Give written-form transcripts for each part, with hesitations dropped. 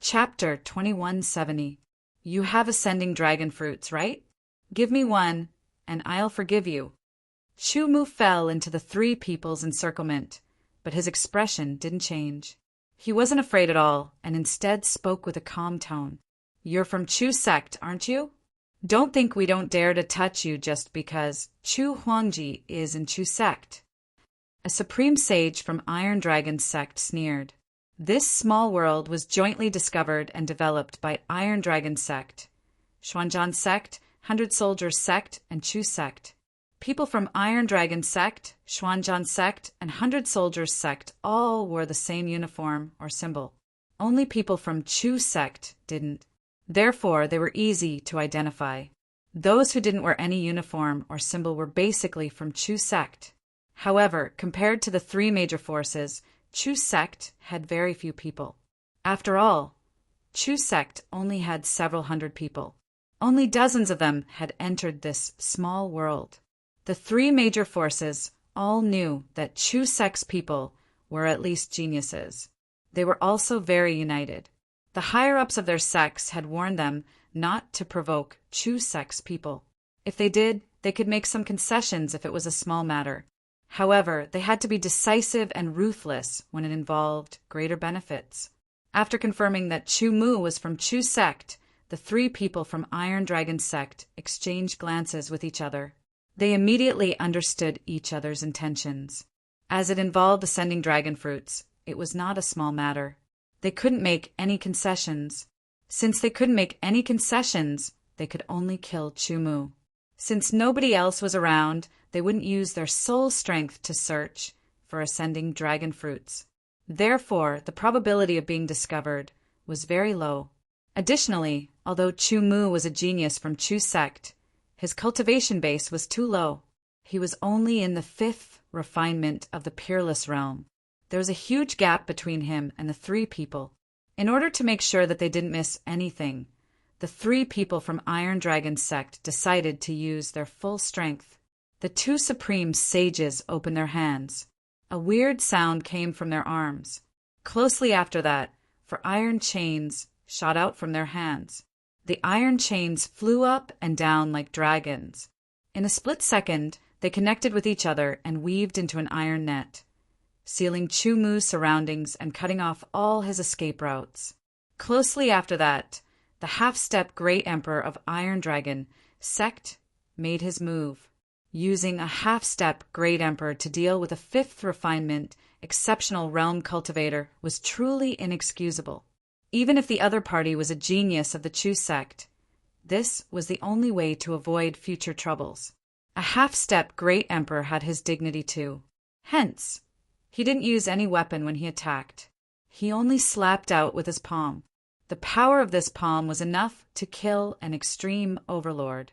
Chapter 2170. You have ascending dragon fruits, right? Give me one, and I'll forgive you. Chu Mu fell into the three people's encirclement, but his expression didn't change. He wasn't afraid at all, and instead spoke with a calm tone. You're from Chu sect, aren't you? Don't think we don't dare to touch you just because Chu Huangji is in Chu sect. A supreme sage from Iron Dragon sect sneered. This small world was jointly discovered and developed by Iron Dragon sect, Xuanzhan sect, Hundred Soldiers sect, and Chu sect. People from Iron Dragon sect, Xuanzhan sect, and Hundred Soldiers sect all wore the same uniform or symbol. Only people from Chu sect didn't. Therefore, they were easy to identify. Those who didn't wear any uniform or symbol were basically from Chu sect. However, compared to the three major forces, Chu sect had very few people. After all, Chu sect only had several hundred people. Only dozens of them had entered this small world. The three major forces all knew that Chu sect's people were at least geniuses. They were also very united. The higher-ups of their sects had warned them not to provoke Chu sect's people. If they did, they could make some concessions if it was a small matter. However, they had to be decisive and ruthless when it involved greater benefits. After confirming that Chu Mu was from Chu sect, the three people from Iron Dragon sect exchanged glances with each other. They immediately understood each other's intentions. As it involved ascending dragon fruits, it was not a small matter. They couldn't make any concessions. Since they couldn't make any concessions, they could only kill Chu Mu. Since nobody else was around, they wouldn't use their soul strength to search for ascending dragon fruits. Therefore, the probability of being discovered was very low. Additionally, although Chu Mu was a genius from Chu sect, his cultivation base was too low. He was only in the 5th refinement of the peerless realm. There was a huge gap between him and the three people. In order to make sure that they didn't miss anything, the three people from Iron Dragon sect decided to use their full strength. The two supreme sages opened their hands. A weird sound came from their arms. Closely after that, for iron chains shot out from their hands. The iron chains flew up and down like dragons. In a split second, they connected with each other and weaved into an iron net, sealing Chu Mu's surroundings and cutting off all his escape routes. Closely after that, the half-step Great Emperor of Iron Dragon sect made his move. Using a half-step Great Emperor to deal with a 5th refinement exceptional realm cultivator was truly inexcusable. Even if the other party was a genius of the Chu sect, this was the only way to avoid future troubles. A half-step Great Emperor had his dignity too. Hence, he didn't use any weapon when he attacked. He only slapped out with his palm. The power of this palm was enough to kill an extreme overlord.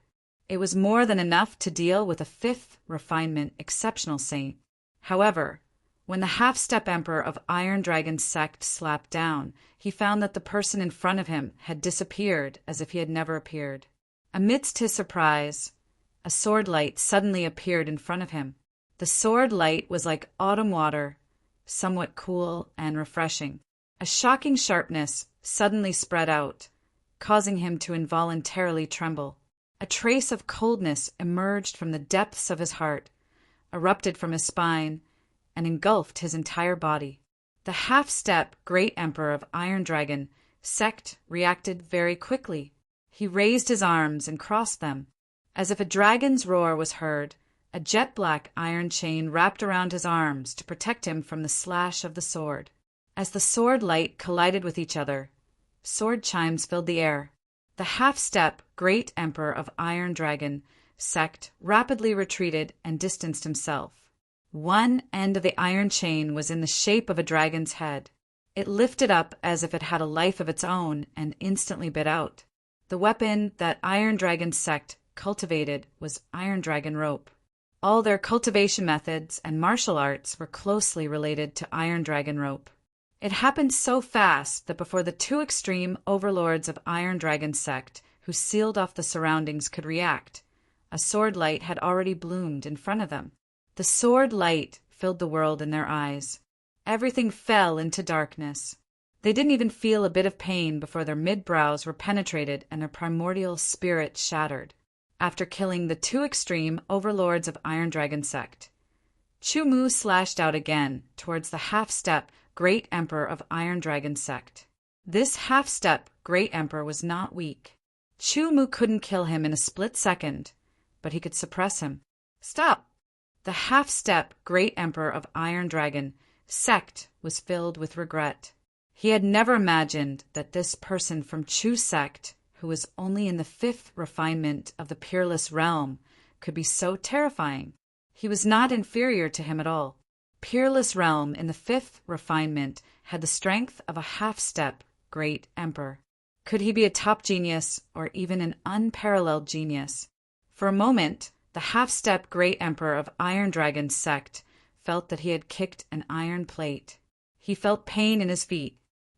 It was more than enough to deal with a 5th refinement exceptional saint. However, when the half-step emperor of Iron Dragon sect slapped down, he found that the person in front of him had disappeared as if he had never appeared. Amidst his surprise, a sword light suddenly appeared in front of him. The sword light was like autumn water, somewhat cool and refreshing. A shocking sharpness suddenly spread out, causing him to involuntarily tremble. A trace of coldness emerged from the depths of his heart, erupted from his spine, and engulfed his entire body. The half-step Great Emperor of Iron Dragon sect reacted very quickly. He raised his arms and crossed them. As if a dragon's roar was heard, a jet-black iron chain wrapped around his arms to protect him from the slash of the sword. As the sword light collided with each other, sword chimes filled the air. The half-step Great Emperor of Iron Dragon sect rapidly retreated and distanced himself. One end of the iron chain was in the shape of a dragon's head. It lifted up as if it had a life of its own and instantly bit out. The weapon that Iron Dragon sect cultivated was Iron Dragon rope. All their cultivation methods and martial arts were closely related to Iron Dragon rope. It happened so fast that before the two extreme overlords of Iron Dragon sect who sealed off the surroundings could react, a sword light had already bloomed in front of them. The sword light filled the world in their eyes. Everything fell into darkness. They didn't even feel a bit of pain before their mid-brows were penetrated and their primordial spirit shattered. After killing the two extreme overlords of Iron Dragon sect, Chu Mu slashed out again towards the half-step Great Emperor of Iron Dragon sect. This half-step Great Emperor was not weak. Chu Mu couldn't kill him in a split second, but he could suppress him. Stop! The half-step Great Emperor of Iron Dragon sect was filled with regret. He had never imagined that this person from Chu sect, who was only in the 5th refinement of the Peerless Realm, could be so terrifying. He was not inferior to him at all. Peerless Realm in the 5th refinement had the strength of a half-step Great Emperor. Could he be a top genius or even an unparalleled genius? For a moment, the half-step Great Emperor of Iron Dragon sect felt that he had kicked an iron plate. He felt pain in his feet,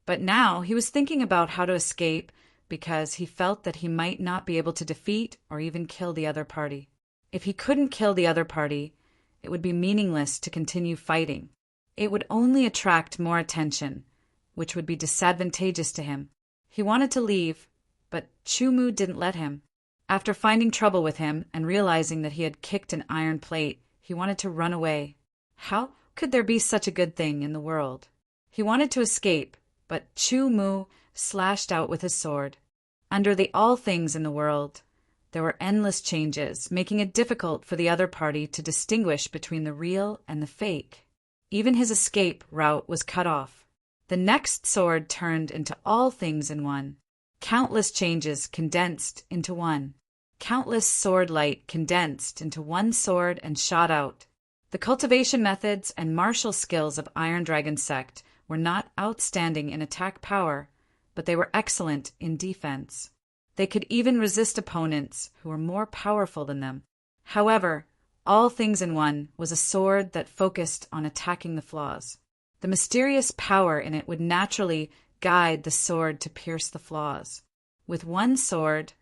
but now he was thinking about how to escape because he felt that he might not be able to defeat or even kill the other party. If he couldn't kill the other party, it would be meaningless to continue fighting. It would only attract more attention, which would be disadvantageous to him. He wanted to leave, but Chu Mu didn't let him. After finding trouble with him and realizing that he had kicked an iron plate, he wanted to run away. How could there be such a good thing in the world? He wanted to escape, but Chu Mu slashed out with his sword. Under the all things in the world, there were endless changes, making it difficult for the other party to distinguish between the real and the fake. Even his escape route was cut off. The next sword turned into all things in one. Countless changes condensed into one. Countless sword light condensed into one sword and shot out. The cultivation methods and martial skills of Iron Dragon sect were not outstanding in attack power, but they were excellent in defense. They could even resist opponents who were more powerful than them. However, all things in one was a sword that focused on attacking the flaws. The mysterious power in it would naturally guide the sword to pierce the flaws. With one sword,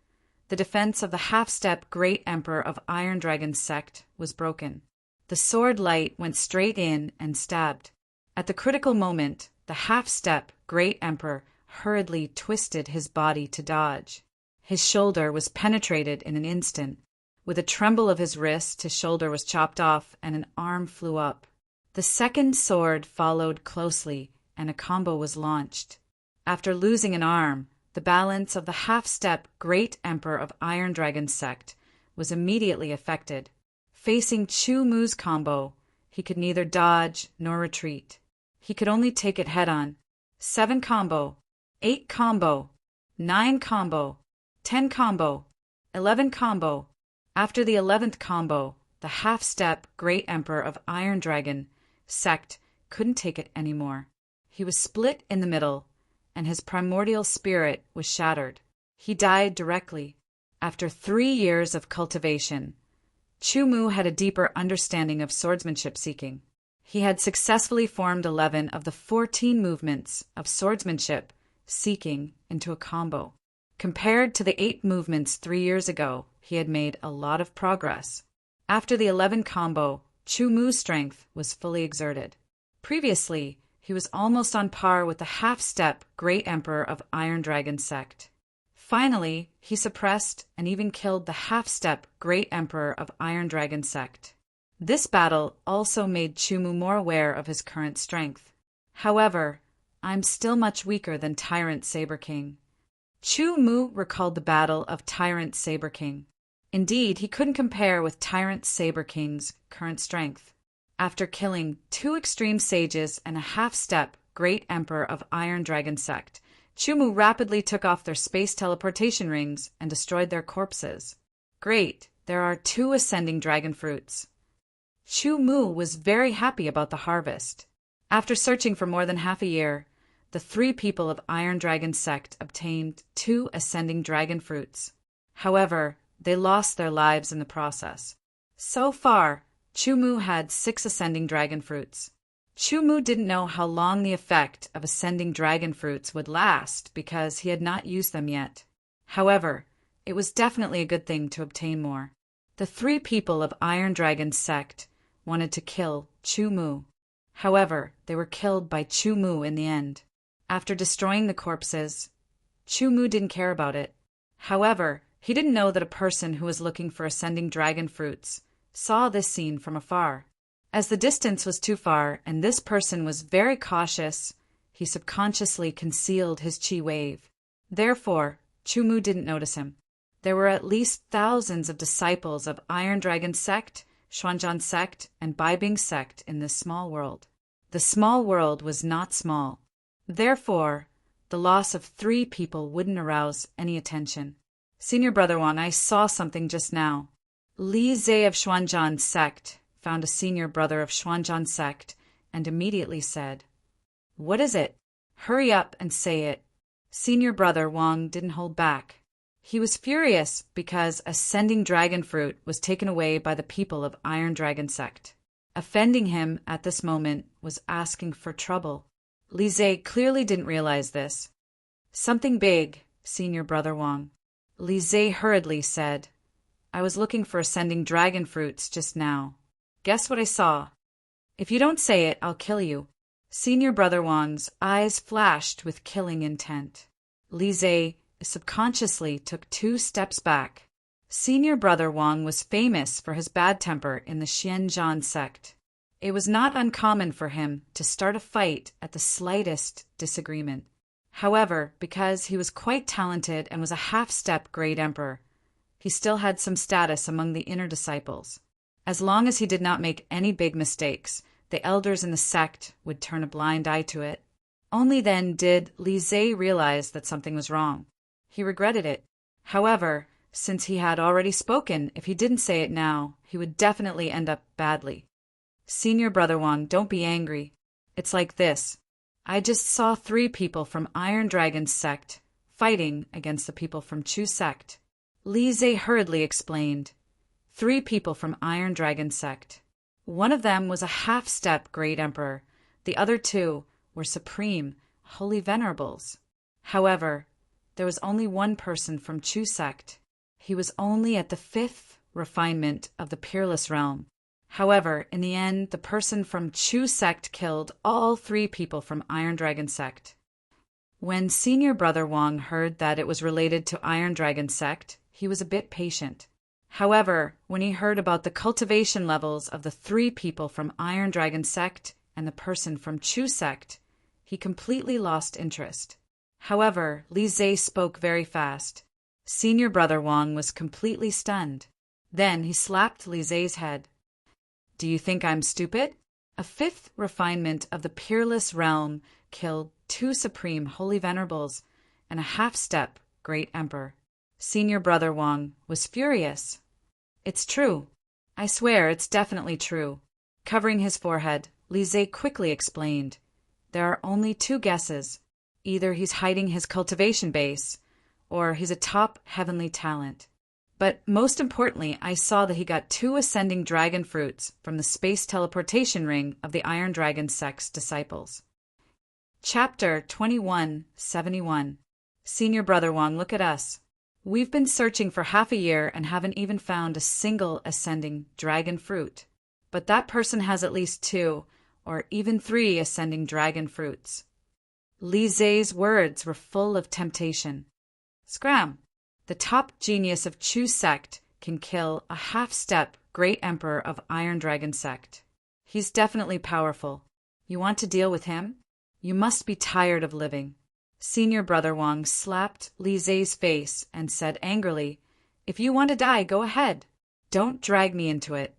the defense of the half-step Great Emperor of Iron Dragon sect was broken. The sword light went straight in and stabbed. At the critical moment, the half-step Great Emperor hurriedly twisted his body to dodge. His shoulder was penetrated in an instant. With a tremble of his wrist, his shoulder was chopped off and an arm flew up. The second sword followed closely, and a combo was launched. After losing an arm, the balance of the half-step Great Emperor of Iron Dragon sect was immediately affected. Facing Chu Mu's combo, he could neither dodge nor retreat. He could only take it head-on. 7 combo, 8 combo, 9 combo, 10 combo, 11 combo. After the 11th combo, the half-step Great Emperor of Iron Dragon sect couldn't take it anymore. He was split in the middle, and his primordial spirit was shattered. He died directly. After 3 years of cultivation, Chu Mu had a deeper understanding of swordsmanship seeking. He had successfully formed 11 of the 14 movements of swordsmanship seeking into a combo. Compared to the 8 movements 3 years ago, he had made a lot of progress. After the 11 combo, Chu Mu's strength was fully exerted. Previously, he was almost on par with the half-step Great Emperor of Iron Dragon sect. Finally, he suppressed and even killed the half-step Great Emperor of Iron Dragon sect. This battle also made Chu Mu more aware of his current strength. However, I'm still much weaker than Tyrant Saber King. Chu Mu recalled the battle of Tyrant Saber King. Indeed, he couldn't compare with Tyrant Saber King's current strength. After killing 2 extreme sages and a half-step Great Emperor of Iron Dragon sect, Chu Mu rapidly took off their space teleportation rings and destroyed their corpses. Great, there are 2 ascending dragon fruits. Chu Mu was very happy about the harvest. After searching for more than half a year, the 3 people of Iron Dragon sect obtained 2 ascending dragon fruits. However, they lost their lives in the process. So far, Chu Mu had 6 ascending dragon fruits. Chu Mu didn't know how long the effect of ascending dragon fruits would last because he had not used them yet. However, it was definitely a good thing to obtain more. The 3 people of Iron Dragon sect wanted to kill Chu Mu. However, they were killed by Chu Mu in the end. After destroying the corpses, Chu Mu didn't care about it. However, he didn't know that a person who was looking for ascending dragon fruits saw this scene from afar. As the distance was too far and this person was very cautious, he subconsciously concealed his chi wave. Therefore, Chu Mu didn't notice him. There were at least thousands of disciples of Iron Dragon Sect, Xuanzhan Sect, and Baibing Sect in this small world. The small world was not small. Therefore, the loss of 3 people wouldn't arouse any attention. Senior Brother Wang, I saw something just now. Li Zhe of Xuanzhan Sect found a senior brother of Xuanzhan Sect and immediately said, "What is it? Hurry up and say it." Senior Brother Wang didn't hold back. He was furious because ascending dragon fruit was taken away by the people of Iron Dragon Sect. Offending him at this moment was asking for trouble. Li Zhe clearly didn't realize this. "Something big, Senior Brother Wang." Li Zhe hurriedly said, "I was looking for ascending dragon fruits just now. Guess what I saw? If you don't say it, I'll kill you." Senior Brother Wang's eyes flashed with killing intent. Li Zhe subconsciously took 2 steps back. Senior Brother Wang was famous for his bad temper in the Xuanzhan Sect. It was not uncommon for him to start a fight at the slightest disagreement. However, because he was quite talented and was a half-step Great Emperor, he still had some status among the inner disciples. As long as he did not make any big mistakes, the elders in the sect would turn a blind eye to it. Only then did Li Zhe realize that something was wrong. He regretted it. However, since he had already spoken, if he didn't say it now, he would definitely end up badly. "Senior Brother Wang, don't be angry. It's like this. I just saw 3 people from Iron Dragon Sect fighting against the people from Chu Sect." Li Zhe hurriedly explained. 3 people from Iron Dragon Sect. One of them was a half-step Great Emperor. The other 2 were supreme, holy venerables. However, there was only one person from Chu Sect. He was only at the 5th refinement of the Peerless Realm. However, in the end, the person from Chu Sect killed all 3 people from Iron Dragon Sect. When Senior Brother Wang heard that it was related to Iron Dragon Sect, he was a bit patient. However, when he heard about the cultivation levels of the 3 people from Iron Dragon Sect and the person from Chu Sect, he completely lost interest. However, Li Zhe spoke very fast. Senior Brother Wang was completely stunned. Then he slapped Li Zhe's head. "Do you think I'm stupid? A 5th refinement of the Peerless Realm killed 2 supreme holy venerables and a half-step Great Emperor." Senior Brother Wang was furious. "It's true. I swear it's definitely true." Covering his forehead, Li Zhe quickly explained, "There are only 2 guesses. Either he's hiding his cultivation base, or he's a top heavenly talent. But most importantly, I saw that he got 2 ascending dragon fruits from the space teleportation ring of the Iron Dragon Sect's disciples." Chapter 2171. Senior Brother Wang, look at us. We've been searching for half a year and haven't even found a single ascending dragon fruit. But that person has at least 2, or even 3 ascending dragon fruits. Li Zhe's words were full of temptation. Scram! The top genius of Chu Sect can kill a half-step Great Emperor of Iron Dragon Sect. He's definitely powerful. You want to deal with him? You must be tired of living. Senior Brother Wang slapped Li Zhe's face and said angrily, "If you want to die, go ahead. Don't drag me into it."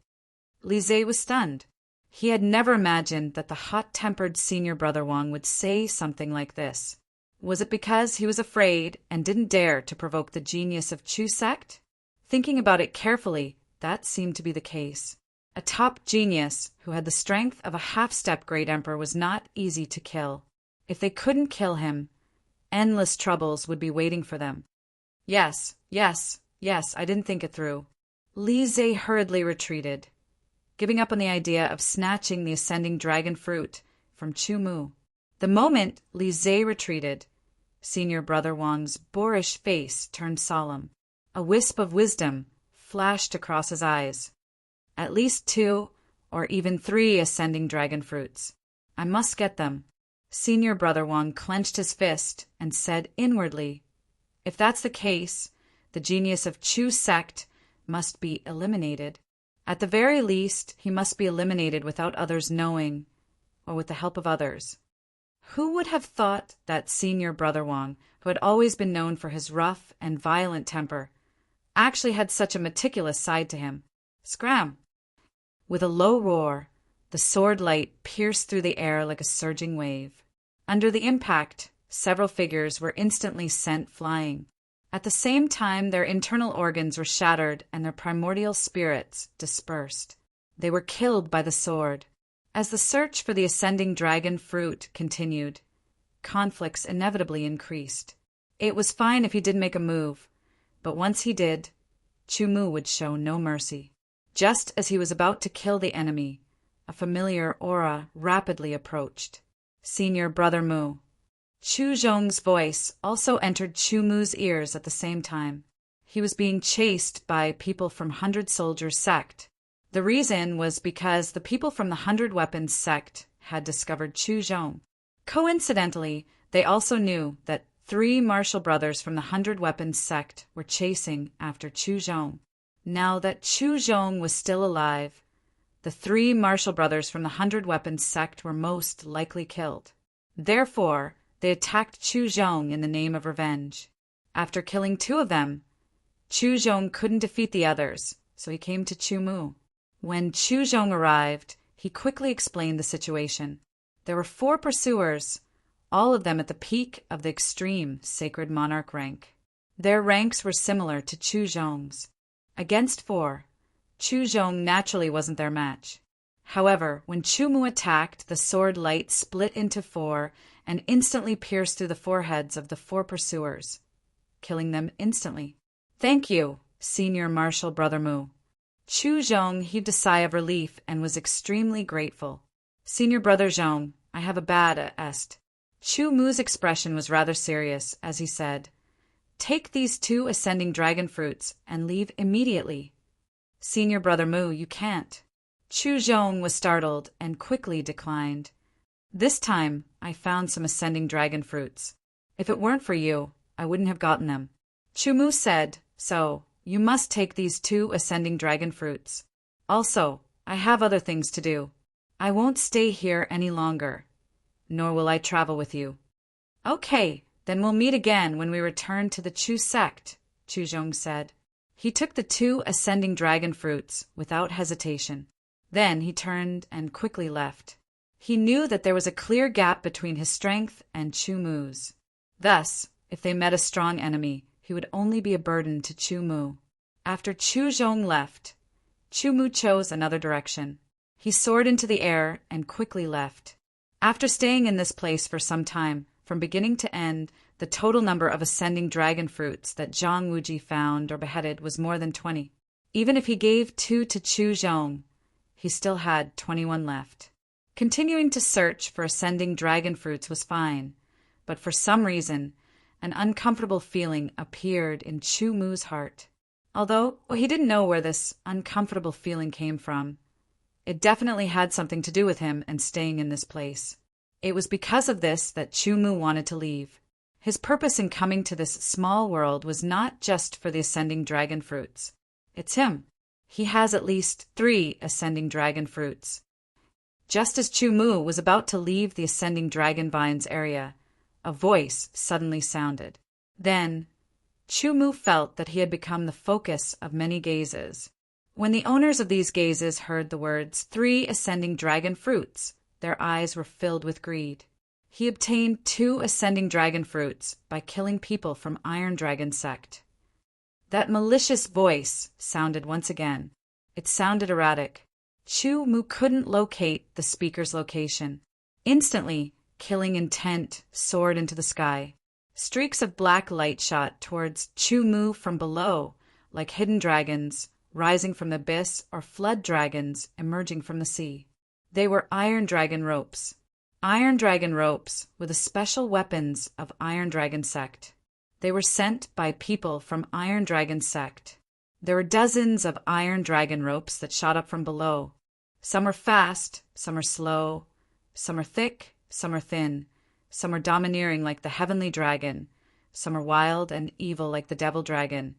Li Zhe was stunned. He had never imagined that the hot-tempered Senior Brother Wang would say something like this. Was it because he was afraid and didn't dare to provoke the genius of Chu Sect? Thinking about it carefully, that seemed to be the case. A top genius who had the strength of a half-step Great Emperor was not easy to kill. If they couldn't kill him, endless troubles would be waiting for them. Yes, I didn't think it through." Li Zhe hurriedly retreated, giving up on the idea of snatching the ascending dragon fruit from Chu Mu. The moment Li Zhe retreated, Senior Brother Wang's boorish face turned solemn. A wisp of wisdom flashed across his eyes. "At least 2, or even 3 ascending dragon fruits. I must get them. Senior Brother Wang clenched his fist and said inwardly, "If that's the case, the genius of Chu's sect must be eliminated. At the very least, he must be eliminated without others knowing, or with the help of others." Who would have thought that Senior Brother Wang, who had always been known for his rough and violent temper, actually had such a meticulous side to him? Scram! With a low roar, the sword light pierced through the air like a surging wave. Under the impact, several figures were instantly sent flying. At the same time, their internal organs were shattered and their primordial spirits dispersed. They were killed by the sword. As the search for the ascending dragon fruit continued, conflicts inevitably increased. It was fine if he didn't make a move, but once he did, Chu Mu would show no mercy. Just as he was about to kill the enemy, a familiar aura rapidly approached. Senior Brother Mu. Chu Zhong's voice also entered Chu Mu's ears at the same time. He was being chased by people from 100 Soldiers sect. The reason was because the people from the 100 Weapons sect had discovered Chu Zhong. Coincidentally, they also knew that 3 martial brothers from the 100 Weapons sect were chasing after Chu Zhong. Now that Chu Zhong was still alive, the 3 martial brothers from the 100 Weapons sect were most likely killed. Therefore, they attacked Chu Zhong in the name of revenge. After killing 2 of them, Chu Zhong couldn't defeat the others, so he came to Chu Mu. When Chu Zhong arrived, he quickly explained the situation. There were 4 pursuers, all of them at the peak of the extreme Sacred Monarch rank. Their ranks were similar to Chu Zhong's. Against 4, Chu Zhong naturally wasn't their match. However, when Chu Mu attacked, the sword light split into 4 and instantly pierced through the foreheads of the 4 pursuers, killing them instantly. "Thank you, Senior Martial Brother Mu." Chu Zhong heaved a sigh of relief and was extremely grateful. "Senior Brother Zhong, I have a bad est." Chu Mu's expression was rather serious as he said, "Take these 2 ascending dragon fruits and leave immediately." "Senior Brother Mu, you can't." Chu Zhong was startled and quickly declined. "This time, I found some ascending dragon fruits. If it weren't for you, I wouldn't have gotten them." Chu Mu said, "So, you must take these 2 ascending dragon fruits. Also, I have other things to do. I won't stay here any longer, nor will I travel with you." "Okay, then we'll meet again when we return to the Chu sect," Chu Zhong said. He took the 2 ascending dragon fruits without hesitation. Then he turned and quickly left. He knew that there was a clear gap between his strength and Chu Mu's. Thus, if they met a strong enemy, he would only be a burden to Chu Mu. After Chu Zhong left, Chu Mu chose another direction. He soared into the air and quickly left. After staying in this place for some time, from beginning to end, the total number of ascending dragon fruits that Zhang Wuji found or beheaded was more than 20. Even if he gave 2 to Chu Zhong, he still had 21 left. Continuing to search for ascending dragon fruits was fine, but for some reason, an uncomfortable feeling appeared in Chu Mu's heart. Although he didn't know where this uncomfortable feeling came from, it definitely had something to do with him and staying in this place. It was because of this that Chu Mu wanted to leave. His purpose in coming to this small world was not just for the ascending dragon fruits. It's him. He has at least 3 ascending dragon fruits. Just as Chu Mu was about to leave the ascending dragon vines area, a voice suddenly sounded. Then, Chu Mu felt that he had become the focus of many gazes. When the owners of these gazes heard the words 3 ascending dragon fruits, their eyes were filled with greed. He obtained 2 ascending dragon fruits by killing people from Iron Dragon sect. That malicious voice sounded once again. It sounded erratic. Chu Mu couldn't locate the speaker's location. Instantly, killing intent soared into the sky. Streaks of black light shot towards Chu Mu from below, like hidden dragons, rising from the abyss, or flood dragons emerging from the sea. They were Iron Dragon ropes. Iron Dragon ropes were the special weapons of Iron Dragon sect. They were sent by people from Iron Dragon sect. There were dozens of Iron Dragon ropes that shot up from below. Some are fast, some are slow, some are thick, some are thin, Some are domineering like the heavenly dragon. Some are wild and evil like the devil dragon.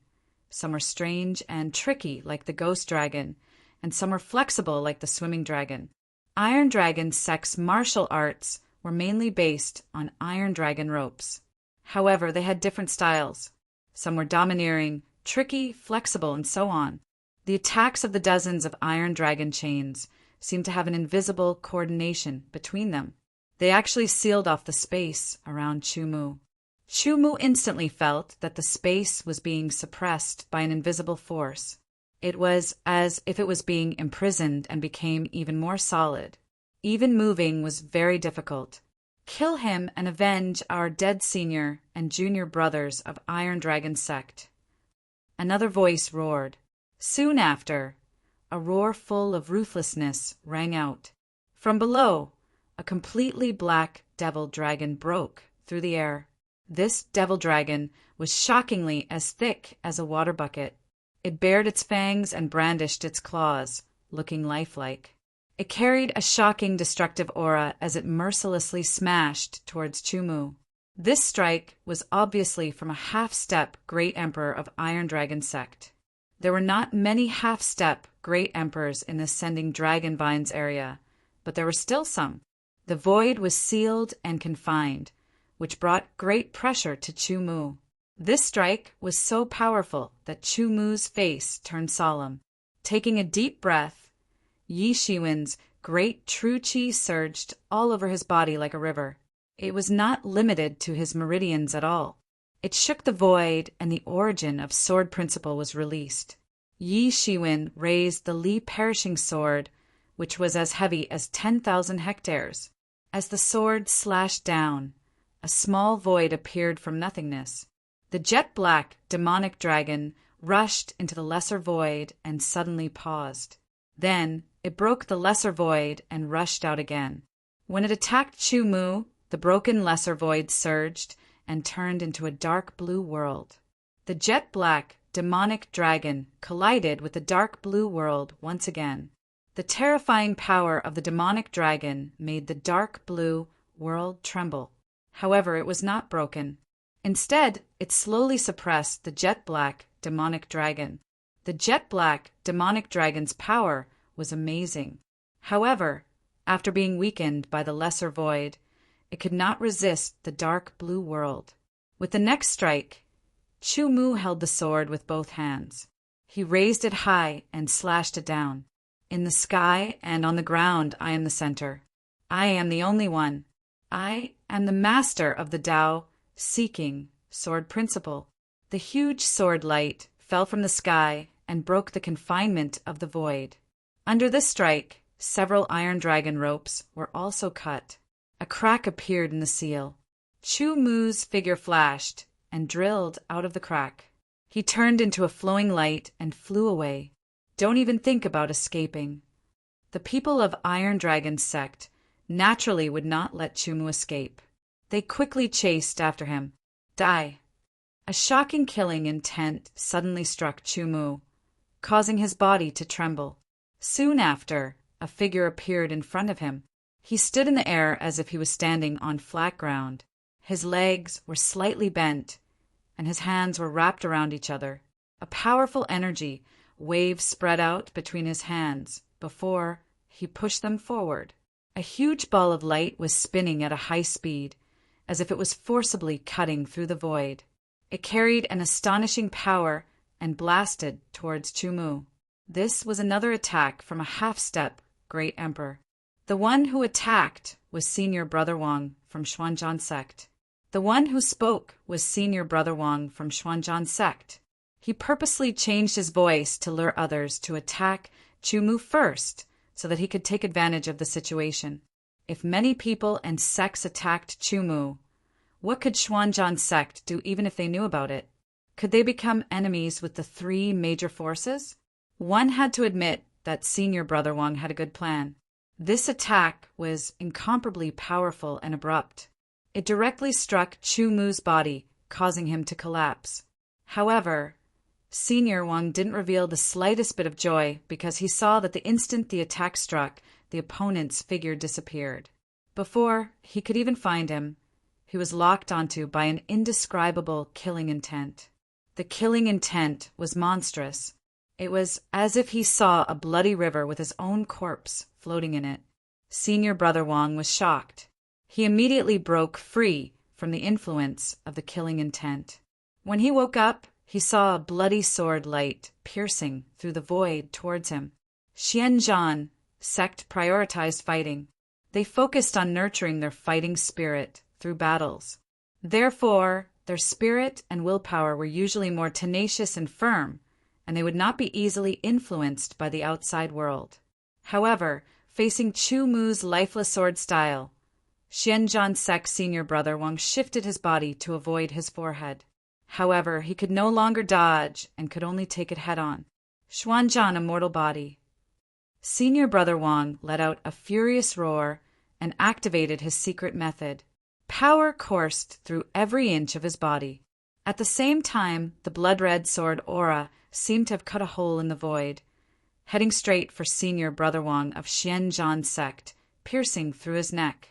Some are strange and tricky like the ghost dragon. And some are flexible like the swimming dragon. Iron Dragon sect's martial arts were mainly based on iron dragon ropes. However, they had different styles. Some were domineering, tricky, flexible, and so on. The attacks of the dozens of iron dragon chains seemed to have an invisible coordination between them. They actually sealed off the space around Chumu. Chumu instantly felt that the space was being suppressed by an invisible force. It was as if it was being imprisoned and became even more solid. Even moving was very difficult. Kill him and avenge our dead senior and junior brothers of Iron Dragon sect. Another voice roared. Soon after, a roar full of ruthlessness rang out. From below, a completely black devil dragon broke through the air. This devil dragon was shockingly as thick as a water bucket. It bared its fangs and brandished its claws, looking lifelike. It carried a shocking destructive aura as it mercilessly smashed towards Chumu. This strike was obviously from a half-step Great Emperor of Iron Dragon sect. There were not many half-step Great Emperors in the Ascending Dragon Vines area, but there were still some. The void was sealed and confined, which brought great pressure to Chumu. This strike was so powerful that Chumu's face turned solemn. Taking a deep breath, Yi Shiwen's great true chi surged all over his body like a river. It was not limited to his meridians at all. It shook the void, and the origin of Sword Principle was released. Yi Shiwen raised the Li Perishing Sword, which was as heavy as 10,000 hectares. As the sword slashed down, a small void appeared from nothingness. The jet-black demonic dragon rushed into the lesser void and suddenly paused. Then it broke the lesser void and rushed out again. When it attacked Chumu, the broken lesser void surged and turned into a dark blue world. The jet-black demonic dragon collided with the dark blue world once again. The terrifying power of the demonic dragon made the dark blue world tremble. However, it was not broken. Instead, it slowly suppressed the jet-black demonic dragon. The jet-black demonic dragon's power was amazing. However, after being weakened by the lesser void, it could not resist the dark blue world. With the next strike, Chumu held the sword with both hands. He raised it high and slashed it down. In the sky and on the ground, I am the center. I am the only one. I am the master of the Tao, seeking Sword Principle. The huge sword light fell from the sky and broke the confinement of the void. Under this strike, several iron dragon ropes were also cut. A crack appeared in the seal. Chumu's figure flashed and drilled out of the crack. He turned into a flowing light and flew away. Don't even think about escaping. The people of Iron Dragon sect naturally would not let Chumu escape. They quickly chased after him. Die. A shocking killing intent suddenly struck Chumu, causing his body to tremble. Soon after, a figure appeared in front of him. He stood in the air as if he was standing on flat ground. His legs were slightly bent, and his hands were wrapped around each other. A powerful energy wave spread out between his hands before he pushed them forward. A huge ball of light was spinning at a high speed, as if it was forcibly cutting through the void. It carried an astonishing power and blasted towards Chumu. This was another attack from a half-step Great Emperor. The one who attacked was Senior Brother Wang from Xuanzhan sect. The one who spoke was Senior Brother Wang from Xuanzhan sect. He purposely changed his voice to lure others to attack Chumu first, so that he could take advantage of the situation. If many people and sects attacked Chumu, what could Xuanzhan sect do even if they knew about it? Could they become enemies with the three major forces? One had to admit that Senior Brother Wang had a good plan. This attack was incomparably powerful and abrupt. It directly struck Chumu's body, causing him to collapse. However, Senior Wang didn't reveal the slightest bit of joy because he saw that the instant the attack struck, the opponent's figure disappeared. Before he could even find him, he was locked onto by an indescribable killing intent. The killing intent was monstrous. It was as if he saw a bloody river with his own corpse floating in it. Senior Brother Wong was shocked. He immediately broke free from the influence of the killing intent. When he woke up, he saw a bloody sword light piercing through the void towards him. Xianzhan sect prioritized fighting. They focused on nurturing their fighting spirit through battles. Therefore, their spirit and willpower were usually more tenacious and firm, and they would not be easily influenced by the outside world. However, facing Chu Mu's lifeless sword style, Xianzhan sect's senior brother Wang shifted his body to avoid his forehead. However, he could no longer dodge and could only take it head-on. Xuanzhan, immortal body. Senior Brother Wang let out a furious roar and activated his secret method. Power coursed through every inch of his body. At the same time, the blood-red sword aura seemed to have cut a hole in the void, heading straight for Senior Brother Wang of Xianzhan sect, piercing through his neck.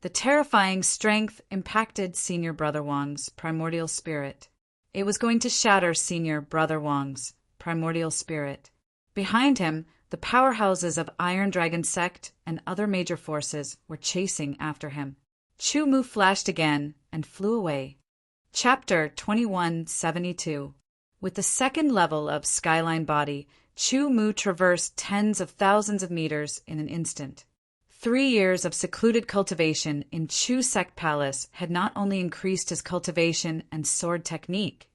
The terrifying strength impacted Senior Brother Wang's primordial spirit. It was going to shatter Senior Brother Wang's primordial spirit. Behind him, the powerhouses of Iron Dragon sect and other major forces were chasing after him. Chu Mu flashed again and flew away. Chapter 2172. With the second level of Skyline Body, Chu Mu traversed tens of thousands of meters in an instant. 3 years of secluded cultivation in Chu Sect Palace had not only increased his cultivation and sword technique,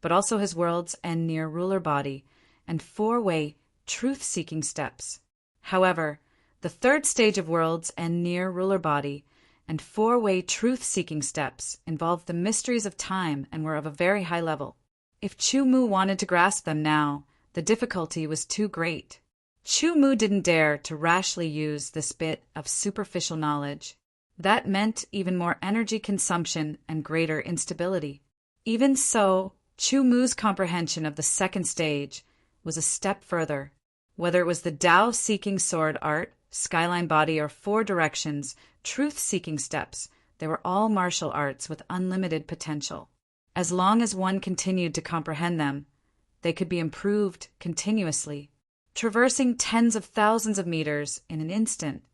but also his world's end near ruler body and 4-way truth-seeking steps. However, the third stage of world's end near ruler body and 4-way truth-seeking steps involved the mysteries of time and were of a very high level. If Chu Mu wanted to grasp them now, the difficulty was too great. Chu Mu didn't dare to rashly use this bit of superficial knowledge. That meant even more energy consumption and greater instability. Even so, Chu Mu's comprehension of the second stage was a step further. Whether it was the Tao-seeking sword art, Skyline Body, or 4 directions, truth-seeking steps, they were all martial arts with unlimited potential. As long as one continued to comprehend them, they could be improved continuously, traversing tens of thousands of meters in an instant,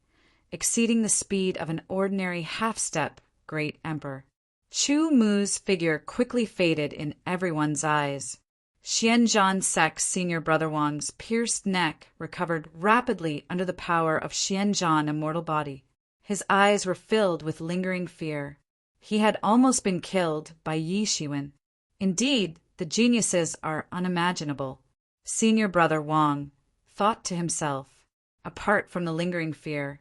exceeding the speed of an ordinary half-step great emperor. Chu Mu's figure quickly faded in everyone's eyes. Xianzhan sect's senior brother Wang's pierced neck recovered rapidly under the power of Xianzhan immortal body. His eyes were filled with lingering fear. He had almost been killed by Yi Shiwen. Indeed, the geniuses are unimaginable. Senior brother Wang thought to himself. Apart from the lingering fear,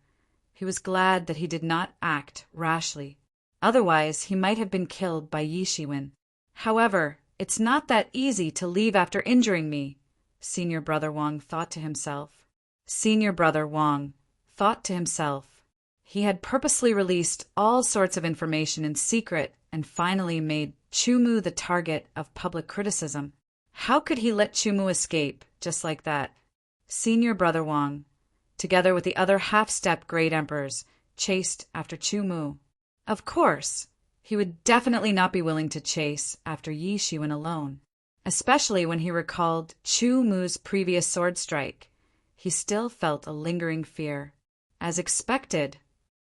he was glad that he did not act rashly. Otherwise, he might have been killed by Yi Shiwen. However, it's not that easy to leave after injuring me, Senior Brother Wang thought to himself. Senior Brother Wang thought to himself. He had purposely released all sorts of information in secret and finally made Chu Mu the target of public criticism. How could he let Chu Mu escape just like that? Senior Brother Wang, together with the other half-step great emperors, chased after Chu Mu. Of course, he would definitely not be willing to chase after Yi Shiwen alone, especially when he recalled Chu Mu's previous sword strike. He still felt a lingering fear. As expected,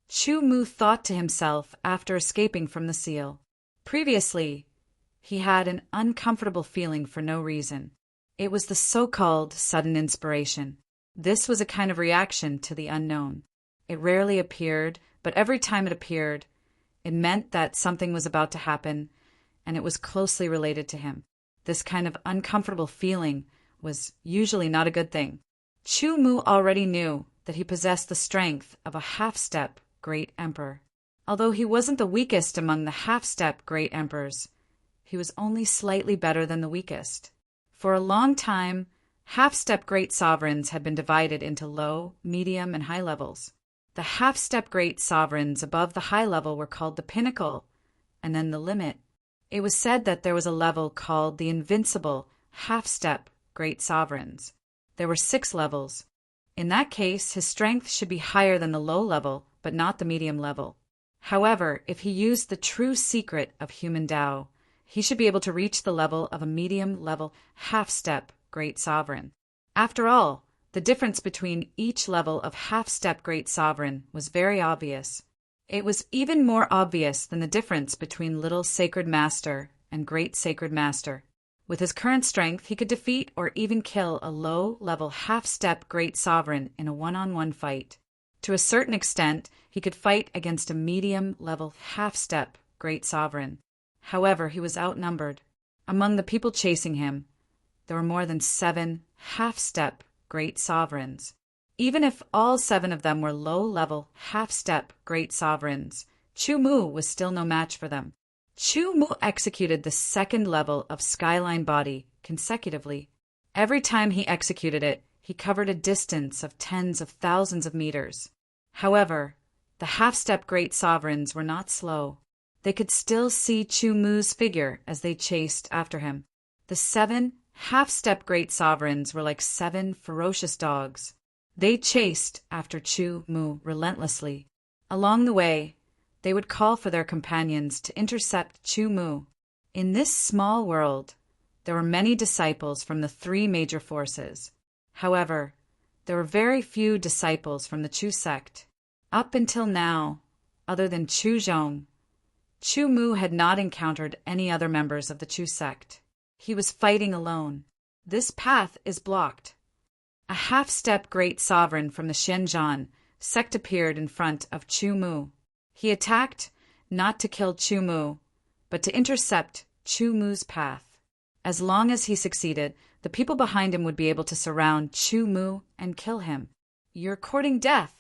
Chu Mu thought to himself after escaping from the seal. Previously, he had an uncomfortable feeling for no reason. It was the so-called sudden inspiration. This was a kind of reaction to the unknown. It rarely appeared, but every time it appeared, it meant that something was about to happen, and it was closely related to him. This kind of uncomfortable feeling was usually not a good thing. Chu Mu already knew that he possessed the strength of a half-step great emperor. Although he wasn't the weakest among the half-step great emperors, he was only slightly better than the weakest. For a long time, half-step great sovereigns had been divided into low, medium, and high levels. The half-step great sovereigns above the high level were called the pinnacle, and then the limit. It was said that there was a level called the invincible half-step great sovereigns. There were 6 levels. In that case, his strength should be higher than the low level, but not the medium level. However, if he used the true secret of human Tao, he should be able to reach the level of a medium-level half-step Great Sovereign. After all, the difference between each level of half-step Great Sovereign was very obvious. It was even more obvious than the difference between Little Sacred Master and Great Sacred Master. With his current strength, he could defeat or even kill a low-level half-step Great Sovereign in a one-on-one fight. To a certain extent, he could fight against a medium-level half-step Great Sovereign. However, he was outnumbered. Among the people chasing him, there were more than 7 half-step Great Sovereigns. Even if all 7 of them were low-level half-step Great Sovereigns, Chu Mu was still no match for them. Chu Mu executed the second level of Skyline Body consecutively. Every time he executed it, he covered a distance of tens of thousands of meters. However, the half-step Great Sovereigns were not slow. They could still see Chu Mu's figure as they chased after him. The 7 half-step Great Sovereigns were like 7 ferocious dogs. They chased after Chu Mu relentlessly. Along the way, they would call for their companions to intercept Chu Mu. In this small world, there were many disciples from the 3 major forces. However, there were very few disciples from the Chu sect. Up until now, other than Chu Zhong, Chu Mu had not encountered any other members of the Chu sect. He was fighting alone. This path is blocked. A half-step Great Sovereign from the Xianzhan sect appeared in front of Chu Mu. He attacked not to kill Chu Mu, but to intercept Chu Mu's path. As long as he succeeded, the people behind him would be able to surround Chu Mu and kill him. "You're courting death."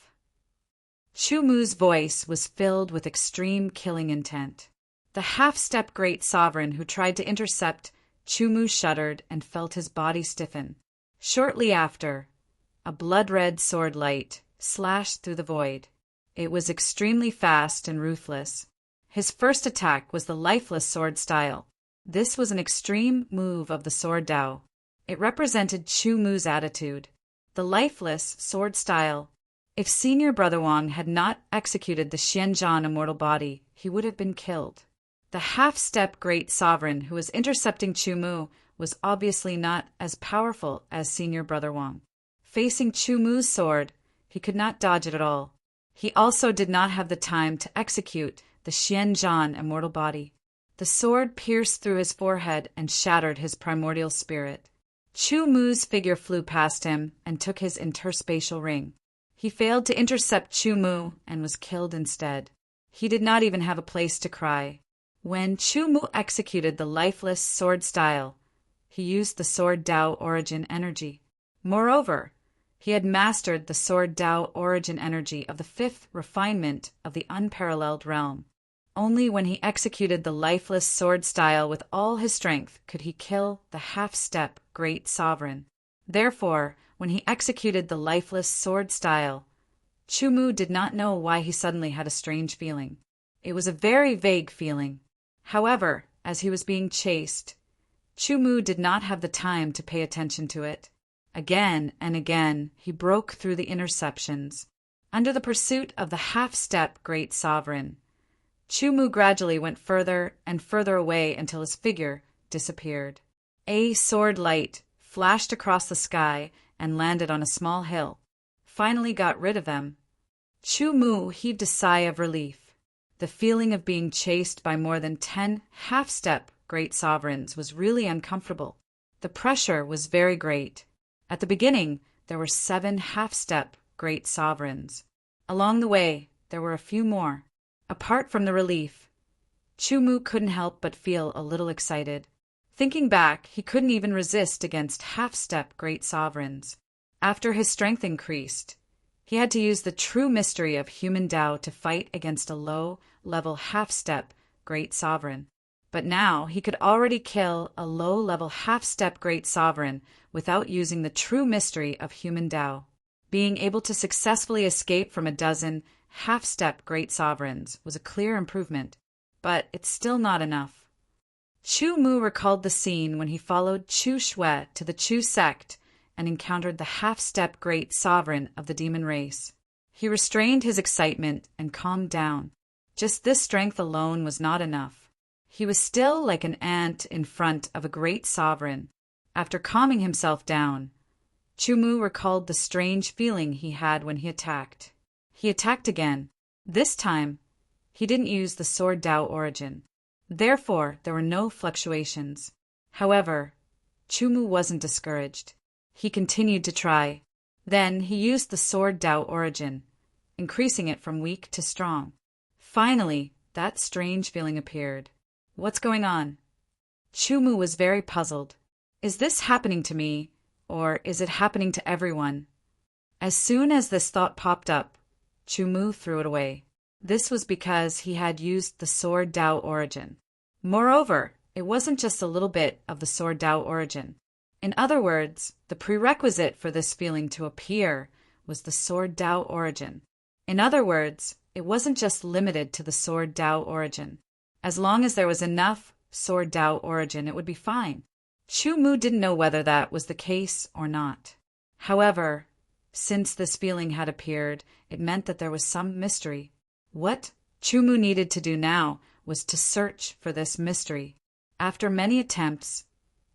Chu Mu's voice was filled with extreme killing intent. The half-step Great Sovereign who tried to intercept Chu Mu shuddered and felt his body stiffen. Shortly after, a blood-red sword light slashed through the void. It was extremely fast and ruthless. His first attack was the lifeless sword style. This was an extreme move of the sword Dao. It represented Chu Mu's attitude. The lifeless sword style. If Senior Brother Wang had not executed the Xianzhan immortal body, he would have been killed. The half-step Great Sovereign who was intercepting Chu Mu was obviously not as powerful as Senior Brother Wang. Facing Chu Mu's sword, he could not dodge it at all. He also did not have the time to execute the Xianzhan immortal body. The sword pierced through his forehead and shattered his primordial spirit. Chu Mu's figure flew past him and took his interspatial ring. He failed to intercept Chu Mu and was killed instead. He did not even have a place to cry. When Chu Mu executed the lifeless sword style, he used the sword Dao origin energy. Moreover, he had mastered the sword Dao origin energy of the 5th refinement of the unparalleled realm. Only when he executed the lifeless sword style with all his strength could he kill the half-step Great Sovereign. Therefore, when he executed the lifeless sword style, Chu Mu did not know why he suddenly had a strange feeling. It was a very vague feeling. However, as he was being chased, Chu Mu did not have the time to pay attention to it. Again and again, he broke through the interceptions. Under the pursuit of the half-step Great Sovereign, Chu Mu gradually went further and further away until his figure disappeared. A sword light flashed across the sky and landed on a small hill. Finally got rid of them. Chu Mu heaved a sigh of relief. The feeling of being chased by more than 10 half-step Great Sovereigns was really uncomfortable. The pressure was very great. At the beginning, there were 7 half-step Great Sovereigns. Along the way, there were a few more. Apart from the relief, Chu Mu couldn't help but feel a little excited. Thinking back, he couldn't even resist against half-step Great Sovereigns. After his strength increased, he had to use the true mystery of human Tao to fight against a low-level half-step Great Sovereign. But now he could already kill a low-level half-step Great Sovereign without using the true mystery of human Tao. Being able to successfully escape from a dozen half-step Great Sovereigns was a clear improvement, but it's still not enough. Chu Mu recalled the scene when he followed Chu Shui to the Chu sect and encountered the half-step Great Sovereign of the demon race. He restrained his excitement and calmed down. Just this strength alone was not enough. He was still like an ant in front of a great sovereign. After calming himself down, Chumu recalled the strange feeling he had when he attacked. He attacked again. This time, he didn't use the sword Tao origin. Therefore, there were no fluctuations. However, Chumu wasn't discouraged. He continued to try. Then he used the sword Tao origin, increasing it from weak to strong. Finally, that strange feeling appeared. What's going on? Chumu was very puzzled. Is this happening to me, or is it happening to everyone? As soon as this thought popped up, Chumu threw it away. This was because he had used the sword Tao origin. Moreover, it wasn't just a little bit of the sword Tao origin. In other words, the prerequisite for this feeling to appear was the sword Tao origin. In other words, it wasn't just limited to the sword Tao origin. As long as there was enough sword Tao origin, it would be fine. Chumu didn't know whether that was the case or not. However, since this feeling had appeared, it meant that there was some mystery. What Chumu needed to do now was to search for this mystery. After many attempts,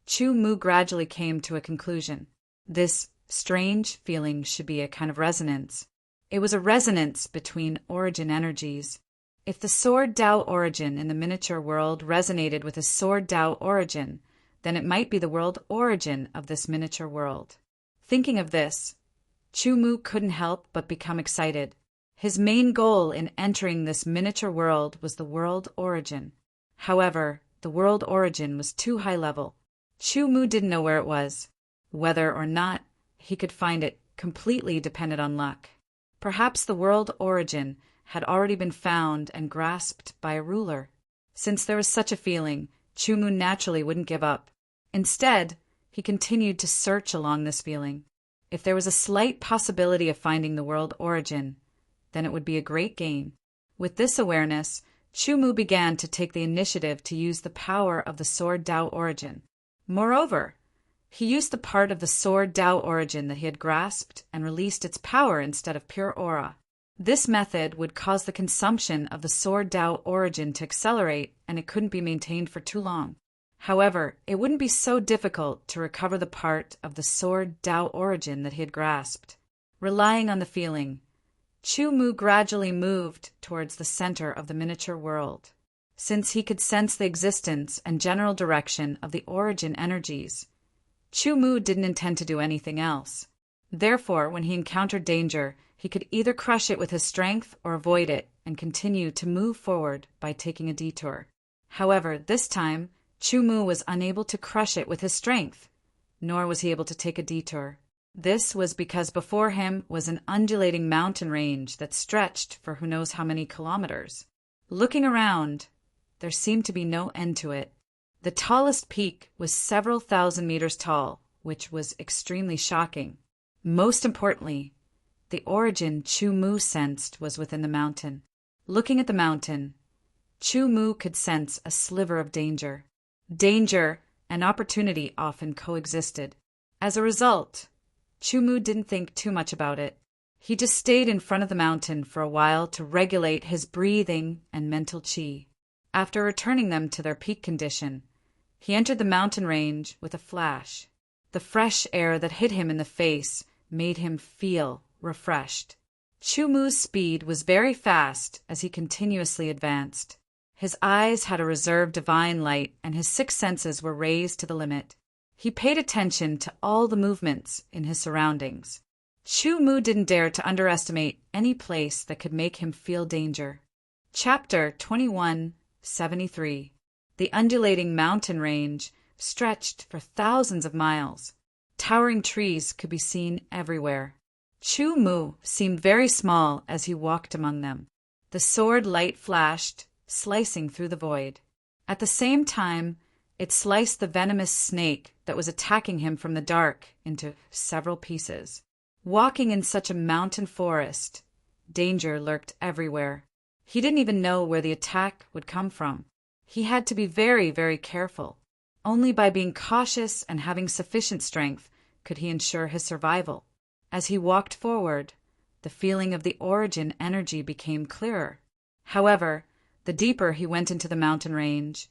Chumu gradually came to a conclusion. This strange feeling should be a kind of resonance. It was a resonance between origin energies. If the sword Tao origin in the miniature world resonated with a sword Tao origin, then it might be the world origin of this miniature world. Thinking of this, Chumu couldn't help but become excited. His main goal in entering this miniature world was the world origin. However, the world origin was too high level. Chumu didn't know where it was. Whether or not he could find it completely depended on luck. Perhaps the world origin had already been found and grasped by a ruler. Since there was such a feeling, Chumu naturally wouldn't give up. Instead, he continued to search along this feeling. If there was a slight possibility of finding the world origin, then it would be a great gain. With this awareness, Chumu began to take the initiative to use the power of the sword Tao origin. Moreover, he used the part of the sword Tao origin that he had grasped and released its power instead of pure aura. This method would cause the consumption of the sword Tao origin to accelerate, and it couldn't be maintained for too long. However, it wouldn't be so difficult to recover the part of the sword Tao origin that he had grasped. Relying on the feeling, Chumu gradually moved towards the center of the miniature world. Since he could sense the existence and general direction of the origin energies, Chumu didn't intend to do anything else. Therefore, when he encountered danger, he could either crush it with his strength or avoid it and continue to move forward by taking a detour. However, this time, Chumu was unable to crush it with his strength, nor was he able to take a detour. This was because before him was an undulating mountain range that stretched for who knows how many kilometers. Looking around, there seemed to be no end to it. The tallest peak was several thousand meters tall, which was extremely shocking. Most importantly, the origin Chumu sensed was within the mountain. Looking at the mountain, Chumu could sense a sliver of danger. Danger and opportunity often coexisted. As a result, Chumu didn't think too much about it. He just stayed in front of the mountain for a while to regulate his breathing and mental chi. After returning them to their peak condition, he entered the mountain range with a flash. The fresh air that hit him in the face made him feel refreshed. Chumu's speed was very fast as he continuously advanced. His eyes had a reserved divine light, and his six senses were raised to the limit. He paid attention to all the movements in his surroundings. Chumu didn't dare to underestimate any place that could make him feel danger. Chapter 2173. The undulating mountain range stretched for thousands of miles. Towering trees could be seen everywhere. Chumu seemed very small as he walked among them. The sword light flashed, slicing through the void. At the same time, it sliced the venomous snake that was attacking him from the dark into several pieces. Walking in such a mountain forest, danger lurked everywhere. He didn't even know where the attack would come from. He had to be very, very careful. Only by being cautious and having sufficient strength could he ensure his survival. As he walked forward, the feeling of the origin energy became clearer. However, The deeper he went into the mountain range,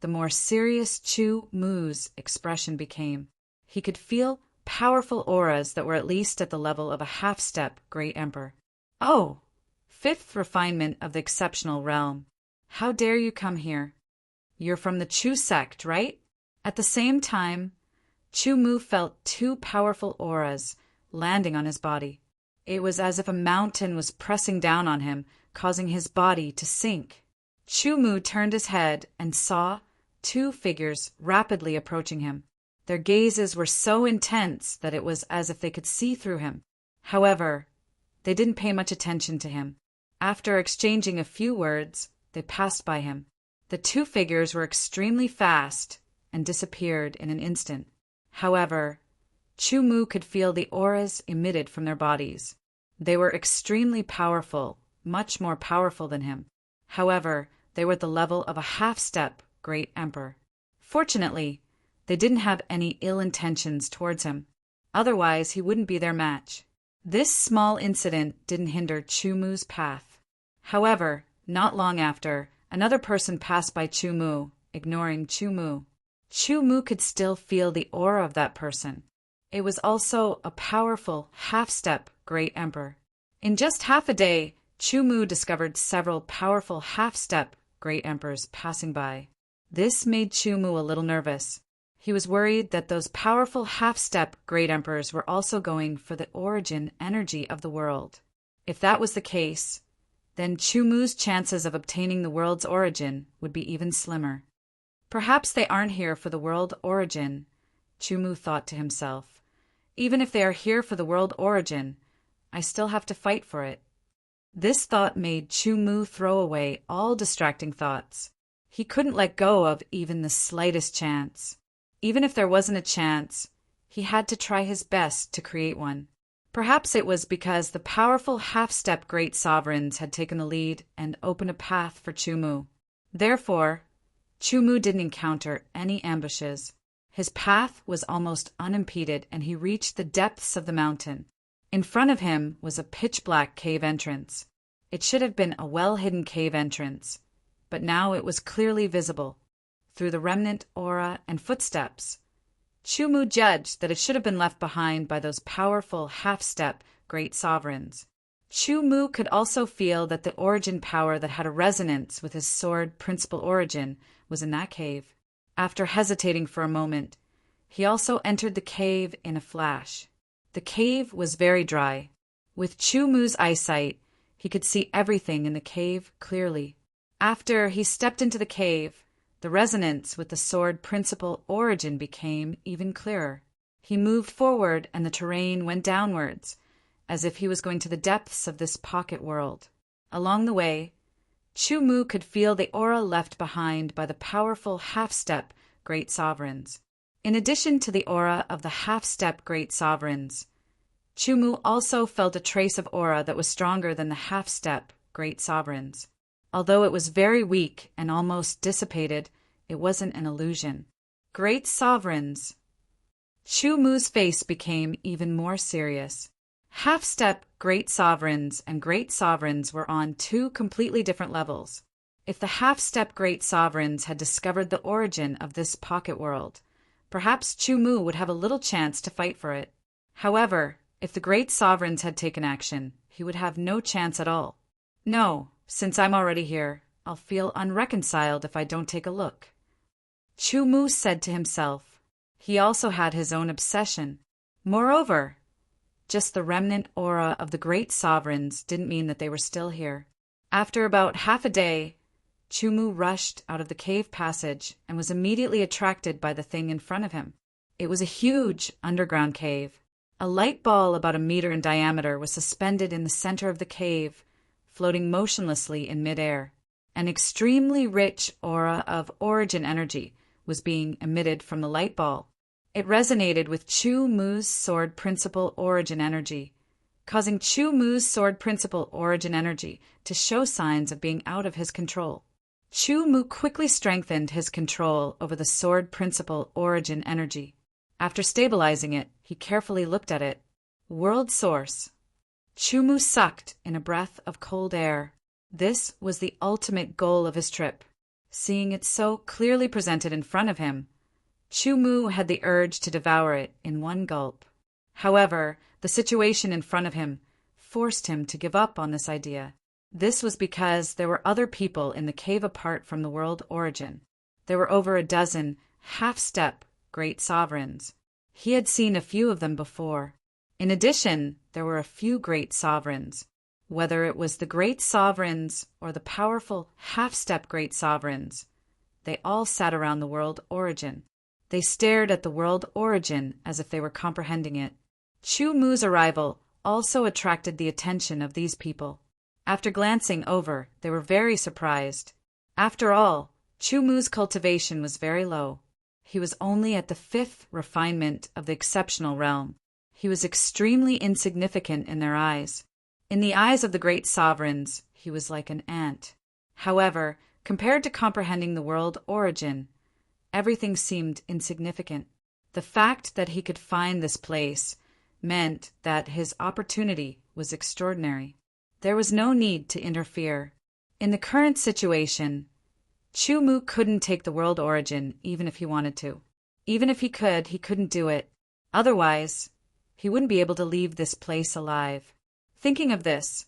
the more serious Chu Mu's expression became. He could feel powerful auras that were at least at the level of a half-step Great Emperor. Oh! Fifth refinement of the exceptional realm. How dare you come here? You're from the Chu sect, right? At the same time, Chu Mu felt two powerful auras landing on his body. It was as if a mountain was pressing down on him, causing his body to sink. Chu Mu turned his head and saw two figures rapidly approaching him. Their gazes were so intense that it was as if they could see through him. However, they didn't pay much attention to him. After exchanging a few words, they passed by him. The two figures were extremely fast and disappeared in an instant. However, Chu Mu could feel the auras emitted from their bodies. They were extremely powerful, much more powerful than him. However, they were at the level of a half-step Great Emperor. Fortunately, they didn't have any ill intentions towards him. Otherwise, he wouldn't be their match. This small incident didn't hinder Chu Mu's path. However, not long after, another person passed by Chu Mu, ignoring Chu Mu. Chu Mu could still feel the aura of that person. It was also a powerful half-step Great Emperor. In just half a day, Chu Mu discovered several powerful half-step Great Emperors passing by. This made Chu Mu a little nervous. He was worried that those powerful half-step Great Emperors were also going for the origin energy of the world. If that was the case, then Chu Mu's chances of obtaining the world's origin would be even slimmer. Perhaps they aren't here for the world origin, Chu Mu thought to himself. Even if they are here for the world origin, I still have to fight for it. This thought made Chu Mu throw away all distracting thoughts. He couldn't let go of even the slightest chance. Even if there wasn't a chance, he had to try his best to create one. Perhaps it was because the powerful half-step great sovereigns had taken the lead and opened a path for Chu Mu. Therefore, Chu Mu didn't encounter any ambushes. His path was almost unimpeded and he reached the depths of the mountain. In front of him was a pitch-black cave entrance. It should have been a well-hidden cave entrance, but now it was clearly visible. Through the remnant aura and footsteps, Chu Mu judged that it should have been left behind by those powerful half-step great sovereigns. Chu Mu could also feel that the origin power that had a resonance with his sword principal origin was in that cave. After hesitating for a moment, he also entered the cave in a flash. The cave was very dry. With Chu Mu's eyesight, he could see everything in the cave clearly. After he stepped into the cave, the resonance with the sword principal origin became even clearer. He moved forward and the terrain went downwards, as if he was going to the depths of this pocket world. Along the way, Chu Mu could feel the aura left behind by the powerful half-step great sovereigns. In addition to the aura of the half-step great sovereigns, Chu Mu also felt a trace of aura that was stronger than the half-step great sovereigns. Although it was very weak and almost dissipated, it wasn't an illusion. Great sovereigns. Chu Mu's face became even more serious. Half-step great sovereigns and great sovereigns were on two completely different levels. If the half-step great sovereigns had discovered the origin of this pocket world, perhaps Chu Mu would have a little chance to fight for it. However, if the great sovereigns had taken action, he would have no chance at all. No, since I'm already here, I'll feel unreconciled if I don't take a look. Chu Mu said to himself. He also had his own obsession. Moreover, just the remnant aura of the great sovereigns didn't mean that they were still here. After about half a day, Chu Mu rushed out of the cave passage and was immediately attracted by the thing in front of him. It was a huge underground cave. A light ball about 1 meter in diameter was suspended in the center of the cave, floating motionlessly in midair. An extremely rich aura of origin energy was being emitted from the light ball. It resonated with Chu Mu's sword principal origin energy, causing Chu Mu's sword principal origin energy to show signs of being out of his control. Chu Mu quickly strengthened his control over the sword principal origin energy. After stabilizing it, he carefully looked at it. World source. Chu Mu sucked in a breath of cold air. This was the ultimate goal of his trip. Seeing it so clearly presented in front of him, Chu Mu had the urge to devour it in one gulp. However, the situation in front of him forced him to give up on this idea. This was because there were other people in the cave apart from the world origin. There were over a dozen half-step great sovereigns. He had seen a few of them before. In addition, there were a few great sovereigns. Whether it was the great sovereigns or the powerful half-step great sovereigns, they all sat around the world origin. They stared at the world origin as if they were comprehending it. Chu Mu's arrival also attracted the attention of these people. After glancing over, they were very surprised. After all, Chu Mu's cultivation was very low. He was only at the 5th refinement of the exceptional realm. He was extremely insignificant in their eyes. In the eyes of the great sovereigns, he was like an ant. However, compared to comprehending the world origin, everything seemed insignificant. The fact that he could find this place meant that his opportunity was extraordinary. There was no need to interfere. In the current situation, Chu Mu couldn't take the world origin even if he wanted to. Even if he couldn't do it. Otherwise, he wouldn't be able to leave this place alive. Thinking of this,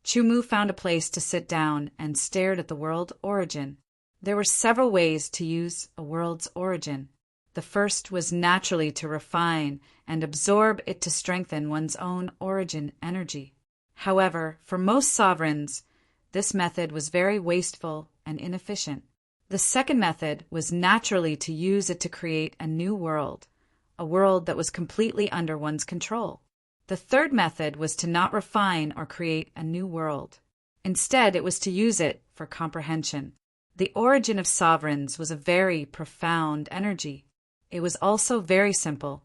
Chu Mu found a place to sit down and stared at the world origin. There were several ways to use a world's origin. The first was naturally to refine and absorb it to strengthen one's own origin energy. However, for most sovereigns, this method was very wasteful and inefficient. The second method was naturally to use it to create a new world, a world that was completely under one's control. The third method was to not refine or create a new world. Instead, it was to use it for comprehension. The origin of sovereigns was a very profound energy. It was also very simple.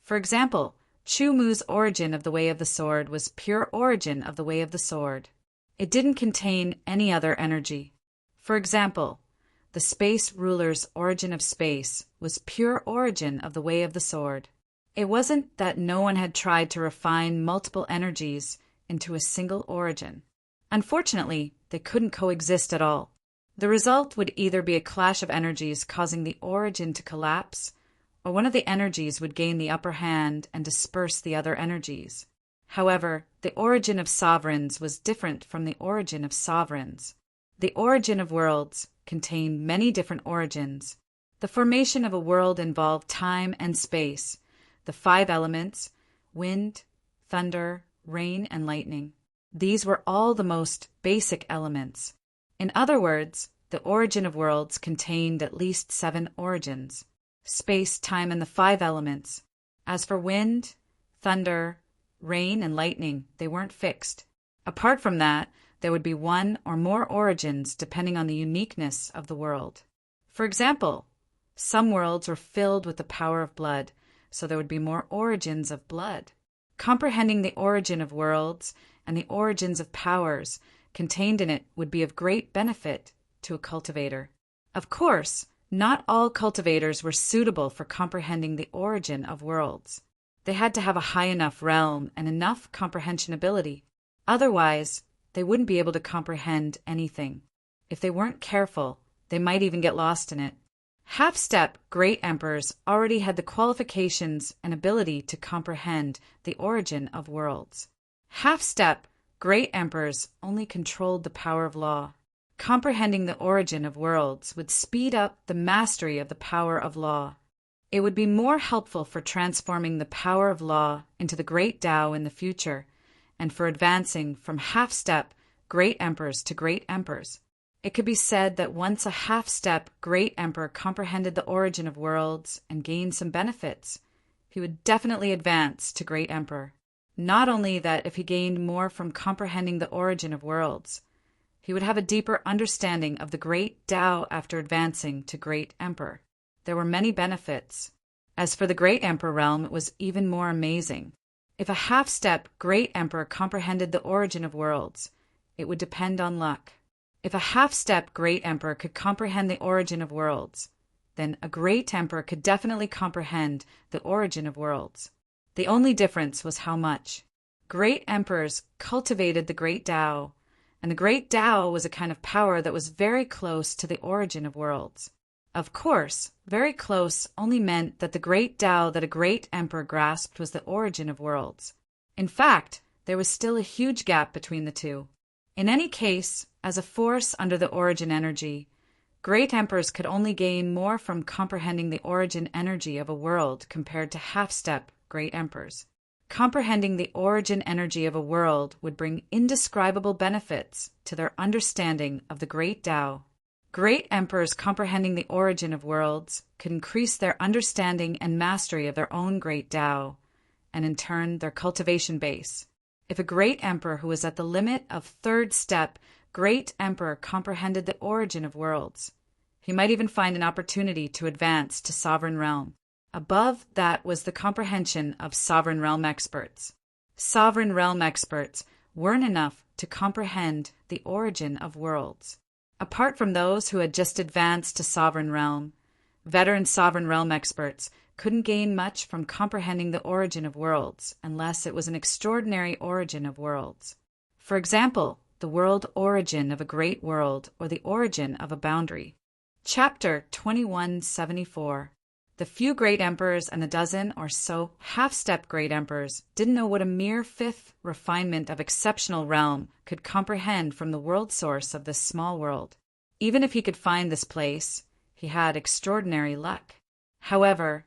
For example, Chu Mu's origin of the Way of the Sword was pure origin of the Way of the Sword. It didn't contain any other energy. For example, the space ruler's origin of space was pure origin of the Way of the Sword. It wasn't that no one had tried to refine multiple energies into a single origin. Unfortunately, they couldn't coexist at all. The result would either be a clash of energies causing the origin to collapse, or one of the energies would gain the upper hand and disperse the other energies. However, the origin of sovereigns was different from the origin of sovereigns. The origin of worlds contained many different origins. The formation of a world involved time and space, the 5 elements, wind, thunder, rain, and lightning. These were all the most basic elements. In other words, the origin of worlds contained at least 7 origins: space, time, and the 5 elements. As for wind, thunder, rain, and lightning, they weren't fixed. Apart from that, there would be 1 or more origins depending on the uniqueness of the world. For example, some worlds were filled with the power of blood, so there would be more origins of blood. Comprehending the origin of worlds and the origins of powers contained in it would be of great benefit to a cultivator. Of course, not all cultivators were suitable for comprehending the origin of worlds. They had to have a high enough realm and enough comprehension ability. Otherwise, they wouldn't be able to comprehend anything. If they weren't careful, they might even get lost in it. Half-step great emperors already had the qualifications and ability to comprehend the origin of worlds. Half-step great emperors only controlled the power of law. Comprehending the origin of worlds would speed up the mastery of the power of law. It would be more helpful for transforming the power of law into the great Tao in the future, and for advancing from half-step great emperors to great emperors. It could be said that once a half-step great emperor comprehended the origin of worlds and gained some benefits, he would definitely advance to great emperor. Not only that, if he gained more from comprehending the origin of worlds, he would have a deeper understanding of the great Tao after advancing to great emperor. There were many benefits. As for the great emperor realm, it was even more amazing. If a half-step great emperor comprehended the origin of worlds, it would depend on luck. If a half-step great emperor could comprehend the origin of worlds, then a great emperor could definitely comprehend the origin of worlds. The only difference was how much. Great emperors cultivated the great Tao, and the Great Tao was a kind of power that was very close to the origin of worlds. Of course, very close only meant that the Great Tao that a great emperor grasped was the origin of worlds. In fact, there was still a huge gap between the two. In any case, as a force under the origin energy, great emperors could only gain more from comprehending the origin energy of a world compared to half-step great emperors. Comprehending the origin energy of a world would bring indescribable benefits to their understanding of the Great Tao. Great emperors comprehending the origin of worlds could increase their understanding and mastery of their own Great Tao, and in turn their cultivation base. If a great emperor who was at the limit of third step great emperor comprehended the origin of worlds, he might even find an opportunity to advance to sovereign realm. Above that was the comprehension of sovereign realm experts. Sovereign realm experts weren't enough to comprehend the origin of worlds. Apart from those who had just advanced to sovereign realm, veteran sovereign realm experts couldn't gain much from comprehending the origin of worlds unless it was an extraordinary origin of worlds. For example, the world origin of a great world or the origin of a boundary. Chapter 2174. The few great emperors and the dozen or so half-step great emperors didn't know what a mere fifth refinement of exceptional realm could comprehend from the world source of this small world. Even if he could find this place, he had extraordinary luck. However,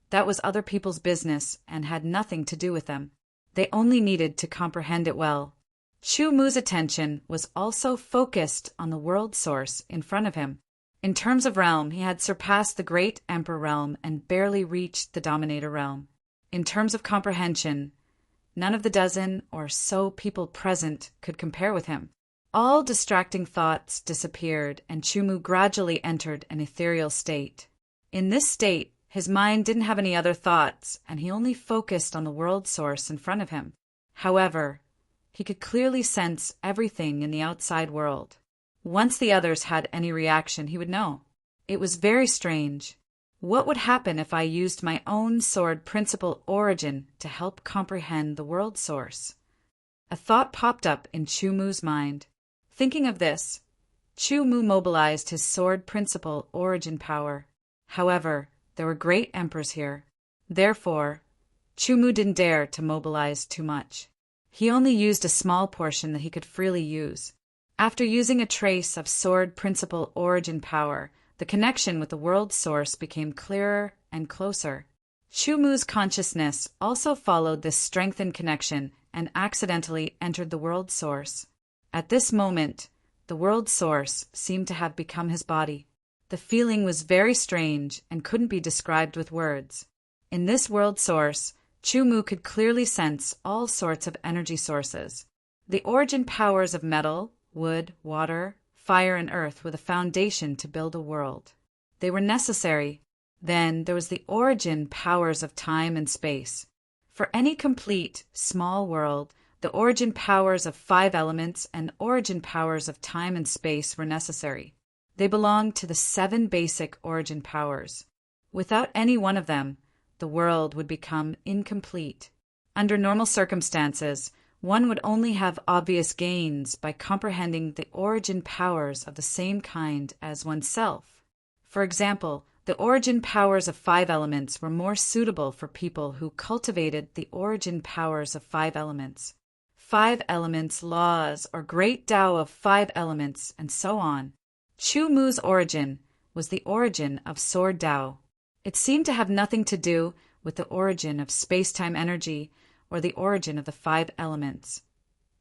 that was other people's business and had nothing to do with them. They only needed to comprehend it well. Chu Mu's attention was also focused on the world source in front of him. In terms of realm, he had surpassed the great emperor realm and barely reached the dominator realm. In terms of comprehension, none of the dozen or so people present could compare with him. All distracting thoughts disappeared, and Chu Mu gradually entered an ethereal state. In this state, his mind didn't have any other thoughts, and he only focused on the world source in front of him. However, he could clearly sense everything in the outside world. Once the others had any reaction, he would know. It was very strange. What would happen if I used my own sword principle origin to help comprehend the world source? A thought popped up in Chu Mu's mind. Thinking of this, Chu Mu mobilized his sword principle origin power. However, there were great emperors here. Therefore, Chu Mu didn't dare to mobilize too much. He only used a small portion that he could freely use. After using a trace of sword principle origin power, the connection with the world source became clearer and closer. Chu Mu's consciousness also followed this strengthened connection and accidentally entered the world source. At this moment, the world source seemed to have become his body. The feeling was very strange and couldn't be described with words. In this world source, Chu Mu could clearly sense all sorts of energy sources. The origin powers of metal, wood, water, fire, and earth were the foundation to build a world. They were necessary. Then there was the origin powers of time and space. For any complete, small world, the origin powers of 5 elements and origin powers of time and space were necessary. They belonged to the 7 basic origin powers. Without any one of them, the world would become incomplete. Under normal circumstances, one would only have obvious gains by comprehending the origin powers of the same kind as oneself. For example, the origin powers of 5 elements were more suitable for people who cultivated the origin powers of 5 elements. 5 elements laws or great Tao of 5 elements, and so on. Chu Mu's origin was the origin of sword Tao. It seemed to have nothing to do with the origin of space-time energy or the origin of the 5 elements.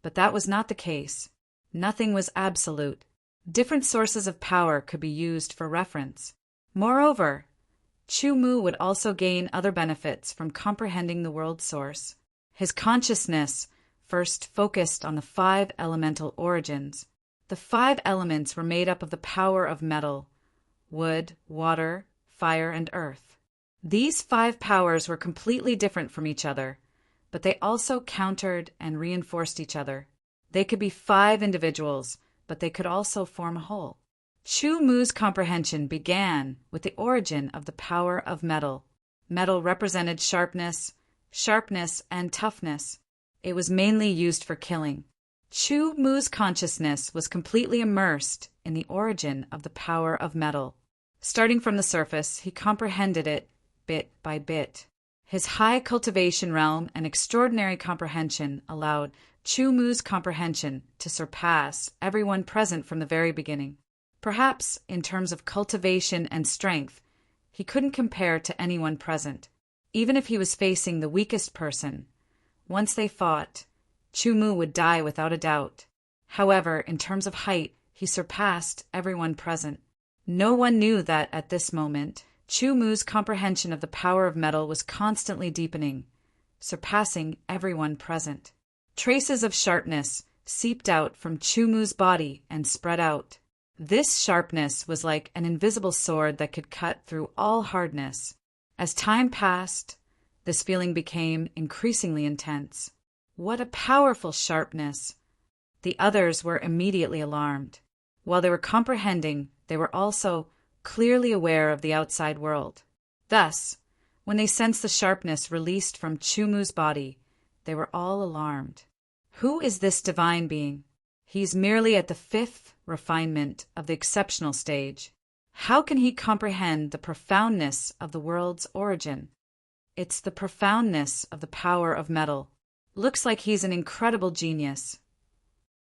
But that was not the case. Nothing was absolute. Different sources of power could be used for reference. Moreover, Chu Mu would also gain other benefits from comprehending the world source. His consciousness first focused on the 5 elemental origins. The 5 elements were made up of the power of metal, wood, water, fire, and earth. These 5 powers were completely different from each other, but they also countered and reinforced each other. They could be 5 individuals, but they could also form a whole. Chu Mu's comprehension began with the origin of the power of metal. Metal represented sharpness, and toughness. It was mainly used for killing. Chu Mu's consciousness was completely immersed in the origin of the power of metal. Starting from the surface, he comprehended it bit by bit. His high cultivation realm and extraordinary comprehension allowed Chu Mu's comprehension to surpass everyone present from the very beginning. Perhaps, in terms of cultivation and strength, he couldn't compare to anyone present, even if he was facing the weakest person. Once they fought, Chu Mu would die without a doubt. However, in terms of height, he surpassed everyone present. No one knew that at this moment, Chu Mu's comprehension of the power of metal was constantly deepening, surpassing everyone present. Traces of sharpness seeped out from Chu Mu's body and spread out. This sharpness was like an invisible sword that could cut through all hardness. As time passed, this feeling became increasingly intense. What a powerful sharpness! The others were immediately alarmed. While they were comprehending, they were also clearly aware of the outside world. Thus, when they sensed the sharpness released from Chu Mu's body, they were all alarmed. Who is this divine being? He's merely at the 5th refinement of the exceptional stage. How can he comprehend the profoundness of the world's origin? It's the profoundness of the power of metal. Looks like he's an incredible genius.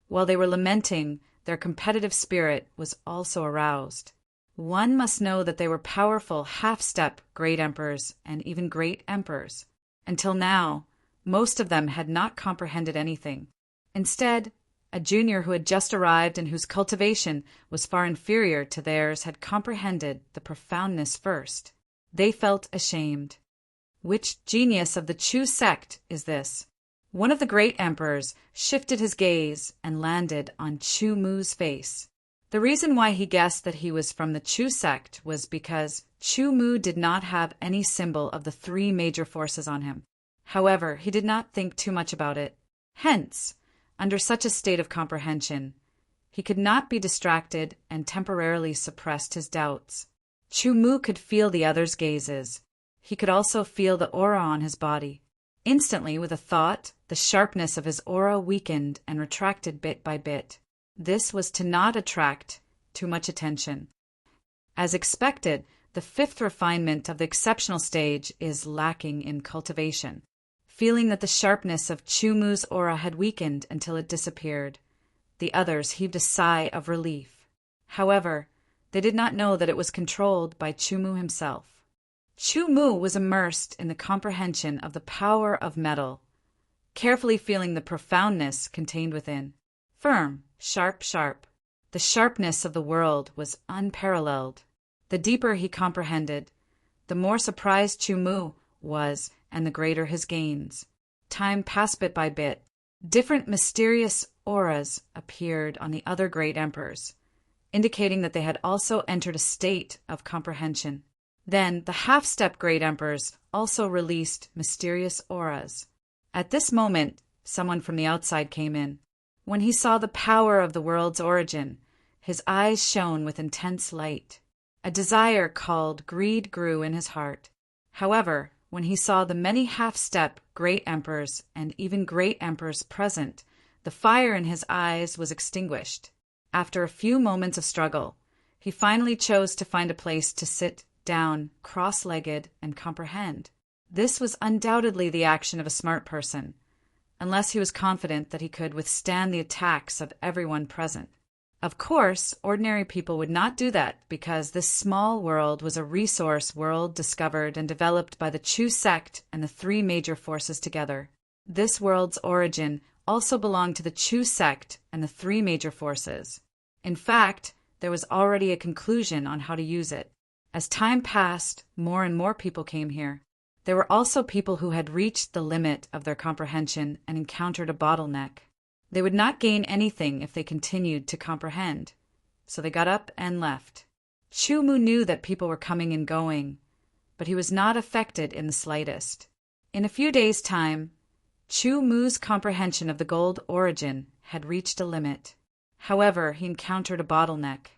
While they were lamenting, their competitive spirit was also aroused. One must know that they were powerful half-step great emperors and even great emperors. Until now, most of them had not comprehended anything. Instead, a junior who had just arrived and whose cultivation was far inferior to theirs had comprehended the profoundness first. They felt ashamed. Which genius of the Chu sect is this? One of the great emperors shifted his gaze and landed on Chu Mu's face. The reason why he guessed that he was from the Chu sect was because Chu Mu did not have any symbol of the 3 major forces on him. However, he did not think too much about it. Hence, under such a state of comprehension, he could not be distracted and temporarily suppressed his doubts. Chu Mu could feel the others' gazes. He could also feel the aura on his body. Instantly, with a thought, the sharpness of his aura weakened and retracted bit by bit. This was to not attract too much attention. As expected, the 5th refinement of the exceptional stage is lacking in cultivation. Feeling that the sharpness of Chu Mu's aura had weakened until it disappeared, the others heaved a sigh of relief. However, they did not know that it was controlled by Chu Mu himself. Chu Mu was immersed in the comprehension of the power of metal, carefully feeling the profoundness contained within. Firm, sharp. The sharpness of the world was unparalleled. The deeper he comprehended, the more surprised Chu Mu was, and the greater his gains. Time passed bit by bit. Different mysterious auras appeared on the other great emperors, indicating that they had also entered a state of comprehension. Then the half-step great emperors also released mysterious auras. At this moment, someone from the outside came in. When he saw the power of the world's origin, his eyes shone with intense light. A desire called greed grew in his heart. However, when he saw the many half-step great emperors and even great emperors present, the fire in his eyes was extinguished. After a few moments of struggle, he finally chose to find a place to sit down, cross-legged, and comprehend. This was undoubtedly the action of a smart person, unless he was confident that he could withstand the attacks of everyone present. Of course, ordinary people would not do that because this small world was a resource world discovered and developed by the Chu sect and the 3 major forces together. This world's origin also belonged to the Chu sect and the 3 major forces. In fact, there was already a conclusion on how to use it. As time passed, more and more people came here. There were also people who had reached the limit of their comprehension and encountered a bottleneck. They would not gain anything if they continued to comprehend, so they got up and left. Chu Mu knew that people were coming and going, but he was not affected in the slightest. In a few days' time, Chu Mu's comprehension of the gold origin had reached a limit. However, he encountered a bottleneck.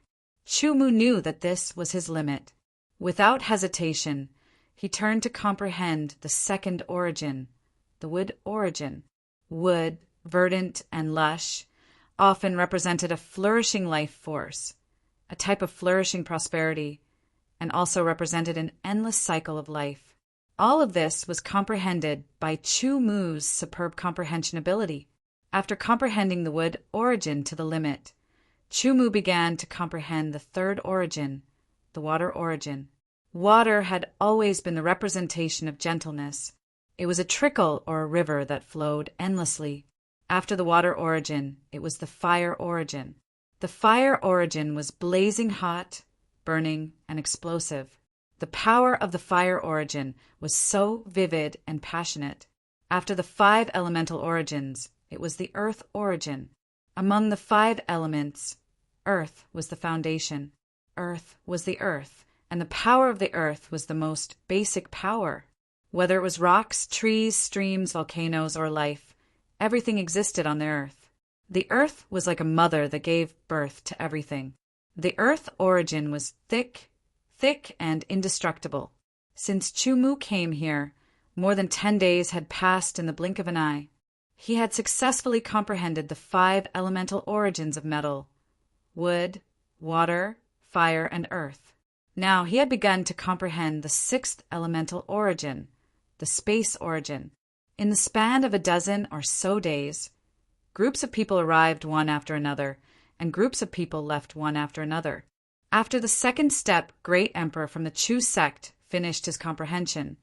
Chu Mu knew that this was his limit. Without hesitation, he turned to comprehend the 2nd origin, the wood origin. Wood, verdant and lush, often represented a flourishing life force, a type of flourishing prosperity, and also represented an endless cycle of life. All of this was comprehended by Chu Mu's superb comprehension ability. After comprehending the wood origin to the limit, Chu Mu began to comprehend the third origin, the water origin. Water had always been the representation of gentleness. It was a trickle or a river that flowed endlessly. After the water origin, it was the fire origin. The fire origin was blazing hot, burning, and explosive. The power of the fire origin was so vivid and passionate. After the 5 elemental origins, it was the earth origin. Among the 5 elements, earth was the foundation. Earth was the earth, and the power of the earth was the most basic power. Whether it was rocks, trees, streams, volcanoes, or life, everything existed on the earth. The earth was like a mother that gave birth to everything. The earth origin was thick and indestructible. Since Chu Mu came here, more than 10 days had passed in the blink of an eye. He had successfully comprehended the 5 elemental origins of metal: wood, water, fire, and earth. Now he had begun to comprehend the 6th elemental origin, the space origin. In the span of a dozen or so days, groups of people arrived one after another, and groups of people left one after another. After the 2nd step, Great Emperor from the Chu sect finished his comprehension.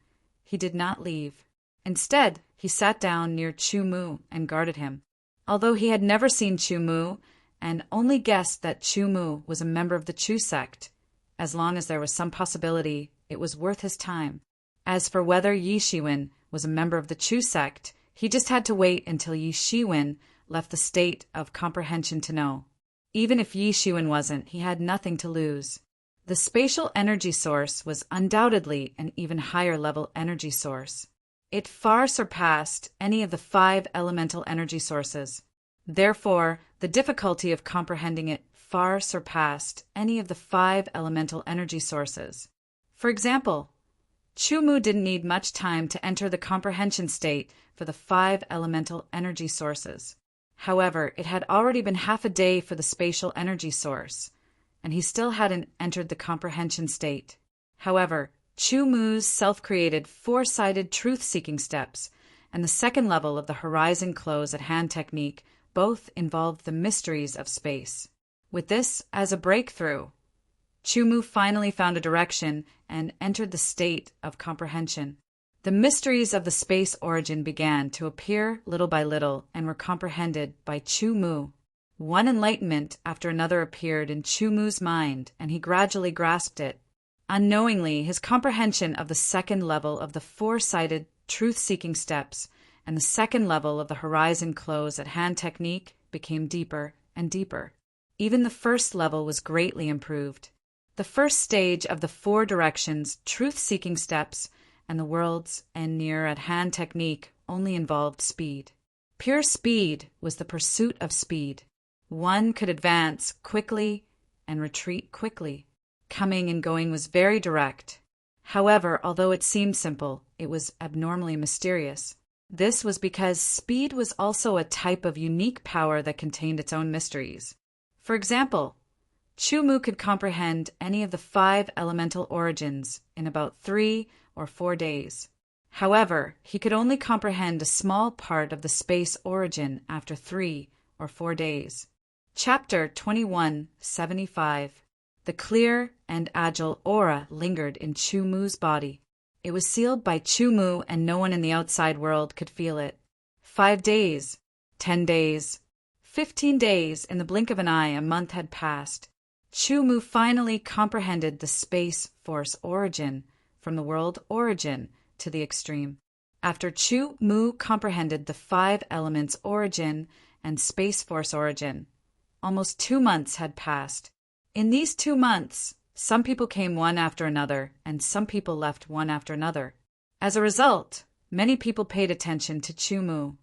He did not leave. Instead, he sat down near Chu Mu and guarded him. Although he had never seen Chu Mu and only guessed that Chu Mu was a member of the Chu sect, as long as there was some possibility, it was worth his time. As for whether Yi Shiwen was a member of the Chu sect, he just had to wait until Yi Shiwen left the state of comprehension to know. Even if Yi Shiwen wasn't, he had nothing to lose. The spatial energy source was undoubtedly an even higher level energy source. It far surpassed any of the 5 elemental energy sources. Therefore, the difficulty of comprehending it far surpassed any of the 5 elemental energy sources. For example, Chu Mu didn't need much time to enter the comprehension state for the 5 elemental energy sources. However, it had already been half a day for the spatial energy source, and he still hadn't entered the comprehension state. However, Chu Mu's self-created 4-sided truth-seeking steps and the 2nd level of the horizon close at hand technique both involved the mysteries of space. With this as a breakthrough, Chu Mu finally found a direction and entered the state of comprehension. The mysteries of the space origin began to appear little by little and were comprehended by Chu Mu. One enlightenment after another appeared in Chu Mu's mind, and he gradually grasped it. Unknowingly, his comprehension of the 2nd level of the 4-sided truth-seeking steps and the 2nd level of the horizon close at hand technique became deeper and deeper. Even the 1st level was greatly improved. The 1st stage of the 4 directions truth-seeking steps and the world's and near-at-hand technique only involved speed. Pure speed was the pursuit of speed. One could advance quickly and retreat quickly. Coming and going was very direct. However, although it seemed simple, it was abnormally mysterious. This was because speed was also a type of unique power that contained its own mysteries. For example, Chu Mu could comprehend any of the 5 elemental origins in about 3 or 4 days. However, he could only comprehend a small part of the space origin after 3 or 4 days. Chapter 2175. The clear and agile aura lingered in Chu Mu's body. It was sealed by Chu Mu, and no one in the outside world could feel it. 5 days, 10 days, 15 days, in the blink of an eye, a month had passed. Chu Mu finally comprehended the space force origin from the world origin to the extreme. After Chu Mu comprehended the 5 elements origin and space force origin, almost 2 months had passed. In these 2 months, some people came one after another, and some people left one after another. As a result, many people paid attention to Chu Mu.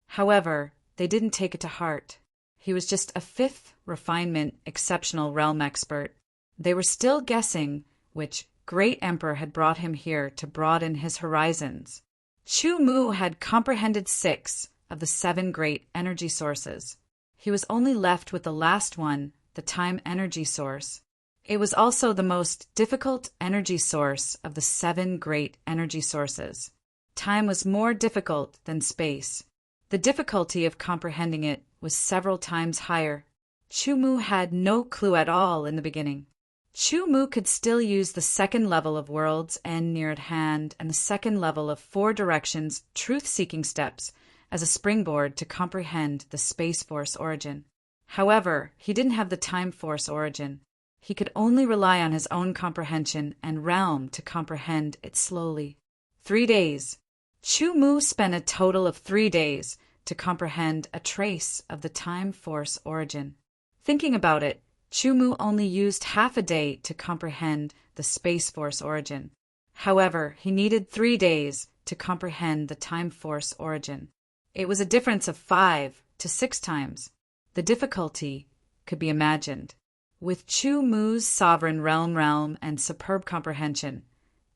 However, they didn't take it to heart. He was just a 5th refinement exceptional realm expert. They were still guessing which Great Emperor had brought him here to broaden his horizons. Chu Mu had comprehended 6 of the 7 great energy sources. He was only left with the last one, the time energy source. It was also the most difficult energy source of the 7 great energy sources. Time was more difficult than space. The difficulty of comprehending it was several times higher. Chu-Mu had no clue at all in the beginning. Chu-Mu could still use the second level of World's End near at hand and the second level of 4 directions truth-seeking steps as a springboard to comprehend the Space Force origin. However, he didn't have the Time Force origin. He could only rely on his own comprehension and realm to comprehend it slowly. 3 days. Chu-Mu spent a total of 3 days to comprehend a trace of the Time Force origin. Thinking about it, Chu-Mu only used half a day to comprehend the Space Force origin. However, he needed 3 days to comprehend the Time Force origin. It was a difference of 5 to 6 times. The difficulty could be imagined. With Chu-Mu's sovereign realm and superb comprehension,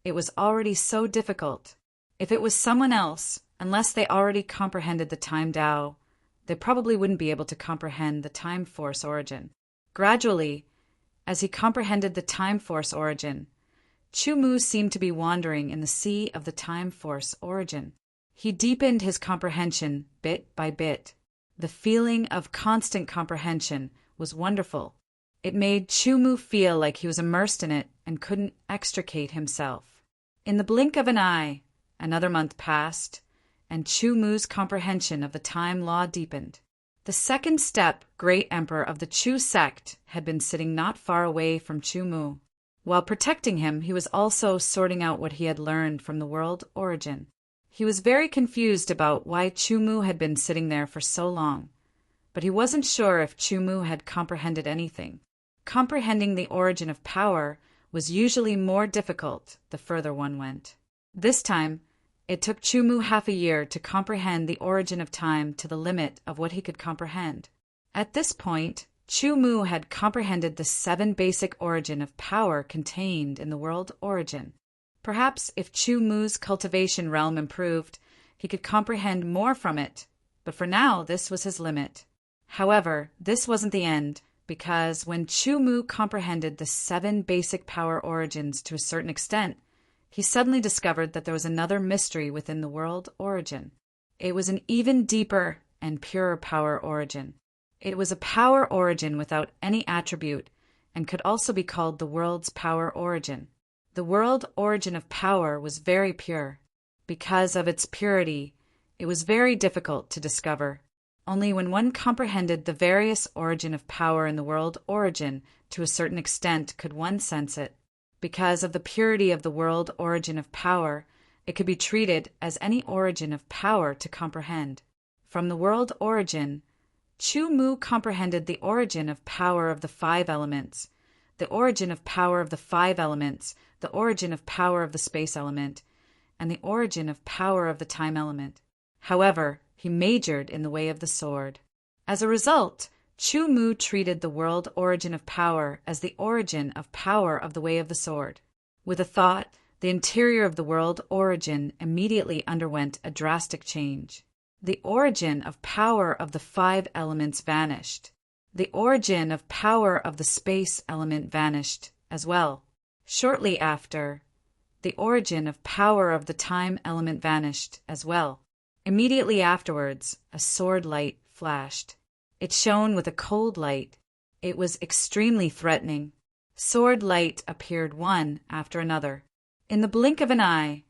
it was already so difficult. If it was someone else, unless they already comprehended the Time Tao, they probably wouldn't be able to comprehend the Time Force origin. Gradually, as he comprehended the Time Force origin, Chu-Mu seemed to be wandering in the sea of the Time Force origin. He deepened his comprehension bit by bit. The feeling of constant comprehension was wonderful. It made Chu-Mu feel like he was immersed in it and couldn't extricate himself. In the blink of an eye, another month passed, and Chu-Mu's comprehension of the time law deepened. The second step great emperor of the Chu sect had been sitting not far away from Chu-Mu. While protecting him, he was also sorting out what he had learned from the world origin. He was very confused about why Chu-Mu had been sitting there for so long, but he wasn't sure if Chu-Mu had comprehended anything. Comprehending the origin of power was usually more difficult the further one went. This time, it took Chu-Mu half a year to comprehend the origin of time to the limit of what he could comprehend. At this point, Chu-Mu had comprehended the 7 basic origin of power contained in the world origin. Perhaps if Chu-Mu's cultivation realm improved, he could comprehend more from it, but for now this was his limit. However, this wasn't the end, because when Chu-Mu comprehended the 7 basic power origins to a certain extent, he suddenly discovered that there was another mystery within the world origin. It was an even deeper and purer power origin. It was a power origin without any attribute and could also be called the world's power origin. The world origin of power was very pure. Because of its purity, it was very difficult to discover. Only when one comprehended the various origin of power in the world origin to a certain extent could one sense it. Because of the purity of the world origin of power, it could be treated as any origin of power to comprehend. From the world origin, Chu-Mu comprehended the origin of power of the 5 elements, the origin of power of the 5 elements, the origin of power of the space element, and the origin of power of the time element. However, he majored in the way of the sword. As a result, Chu-Mu treated the world origin of power as the origin of power of the way of the sword. With a thought, the interior of the world origin immediately underwent a drastic change. The origin of power of the 5 elements vanished. The origin of power of the space element vanished as well. Shortly after, the origin of power of the time element vanished as well. Immediately afterwards, a sword light flashed. It shone with a cold light. It was extremely threatening. Sword light appeared one after another. In the blink of an eye,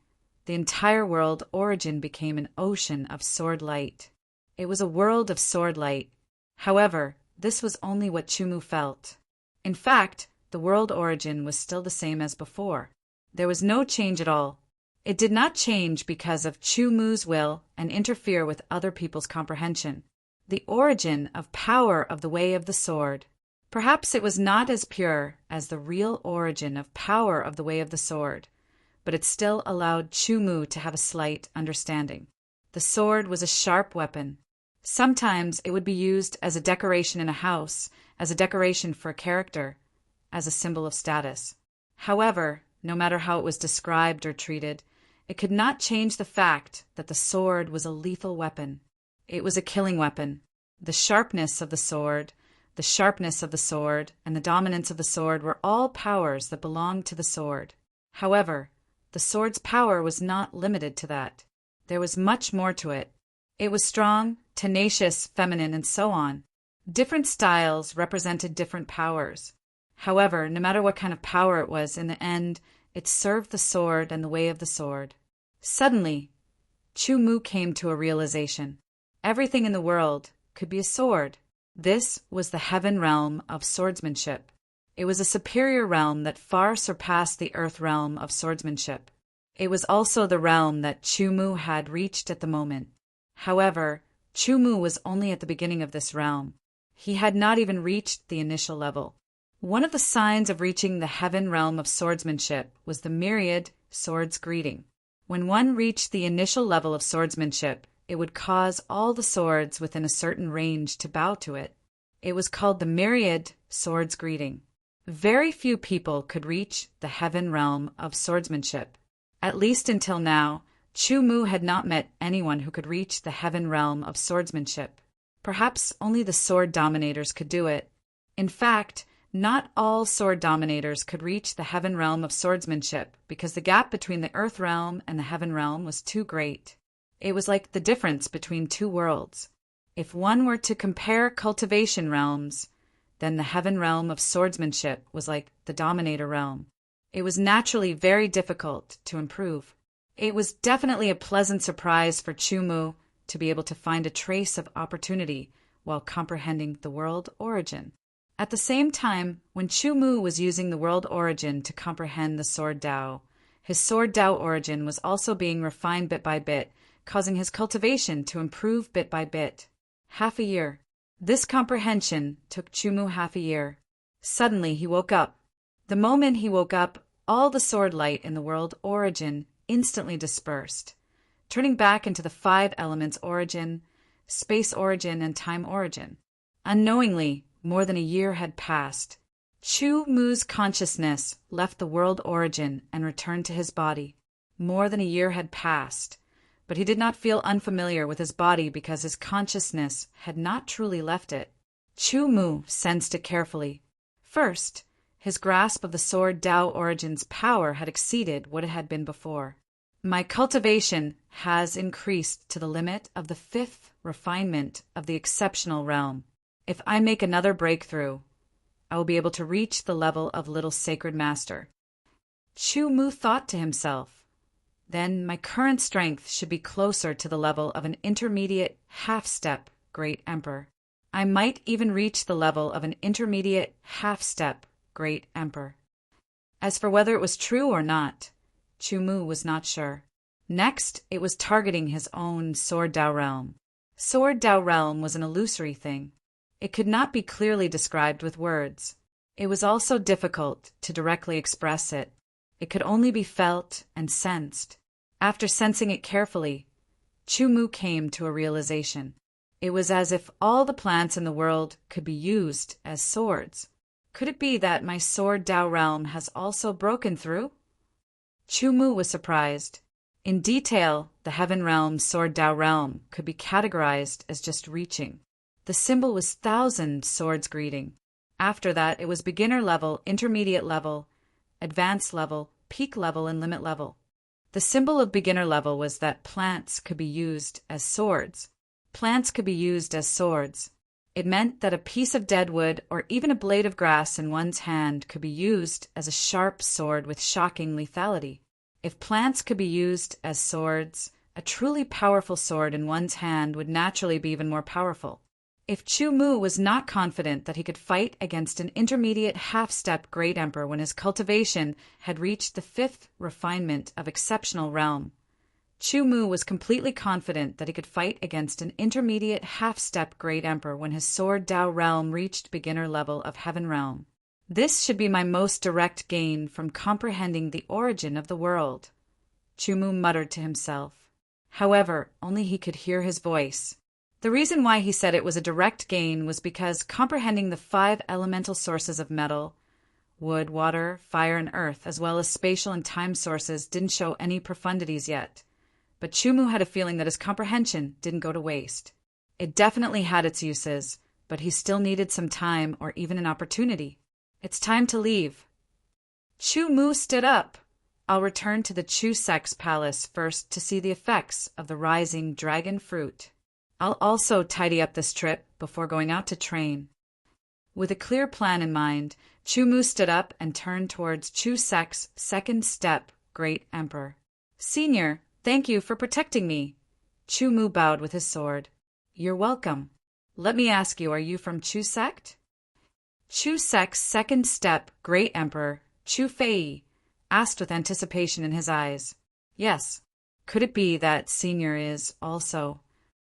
the entire world origin became an ocean of sword light. It was a world of sword light. However, this was only what Chu-Mu felt. In fact, the world origin was still the same as before. There was no change at all. It did not change because of Chu-Mu's will and interfere with other people's comprehension. The origin of power of the way of the sword. Perhaps it was not as pure as the real origin of power of the way of the sword, but it still allowed Chu-Mu to have a slight understanding. The sword was a sharp weapon. Sometimes it would be used as a decoration in a house, as a decoration for a character, as a symbol of status. However, no matter how it was described or treated, it could not change the fact that the sword was a lethal weapon. It was a killing weapon. The sharpness of the sword, the sharpness of the sword, and the dominance of the sword were all powers that belonged to the sword. However, the sword's power was not limited to that. There was much more to it. It was strong, tenacious, feminine, and so on. Different styles represented different powers. However, no matter what kind of power it was, in the end, it served the sword and the way of the sword. Suddenly, Chu Mu came to a realization. Everything in the world could be a sword. This was the heaven realm of swordsmanship. It was a superior realm that far surpassed the earth realm of swordsmanship. It was also the realm that Chu Mu had reached at the moment. However, Chu Mu was only at the beginning of this realm. He had not even reached the initial level. One of the signs of reaching the heaven realm of swordsmanship was the myriad swords greeting. When one reached the initial level of swordsmanship, it would cause all the swords within a certain range to bow to it. It was called the myriad swords greeting. Very few people could reach the heaven realm of swordsmanship. At least until now, Chu Mu had not met anyone who could reach the heaven realm of swordsmanship. Perhaps only the sword dominators could do it. In fact, not all sword dominators could reach the heaven realm of swordsmanship because the gap between the earth realm and the heaven realm was too great. It was like the difference between two worlds. If one were to compare cultivation realms, then the heaven realm of swordsmanship was like the dominator realm. It was naturally very difficult to improve. It was definitely a pleasant surprise for Chu Mu to be able to find a trace of opportunity while comprehending the world origin. At the same time, when Chu Mu was using the world origin to comprehend the sword Dao, his sword Dao origin was also being refined bit by bit, causing his cultivation to improve bit by bit. Half a year. This comprehension took Chu Mu half a year. Suddenly he woke up. The moment he woke up, all the sword light in the world origin instantly dispersed, turning back into the 5 elements origin, space origin, and time origin. Unknowingly, more than a year had passed. Chu Mu's consciousness left the world origin and returned to his body. More than a year had passed, but he did not feel unfamiliar with his body because his consciousness had not truly left it. Chu Mu sensed it carefully. First, his grasp of the sword Dao origin's power had exceeded what it had been before. My cultivation has increased to the limit of the 5th refinement of the exceptional realm. If I make another breakthrough, I will be able to reach the level of little sacred master. Chu Mu thought to himself, then my current strength should be closer to the level of an intermediate half-step great emperor. I might even reach the level of an intermediate half-step great emperor. As for whether it was true or not, Chu Mu was not sure. Next, it was targeting his own Sword Dao realm. Sword Dao realm was an illusory thing. It could not be clearly described with words. It was also difficult to directly express it. It could only be felt and sensed. After sensing it carefully, Chu Mu came to a realization. It was as if all the plants in the world could be used as swords. Could it be that my Sword Dao realm has also broken through? Chu Mu was surprised. In detail, the Heaven Realm Sword Dao realm could be categorized as just reaching. The symbol was 1,000 swords greeting. After that, it was beginner level, intermediate level, advanced level, peak level, and limit level. The symbol of beginner level was that plants could be used as swords. Plants could be used as swords. It meant that a piece of dead wood or even a blade of grass in one's hand could be used as a sharp sword with shocking lethality. If plants could be used as swords, a truly powerful sword in one's hand would naturally be even more powerful. If Chu Mu was not confident that he could fight against an intermediate half-step great emperor when his cultivation had reached the 5th refinement of exceptional realm, Chu Mu was completely confident that he could fight against an intermediate half-step great emperor when his Sword Dao realm reached beginner level of Heaven Realm. This should be my most direct gain from comprehending the origin of the world, Chu Mu muttered to himself. However, only he could hear his voice. The reason why he said it was a direct gain was because comprehending the 5 elemental sources of metal, wood, water, fire, and earth, as well as spatial and time sources, didn't show any profundities yet. But Chu Mu had a feeling that his comprehension didn't go to waste. It definitely had its uses, but he still needed some time or even an opportunity. It's time to leave. Chu Mu stood up. I'll return to the Chu Sec's palace first to see the effects of the rising dragon fruit. I'll also tidy up this trip before going out to train. With a clear plan in mind, Chu Mu stood up and turned towards Chu Sec's second step, Great Emperor. Senior, thank you for protecting me. Chu Mu bowed with his sword. You're welcome. Let me ask you, are you from Chu Sect? Chu Sec's second step, Great Emperor, Chu Fei, asked with anticipation in his eyes. Yes. Could it be that Senior is also?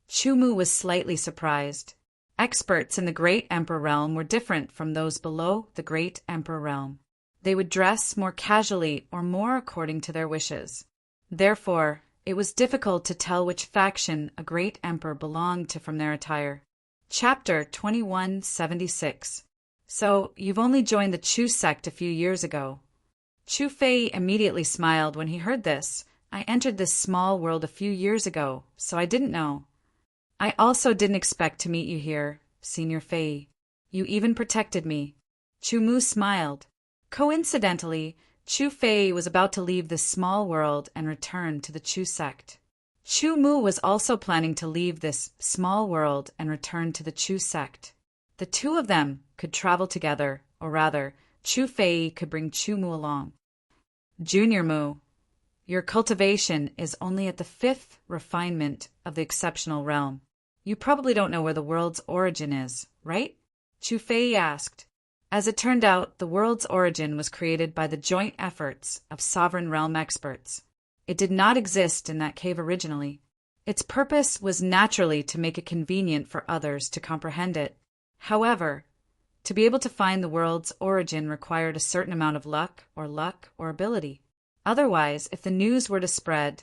Chu Mu was slightly surprised. Experts in the Great Emperor realm were different from those below the Great Emperor realm. They would dress more casually or more according to their wishes. Therefore, it was difficult to tell which faction a Great Emperor belonged to from their attire. Chapter 2176. So, you've only joined the Chu sect a few years ago. Chu Fei immediately smiled when he heard this. I entered this small world a few years ago, so I didn't know. I also didn't expect to meet you here, Senior Fei. You even protected me. Chu Mu smiled. Coincidentally, Chu Fei was about to leave this small world and return to the Chu sect. Chu Mu was also planning to leave this small world and return to the Chu sect. The two of them could travel together, or rather, Chu Fei could bring Chu Mu along. Junior Mu, your cultivation is only at the 5th refinement of the exceptional realm. You probably don't know where the world's origin is, right? Chu Fei asked. As it turned out, the world's origin was created by the joint efforts of sovereign realm experts. It did not exist in that cave originally. Its purpose was naturally to make it convenient for others to comprehend it. However, to be able to find the world's origin required a certain amount of luck or ability. Otherwise, if the news were to spread,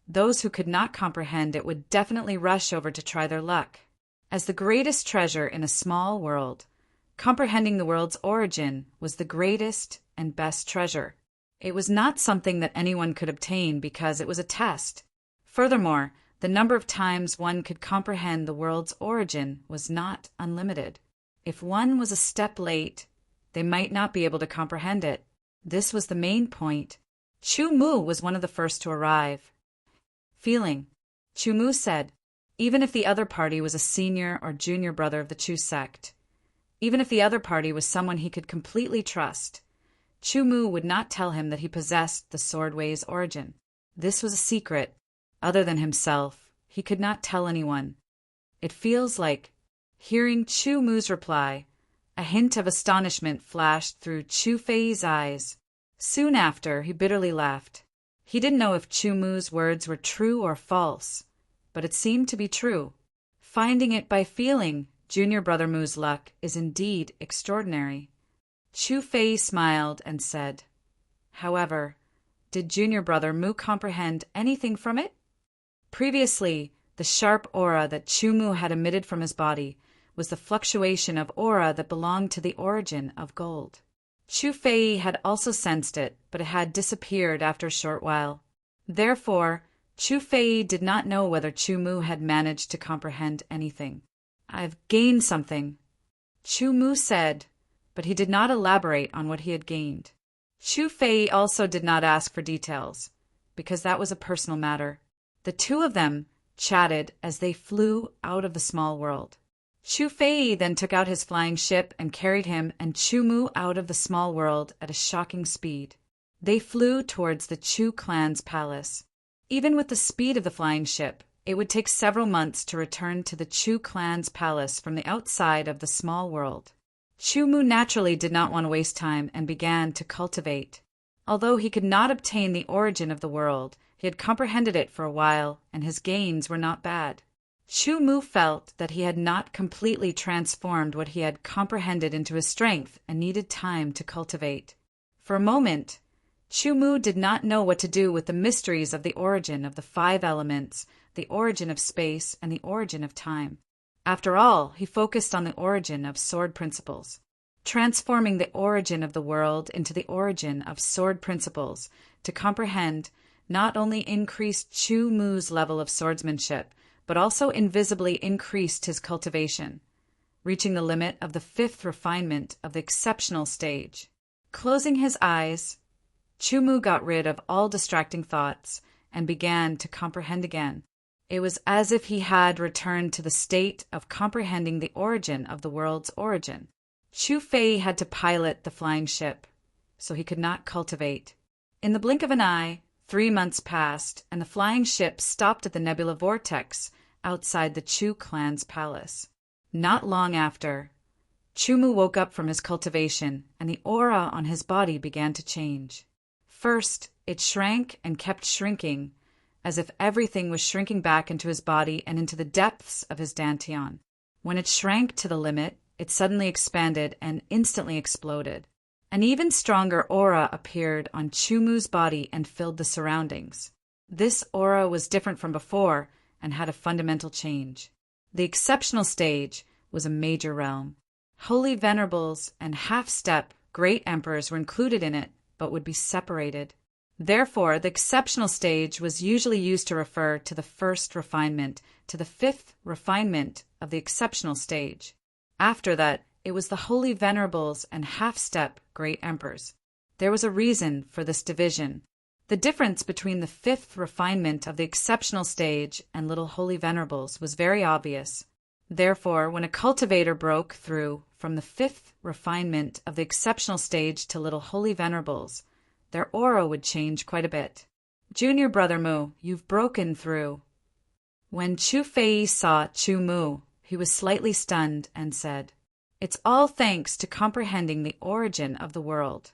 those who could not comprehend it would definitely rush over to try their luck. As the greatest treasure in a small world, comprehending the world's origin was the greatest and best treasure. It was not something that anyone could obtain because it was a test. Furthermore, the number of times one could comprehend the world's origin was not unlimited. If one was a step late, they might not be able to comprehend it. This was the main point. Chu Mu was one of the first to arrive. Feeling. Chu Mu said, even if the other party was a senior or junior brother of the Chu sect, even if the other party was someone he could completely trust, Chu Mu would not tell him that he possessed the Swordway's origin. This was a secret. Other than himself, he could not tell anyone. It feels like, hearing Chu Mu's reply, a hint of astonishment flashed through Chu Fei's eyes. Soon after, he bitterly laughed. He didn't know if Chu Mu's words were true or false, but it seemed to be true. Finding it by feeling, Junior Brother Mu's luck is indeed extraordinary. Chu Fei smiled and said, however, did Junior Brother Mu comprehend anything from it? Previously, the sharp aura that Chu Mu had emitted from his body was the fluctuation of aura that belonged to the origin of gold. Chu Fei had also sensed it, but it had disappeared after a short while. Therefore, Chu Fei did not know whether Chu Mu had managed to comprehend anything. I've gained something, Chu Mu said, but he did not elaborate on what he had gained. Chu Fei also did not ask for details, because that was a personal matter. The two of them chatted as they flew out of the small world. Chu Fei then took out his flying ship and carried him and Chu Mu out of the small world at a shocking speed. They flew towards the Chu clan's palace. Even with the speed of the flying ship, it would take several months to return to the Chu clan's palace from the outside of the small world. Chu Mu naturally did not want to waste time and began to cultivate. Although he could not obtain the origin of the world, he had comprehended it for a while, and his gains were not bad. Chu Mu felt that he had not completely transformed what he had comprehended into his strength and needed time to cultivate. For a moment, Chu Mu did not know what to do with the mysteries of the origin of the 5 elements, the origin of space, and the origin of time. After all, he focused on the origin of sword principles. Transforming the origin of the world into the origin of sword principles to comprehend not only increased Chu Mu's level of swordsmanship, but also invisibly increased his cultivation, reaching the limit of the fifth refinement of the exceptional stage. Closing his eyes, Chumu got rid of all distracting thoughts and began to comprehend again. It was as if he had returned to the state of comprehending the origin of the world's origin. Chu Fei had to pilot the flying ship, so he could not cultivate. In the blink of an eye, 3 months passed, and the flying ship stopped at the nebula vortex outside the Chu clan's palace. Not long after, Chumu woke up from his cultivation, and the aura on his body began to change. First, it shrank and kept shrinking, as if everything was shrinking back into his body and into the depths of his dantian. When it shrank to the limit, it suddenly expanded and instantly exploded. An even stronger aura appeared on Chumu's body and filled the surroundings. This aura was different from before and had a fundamental change. The exceptional stage was a major realm. Holy venerables and half-step great emperors were included in it, but would be separated. Therefore, the exceptional stage was usually used to refer to the first refinement, to the fifth refinement of the exceptional stage. After that, it was the holy venerables and half-step great emperors. There was a reason for this division. The difference between the fifth refinement of the exceptional stage and little holy venerables was very obvious. Therefore, when a cultivator broke through from the fifth refinement of the exceptional stage to little holy venerables, their aura would change quite a bit. Junior Brother Mu, you've broken through. When Chu Fei saw Chu Mu, he was slightly stunned and said, "It's all thanks to comprehending the origin of the world."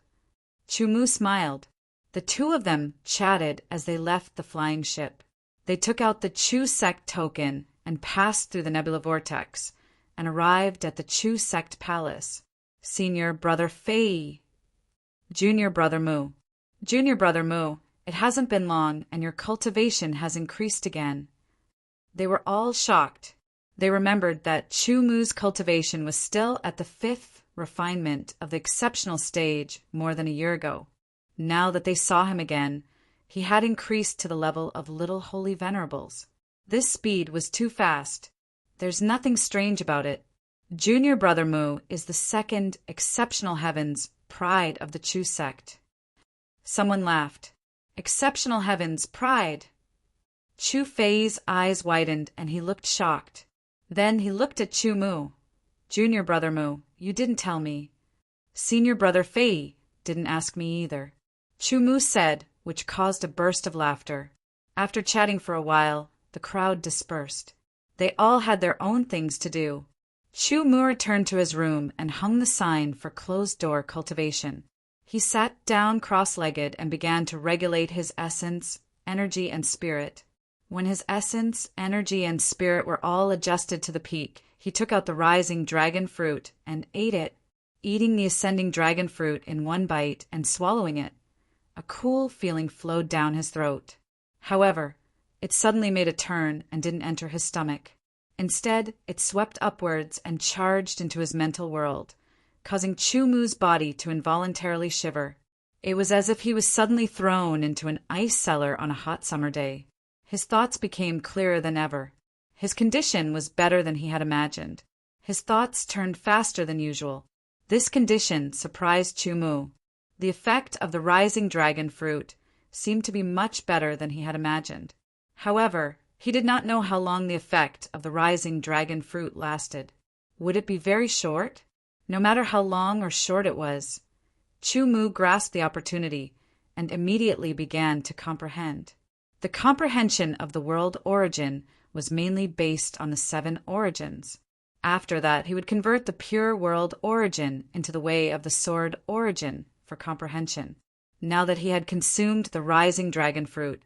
Chu Mu smiled. The two of them chatted as they left the flying ship. They took out the Chu sect token and passed through the nebula vortex and arrived at the Chu sect palace. Senior Brother Fei. Junior Brother Mu. Junior Brother Mu, it hasn't been long and your cultivation has increased again. They were all shocked. They remembered that Chu Mu's cultivation was still at the fifth refinement of the exceptional stage more than a year ago. Now that they saw him again, he had increased to the level of little holy venerables. This speed was too fast. There's nothing strange about it. Junior Brother Mu is the second exceptional heavens pride of the Chu sect. Someone laughed. Exceptional heavens pride. Chu Fei's eyes widened and he looked shocked. Then he looked at Chu Mu. Junior Brother Mu, you didn't tell me. Senior Brother Fei didn't ask me either. Chu Mu said, which caused a burst of laughter. After chatting for a while, the crowd dispersed. They all had their own things to do. Chu Mu returned to his room and hung the sign for closed-door cultivation. He sat down cross-legged and began to regulate his essence, energy, and spirit. When his essence, energy, and spirit were all adjusted to the peak, he took out the rising dragon fruit and ate it, eating the ascending dragon fruit in one bite and swallowing it. A cool feeling flowed down his throat. However, it suddenly made a turn and didn't enter his stomach. Instead, it swept upwards and charged into his mental world, causing Chu Mu's body to involuntarily shiver. It was as if he was suddenly thrown into an ice cellar on a hot summer day. His thoughts became clearer than ever. His condition was better than he had imagined. His thoughts turned faster than usual. This condition surprised Chu Mu. The effect of the rising dragon fruit seemed to be much better than he had imagined. However, he did not know how long the effect of the rising dragon fruit lasted. Would it be very short? No matter how long or short it was, Chu Mu grasped the opportunity and immediately began to comprehend. The comprehension of the world origin was mainly based on the 7 origins. After that, he would convert the pure world origin into the way of the sword origin for comprehension. Now that he had consumed the rising dragon fruit,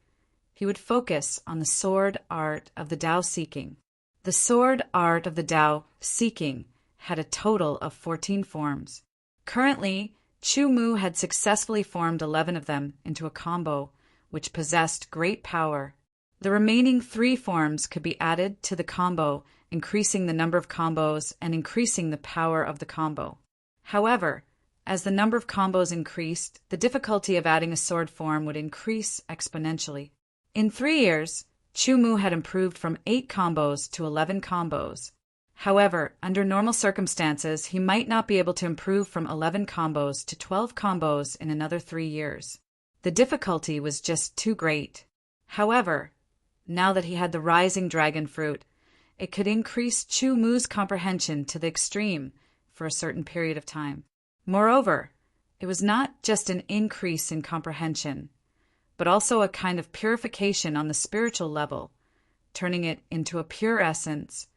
he would focus on the sword art of the Tao seeking. The sword art of the Tao seeking had a total of 14 forms. Currently, Chu Mu had successfully formed 11 of them into a combo, which possessed great power. The remaining 3 forms could be added to the combo, increasing the number of combos and increasing the power of the combo. However, as the number of combos increased, the difficulty of adding a sword form would increase exponentially. In 3 years, Chu Mu had improved from 8 combos to 11 combos. However, under normal circumstances, he might not be able to improve from 11 combos to 12 combos in another 3 years. The difficulty was just too great. However, now that he had the rising dragon fruit, it could increase Chu Mu's comprehension to the extreme for a certain period of time. Moreover, it was not just an increase in comprehension, but also a kind of purification on the spiritual level, turning it into a pure essence,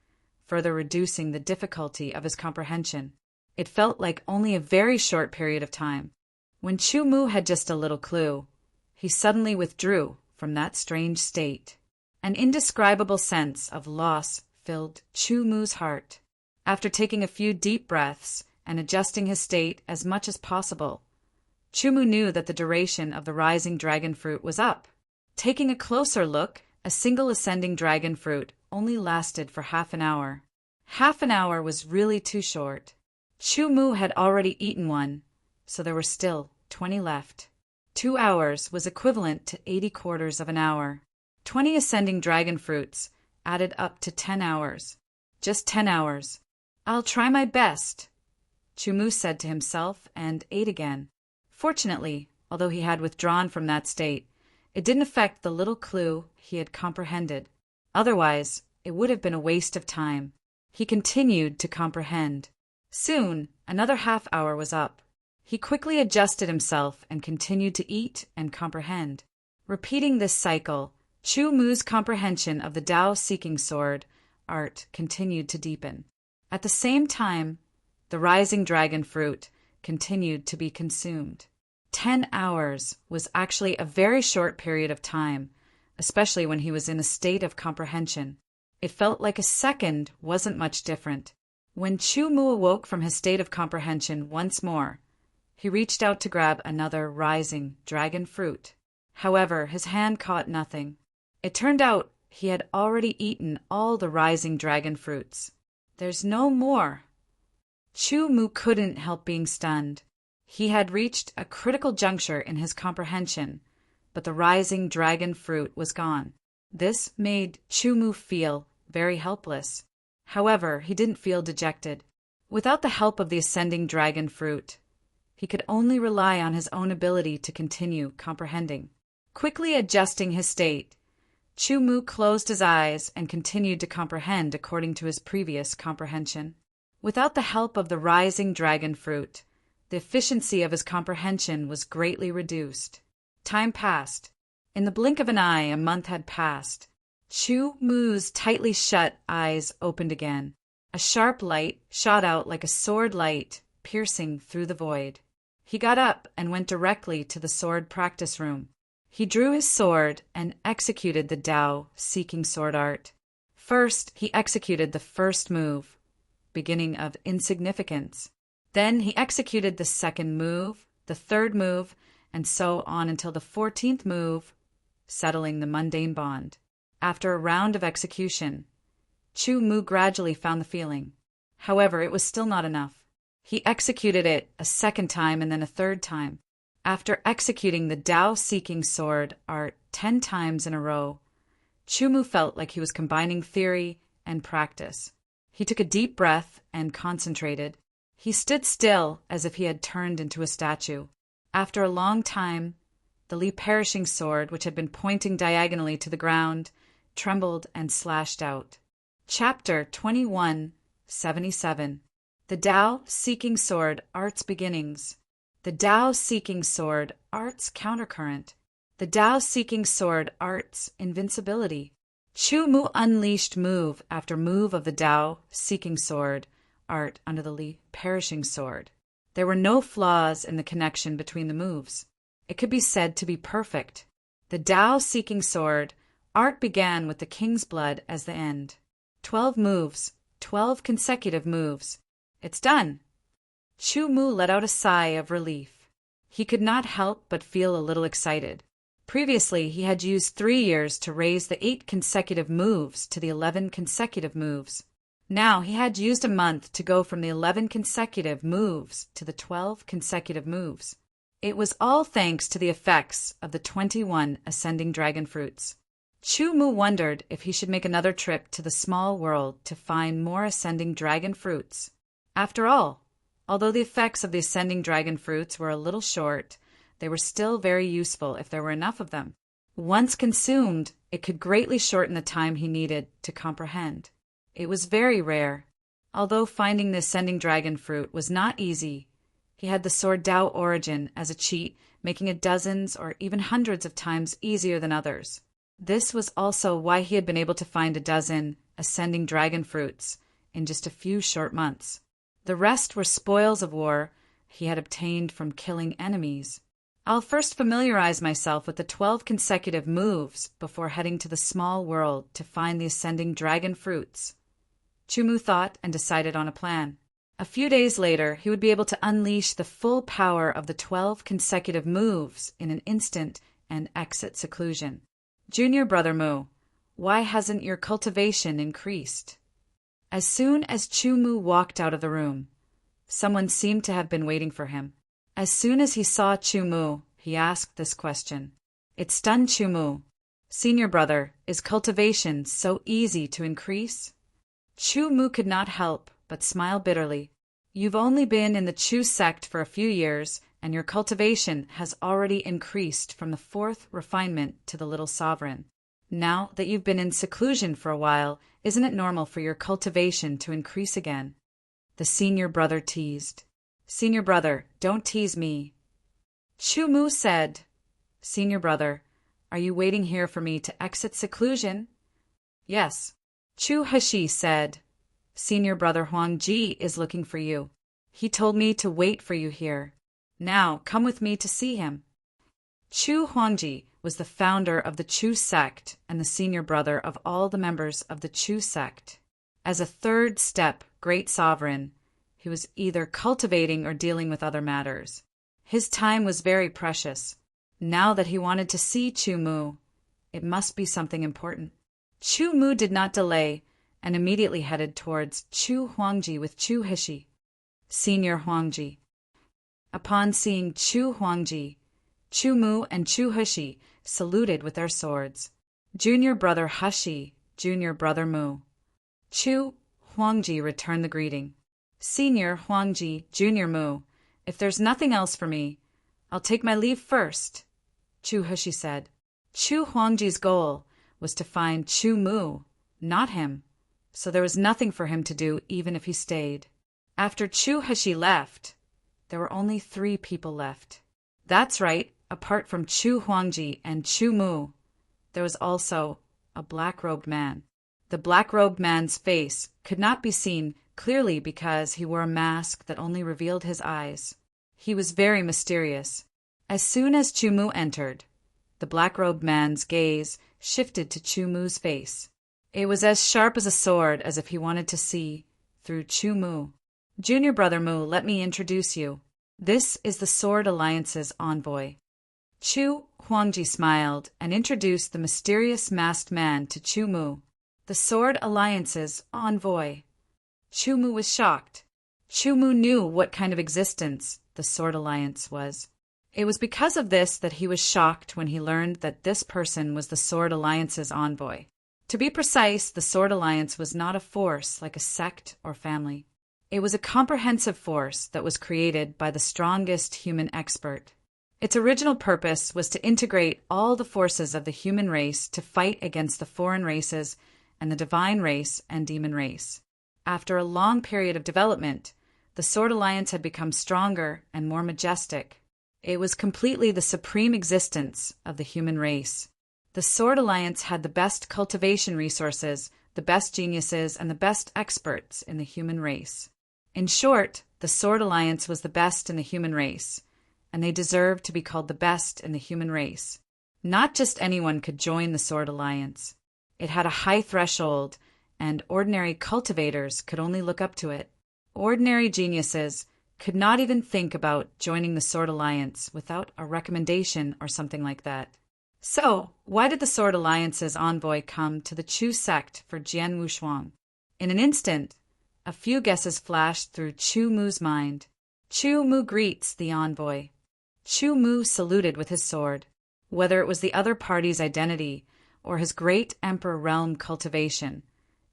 further reducing the difficulty of his comprehension. It felt like only a very short period of time. When Chu Mu had just a little clue, he suddenly withdrew from that strange state. An indescribable sense of loss filled Chu Mu's heart. After taking a few deep breaths and adjusting his state as much as possible, Chu Mu knew that the duration of the rising dragon fruit was up. Taking a closer look, a single ascending dragon fruit only lasted for half an hour. Half an hour was really too short. Chu Mu had already eaten one, so there were still 20 left. 2 hours was equivalent to 80 quarters of an hour. 20 ascending dragon fruits added up to 10 hours. Just 10 hours. I'll try my best, Chu Mu said to himself and ate again. Fortunately, although he had withdrawn from that state, it didn't affect the little clue he had comprehended. Otherwise, it would have been a waste of time. He continued to comprehend. Soon, another half hour was up. He quickly adjusted himself and continued to eat and comprehend. Repeating this cycle, Chu Mu's comprehension of the Tao Seeking Sword art continued to deepen. At the same time, the rising dragon fruit continued to be consumed. 10 hours was actually a very short period of time, especially when he was in a state of comprehension. It felt like a second wasn't much different. When Chu Mu awoke from his state of comprehension once more, he reached out to grab another rising dragon fruit. However, his hand caught nothing. It turned out he had already eaten all the rising dragon fruits. There's no more. Chu Mu couldn't help being stunned. He had reached a critical juncture in his comprehension, but the rising dragon fruit was gone. This made Chu Mu feel very helpless. However, he didn't feel dejected. Without the help of the ascending dragon fruit, he could only rely on his own ability to continue comprehending. Quickly adjusting his state, Chu Mu closed his eyes and continued to comprehend according to his previous comprehension. Without the help of the rising dragon fruit, the efficiency of his comprehension was greatly reduced. Time passed. In the blink of an eye, a month had passed. Chu Mu's tightly shut eyes opened again. A sharp light shot out like a sword light, piercing through the void. He got up and went directly to the sword practice room. He drew his sword and executed the Tao Seeking Sword art. First, he executed the first move, beginning of insignificance. Then he executed the second move, the third move, and so on until the 14th move, settling the mundane bond. After a round of execution, Chu Mu gradually found the feeling. However, it was still not enough. He executed it a second time and then a third time. After executing the Tao Seeking Sword art 10 times in a row, Chu Mu felt like he was combining theory and practice. He took a deep breath and concentrated. He stood still as if he had turned into a statue. After a long time, the Li Perishing sword, which had been pointing diagonally to the ground, trembled and slashed out. Chapter 2177. The Tao Seeking Sword Art's Beginnings. The Tao Seeking Sword Art's Countercurrent. The Tao Seeking Sword Art's Invincibility. Chu Mu unleashed move after move of the Tao Seeking Sword art under the Li Perishing sword. There were no flaws in the connection between the moves. It could be said to be perfect. The Tao Seeking Sword art began with the King's Blood as the end. 12 moves, 12 consecutive moves. It's done. Chu Mu let out a sigh of relief. He could not help but feel a little excited. Previously, he had used 3 years to raise the 8 consecutive moves to the 11 consecutive moves. Now he had used a month to go from the 11 consecutive moves to the 12 consecutive moves. It was all thanks to the effects of the 21 ascending dragon fruits. Chu Mu wondered if he should make another trip to the small world to find more ascending dragon fruits. After all, although the effects of the ascending dragon fruits were a little short, they were still very useful if there were enough of them. Once consumed, it could greatly shorten the time he needed to comprehend. It was very rare. Although finding the ascending dragon fruit was not easy, he had the sword Dao origin as a cheat, making it dozens or even hundreds of times easier than others. This was also why he had been able to find a dozen ascending dragon fruits in just a few short months. The rest were spoils of war he had obtained from killing enemies. I'll first familiarize myself with the 12 consecutive moves before heading to the small world to find the ascending dragon fruits. Chu Mu thought and decided on a plan. A few days later, he would be able to unleash the full power of the 12 consecutive moves in an instant and exit seclusion. Junior Brother Mu, why hasn't your cultivation increased? As soon as Chu Mu walked out of the room, someone seemed to have been waiting for him. As soon as he saw Chu Mu, he asked this question. It stunned Chu Mu. Senior brother, is cultivation so easy to increase? Chu Mu could not help but smile bitterly. You've only been in the Chu sect for a few years, and your cultivation has already increased from the 4th refinement to the little sovereign. Now that you've been in seclusion for a while, isn't it normal for your cultivation to increase again? The senior brother teased. Senior brother, don't tease me. Chu Mu said, Senior brother, are you waiting here for me to exit seclusion? Yes. Chu Heshi said, Senior brother Huang Ji is looking for you. He told me to wait for you here. Now come with me to see him. Chu Huangji was the founder of the Chu sect and the senior brother of all the members of the Chu sect. As a third step great sovereign, he was either cultivating or dealing with other matters. His time was very precious. Now that he wanted to see Chu Mu, it must be something important. Chu Mu did not delay and immediately headed towards Chu Huangji with Chu Heshi. Senior Huangji. Upon seeing Chu Huangji, Chu Mu and Chu Heshi saluted with their swords. Junior brother Heshi, junior brother Mu. Chu Huangji returned the greeting. Senior Huangji, junior Mu, if there's nothing else for me, I'll take my leave first, Chu Heshi said. Chu Huangji's goal was to find Chu Mu, not him, so there was nothing for him to do even if he stayed. After Chu Heshi left, there were only 3 people left. That's right, apart from Chu Huangji and Chu Mu, there was also a black-robed man. The black-robed man's face could not be seen clearly because he wore a mask that only revealed his eyes. He was very mysterious. As soon as Chu Mu entered, the black-robed man's gaze shifted to Chu Mu's face. It was as sharp as a sword, as if he wanted to see through Chu Mu. Junior brother Mu, let me introduce you. This is the Sword Alliance's envoy. Chu Huangji smiled and introduced the mysterious masked man to Chu Mu. The Sword Alliance's envoy. Chu Mu was shocked. Chu Mu knew what kind of existence the Sword Alliance was. It was because of this that he was shocked when he learned that this person was the Sword Alliance's envoy. To be precise, the Sword Alliance was not a force like a sect or family. It was a comprehensive force that was created by the strongest human expert. Its original purpose was to integrate all the forces of the human race to fight against the foreign races and the divine race and demon race. After a long period of development, the Sword Alliance had become stronger and more majestic. It was completely the supreme existence of the human race. The Sword Alliance had the best cultivation resources, the best geniuses, and the best experts in the human race. In short, the Sword Alliance was the best in the human race, and they deserved to be called the best in the human race. Not just anyone could join the Sword Alliance. It had a high threshold, and ordinary cultivators could only look up to it. Ordinary geniuses could not even think about joining the Sword Alliance without a recommendation or something like that. So, why did the Sword Alliance's envoy come to the Chu sect for Jian Wushuang? In an instant, a few guesses flashed through Chu Mu's mind. Chu Mu greets the envoy. Chu Mu saluted with his sword. Whether it was the other party's identity or his great emperor realm cultivation,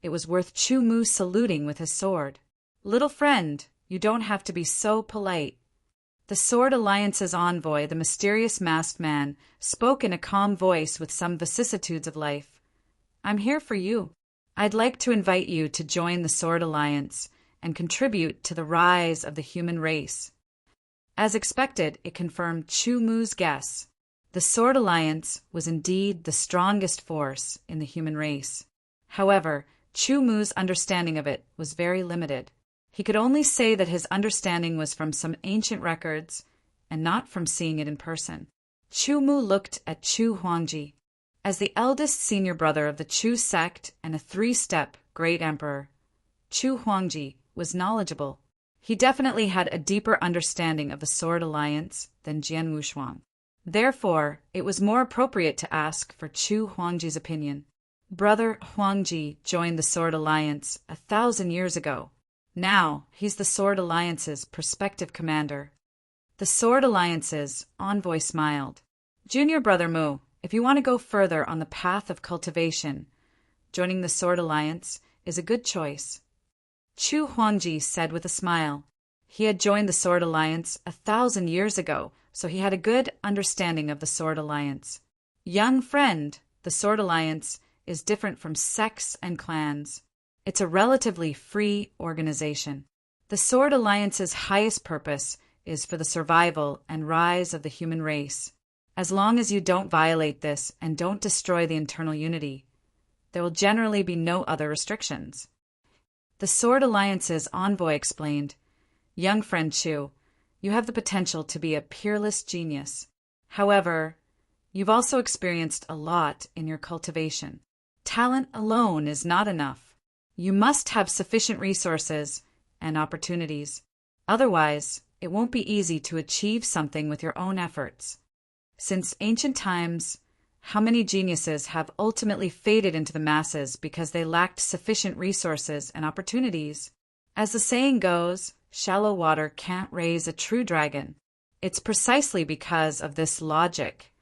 it was worth Chu Mu saluting with his sword. "Little friend, you don't have to be so polite." The Sword Alliance's envoy, the mysterious masked man, spoke in a calm voice with some vicissitudes of life. "I'm here for you. I'd like to invite you to join the Sword Alliance and contribute to the rise of the human race." As expected, it confirmed Chu Mu's guess. The Sword Alliance was indeed the strongest force in the human race. However, Chu Mu's understanding of it was very limited. He could only say that his understanding was from some ancient records and not from seeing it in person. Chu Mu looked at Chu Huangji. As the eldest senior brother of the Chu sect and a three-step great emperor, Chu Huangji was knowledgeable. He definitely had a deeper understanding of the Sword Alliance than Jian Wushuang. Therefore, it was more appropriate to ask for Chu Huangji's opinion. Brother Huangji joined the Sword Alliance 1,000 years ago. Now, he's the Sword Alliance's prospective commander. The Sword Alliance's envoy smiled. "Junior Brother Mu, if you want to go further on the path of cultivation, joining the Sword Alliance is a good choice." Chu Huangji said with a smile. He had joined the Sword Alliance 1,000 years ago, so he had a good understanding of the Sword Alliance. "Young friend, the Sword Alliance is different from sects and clans. It's a relatively free organization. The Sword Alliance's highest purpose is for the survival and rise of the human race. As long as you don't violate this and don't destroy the internal unity, there will generally be no other restrictions." The Sword Alliance's envoy explained, "Young friend Chu, you have the potential to be a peerless genius. However, you've also experienced a lot in your cultivation. Talent alone is not enough. You must have sufficient resources and opportunities. Otherwise, it won't be easy to achieve something with your own efforts. Since ancient times, how many geniuses have ultimately faded into the masses because they lacked sufficient resources and opportunities? As the saying goes, shallow water can't raise a true dragon. It's precisely because of this logic."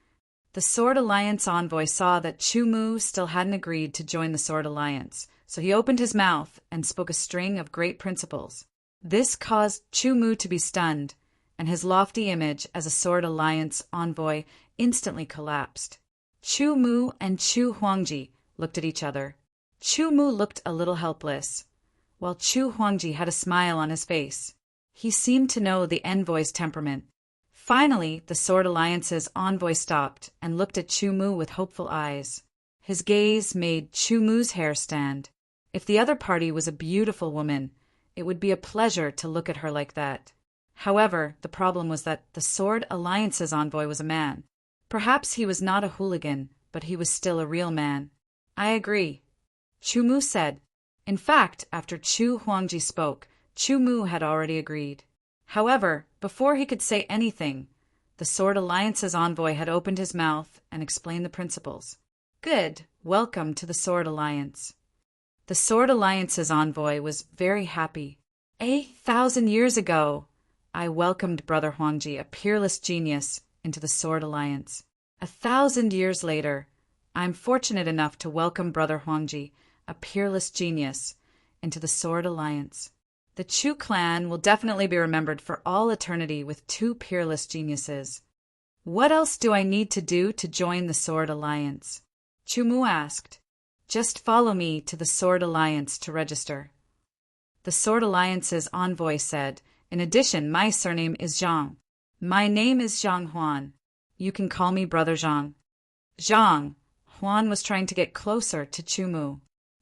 The Sword Alliance envoy saw that Chu Mu still hadn't agreed to join the Sword Alliance, so he opened his mouth and spoke a string of great principles. This caused Chu Mu to be stunned, and his lofty image as a Sword Alliance envoy instantly collapsed. Chu Mu and Chu Huangji looked at each other. Chu Mu looked a little helpless, while Chu Huangji had a smile on his face. He seemed to know the envoy's temperament. Finally, the Sword Alliance's envoy stopped and looked at Chu Mu with hopeful eyes. His gaze made Chu Mu's hair stand. If the other party was a beautiful woman, it would be a pleasure to look at her like that. However, the problem was that the Sword Alliance's envoy was a man. Perhaps he was not a hooligan, but he was still a real man. "I agree," Chu Mu said. In fact, after Chu Huangji spoke, Chu Mu had already agreed. However, before he could say anything, the Sword Alliance's envoy had opened his mouth and explained the principles. "Good. Welcome to the Sword Alliance." The Sword Alliance's envoy was very happy. 1,000 years ago, I welcomed Brother Huangji, a peerless genius, into the Sword Alliance. 1,000 years later, I am fortunate enough to welcome Brother Huangji, a peerless genius, into the Sword Alliance. The Chu clan will definitely be remembered for all eternity with two peerless geniuses. What else do I need to do to join the Sword Alliance? Chu Mu asked. Just follow me to the Sword Alliance to register. The Sword Alliance's envoy said, in addition, my surname is Zhang. My name is Zhang Huan. You can call me Brother Zhang. Zhang. Huan was trying to get closer to Chu Mu.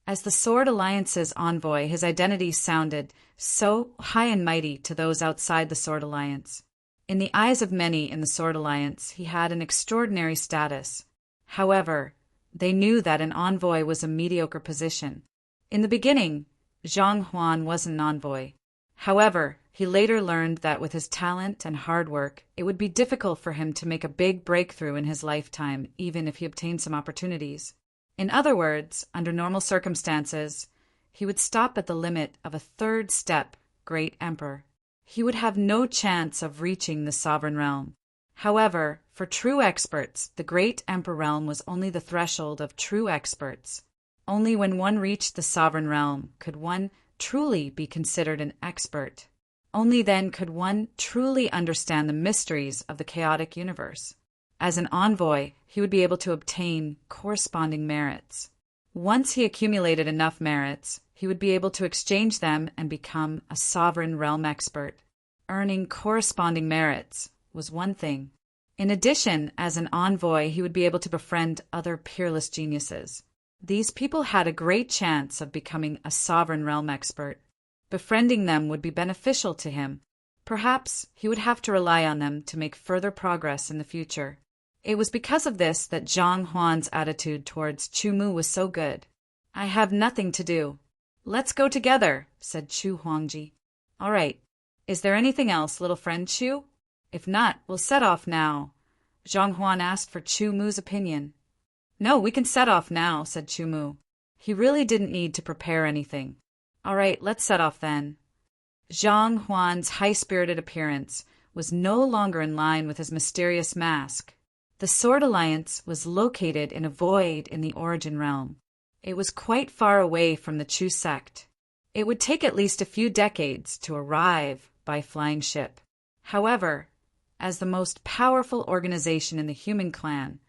As the Sword Alliance's envoy, his identity sounded so high and mighty to those outside the Sword Alliance. In the eyes of many in the Sword Alliance, he had an extraordinary status. However, they knew that an envoy was a mediocre position. In the beginning, Zhang Huan was an envoy. However, he later learned that with his talent and hard work, it would be difficult for him to make a big breakthrough in his lifetime, even if he obtained some opportunities. In other words, under normal circumstances, he would stop at the limit of a third step, Great Emperor. He would have no chance of reaching the sovereign realm. However, for true experts, the Great Emperor realm was only the threshold of true experts. Only when one reached the sovereign realm could one truly be considered an expert. Only then could one truly understand the mysteries of the chaotic universe. As an envoy, he would be able to obtain corresponding merits. Once he accumulated enough merits, he would be able to exchange them and become a sovereign realm expert. Earning corresponding merits was one thing. In addition, as an envoy, he would be able to befriend other peerless geniuses. These people had a great chance of becoming a sovereign realm expert. Befriending them would be beneficial to him. Perhaps he would have to rely on them to make further progress in the future. It was because of this that Zhang Huan's attitude towards Chu Mu was so good. "I have nothing to do. Let's go together," said Chu Huangji. "All right. Is there anything else, little friend Chu? If not, we'll set off now." Zhang Huan asked for Chu Mu's opinion. "No, we can set off now," said Chu Mu. He really didn't need to prepare anything. "All right, let's set off then." Zhang Huan's high-spirited appearance was no longer in line with his mysterious mask. The Sword Alliance was located in a void in the Origin Realm. It was quite far away from the Chu sect. It would take at least a few decades to arrive by flying ship. However, as the most powerful organization in the human clan,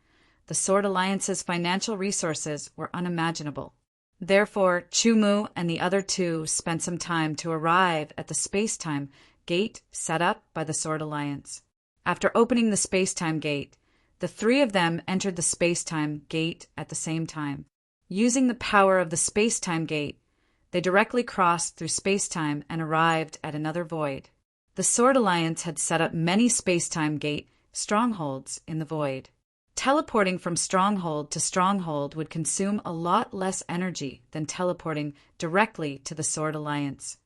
the Sword Alliance's financial resources were unimaginable. Therefore, Chu Mu and the other two spent some time to arrive at the space-time gate set up by the Sword Alliance. After opening the space-time gate, the three of them entered the space-time gate at the same time. Using the power of the space-time gate, they directly crossed through space-time and arrived at another void. The Sword Alliance had set up many space-time gate strongholds in the void. Teleporting from stronghold to stronghold would consume a lot less energy than teleporting directly to the Sword Alliance.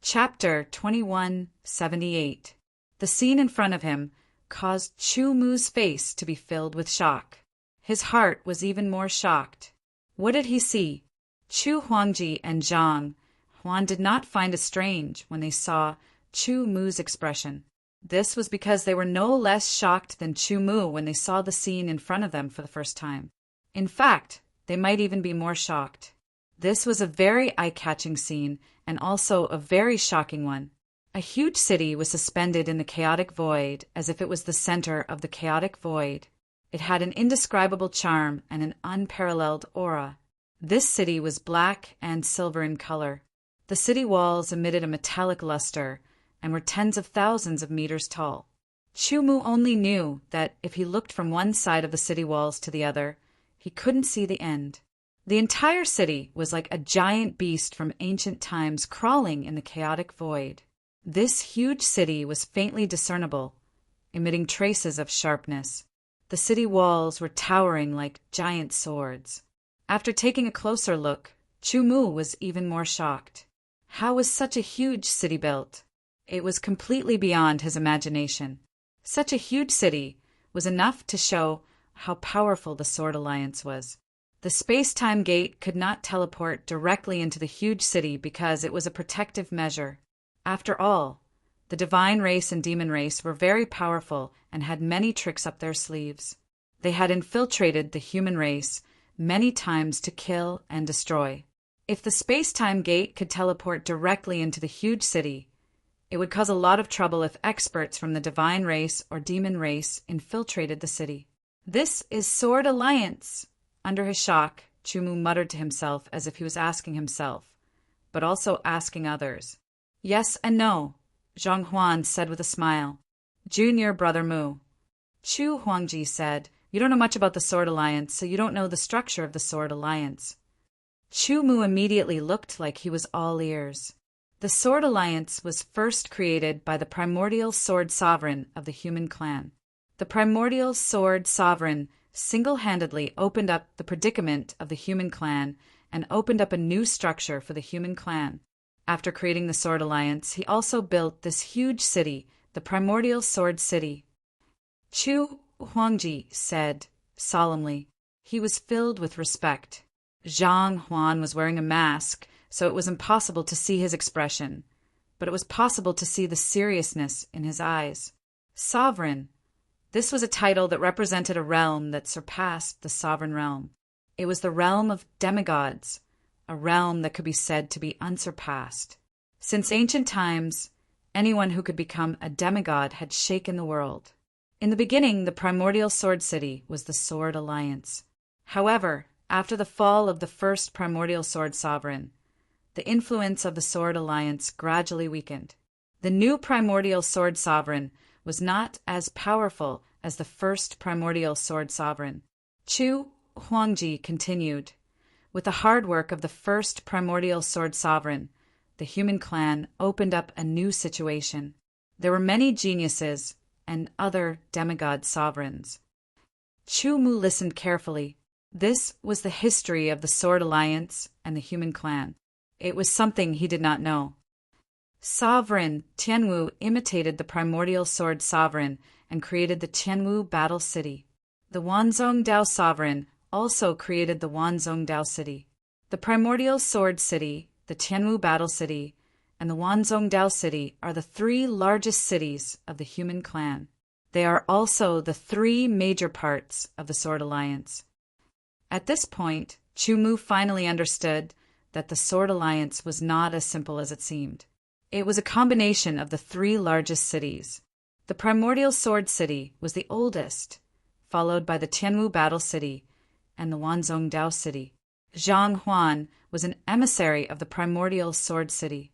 Chapter 2178. The scene in front of him caused Chu Mu's face to be filled with shock. His heart was even more shocked. What did he see? Chu Huangji and Zhang Huan did not find it strange when they saw Chu Mu's expression. This was because they were no less shocked than Chu Mu when they saw the scene in front of them for the first time. In fact, they might even be more shocked. This was a very eye-catching scene and also a very shocking one. A huge city was suspended in the chaotic void as if it was the center of the chaotic void. It had an indescribable charm and an unparalleled aura. This city was black and silver in color. The city walls emitted a metallic luster and were tens of thousands of meters tall. Chu Mu only knew that if he looked from one side of the city walls to the other, he couldn't see the end. The entire city was like a giant beast from ancient times crawling in the chaotic void. This huge city was faintly discernible, emitting traces of sharpness. The city walls were towering like giant swords. After taking a closer look, Chu Mu was even more shocked. How was such a huge city built? It was completely beyond his imagination. Such a huge city was enough to show how powerful the Sword Alliance was. The space-time gate could not teleport directly into the huge city because it was a protective measure. After all, the divine race and demon race were very powerful and had many tricks up their sleeves. They had infiltrated the human race many times to kill and destroy. If the space-time gate could teleport directly into the huge city, it would cause a lot of trouble if experts from the divine race or demon race infiltrated the city. "This is Sword Alliance." Under his shock, Chu Mu muttered to himself as if he was asking himself, but also asking others. "Yes and no," Zhang Huan said with a smile. "Junior brother Mu." Chu Huangji said, "You don't know much about the Sword Alliance, so you don't know the structure of the Sword Alliance." Chu Mu immediately looked like he was all ears. The Sword Alliance was first created by the primordial sword sovereign of the human clan. The primordial sword sovereign single-handedly opened up the predicament of the human clan and opened up a new structure for the human clan. After creating the Sword Alliance, he also built this huge city, the Primordial Sword City. Chu Huangji said solemnly. He was filled with respect. Zhang Huan was wearing a mask, so it was impossible to see his expression, but it was possible to see the seriousness in his eyes. "Sovereign, This was a title that represented a realm that surpassed the sovereign realm. It was the realm of demigods, a realm that could be said to be unsurpassed. Since ancient times, anyone who could become a demigod had shaken the world. In the beginning, the primordial sword city was the Sword Alliance. However, after the fall of the first primordial sword sovereign, the influence of the Sword Alliance gradually weakened. The new primordial sword sovereign was not as powerful as the first primordial sword sovereign. Chu Huangji continued. With the hard work of the first primordial sword sovereign, the human clan opened up a new situation. There were many geniuses and other demigod sovereigns. Chu Mu listened carefully. This was the history of the Sword Alliance and the human clan. It was something he did not know. Sovereign Tianwu imitated the primordial sword sovereign and created the Tianwu Battle City. The Wanzhong Dao sovereign also created the Wanzhong Dao City. The primordial sword city, the Tianwu Battle City, and the Wanzhong Dao City are the three largest cities of the human clan. They are also the three major parts of the Sword Alliance. At this point, Chu Mu finally understood that the Sword Alliance was not as simple as it seemed. It was a combination of the three largest cities. The primordial sword city was the oldest, followed by the Tianwu Battle City and the Wanzhong Dao City. Zhang Huan was an emissary of the primordial sword city.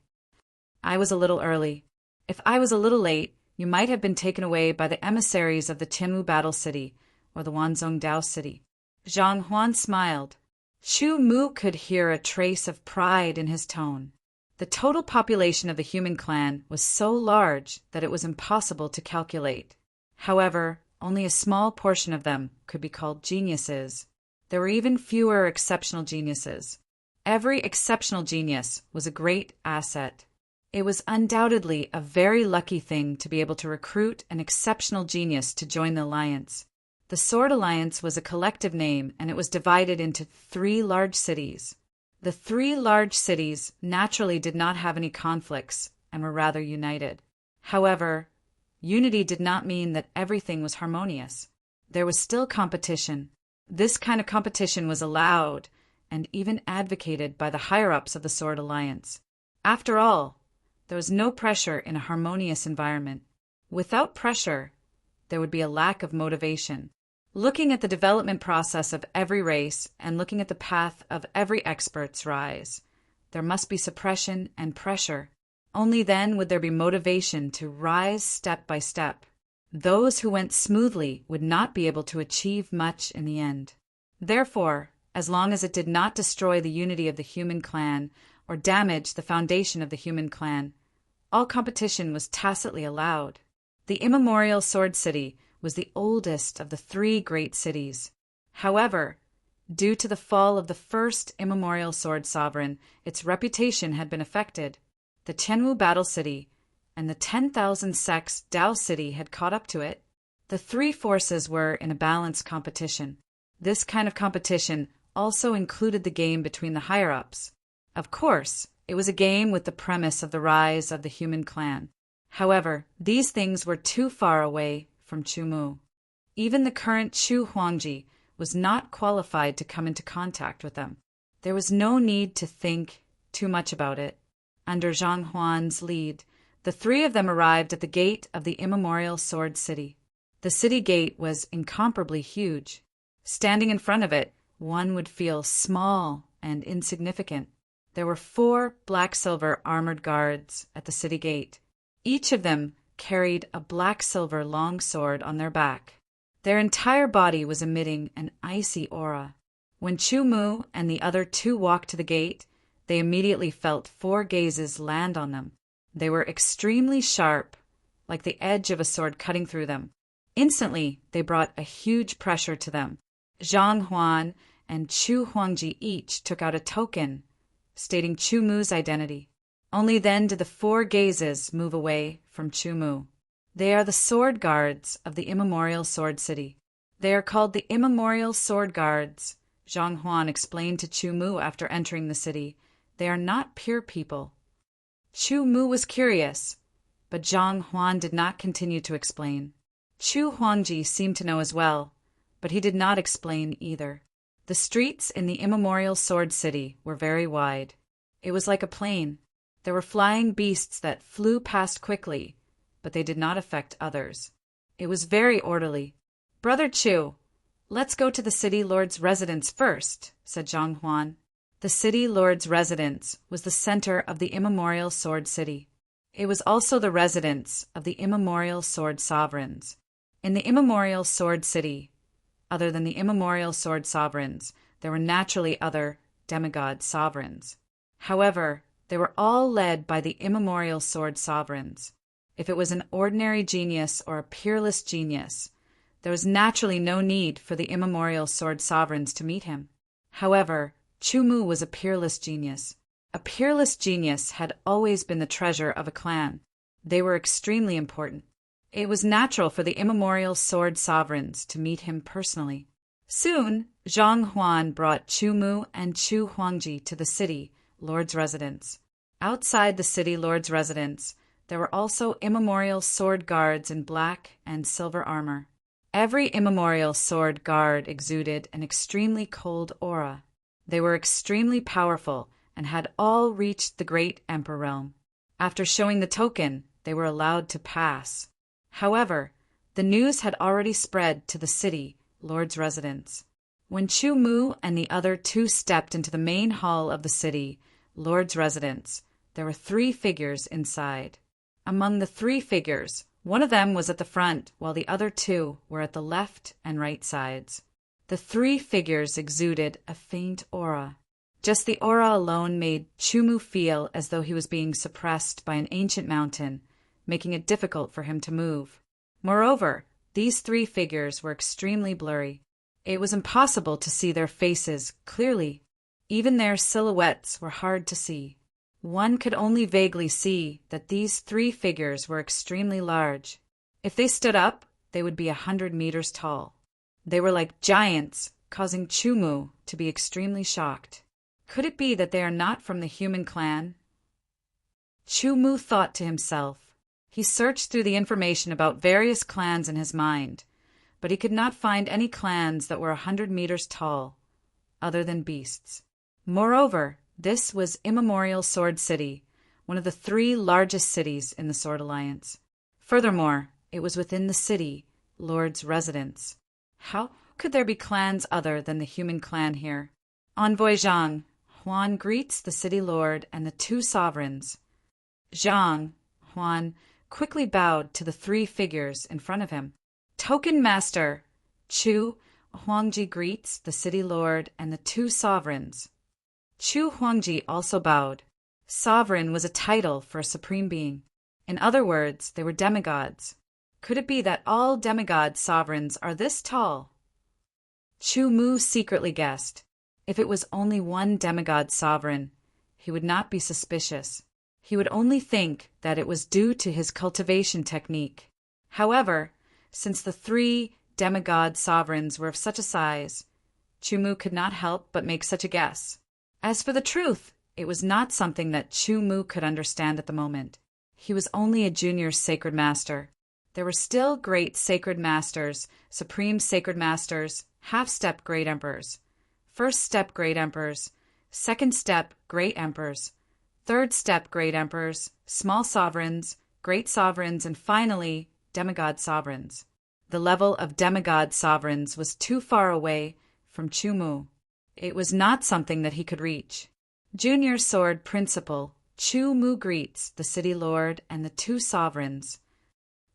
I was a little early. If I was a little late, you might have been taken away by the emissaries of the Tianwu Battle City or the Wanzhong Dao City. Zhang Huan smiled. Chu Mu could hear a trace of pride in his tone. The total population of the human clan was so large that it was impossible to calculate. However, only a small portion of them could be called geniuses. There were even fewer exceptional geniuses. Every exceptional genius was a great asset. It was undoubtedly a very lucky thing to be able to recruit an exceptional genius to join the alliance. The Sword Alliance was a collective name, and it was divided into three large cities. The three large cities naturally did not have any conflicts and were rather united. However, unity did not mean that everything was harmonious. There was still competition. This kind of competition was allowed and even advocated by the higher-ups of the Sword Alliance. After all, there was no pressure in a harmonious environment. Without pressure, there would be a lack of motivation. Looking at the development process of every race and looking at the path of every expert's rise, there must be suppression and pressure. Only then would there be motivation to rise step by step. Those who went smoothly would not be able to achieve much in the end. Therefore, as long as it did not destroy the unity of the human clan or damage the foundation of the human clan, all competition was tacitly allowed. The immemorial sword city was the oldest of the three great cities. However, due to the fall of the first immemorial sword sovereign, its reputation had been affected. The Tianwu Battle City and the 10,000 sects Dao City had caught up to it. The three forces were in a balanced competition. This kind of competition also included the game between the higher-ups. Of course, it was a game with the premise of the rise of the human clan. However, these things were too far away from Chu Mu. Even the current Chu Huangji was not qualified to come into contact with them. There was no need to think too much about it. Under Zhang Huan's lead, the three of them arrived at the gate of the immemorial sword city. The city gate was incomparably huge. Standing in front of it, one would feel small and insignificant. There were 4 black-silver armored guards at the city gate. Each of them carried a black-silver long sword on their back. Their entire body was emitting an icy aura. When Chu Mu and the other 2 walked to the gate, they immediately felt 4 gazes land on them. They were extremely sharp, like the edge of a sword cutting through them. Instantly, they brought a huge pressure to them. Zhang Huan and Chu Huangji each took out a token, stating Chu Mu's identity. Only then did the 4 gazes move away from Chu Mu. They are the sword guards of the immemorial sword city. They are called the immemorial sword guards, Zhang Huan explained to Chu Mu after entering the city. They are not pure people. Chu Mu was curious, but Zhang Huan did not continue to explain. Chu Huangji seemed to know as well, but he did not explain either. The streets in the immemorial Sword City were very wide. It was like a plane. There were flying beasts that flew past quickly, but they did not affect others. It was very orderly. "Brother Chu, let's go to the city lord's residence first," said Zhang Huan. The city lord's residence was the center of the immemorial Sword City. It was also the residence of the immemorial Sword Sovereigns. In the immemorial Sword City, other than the immemorial Sword Sovereigns, there were naturally other demigod sovereigns. However, they were all led by the immemorial Sword Sovereigns. If it was an ordinary genius or a peerless genius, there was naturally no need for the immemorial Sword Sovereigns to meet him. However, Chu Mu was a peerless genius. A peerless genius had always been the treasure of a clan. They were extremely important. It was natural for the immemorial Sword Sovereigns to meet him personally. Soon, Zhang Huan brought Chu Mu and Chu Huangji to the city lord's residence. Outside the city lord's residence, there were also immemorial sword guards in black and silver armor. Every immemorial sword guard exuded an extremely cold aura. They were extremely powerful and had all reached the great emperor realm. After showing the token, they were allowed to pass. However, the news had already spread to the city lord's residence. When Chu Mu and the other two stepped into the main hall of the city lord's residence, there were 3 figures inside. Among the 3 figures, one of them was at the front, while the other 2 were at the left and right sides. The 3 figures exuded a faint aura. Just the aura alone made Chu Mu feel as though he was being suppressed by an ancient mountain, making it difficult for him to move. Moreover, these 3 figures were extremely blurry. It was impossible to see their faces clearly. Even their silhouettes were hard to see. One could only vaguely see that these 3 figures were extremely large. If they stood up, they would be 100 meters tall. They were like giants, causing Chu Mu to be extremely shocked. Could it be that they are not from the human clan? Chu Mu thought to himself. He searched through the information about various clans in his mind, but he could not find any clans that were 100 meters tall, other than beasts. Moreover, this was Immemorial Sword City, one of the 3 largest cities in the Sword Alliance. Furthermore, it was within the city lord's residence. How could there be clans other than the human clan here? Envoy Zhang, Huan greets the city lord and the 2 sovereigns. Zhang, Huan, quickly bowed to the 3 figures in front of him. Token Master, Chu Huangji greets the city lord and the 2 sovereigns. Chu Huangji also bowed. Sovereign was a title for a supreme being. In other words, they were demigods. Could it be that all demigod sovereigns are this tall? Chu Mu secretly guessed. If it was only one demigod sovereign, he would not be suspicious. He would only think that it was due to his cultivation technique. However, since the 3 demigod sovereigns were of such a size, Chu Mu could not help but make such a guess. As for the truth, it was not something that Chu Mu could understand at the moment. He was only a junior sacred master. There were still great sacred masters, supreme sacred masters, half-step great emperors, first-step great emperors, second-step great emperors, third-step great emperors, small sovereigns, great sovereigns, and finally, demigod sovereigns. The level of demigod sovereigns was too far away from Chu Mu. It was not something that he could reach. Junior Sword Principal Chu Mu greets the city lord and the 2 sovereigns.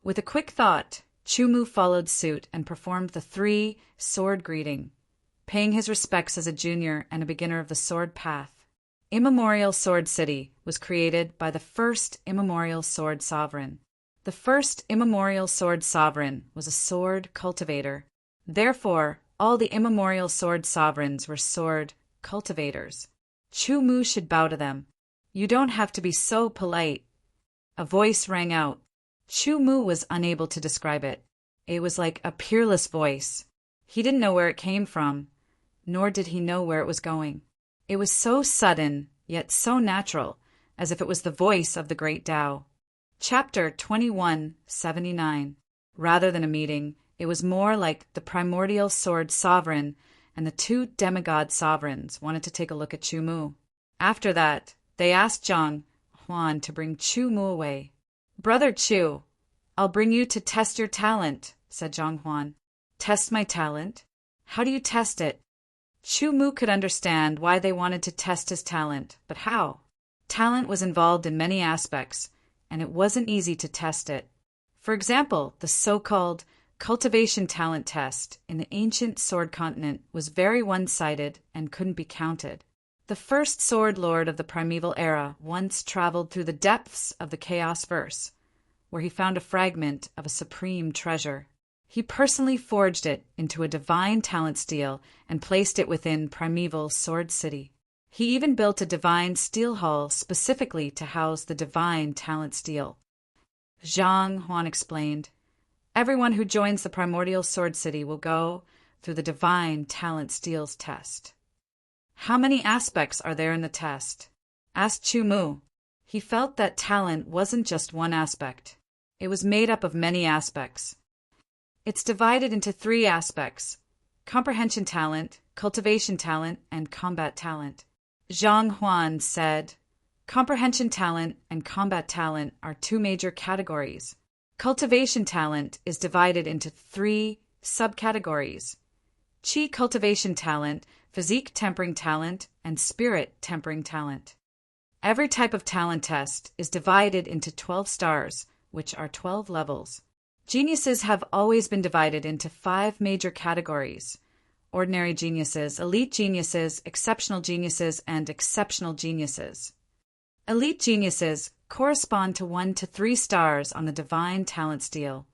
With a quick thought, Chu Mu followed suit and performed the 3 sword greeting, paying his respects as a junior and a beginner of the sword path. Immemorial Sword City was created by the first Immemorial Sword Sovereign. The first Immemorial Sword Sovereign was a sword cultivator. Therefore, all the Immemorial Sword Sovereigns were sword cultivators. Chu Mu should bow to them. You don't have to be so polite. A voice rang out. Chu Mu was unable to describe it. It was like a peerless voice. He didn't know where it came from, nor did he know where it was going. It was so sudden, yet so natural, as if it was the voice of the Great Tao. Chapter 2179. Rather than a meeting, it was more like the primordial sword sovereign and the two demigod sovereigns wanted to take a look at Chu Mu. After that, they asked Zhang Huan to bring Chu Mu away. "Brother Chu, I'll bring you to test your talent," said Zhang Huan. "Test my talent? How do you test it?" Chu Mu could understand why they wanted to test his talent, but how? Talent was involved in many aspects, and it wasn't easy to test it. For example, the so-called cultivation talent test in the ancient sword continent was very one-sided and couldn't be counted. The first sword lord of the primeval era once traveled through the depths of the Chaos Verse, where he found a fragment of a supreme treasure. He personally forged it into a divine talent steel and placed it within primeval Sword City. He even built a divine steel hall specifically to house the divine talent steel. Zhang Huan explained, "Everyone who joins the primordial Sword City will go through the divine talent steel's test." "How many aspects are there in the test?" asked Chu Mu. He felt that talent wasn't just one aspect. It was made up of many aspects. It's divided into 3 aspects: comprehension talent, cultivation talent, and combat talent. Zhang Huan said, "Comprehension talent and combat talent are 2 major categories. Cultivation talent is divided into 3 subcategories: Qi cultivation talent, physique tempering talent, and spirit tempering talent. Every type of talent test is divided into 12 stars, which are 12 levels. Geniuses have always been divided into 5 major categories: ordinary geniuses, elite geniuses, exceptional geniuses, and exceptional geniuses. Elite geniuses correspond to 1 to 3 stars on the divine talent steel.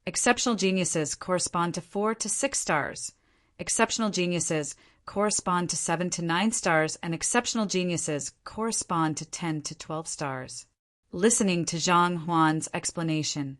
Exceptional geniuses correspond to 4 to 6 stars. Exceptional geniuses correspond to 7 to 9 stars, and exceptional geniuses correspond to 10 to 12 stars. Listening to Zhang Huan's explanation,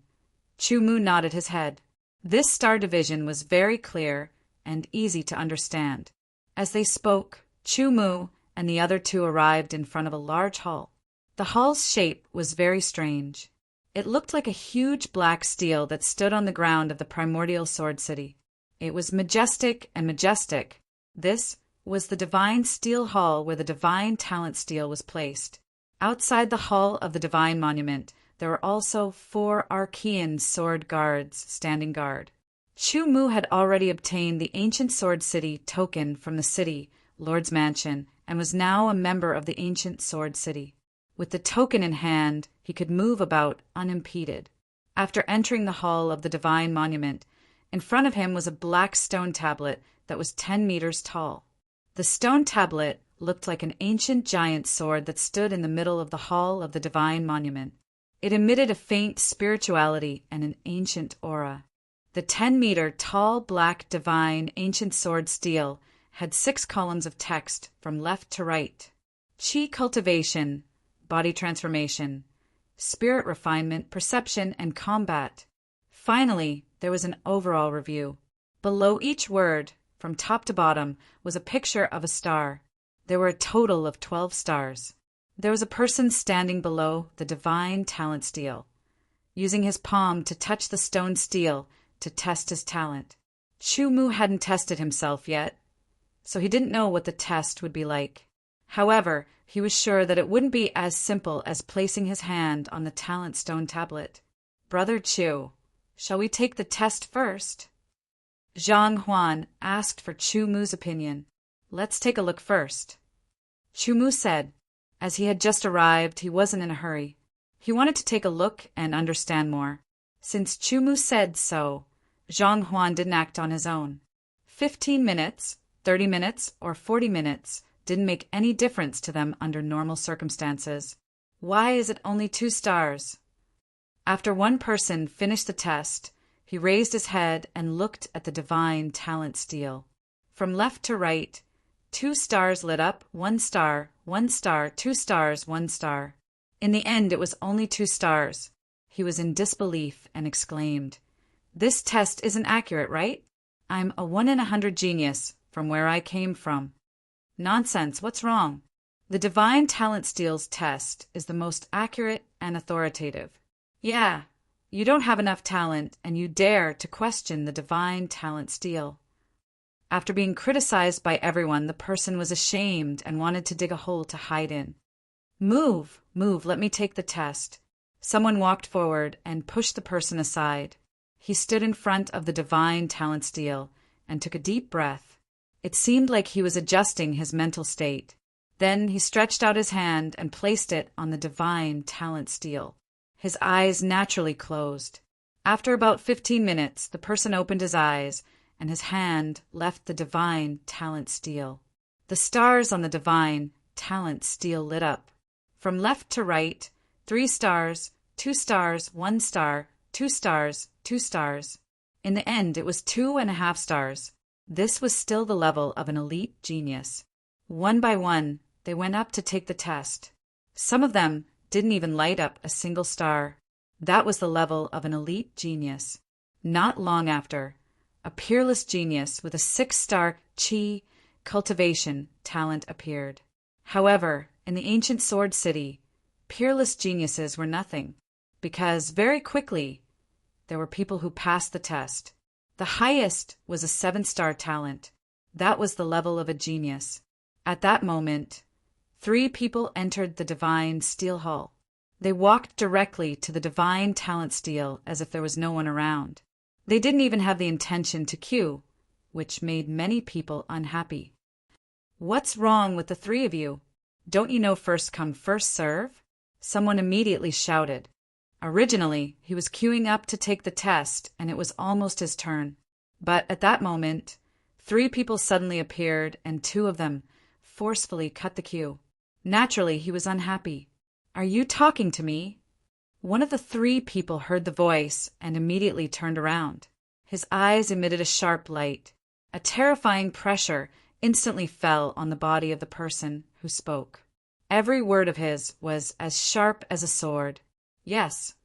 Chu Mu nodded his head. This star division was very clear and easy to understand. As they spoke, Chu Mu and the other 2 arrived in front of a large hall. The hall's shape was very strange. It looked like a huge black steel that stood on the ground of the primordial Sword City. It was majestic and majestic. This was the divine steel hall where the divine talent steel was placed. Outside the hall of the divine monument, there were also 4 Archean sword guards standing guard. Chu Mu had already obtained the ancient Sword City token from the city Lord's Mansion and was now a member of the ancient Sword City. With the token in hand, he could move about unimpeded. After entering the hall of the divine monument, in front of him was a black stone tablet that was 10 meters tall. The stone tablet looked like an ancient giant sword that stood in the middle of the hall of the divine monument. It emitted a faint spirituality and an ancient aura. The 10-meter tall black divine ancient sword steel had 6 columns of text from left to right: Qi cultivation, body transformation, spirit refinement, perception, and combat. Finally, there was an overall review. Below each word, from top to bottom, was a picture of a star. There were a total of 12 stars. There was a person standing below the divine talent steel, using his palm to touch the stone steel to test his talent. Chu Mu hadn't tested himself yet, so he didn't know what the test would be like. However, he was sure that it wouldn't be as simple as placing his hand on the talent stone tablet. "Brother Chu, shall we take the test first?" Zhang Huan asked for Chu Mu's opinion. "Let's take a look first." Chu Mu said. As he had just arrived, he wasn't in a hurry. He wanted to take a look and understand more. Since Chu Mu said so, Zhang Huan didn't act on his own. 15 minutes, 30 minutes, or 40 minutes didn't make any difference to them under normal circumstances. Why is it only 2 stars? After one person finished the test, he raised his head and looked at the divine talent steel. From left to right, 2 stars lit up, 1 star, 1 star, 2 stars, 1 star. In the end, it was only 2 stars. He was in disbelief and exclaimed, "This test isn't accurate, right? I'm a 1 in 100 genius from where I came from." "Nonsense, what's wrong? The divine talent steel's test is the most accurate and authoritative." "Yeah, You don't have enough talent, and you dare to question the divine talent steal. After being criticized by everyone, the person was ashamed and wanted to dig a hole to hide in. Move, move, let me take the test. Someone walked forward and pushed the person aside. He stood in front of the divine talent steal and took a deep breath. It seemed like he was adjusting his mental state. Then he stretched out his hand and placed it on the divine talent steal. His eyes naturally closed. After about 15 minutes, the person opened his eyes, and his hand left the divine talent steal. The stars on the divine talent steal lit up. From left to right, 3 stars, 2 stars, 1 star, 2 stars, 2 stars. In the end, it was 2.5 stars. This was still the level of an elite genius. One by one, they went up to take the test. Some of them didn't even light up a single star. That was the level of an elite genius. Not long after, a peerless genius with a 6-star chi cultivation talent appeared. However, in the ancient sword city, peerless geniuses were nothing, because very quickly there were people who passed the test. The highest was a 7-star talent. That was the level of a genius. At that moment, 3 people entered the divine steel hall. They walked directly to the divine talent steal as if there was no one around. They didn't even have the intention to queue, which made many people unhappy. What's wrong with the 3 of you? Don't you know first come, first serve? Someone immediately shouted. Originally, he was queuing up to take the test, and it was almost his turn. But at that moment, 3 people suddenly appeared, and 2 of them forcefully cut the queue. Naturally, he was unhappy. Are you talking to me? One of the 3 people heard the voice and immediately turned around. His eyes emitted a sharp light. A terrifying pressure instantly fell on the body of the person who spoke. Every word of his was as sharp as a sword. Yes.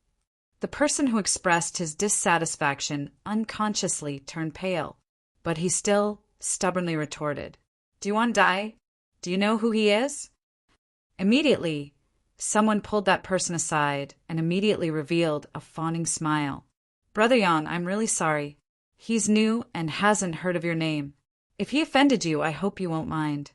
The person who expressed his dissatisfaction unconsciously turned pale, but he still stubbornly retorted, "Do you want to die? Do you know who he is?" Immediately, someone pulled that person aside and immediately revealed a fawning smile. "Brother Yang, I'm really sorry. He's new and hasn't heard of your name. If he offended you, I hope you won't mind.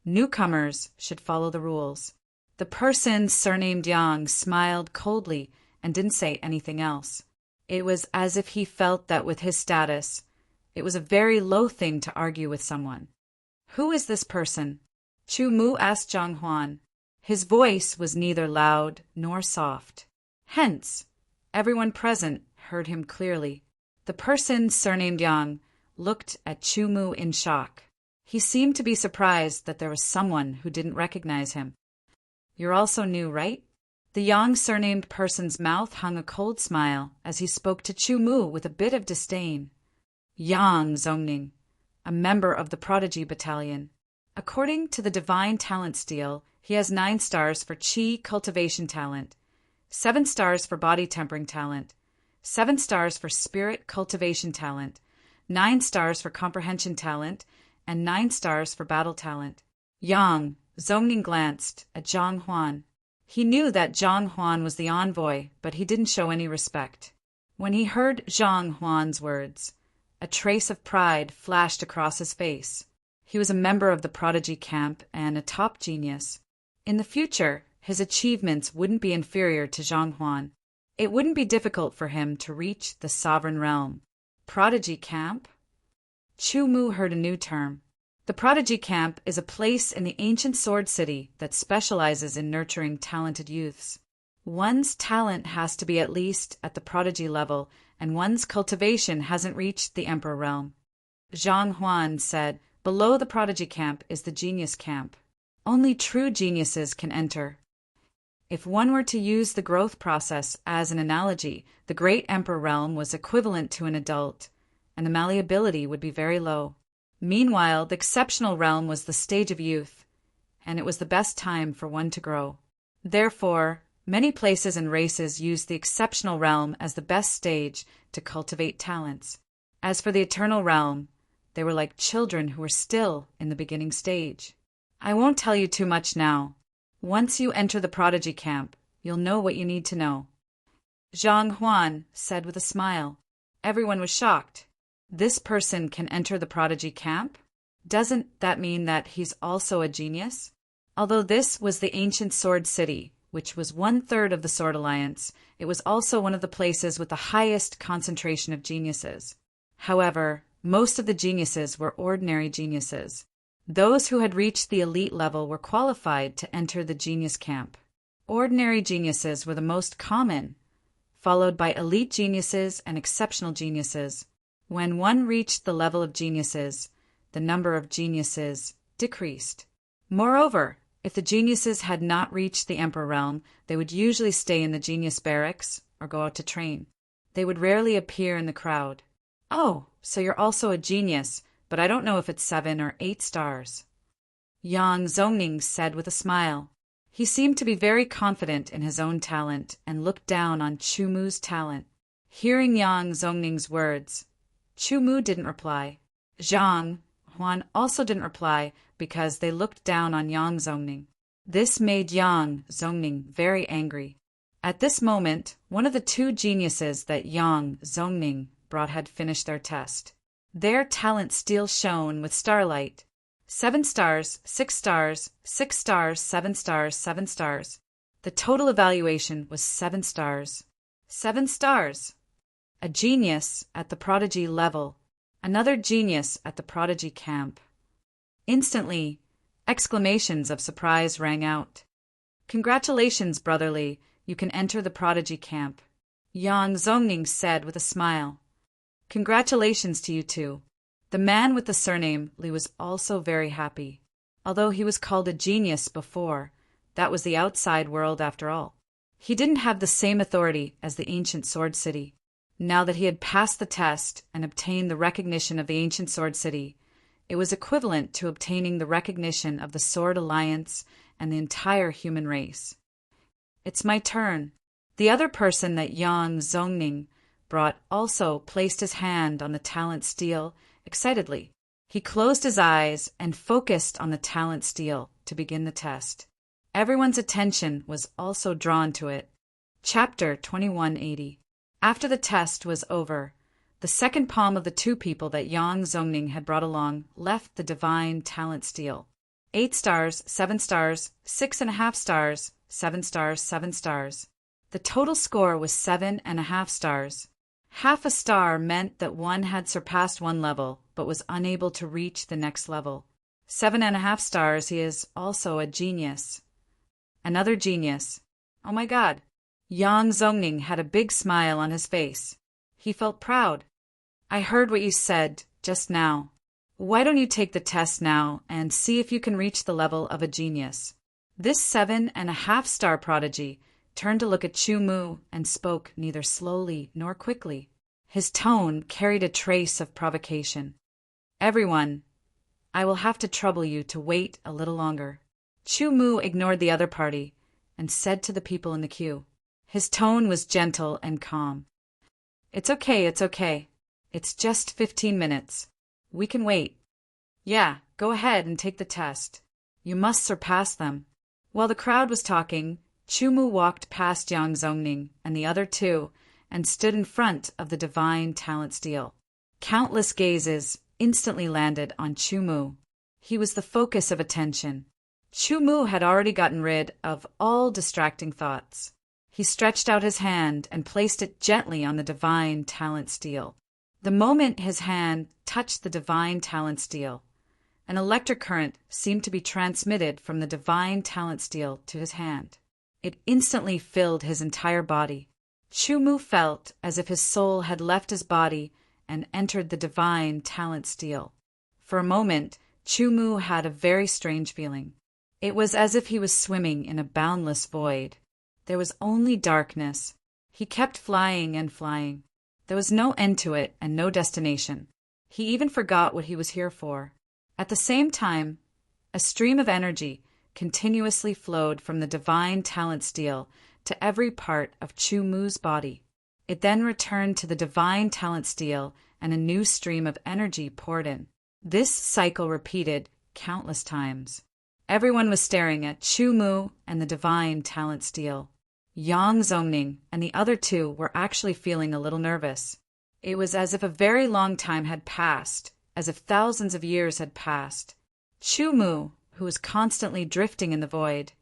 Newcomers should follow the rules." The person surnamed Yang smiled coldly and didn't say anything else. It was as if he felt that with his status, it was a very low thing to argue with someone. "Who is this person?" Chu Mu asked Zhang Huan. His voice was neither loud nor soft. Hence, everyone present heard him clearly. The person surnamed Yang looked at Chu Mu in shock. He seemed to be surprised that there was someone who didn't recognize him. "You're also new, right?" The Yang surnamed person's mouth hung a cold smile as he spoke to Chu Mu with a bit of disdain. Yang Zongning, a member of the Prodigy Battalion. According to the Divine Talent Steal, he has 9 stars for Qi Cultivation Talent, 7 stars for Body Tempering Talent, 7 stars for Spirit Cultivation Talent, 9 stars for Comprehension Talent, and 9 stars for Battle Talent. Yang Zongning glanced at Zhang Huan. He knew that Zhang Huan was the envoy, but he didn't show any respect. When he heard Zhang Huan's words, a trace of pride flashed across his face. He was a member of the Prodigy camp and a top genius. In the future, his achievements wouldn't be inferior to Zhang Huan. It wouldn't be difficult for him to reach the sovereign realm. Prodigy camp? Chu Mu heard a new term. The Prodigy Camp is a place in the ancient sword city that specializes in nurturing talented youths. One's talent has to be at least at the prodigy level, and one's cultivation hasn't reached the Emperor realm. Zhang Huan said, "Below the Prodigy Camp is the Genius Camp. Only true geniuses can enter." If one were to use the growth process as an analogy, the Great Emperor realm was equivalent to an adult, and the malleability would be very low. Meanwhile, the exceptional realm was the stage of youth, and it was the best time for one to grow. Therefore, many places and races used the exceptional realm as the best stage to cultivate talents. As for the eternal realm, they were like children who were still in the beginning stage. I won't tell you too much now. Once you enter the Prodigy Camp, you'll know what you need to know. Zhang Huan said with a smile. Everyone was shocked. This person can enter the prodigy camp? Doesn't that mean that he's also a genius? Although this was the ancient sword city, which was 1/3 of the Sword Alliance, it was also one of the places with the highest concentration of geniuses. However, most of the geniuses were ordinary geniuses. Those who had reached the elite level were qualified to enter the genius camp. Ordinary geniuses were the most common, followed by elite geniuses and exceptional geniuses. When one reached the level of geniuses, the number of geniuses decreased. Moreover, if the geniuses had not reached the Emperor realm, they would usually stay in the genius barracks or go out to train. They would rarely appear in the crowd. Oh, so you're also a genius, but I don't know if it's 7 or 8 stars. Yang Zongning said with a smile. He seemed to be very confident in his own talent and looked down on Chu Mu's talent. Hearing Yang Zongning's words, Chu Mu didn't reply. Zhang Huan also didn't reply because they looked down on Yang Zongning. This made Yang Zongning very angry. At this moment, one of the 2 geniuses that Yang Zongning brought had finished their test. Their talent still shone with starlight. 7 stars, 6 stars, 6 stars, 7 stars, 7 stars. The total evaluation was 7 stars. 7 stars! A genius at the prodigy level. Another genius at the prodigy camp. Instantly, exclamations of surprise rang out. Congratulations, brotherly, you can enter the prodigy camp. Yang Zongning said with a smile. Congratulations to you too. The man with the surname Li was also very happy. Although he was called a genius before, that was the outside world after all. He didn't have the same authority as the ancient sword city. Now that he had passed the test and obtained the recognition of the ancient sword city, it was equivalent to obtaining the recognition of the Sword Alliance and the entire human race. It's my turn. The other person that Yang Zongning brought also placed his hand on the talent steel excitedly. He closed his eyes and focused on the talent steel to begin the test. Everyone's attention was also drawn to it. Chapter 2180. After the test was over, the second palm of the 2 people that Yang Zongning had brought along left the divine talent steel. 8 stars, 7 stars, 6.5 stars, 7 stars, 7 stars. The total score was 7.5 stars. Half a star meant that one had surpassed one level, but was unable to reach the next level. 7.5 stars, he is also a genius. Another genius. Oh my God. Yang Zongning had a big smile on his face. He felt proud. I heard what you said just now. Why don't you take the test now and see if you can reach the level of a genius? This 7.5 star prodigy turned to look at Chu Mu and spoke neither slowly nor quickly. His tone carried a trace of provocation. Everyone, I will have to trouble you to wait a little longer. Chu Mu ignored the other party and said to the people in the queue. His tone was gentle and calm. It's okay, it's okay. It's just 15 minutes. We can wait. Yeah, go ahead and take the test. You must surpass them. While the crowd was talking, Chu Mu walked past Yang Zongning and the other 2 and stood in front of the divine talent steel. Countless gazes instantly landed on Chu Mu. He was the focus of attention. Chu Mu had already gotten rid of all distracting thoughts. He stretched out his hand and placed it gently on the divine talent steel. The moment his hand touched the divine talent steel, an electric current seemed to be transmitted from the divine talent steel to his hand. It instantly filled his entire body. Chu Mu felt as if his soul had left his body and entered the divine talent steel. For a moment, Chu Mu had a very strange feeling. It was as if he was swimming in a boundless void. There was only darkness. He kept flying and flying. There was no end to it and no destination. He even forgot what he was here for. At the same time, a stream of energy continuously flowed from the divine talent steel to every part of Chu Mu's body. It then returned to the divine talent steel and a new stream of energy poured in. This cycle repeated countless times. Everyone was staring at Chu Mu and the divine talent steel. Yang Zongning and the other two were actually feeling a little nervous. It was as if a very long time had passed, as if thousands of years had passed. Chu Mu, who was constantly drifting in the void,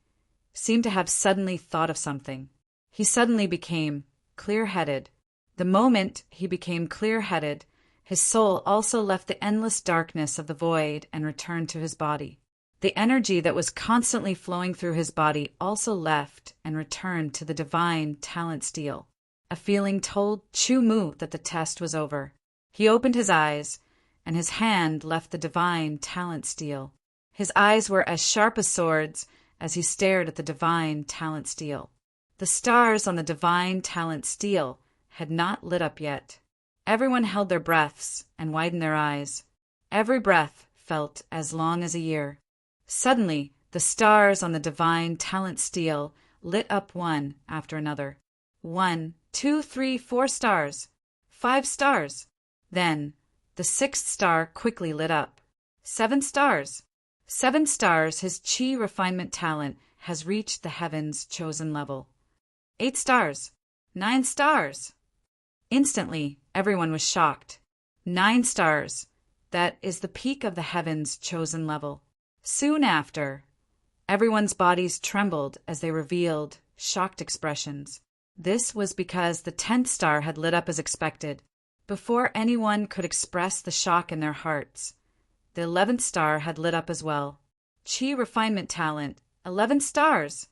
seemed to have suddenly thought of something. He suddenly became clear-headed. The moment he became clear-headed, his soul also left the endless darkness of the void and returned to his body. The energy that was constantly flowing through his body also left and returned to the divine talent steel. A feeling told Chu Mu that the test was over. He opened his eyes, and his hand left the divine talent steel. His eyes were as sharp as swords as he stared at the divine talent steel. The stars on the divine talent steel had not lit up yet. Everyone held their breaths and widened their eyes. Every breath felt as long as a year. Suddenly, the stars on the divine talent steel lit up one after another. 1, 2, 3, 4 stars. 5 stars. Then, the 6th star quickly lit up. 7 stars. 7 stars. His chi refinement talent has reached the heaven's chosen level. 8 stars. 9 stars. Instantly, everyone was shocked. 9 stars. That is the peak of the heaven's chosen level. Soon after, everyone's bodies trembled as they revealed shocked expressions. This was because the 10th star had lit up as expected. Before anyone could express the shock in their hearts, the 11th star had lit up as well. Chi refinement talent, 11 stars.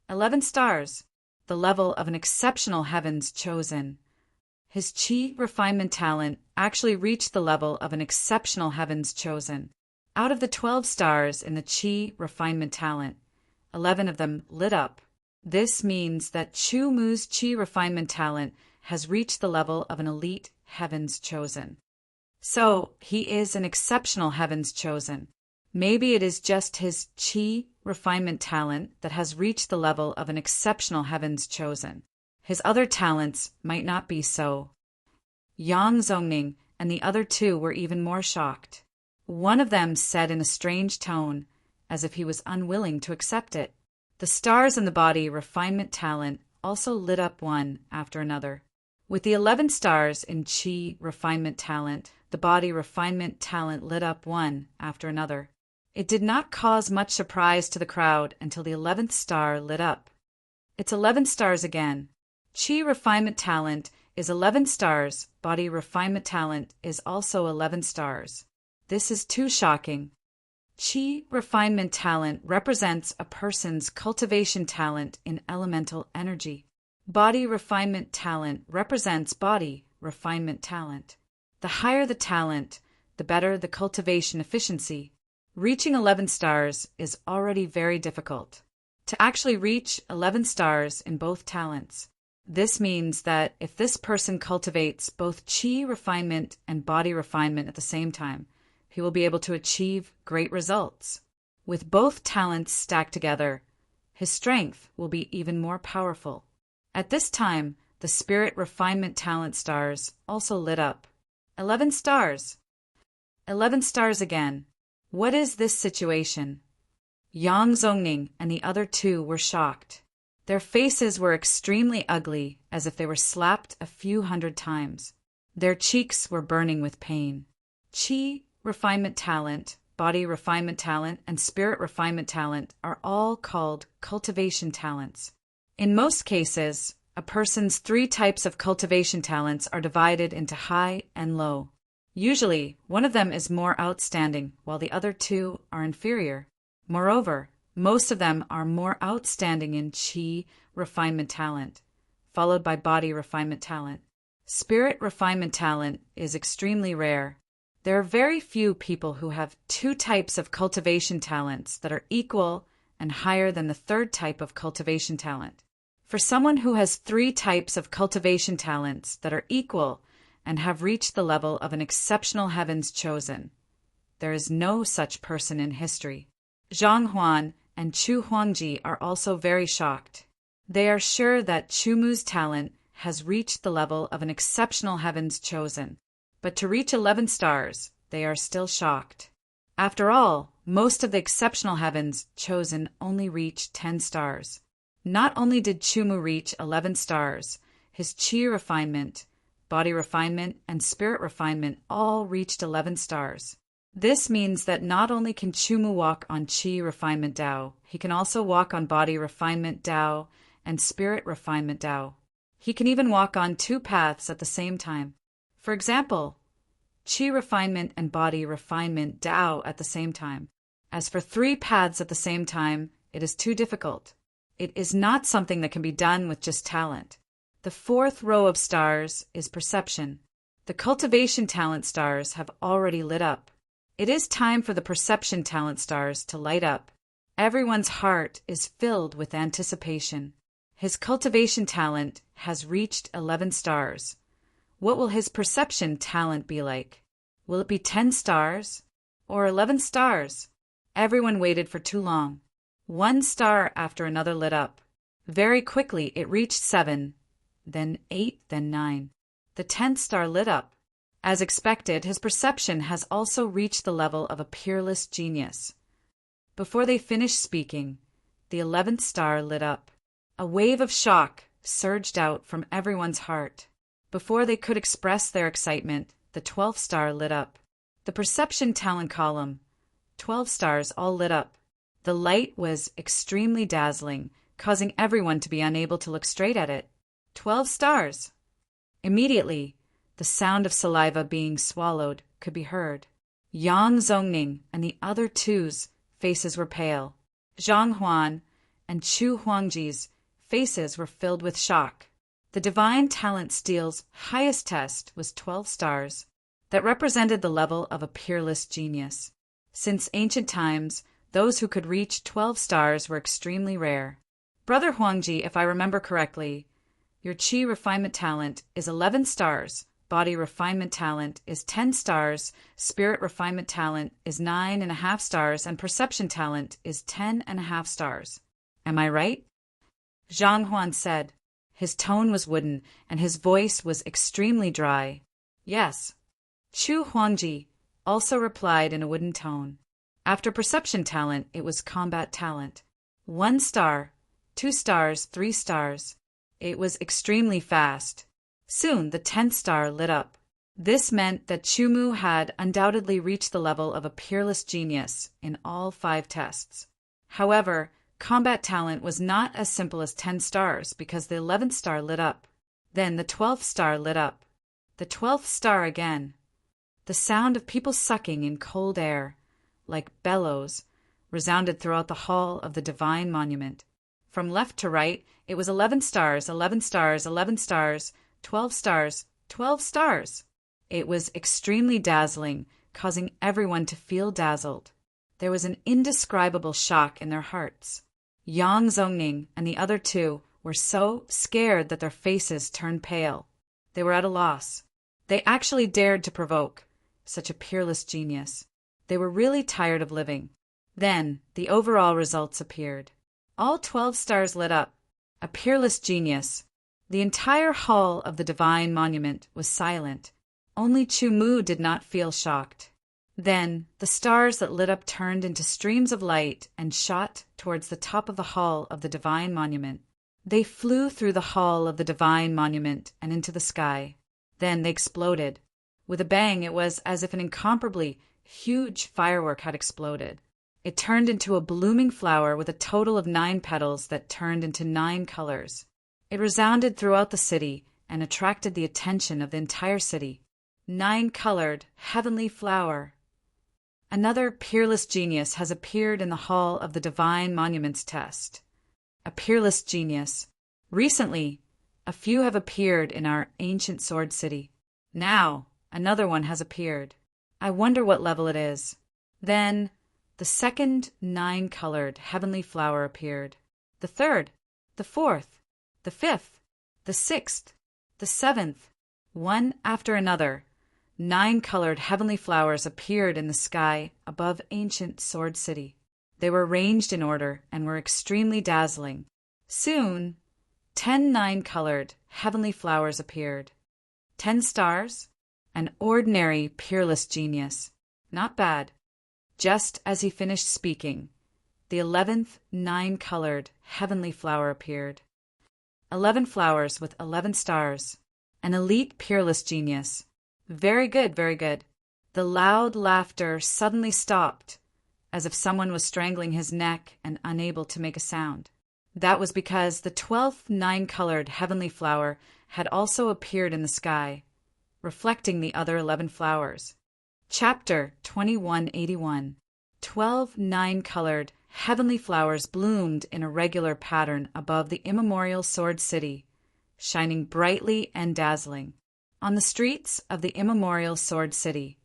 11 stars, the level of an exceptional heavens chosen. His chi refinement talent actually reached the level of an exceptional heavens chosen. Out of the 12 stars in the chi refinement talent, 11 of them lit up. This means that Chu Mu's chi refinement talent has reached the level of an elite heavens chosen. So, he is an exceptional heavens chosen. Maybe it is just his chi refinement talent that has reached the level of an exceptional heavens chosen. His other talents might not be so. Yang Zongning and the other two were even more shocked. One of them said in a strange tone, as if he was unwilling to accept it. The stars in the body refinement talent also lit up one after another. With the 11 stars in chi refinement talent, the body refinement talent lit up one after another. It did not cause much surprise to the crowd until the 11th star lit up. It's 11 stars again. Chi refinement talent is 11 stars, body refinement talent is also 11 stars. This is too shocking. Chi refinement talent represents a person's cultivation talent in elemental energy. Body refinement talent represents body refinement talent. The higher the talent, the better the cultivation efficiency. Reaching 11 stars is already very difficult. To actually reach 11 stars in both talents. This means that if this person cultivates both chi refinement and body refinement at the same time, he will be able to achieve great results. With both talents stacked together, his strength will be even more powerful. At this time, the spirit refinement talent stars also lit up. 11 stars. 11 stars again. What is this situation? Yang Zongning and the other two were shocked. Their faces were extremely ugly, as if they were slapped a few hundred times. Their cheeks were burning with pain. Chi refinement talent, body refinement talent, and spirit refinement talent are all called cultivation talents. In most cases, a person's 3 types of cultivation talents are divided into high and low. Usually, one of them is more outstanding, while the other 2 are inferior. Moreover, most of them are more outstanding in chi refinement talent, followed by body refinement talent. Spirit refinement talent is extremely rare. There are very few people who have 2 types of cultivation talents that are equal and higher than the 3rd type of cultivation talent. For someone who has 3 types of cultivation talents that are equal and have reached the level of an exceptional heavens chosen, there is no such person in history. Zhang Huan and Chu Huangji are also very shocked. They are sure that Chu Mu's talent has reached the level of an exceptional heavens chosen, but to reach 11 stars, they are still shocked. After all, most of the exceptional heavens chosen only reach 10 stars. Not only did Chumu reach 11 stars, his chi refinement, body refinement, and spirit refinement all reached 11 stars. This means that not only can Chumu walk on chi refinement Dao, he can also walk on body refinement Dao and spirit refinement Dao. He can even walk on two paths at the same time. For example, chi refinement and body refinement Dao at the same time. As for three paths at the same time, it is too difficult. It is not something that can be done with just talent. The fourth row of stars is perception. The cultivation talent stars have already lit up. It is time for the perception talent stars to light up. Everyone's heart is filled with anticipation. His cultivation talent has reached 11 stars. What will his perception talent be like? Will it be 10 stars or 11 stars? Everyone waited for too long. One star after another lit up. Very quickly it reached 7, then 8, then 9. The 10th star lit up. As expected, his perception has also reached the level of a peerless genius. Before they finished speaking, the 11th star lit up. A wave of shock surged out from everyone's heart. Before they could express their excitement, the 12th star lit up. The perception talent column, 12 stars all lit up. The light was extremely dazzling, causing everyone to be unable to look straight at it. 12 stars! Immediately, the sound of saliva being swallowed could be heard. Yang Zongning and the other two's faces were pale. Zhang Huan and Chu Huangji's faces were filled with shock. The Divine Talent Steel's highest test was 12 stars. That represented the level of a peerless genius. Since ancient times, those who could reach 12 stars were extremely rare. Brother Huangji, if I remember correctly, your chi refinement talent is 11 stars, body refinement talent is 10 stars, spirit refinement talent is 9.5 stars, and perception talent is 10.5 stars. Am I right? Zhang Huan said. His tone was wooden, and his voice was extremely dry. Yes. Chu Huangji also replied in a wooden tone. After perception talent, it was combat talent. 1 star, 2 stars, 3 stars. It was extremely fast. Soon the 10th star lit up. This meant that Chumu had undoubtedly reached the level of a peerless genius in all 5 tests. However, combat talent was not as simple as 10 stars because the 11th star lit up. Then the 12th star lit up. The 12th star again. The sound of people sucking in cold air, like bellows, resounded throughout the hall of the Divine Monument. From left to right, it was 11 stars, 11 stars, 11 stars, 12 stars, 12 stars. It was extremely dazzling, causing everyone to feel dazzled. There was an indescribable shock in their hearts. Yang Zongning and the other two were so scared that their faces turned pale. They were at a loss. They actually dared to provoke such a peerless genius. They were really tired of living. Then the overall results appeared. All 12 stars lit up. A peerless genius. The entire hall of the Divine Monument was silent. Only Chumu did not feel shocked. Then the stars that lit up turned into streams of light and shot towards the top of the hall of the Divine Monument. They flew through the hall of the Divine Monument and into the sky. Then they exploded. With a bang, it was as if an incomparably huge firework had exploded. It turned into a blooming flower with a total of 9 petals that turned into 9 colors. It resounded throughout the city and attracted the attention of the entire city. 9-colored heavenly flower. Another peerless genius has appeared in the hall of the Divine Monuments test. A peerless genius. Recently, a few have appeared in our ancient sword city. Now, another one has appeared. I wonder what level it is. Then, the second 9-colored heavenly flower appeared. The third, the fourth, the fifth, the sixth, the seventh. One after another, 9-colored heavenly flowers appeared in the sky above ancient sword city. They were arranged in order and were extremely dazzling. Soon, 10 9-colored heavenly flowers appeared. 10 stars? An ordinary, peerless genius. Not bad. Just as he finished speaking, the 11th nine-colored heavenly flower appeared. 11 flowers with 11 stars. An elite peerless genius. Very good, very good. The loud laughter suddenly stopped, as if someone was strangling his neck and unable to make a sound. That was because the 12th nine-colored heavenly flower had also appeared in the sky, reflecting the other 11 flowers. Chapter 2181. 12 nine-colored heavenly flowers bloomed in a regular pattern above the immemorial sword city, shining brightly and dazzling. On the streets of the immemorial sword city,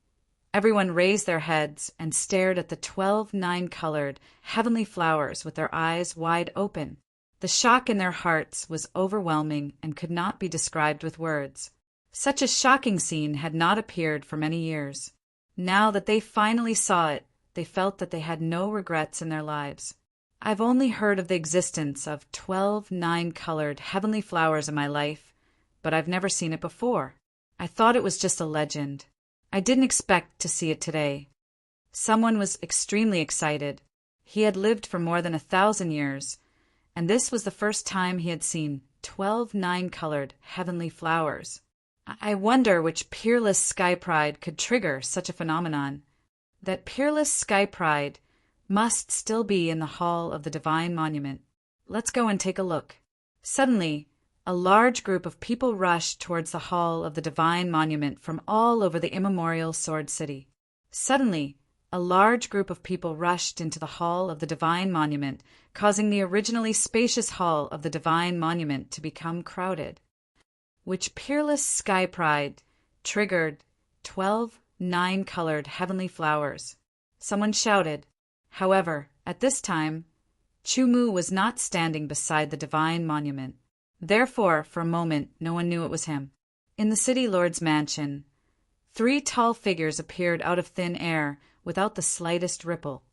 everyone raised their heads and stared at the 12 nine-colored heavenly flowers with their eyes wide open. The shock in their hearts was overwhelming and could not be described with words. Such a shocking scene had not appeared for many years. Now that they finally saw it, they felt that they had no regrets in their lives. I've only heard of the existence of 12 nine-colored heavenly flowers in my life, but I've never seen it before. I thought it was just a legend. I didn't expect to see it today. Someone was extremely excited. He had lived for more than 1,000 years, and this was the first time he had seen 12 nine-colored heavenly flowers. I wonder which peerless sky pride could trigger such a phenomenon. That peerless sky pride must still be in the hall of the Divine Monument. Let's go and take a look. Suddenly, a large group of people rushed towards the hall of the Divine Monument from all over the immemorial sword city. Suddenly, a large group of people rushed into the hall of the Divine Monument, causing the originally spacious hall of the Divine Monument to become crowded. Which peerless sky pride triggered 12 nine-colored heavenly flowers? Someone shouted. However, at this time, Chumu was not standing beside the Divine Monument. Therefore, for a moment, no one knew it was him. In the city lord's mansion, 3 tall figures appeared out of thin air without the slightest ripple.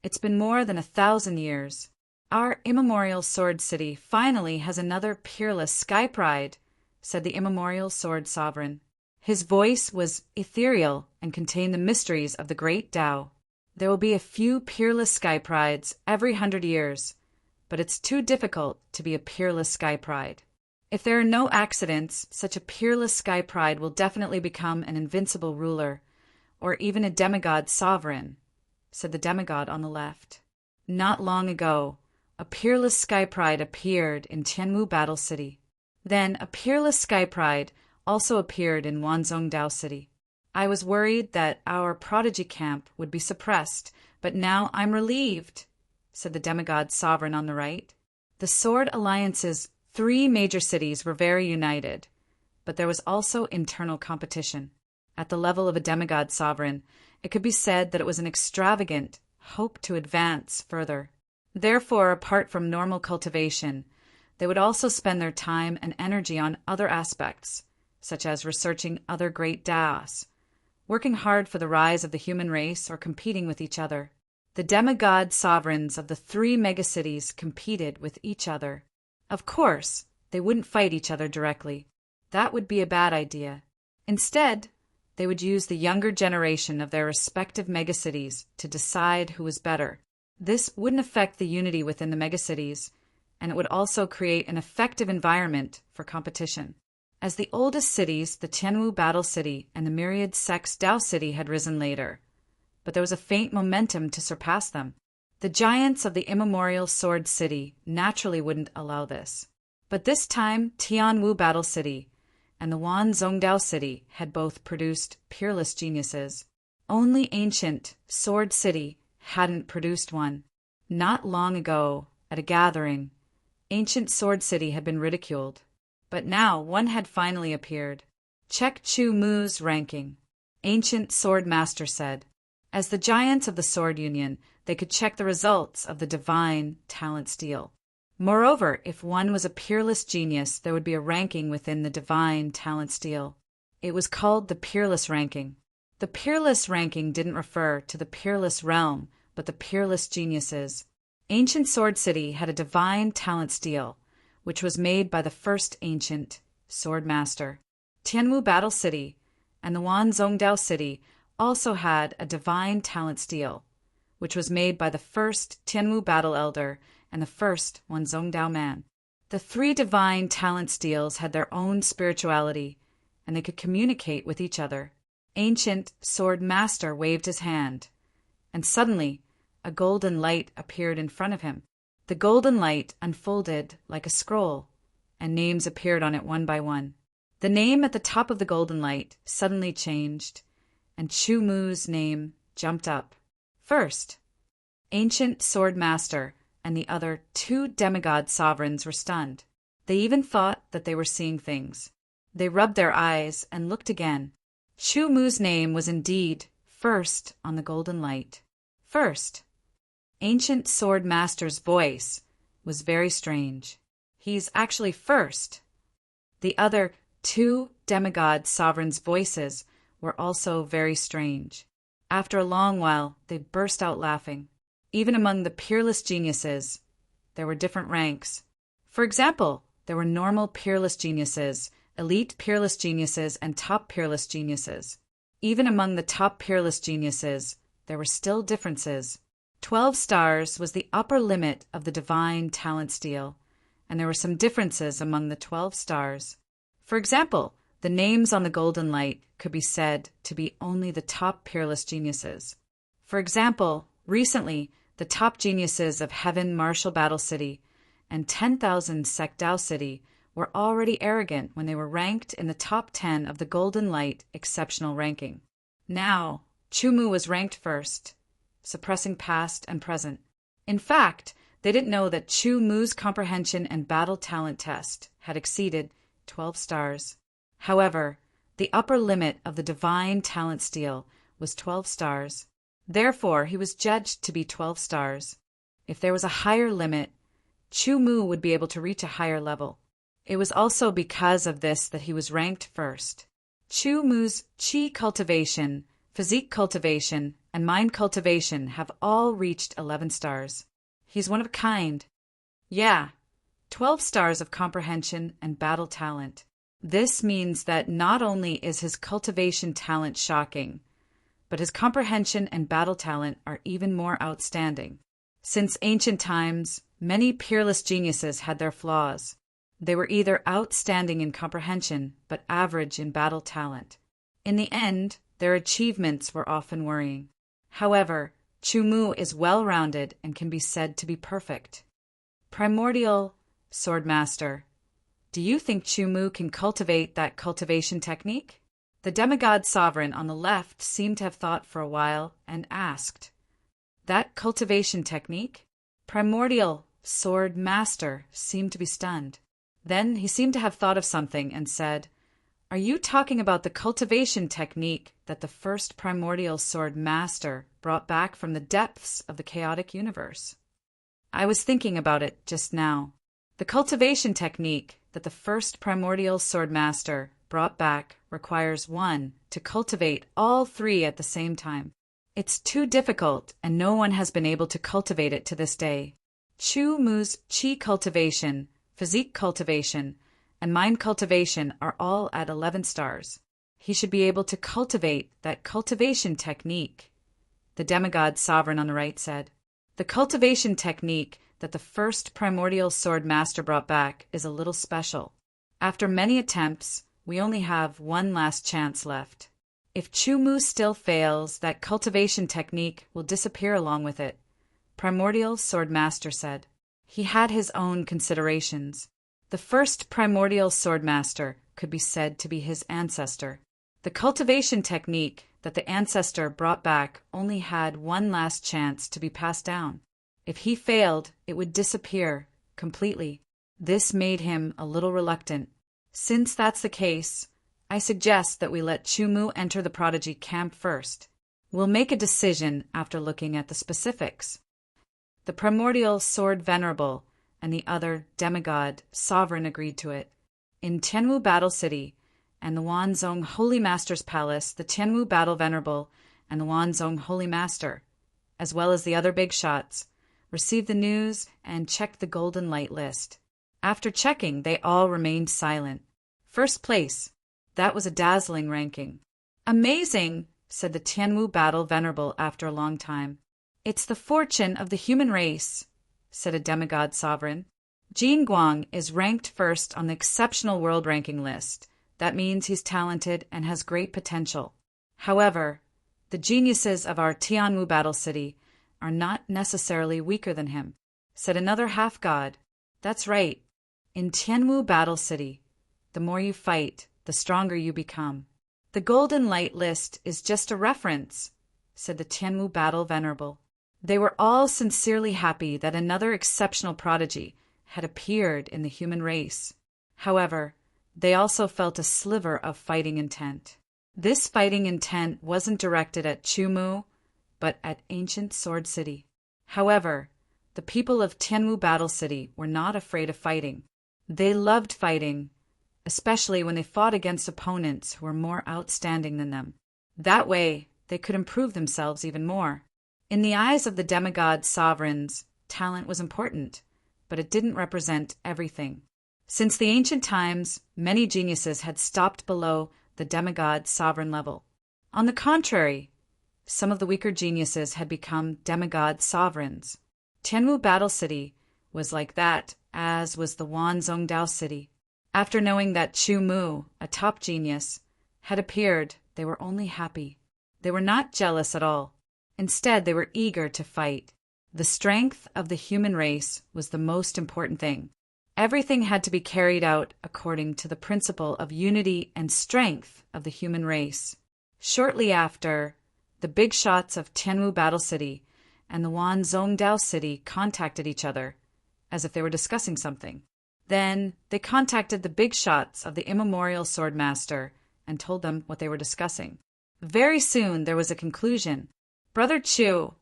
It's been more than 1,000 years. Our immemorial sword city finally has another peerless sky pride, said the immemorial sword sovereign. His voice was ethereal and contained the mysteries of the great Tao. There will be a few peerless sky prides every 100 years, but it's too difficult to be a peerless sky pride. If there are no accidents, such a peerless sky pride will definitely become an invincible ruler, or even a demigod sovereign, said the demigod on the left. Not long ago, a peerless sky pride appeared in Tianwu Battle City. Then a peerless sky pride also appeared in Wanzhongdao City. I was worried that our prodigy camp would be suppressed, but now I'm relieved, said the demigod sovereign on the right. The Sword Alliance's 3 major cities were very united, but there was also internal competition. At the level of a demigod sovereign, it could be said that it was an extravagant hope to advance further. Therefore, apart from normal cultivation, they would also spend their time and energy on other aspects, such as researching other great Taos, working hard for the rise of the human race, or competing with each other. The demigod sovereigns of the 3 megacities competed with each other. Of course, they wouldn't fight each other directly. That would be a bad idea. Instead, they would use the younger generation of their respective megacities to decide who was better. This wouldn't affect the unity within the megacities, and it would also create an effective environment for competition. As the oldest cities, the Tianwu Battle City and the myriad sex Dao City had risen later, but there was a faint momentum to surpass them. The giants of the immemorial Sword City naturally wouldn't allow this. But this time, Tianwu Battle City and the Wanzhongdao City had both produced peerless geniuses. Only ancient Sword City hadn't produced one. Not long ago, at a gathering, ancient Sword City had been ridiculed. But now one had finally appeared. Check Chu Mu's ranking, ancient sword master said. As the giants of the Sword Union, they could check the results of the divine talent steel. Moreover, if one was a peerless genius, there would be a ranking within the divine talent steel. It was called the peerless ranking. The peerless ranking didn't refer to the peerless realm, but the peerless geniuses. Ancient Sword City had a divine talent steel, which was made by the first ancient sword master. Tianwu Battle City and the Wanzhongdao City also had a divine talent steel, which was made by the first Tianwu Battle Elder and the first Wanzhongdao man. The three divine talent steels had their own spirituality, and they could communicate with each other. Ancient Sword Master waved his hand, and suddenly a golden light appeared in front of him. The golden light unfolded like a scroll, and names appeared on it one by one. The name at the top of the golden light suddenly changed, and Chu Mu's name jumped up. First, Ancient Sword Master and the other two demigod sovereigns were stunned. They even thought that they were seeing things. They rubbed their eyes and looked again. Chu Mu's name was indeed first on the golden light. First, Ancient Sword Master's voice was very strange. He's actually first. The other two demigod sovereigns' voices were also very strange. After a long while, they burst out laughing. Even among the peerless geniuses, there were different ranks. For example, there were normal peerless geniuses, elite peerless geniuses, and top peerless geniuses. Even among the top peerless geniuses, there were still differences. 12 stars was the upper limit of the divine talent steel, and there were some differences among the 12 stars. For example, the names on the golden light could be said to be only the top peerless geniuses. For example, recently, the top geniuses of Heaven Martial Battle City and 10,000 Secdao City were already arrogant when they were ranked in the top 10 of the golden light exceptional ranking. Now, Chu Mu was ranked first, suppressing past and present. In fact, they didn't know that Chu Mu's comprehension and battle talent test had exceeded 12 stars. However, the upper limit of the divine talent steel was 12 stars. Therefore, he was judged to be 12 stars. If there was a higher limit, Chu Mu would be able to reach a higher level. It was also because of this that he was ranked first. Chu Mu's Qi cultivation, physique cultivation, and mind cultivation have all reached 11 stars. He's one of a kind. Yeah, 12 stars of comprehension and battle talent. This means that not only is his cultivation talent shocking, but his comprehension and battle talent are even more outstanding. Since ancient times, many peerless geniuses had their flaws. They were either outstanding in comprehension, but average in battle talent. In the end, their achievements were often worrying. However, Chu Mu is well-rounded and can be said to be perfect. Primordial Sword Master, do you think Chu Mu can cultivate that cultivation technique? The demigod sovereign on the left seemed to have thought for a while and asked, "That cultivation technique?" Primordial Sword Master seemed to be stunned. Then he seemed to have thought of something and said, "Are you talking about the cultivation technique that the first primordial sword master brought back from the depths of the chaotic universe?" I was thinking about it just now. The cultivation technique that the first primordial sword master brought back requires one to cultivate all three at the same time. It's too difficult, and no one has been able to cultivate it to this day. Chu Mu's Qi cultivation, physique cultivation, and mind cultivation are all at 11 stars. He should be able to cultivate that cultivation technique. The demigod sovereign on the right said, "The cultivation technique that the first primordial sword master brought back is a little special. After many attempts, we only have one last chance left. If Chu Mu still fails, that cultivation technique will disappear along with it," Primordial Sword Master said. He had his own considerations. The first primordial sword master could be said to be his ancestor. The cultivation technique that the ancestor brought back only had one last chance to be passed down. If he failed, it would disappear completely. This made him a little reluctant. Since that's the case, I suggest that we let Chu Mu enter the prodigy camp first. We'll make a decision after looking at the specifics. The primordial sword venerable and the other demigod sovereign agreed to it. In Tianwu Battle City and the Wanzhong Holy Master's Palace, the Tianwu Battle Venerable and the Wanzhong Holy Master, as well as the other big shots, received the news and checked the golden light list. After checking, they all remained silent. First place. That was a dazzling ranking. "Amazing," said the Tianwu Battle Venerable after a long time. It's the fortune of the human race, said a demigod sovereign. Jin Guang is ranked first on the exceptional world ranking list. That means he's talented and has great potential. However, the geniuses of our Tianwu battle city are not necessarily weaker than him, said another half-god. That's right. In Tianwu battle city, the more you fight, the stronger you become. The Golden Light list is just a reference, said the Tianwu battle venerable. They were all sincerely happy that another exceptional prodigy had appeared in the human race. However, they also felt a sliver of fighting intent. This fighting intent wasn't directed at Chumu, but at ancient Sword City. However, the people of Tianwu Battle City were not afraid of fighting. They loved fighting, especially when they fought against opponents who were more outstanding than them. That way, they could improve themselves even more. In the eyes of the demigod sovereigns, talent was important, but it didn't represent everything. Since the ancient times, many geniuses had stopped below the demigod sovereign level. On the contrary, some of the weaker geniuses had become demigod sovereigns. Tianwu Battle City was like that, as was the Wanzhongdao City. After knowing that Chu Mu, a top genius, had appeared, they were only happy. They were not jealous at all. Instead, they were eager to fight. The strength of the human race was the most important thing. Everything had to be carried out according to the principle of unity and strength of the human race. Shortly after, the big shots of Tianwu Battle City and the Wanzhongdao City contacted each other, as if they were discussing something. Then they contacted the big shots of the immemorial swordmaster and told them what they were discussing. Very soon there was a conclusion. Brother Chu,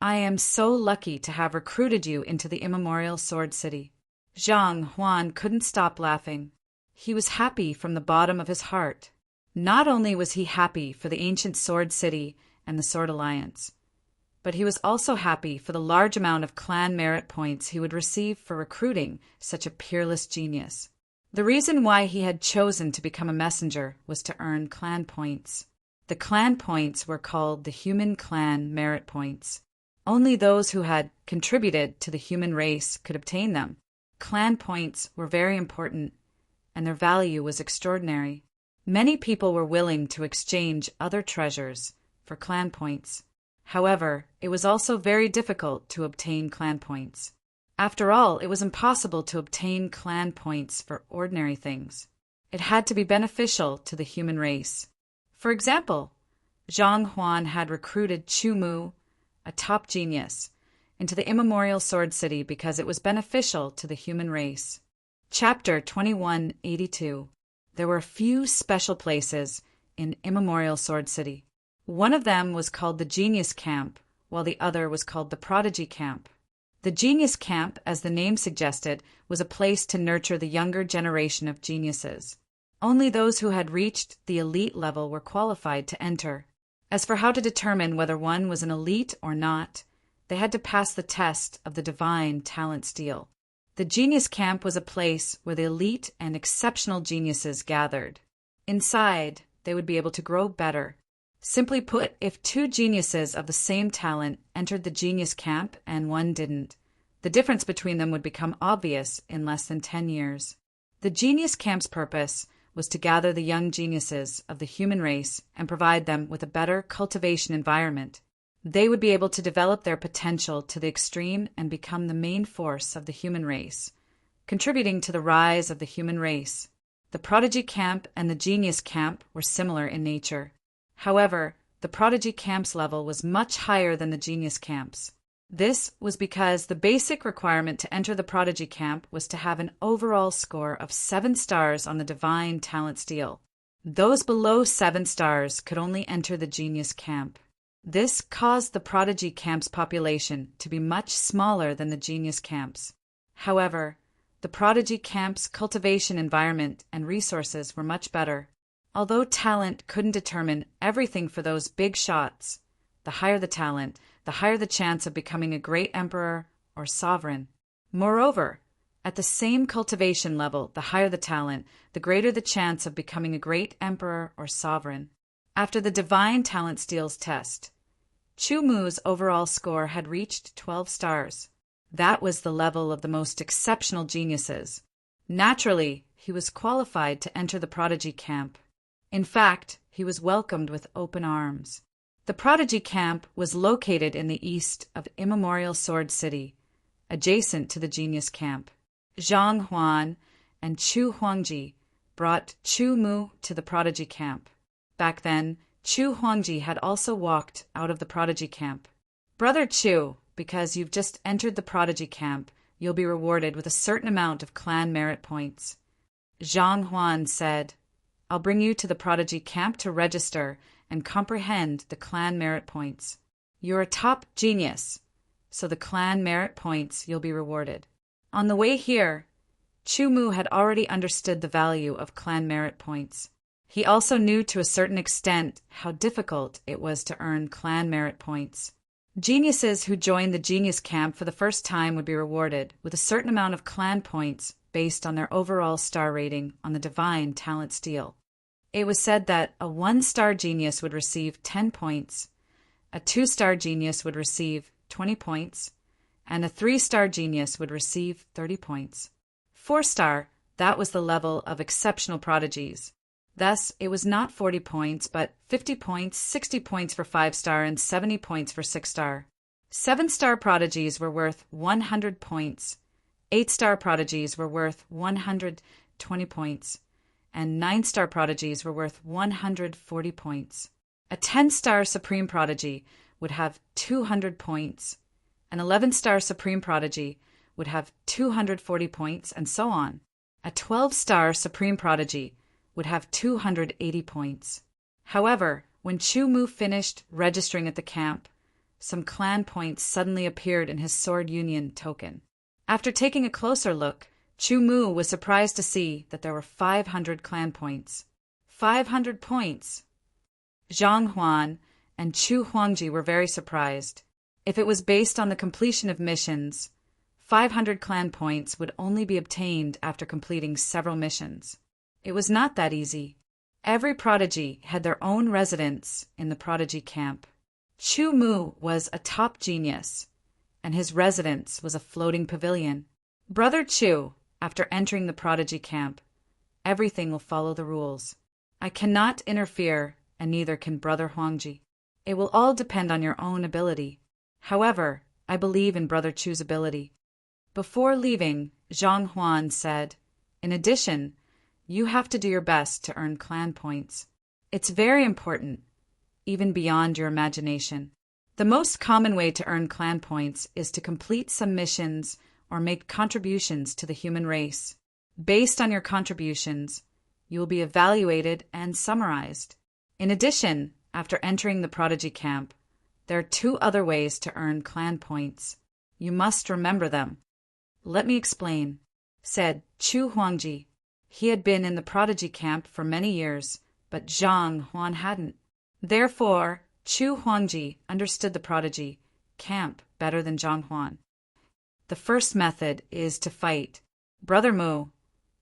I am so lucky to have recruited you into the immemorial Sword City. Zhang Huan couldn't stop laughing. He was happy from the bottom of his heart. Not only was he happy for the ancient Sword City and the Sword Alliance, but he was also happy for the large amount of clan merit points he would receive for recruiting such a peerless genius. The reason why he had chosen to become a messenger was to earn clan points. The clan points were called the human clan merit points. Only those who had contributed to the human race could obtain them. Clan points were very important, and their value was extraordinary. Many people were willing to exchange other treasures for clan points. However, it was also very difficult to obtain clan points. After all, it was impossible to obtain clan points for ordinary things. It had to be beneficial to the human race. For example, Zhang Huan had recruited Chu Mu, a top genius, into the immemorial Sword City because it was beneficial to the human race. Chapter 2182. There were a few special places in immemorial Sword City. One of them was called the Genius Camp, while the other was called the Prodigy Camp. The Genius Camp, as the name suggested, was a place to nurture the younger generation of geniuses. Only those who had reached the elite level were qualified to enter. As for how to determine whether one was an elite or not, they had to pass the test of the divine talent steel. The Genius Camp was a place where the elite and exceptional geniuses gathered. Inside, they would be able to grow better. Simply put, if two geniuses of the same talent entered the Genius Camp and one didn't, the difference between them would become obvious in less than 10 years. The Genius Camp's purpose was to gather the young geniuses of the human race and provide them with a better cultivation environment. They would be able to develop their potential to the extreme and become the main force of the human race, contributing to the rise of the human race. The Prodigy Camp and the Genius Camp were similar in nature. However, the Prodigy Camp's level was much higher than the Genius Camp's. This was because the basic requirement to enter the Prodigy Camp was to have an overall score of 7 stars on the Divine Talent Steel. Those below 7 stars could only enter the Genius Camp. This caused the Prodigy Camp's population to be much smaller than the Genius Camp's. However, the Prodigy Camp's cultivation environment and resources were much better. Although talent couldn't determine everything for those big shots, the higher the talent, the higher the chance of becoming a great emperor or sovereign. Moreover, at the same cultivation level, the higher the talent, the greater the chance of becoming a great emperor or sovereign. After the Divine Talent Steel's test, Chu Mu's overall score had reached 12 stars. That was the level of the most exceptional geniuses. Naturally, he was qualified to enter the prodigy camp. In fact, he was welcomed with open arms. The prodigy camp was located in the east of Immemorial Sword City, adjacent to the genius camp. Zhang Huan and Chu Huangji brought Chu Mu to the prodigy camp. Back then, Chu Huangji had also walked out of the prodigy camp. Brother Chu, because you've just entered the prodigy camp, you'll be rewarded with a certain amount of clan merit points. Zhang Huan said, I'll bring you to the prodigy camp to register and comprehend the clan merit points. You're a top genius, so the clan merit points you'll be rewarded. On the way here, Chu Mu had already understood the value of clan merit points. He also knew to a certain extent how difficult it was to earn clan merit points. Geniuses who joined the genius camp for the first time would be rewarded with a certain amount of clan points based on their overall star rating on the divine talent stele. It was said that a 1-star genius would receive 10 points, a 2-star genius would receive 20 points, and a 3-star genius would receive 30 points. 4-star, that was the level of exceptional prodigies. Thus, it was not 40 points, but 50 points, 60 points for 5-star, and 70 points for 6-star. 7-star prodigies were worth 100 points, 8-star prodigies were worth 120 points, and 9-star prodigies were worth 140 points. A 10-star supreme prodigy would have 200 points, an 11-star supreme prodigy would have 240 points, and so on. A 12-star supreme prodigy would have 280 points. However, when Chu Mu finished registering at the camp, some clan points suddenly appeared in his sword union token. After taking a closer look, Chu Mu was surprised to see that there were 500 clan points. 500 points! Zhang Huan and Chu Huangji were very surprised. If it was based on the completion of missions, 500 clan points would only be obtained after completing several missions. It was not that easy. Every prodigy had their own residence in the prodigy camp. Chu Mu was a top genius, and his residence was a floating pavilion. Brother Chu, after entering the prodigy camp, everything will follow the rules. I cannot interfere, and neither can Brother Huangji. It will all depend on your own ability. However, I believe in Brother Chu's ability. Before leaving, Zhang Huan said, in addition, you have to do your best to earn clan points. It's very important, even beyond your imagination. The most common way to earn clan points is to complete some missions or make contributions to the human race. Based on your contributions, you will be evaluated and summarized. In addition, after entering the prodigy camp, there are 2 other ways to earn clan points. You must remember them. Let me explain, said Chu Huangji. He had been in the prodigy camp for many years, but Zhang Huan hadn't. Therefore, Chu Huangji understood the prodigy camp better than Zhang Huan. The first method is to fight. Brother Mu,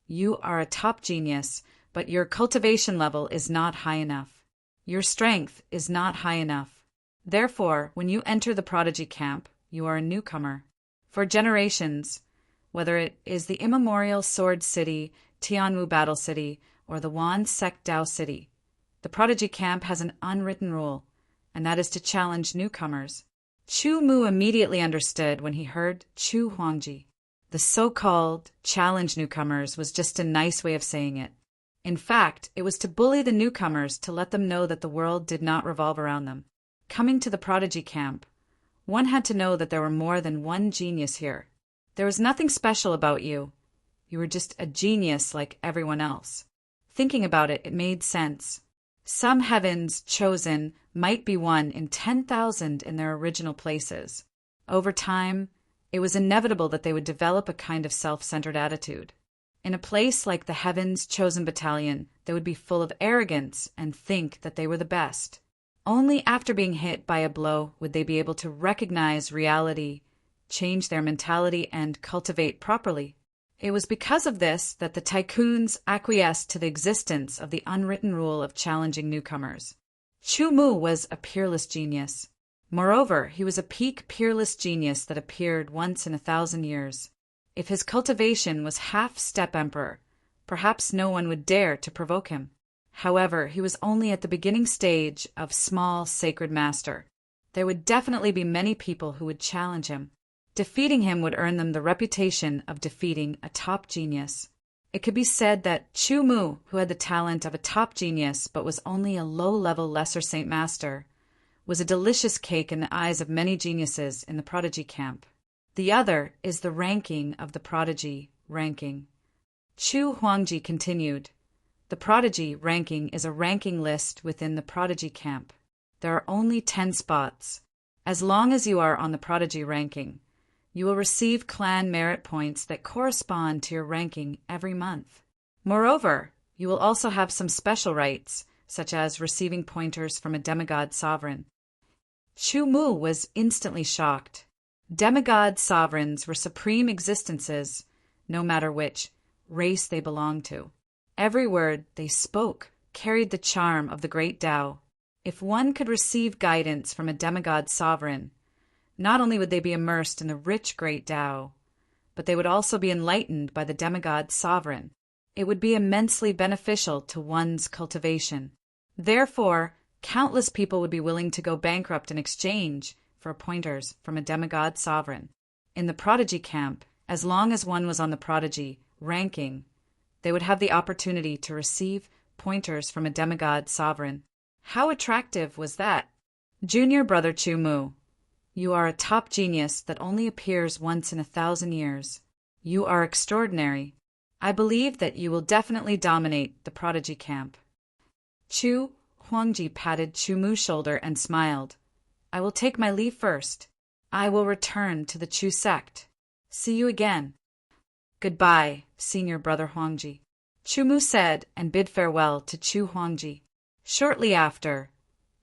you are a top genius, but your cultivation level is not high enough. Your strength is not high enough. Therefore, when you enter the prodigy camp, you are a newcomer. For generations, whether it is the immemorial Sword City, Tianwu Battle City, or the Wan Sek Dao City, the prodigy camp has an unwritten rule, and that is to challenge newcomers. Chu Mu immediately understood when he heard Chu Huangji. The so-called challenge newcomers was just a nice way of saying it. In fact, it was to bully the newcomers to let them know that the world did not revolve around them. Coming to the prodigy camp, one had to know that there were more than one genius here. There was nothing special about you. You were just a genius like everyone else. Thinking about it, it made sense. Some heavens chosen might be 1 in 10,000 in their original places. Over time, it was inevitable that they would develop a kind of self-centered attitude. In a place like the Heavens Chosen Battalion, they would be full of arrogance and think that they were the best. Only after being hit by a blow would they be able to recognize reality, change their mentality, and cultivate properly. It was because of this that the tycoons acquiesced to the existence of the unwritten rule of challenging newcomers. Chu Mu was a peerless genius. Moreover, he was a peak peerless genius that appeared once in 1,000 years. If his cultivation was half-step emperor, perhaps no one would dare to provoke him. However, he was only at the beginning stage of small sacred master. There would definitely be many people who would challenge him. Defeating him would earn them the reputation of defeating a top genius. It could be said that Chu Mu, who had the talent of a top genius but was only a low-level lesser Saint Master, was a delicious cake in the eyes of many geniuses in the prodigy camp. The other is the ranking of the prodigy ranking. Chu Huangji continued, "The prodigy ranking is a ranking list within the prodigy camp. There are only 10 spots. As long as you are on the prodigy ranking, you will receive clan merit points that correspond to your ranking every month. Moreover, you will also have some special rights, such as receiving pointers from a demigod sovereign." Chu Mu was instantly shocked. Demigod sovereigns were supreme existences, no matter which race they belonged to. Every word they spoke carried the charm of the great Tao. If one could receive guidance from a demigod sovereign, not only would they be immersed in the rich great Tao, but they would also be enlightened by the demigod sovereign. It would be immensely beneficial to one's cultivation. Therefore, countless people would be willing to go bankrupt in exchange for pointers from a demigod sovereign. In the prodigy camp, as long as one was on the prodigy ranking, they would have the opportunity to receive pointers from a demigod sovereign. How attractive was that? Junior brother Chu Mu, you are a top genius that only appears once in 1,000 years. You are extraordinary. I believe that you will definitely dominate the prodigy camp. Chu Huangji patted Chu Mu's shoulder and smiled. I will take my leave first. I will return to the Chu sect. See you again. Goodbye, senior brother Huangji, Chu Mu said and bid farewell to Chu Huangji. Shortly after,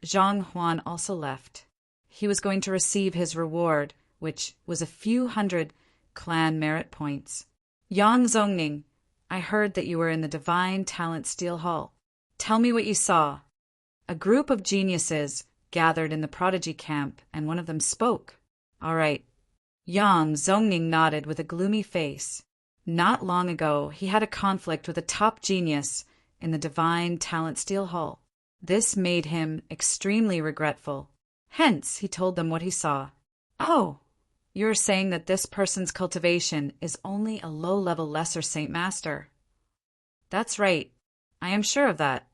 Zhang Huan also left. He was going to receive his reward, which was a few hundred clan merit points. Yang Zongning, I heard that you were in the Divine Talent Steel Hall. Tell me what you saw. A group of geniuses gathered in the prodigy camp, and one of them spoke. All right. Yang Zongning nodded with a gloomy face. Not long ago, he had a conflict with a top genius in the Divine Talent Steel Hall. This made him extremely regretful. Hence, he told them what he saw. Oh, you're saying that this person's cultivation is only a low-level lesser Saint Master. That's right. I am sure of that.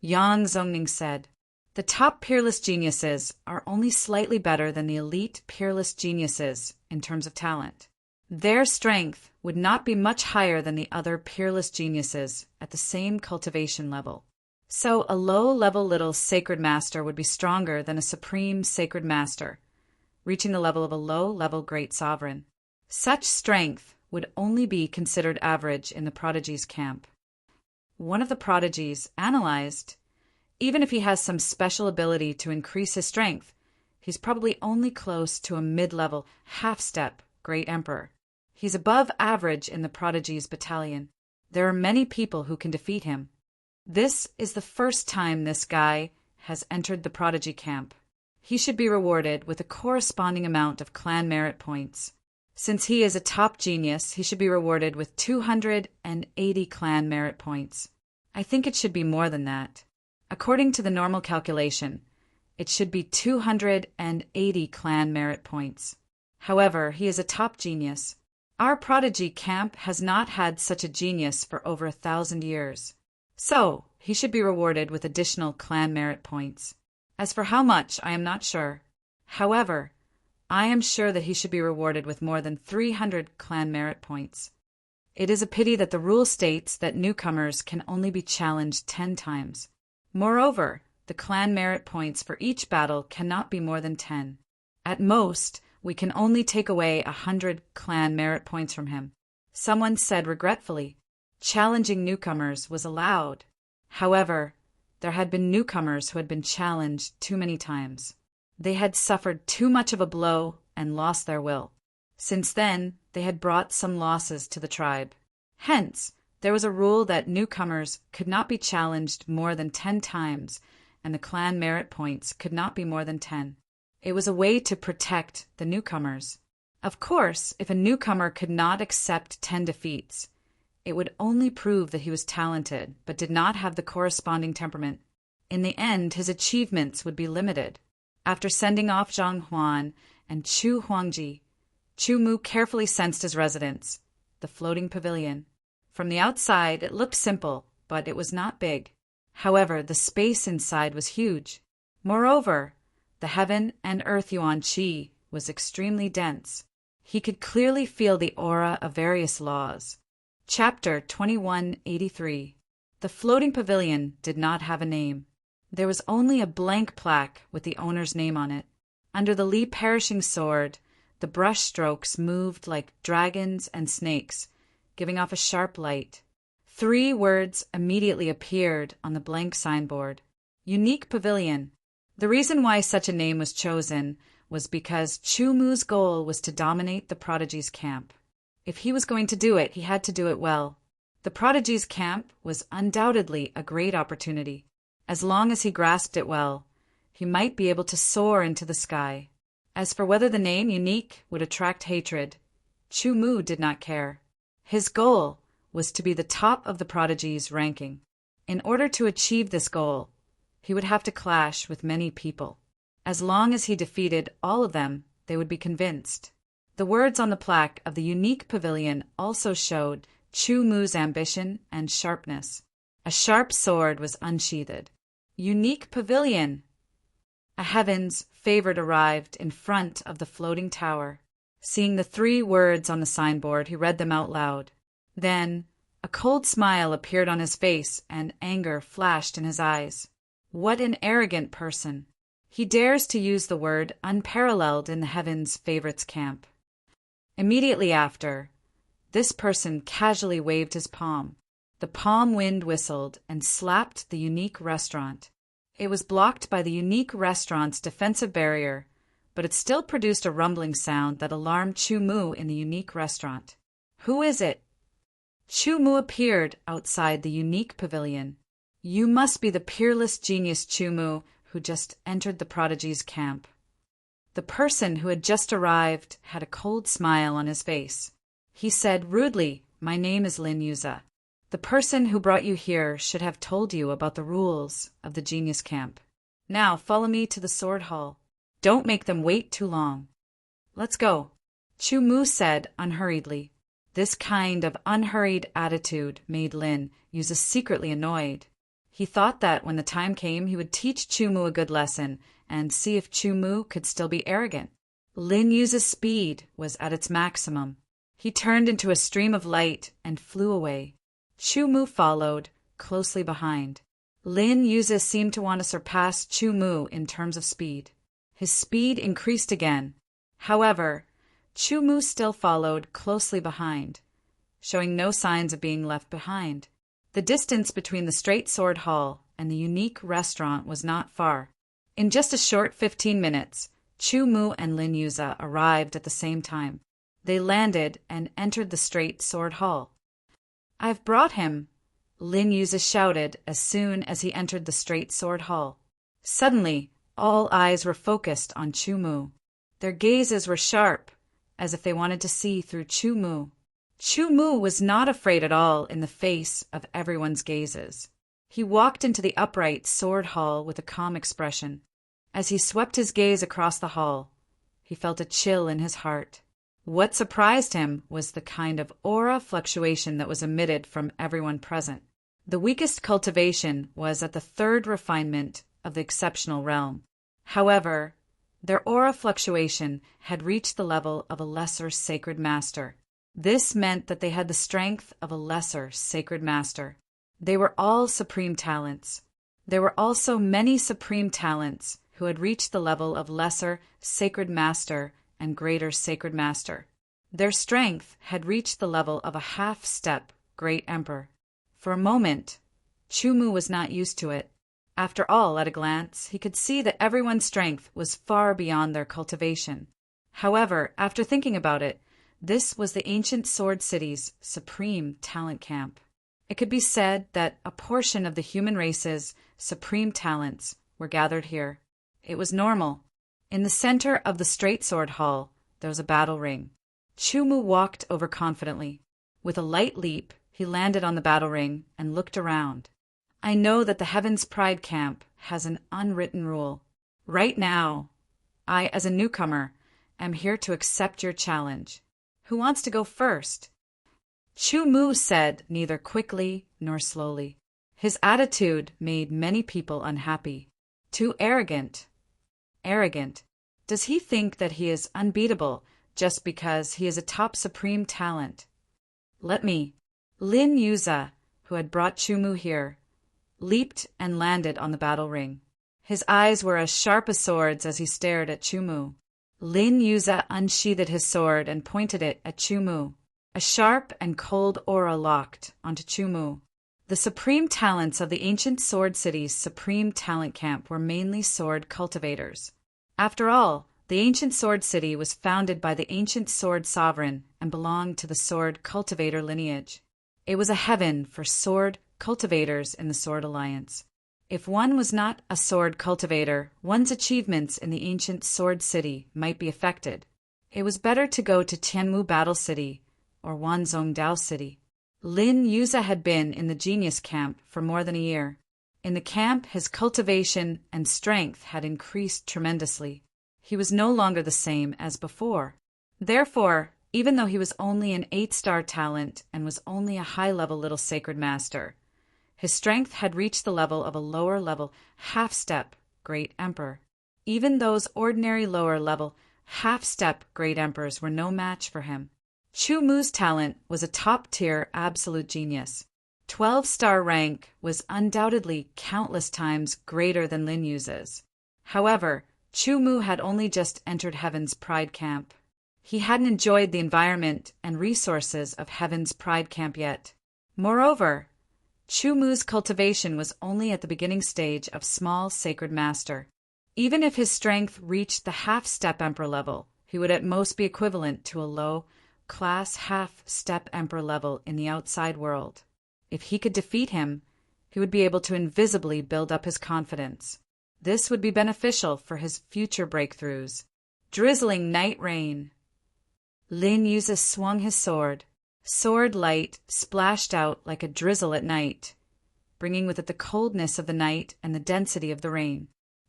Yang Zongning said, the top peerless geniuses are only slightly better than the elite peerless geniuses in terms of talent. Their strength would not be much higher than the other peerless geniuses at the same cultivation level. So a low-level little sacred master would be stronger than a supreme sacred master, reaching the level of a low-level great sovereign. Such strength would only be considered average in the prodigy's camp. One of the prodigies analyzed, even if he has some special ability to increase his strength, he's probably only close to a mid-level, half-step great emperor. He's above average in the prodigy's battalion. There are many people who can defeat him. This is the first time this guy has entered the prodigy camp. He should be rewarded with a corresponding amount of clan merit points. Since he is a top genius, he should be rewarded with 280 clan merit points. I think it should be more than that. According to the normal calculation, it should be 280 clan merit points. However, he is a top genius. Our prodigy camp has not had such a genius for over 1,000 years. So, he should be rewarded with additional clan merit points. As for how much, I am not sure. However, I am sure that he should be rewarded with more than 300 clan merit points. It is a pity that the rule states that newcomers can only be challenged 10 times. Moreover, the clan merit points for each battle cannot be more than 10. At most, we can only take away 100 clan merit points from him. Someone said regretfully, challenging newcomers was allowed. However, there had been newcomers who had been challenged too many times. They had suffered too much of a blow and lost their will. Since then, they had brought some losses to the tribe. Hence, there was a rule that newcomers could not be challenged more than 10 times, and the clan merit points could not be more than 10. It was a way to protect the newcomers. Of course, if a newcomer could not accept 10 defeats, it would only prove that he was talented but did not have the corresponding temperament. In the end, his achievements would be limited. After sending off Zhang Huan and Chu Huangji, Chu Mu carefully sensed his residence, the floating pavilion. From the outside, it looked simple, but it was not big. However, the space inside was huge. Moreover, the heaven and earth yuan qi was extremely dense. He could clearly feel the aura of various laws. Chapter 2183. The floating pavilion did not have a name. There was only a blank plaque with the owner's name on it. Under the Li perishing sword, the brush strokes moved like dragons and snakes, giving off a sharp light. 3 words immediately appeared on the blank signboard. Unique Pavilion. The reason why such a name was chosen was because Chu Mu's goal was to dominate the prodigy's camp. If he was going to do it, he had to do it well. The prodigy's camp was undoubtedly a great opportunity. As long as he grasped it well, he might be able to soar into the sky. As for whether the name Unique would attract hatred, Chu Mu did not care. His goal was to be the top of the prodigy's ranking. In order to achieve this goal, he would have to clash with many people. As long as he defeated all of them, they would be convinced. The words on the plaque of the Unique Pavilion also showed Chu Mu's ambition and sharpness. A sharp sword was unsheathed. Unique Pavilion. A heaven's favorite arrived in front of the floating tower. Seeing the 3 words on the signboard, he read them out loud. Then, a cold smile appeared on his face and anger flashed in his eyes. What an arrogant person! He dares to use the word unparalleled in the heaven's favorites camp. Immediately after, this person casually waved his palm. The palm wind whistled and slapped the Unique restaurant. It was blocked by the Unique restaurant's defensive barrier, but it still produced a rumbling sound that alarmed Chu Mu in the Unique restaurant. Who is it? Chu Mu appeared outside the Unique Pavilion. You must be the peerless genius Chu Mu who just entered the prodigy's camp. The person who had just arrived had a cold smile on his face. He said rudely, "My name is Lin Yuza. The person who brought you here should have told you about the rules of the genius camp. Now follow me to the sword hall. Don't make them wait too long." "Let's go," Chu Mu said unhurriedly. This kind of unhurried attitude made Lin Yuza secretly annoyed. He thought that when the time came, he would teach Chu Mu a good lesson and see if Chu Mu could still be arrogant. Lin Yuza's speed was at its maximum. He turned into a stream of light and flew away. Chu Mu followed, closely behind. Lin Yuza seemed to want to surpass Chu Mu in terms of speed. His speed increased again. However, Chu Mu still followed closely behind, showing no signs of being left behind. The distance between the Straight Sword Hall and the Unique restaurant was not far. In just a short 15 minutes, Chu Mu and Lin Yuza arrived at the same time. They landed and entered the Straight Sword Hall. "I've brought him," Lin Yuza shouted as soon as he entered the Straight Sword Hall. Suddenly, all eyes were focused on Chu Mu. Their gazes were sharp, as if they wanted to see through Chu Mu. Chu Mu was not afraid at all in the face of everyone's gazes. He walked into the upright sword hall with a calm expression. As he swept his gaze across the hall, he felt a chill in his heart. What surprised him was the kind of aura fluctuation that was emitted from everyone present. The weakest cultivation was at the 3rd refinement of the exceptional realm. However, their aura fluctuation had reached the level of a lesser sacred master. This meant that they had the strength of a lesser sacred master. They were all supreme talents. There were also many supreme talents who had reached the level of lesser sacred master and greater sacred master. Their strength had reached the level of a half-step great emperor. For a moment, Chu Mu was not used to it. After all, at a glance, he could see that everyone's strength was far beyond their cultivation. However, after thinking about it, this was the ancient Sword City's supreme talent camp. It could be said that a portion of the human race's supreme talents were gathered here. It was normal. In the center of the straight sword hall, there was a battle ring. Chumu walked over confidently. With a light leap, he landed on the battle ring and looked around. I know that the Heaven's Pride camp has an unwritten rule. Right now, I, as a newcomer, am here to accept your challenge. Who wants to go first? Chumu said neither quickly nor slowly. His attitude made many people unhappy. Too arrogant. Arrogant. Does he think that he is unbeatable just because he is a top supreme talent? Let me. Lin Yuza, who had brought Chumu here, leaped and landed on the battle ring. His eyes were as sharp as swords as he stared at Chumu. Lin Yuza unsheathed his sword and pointed it at Chumu. A sharp and cold aura locked onto Chumu. The supreme talents of the ancient Sword City's supreme talent camp were mainly sword cultivators. After all, the ancient Sword City was founded by the ancient sword sovereign and belonged to the sword cultivator lineage. It was a heaven for sword cultivators in the Sword Alliance. If one was not a sword cultivator, one's achievements in the ancient Sword City might be affected. It was better to go to Tianmu Battle City or Wanzhongdao City. Lin Yuza had been in the genius camp for more than a year. In the camp, his cultivation and strength had increased tremendously. He was no longer the same as before. Therefore, even though he was only an 8-star talent and was only a high-level little sacred master, his strength had reached the level of a lower-level half-step great emperor. Even those ordinary lower-level half-step great emperors were no match for him. Chumu's talent was a top-tier absolute genius. 12-star rank was undoubtedly countless times greater than Lin Yuza's. However, Chumu had only just entered Heaven's Pride camp. He hadn't enjoyed the environment and resources of Heaven's Pride camp yet. Moreover, Chumu's cultivation was only at the beginning stage of small sacred master. Even if his strength reached the half-step emperor level, he would at most be equivalent to a low-class half-step emperor level in the outside world. If he could defeat him, he would be able to invisibly build up his confidence. This would be beneficial for his future breakthroughs. Drizzling night rain. Lin Yuza swung his sword. Sword light splashed out like a drizzle at night, bringing with it the coldness of the night and the density of the rain.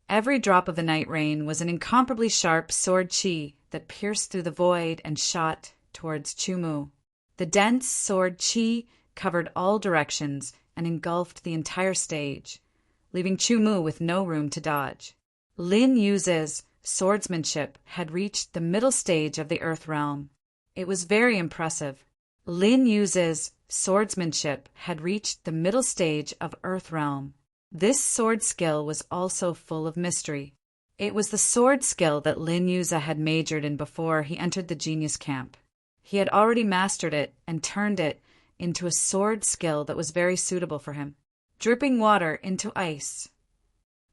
Every drop of the night rain was an incomparably sharp sword chi that pierced through the void and shot towards Chumu. The dense sword chi covered all directions and engulfed the entire stage, leaving Chumu with no room to dodge. Lin Yuza's swordsmanship had reached the middle stage of the Earth realm. It was very impressive. Lin Yuza's swordsmanship had reached the middle stage of Earth realm. This sword skill was also full of mystery. It was the sword skill that Lin Yuza had majored in before he entered the genius camp. He had already mastered it and turned it into a sword skill that was very suitable for him. Dripping water into ice.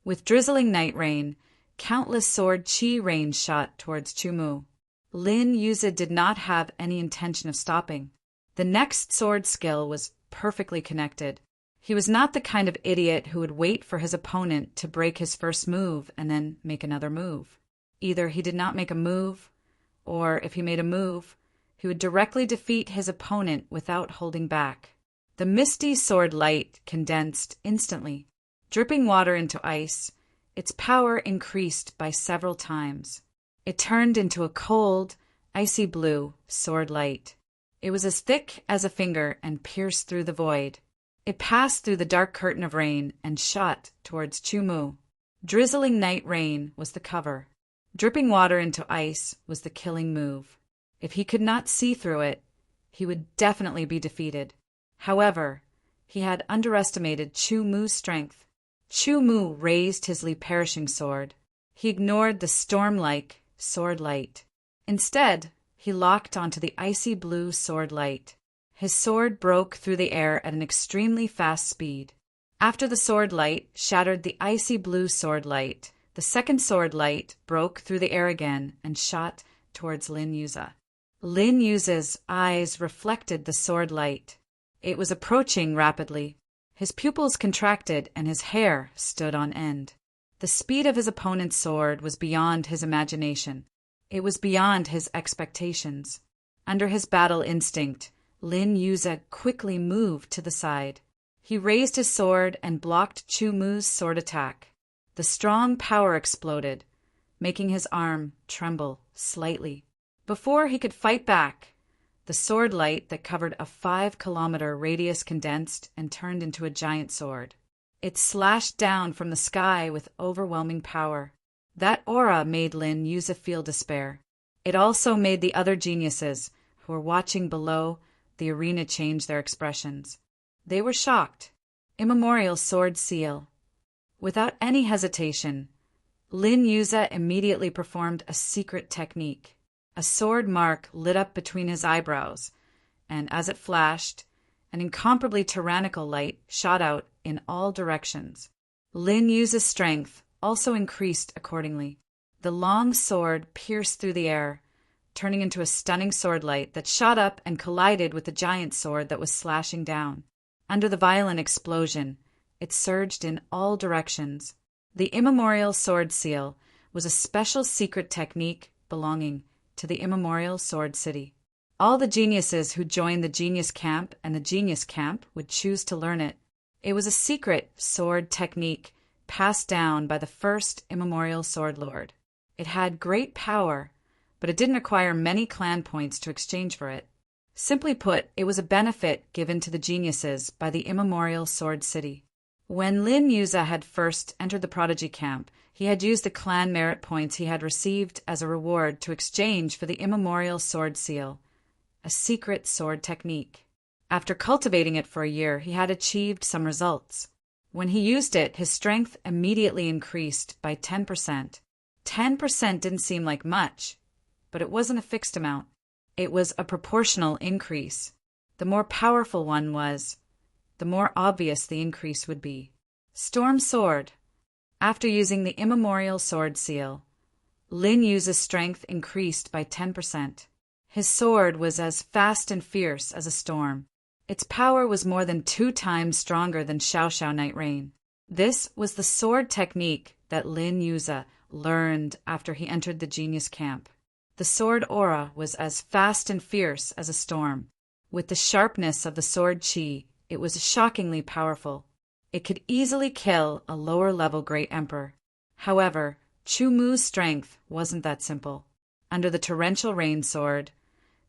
With drizzling night rain, countless sword chi rain shot towards Chumu. Lin Yuza did not have any intention of stopping. The next sword skill was perfectly connected. He was not the kind of idiot who would wait for his opponent to break his first move and then make another move. Either he did not make a move, or if he made a move, he would directly defeat his opponent without holding back. The misty sword light condensed instantly. Dripping water into ice, its power increased by several times. It turned into a cold, icy blue sword light. It was as thick as a finger and pierced through the void. It passed through the dark curtain of rain and shot towards Chumu. Drizzling night rain was the cover. Dripping water into ice was the killing move. If he could not see through it, he would definitely be defeated. However, he had underestimated Chumu's strength. Chumu raised his perishing sword. He ignored the storm-like sword light. Instead, he locked onto the icy blue sword light. His sword broke through the air at an extremely fast speed. After the sword light shattered the icy blue sword light, the second sword light broke through the air again and shot towards Lin Yuza. Lin Yuza's eyes reflected the sword light. It was approaching rapidly. His pupils contracted and his hair stood on end. The speed of his opponent's sword was beyond his imagination. It was beyond his expectations. Under his battle instinct, Lin Yuze quickly moved to the side. He raised his sword and blocked Chu Mu's sword attack. The strong power exploded, making his arm tremble slightly. Before he could fight back, the sword light that covered a 5-kilometer radius condensed and turned into a giant sword. It slashed down from the sky with overwhelming power. That aura made Lin Yuze feel despair. It also made the other geniuses, who were watching below the arena, change their expressions. They were shocked. Immemorial sword seal. Without any hesitation, Lin Yuze immediately performed a secret technique. A sword mark lit up between his eyebrows, and as it flashed, an incomparably tyrannical light shot out in all directions. Lin Yuze's strength also increased accordingly. The long sword pierced through the air, turning into a stunning sword light that shot up and collided with the giant sword that was slashing down. Under the violent explosion, it surged in all directions. The immemorial sword seal was a special secret technique belonging to the immemorial sword city. All the geniuses who joined the genius camp and the genius camp would choose to learn it. It was a secret sword technique passed down by the first immemorial sword lord. It had great power, but it didn't require many clan points to exchange for it. Simply put, it was a benefit given to the geniuses by the immemorial sword city. When Lin Yuze had first entered the prodigy camp, he had used the clan merit points he had received as a reward to exchange for the immemorial sword seal, a secret sword technique. After cultivating it for a year, he had achieved some results. When he used it, his strength immediately increased by 10%. 10% didn't seem like much, but it wasn't a fixed amount. It was a proportional increase. The more powerful one was, the more obvious the increase would be. Storm Sword. After using the immemorial sword seal, Lin Yuze's strength increased by 10%. His sword was as fast and fierce as a storm. Its power was more than 2 times stronger than Xiao Xiao Night Rain. This was the sword technique that Lin Yuze learned after he entered the genius camp. The sword aura was as fast and fierce as a storm. With the sharpness of the sword chi, it was shockingly powerful. It could easily kill a lower-level Great Emperor. However, Chu Mu's strength wasn't that simple. Under the torrential rain sword,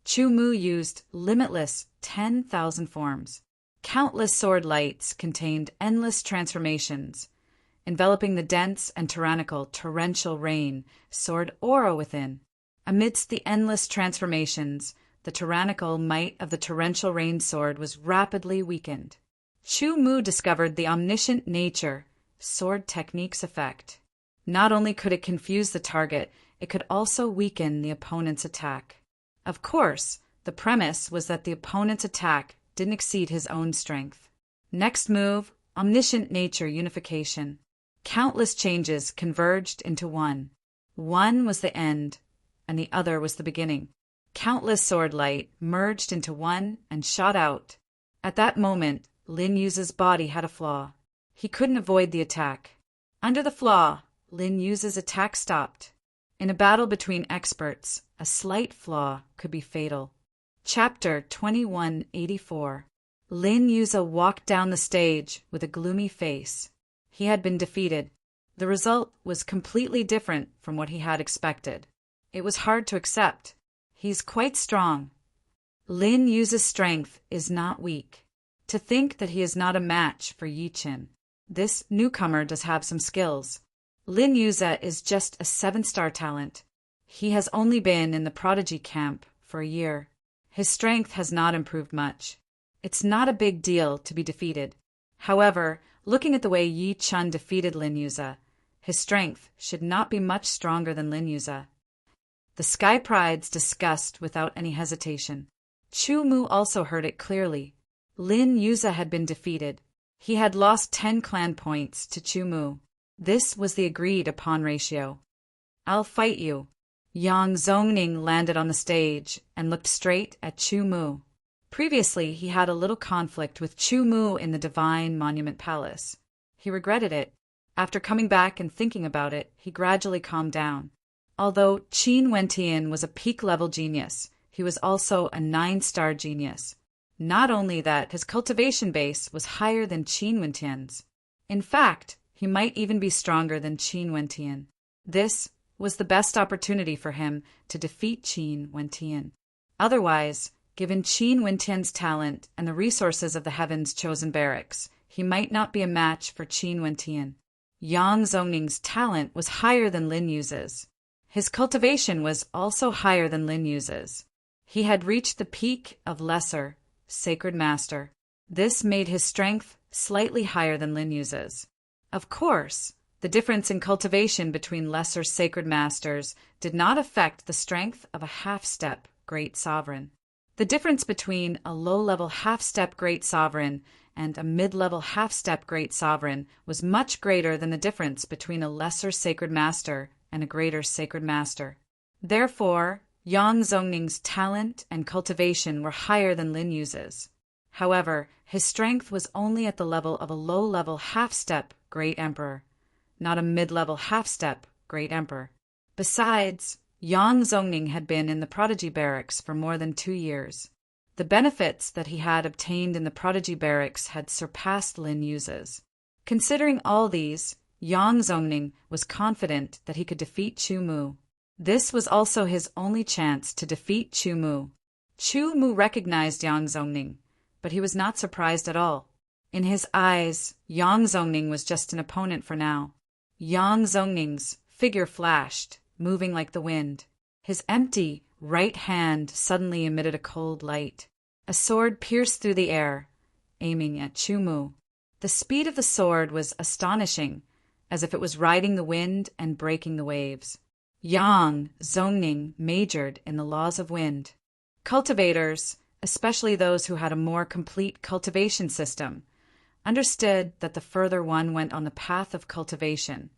Chu Mu used limitless 10,000 forms. Countless sword lights contained endless transformations, enveloping the dense and tyrannical torrential rain sword aura within. Amidst the endless transformations, the tyrannical might of the torrential rain sword was rapidly weakened. Chu Mu discovered the omniscient nature sword technique's effect. Not only could it confuse the target, it could also weaken the opponent's attack. Of course, the premise was that the opponent's attack didn't exceed his own strength. Next move, omniscient nature unification. Countless changes converged into one. One was the end, and the other was the beginning. Countless sword light merged into one and shot out. At that moment, Lin Yuze's body had a flaw. He couldn't avoid the attack. Under the flaw, Lin Yuze's attack stopped. In a battle between experts, a slight flaw could be fatal. Chapter 2184. Lin Yuze walked down the stage with a gloomy face. He had been defeated. The result was completely different from what he had expected. It was hard to accept. He's quite strong. Lin Yuze's strength is not weak. To think that he is not a match for Yi Qin. This newcomer does have some skills. Lin Yuze is just a 7-star talent. He has only been in the prodigy camp for a year. His strength has not improved much. It's not a big deal to be defeated. However, looking at the way Yi Qin defeated Lin Yuze, his strength should not be much stronger than Lin Yuze. The Sky Prides discussed without any hesitation. Chu Mu also heard it clearly. Lin Yuze had been defeated. He had lost 10 clan points to Chu Mu. This was the agreed-upon ratio. I'll fight you. Yang Zongning landed on the stage and looked straight at Chu Mu. Previously, he had a little conflict with Chu Mu in the Divine Monument Palace. He regretted it. After coming back and thinking about it, he gradually calmed down. Although Qin Wentian was a peak-level genius, he was also a 9-star genius. Not only that, his cultivation base was higher than Qin Wentian's. In fact, he might even be stronger than Qin Wentian. This was the best opportunity for him to defeat Qin Wentian. Otherwise, given Qin Wentian's talent and the resources of the Heaven's chosen barracks, he might not be a match for Qin Wentian. Yang Zongning's talent was higher than Lin Yu's. His cultivation was also higher than Lin Yu's. He had reached the peak of lesser, sacred master. This made his strength slightly higher than Lin Yu's. Of course, the difference in cultivation between lesser sacred masters did not affect the strength of a half-step great sovereign. The difference between a low-level half-step great sovereign and a mid-level half-step great sovereign was much greater than the difference between a lesser sacred master and a greater sacred master. Therefore, Yang Zongning's talent and cultivation were higher than Lin Yu's. However, his strength was only at the level of a low-level half-step great emperor, not a mid-level half-step great emperor. Besides, Yang Zongning had been in the prodigy barracks for more than 2 years. The benefits that he had obtained in the prodigy barracks had surpassed Lin Yu's. Considering all these, Yang Zongning was confident that he could defeat Chu Mu. This was also his only chance to defeat Chu Mu. Chu Mu recognized Yang Zongning, but he was not surprised at all. In his eyes, Yang Zongning was just an opponent for now. Yang Zongning's figure flashed, moving like the wind. His empty right hand suddenly emitted a cold light. A sword pierced through the air, aiming at Chu Mu. The speed of the sword was astonishing, as if it was riding the wind and breaking the waves. Yang Zongning majored in the laws of wind. Cultivators, especially those who had a more complete cultivation system, understood that the further one went on the path of cultivation,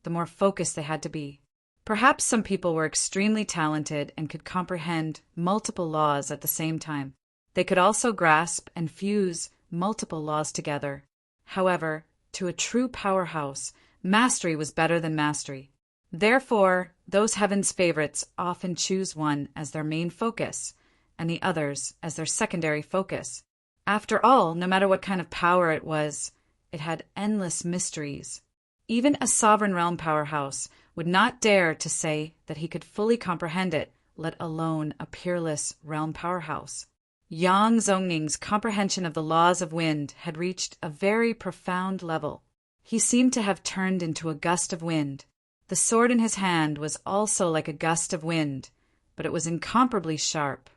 the more focused they had to be. Perhaps some people were extremely talented and could comprehend multiple laws at the same time. They could also grasp and fuse multiple laws together. However, to a true powerhouse, mastery was better than mastery. Therefore, those Heaven's favorites often choose one as their main focus, and the others as their secondary focus. After all, no matter what kind of power it was, it had endless mysteries. Even a sovereign realm powerhouse would not dare to say that he could fully comprehend it, let alone a peerless realm powerhouse. Yang Zongning's comprehension of the laws of wind had reached a very profound level. He seemed to have turned into a gust of wind. The sword in his hand was also like a gust of wind, but it was incomparably sharp.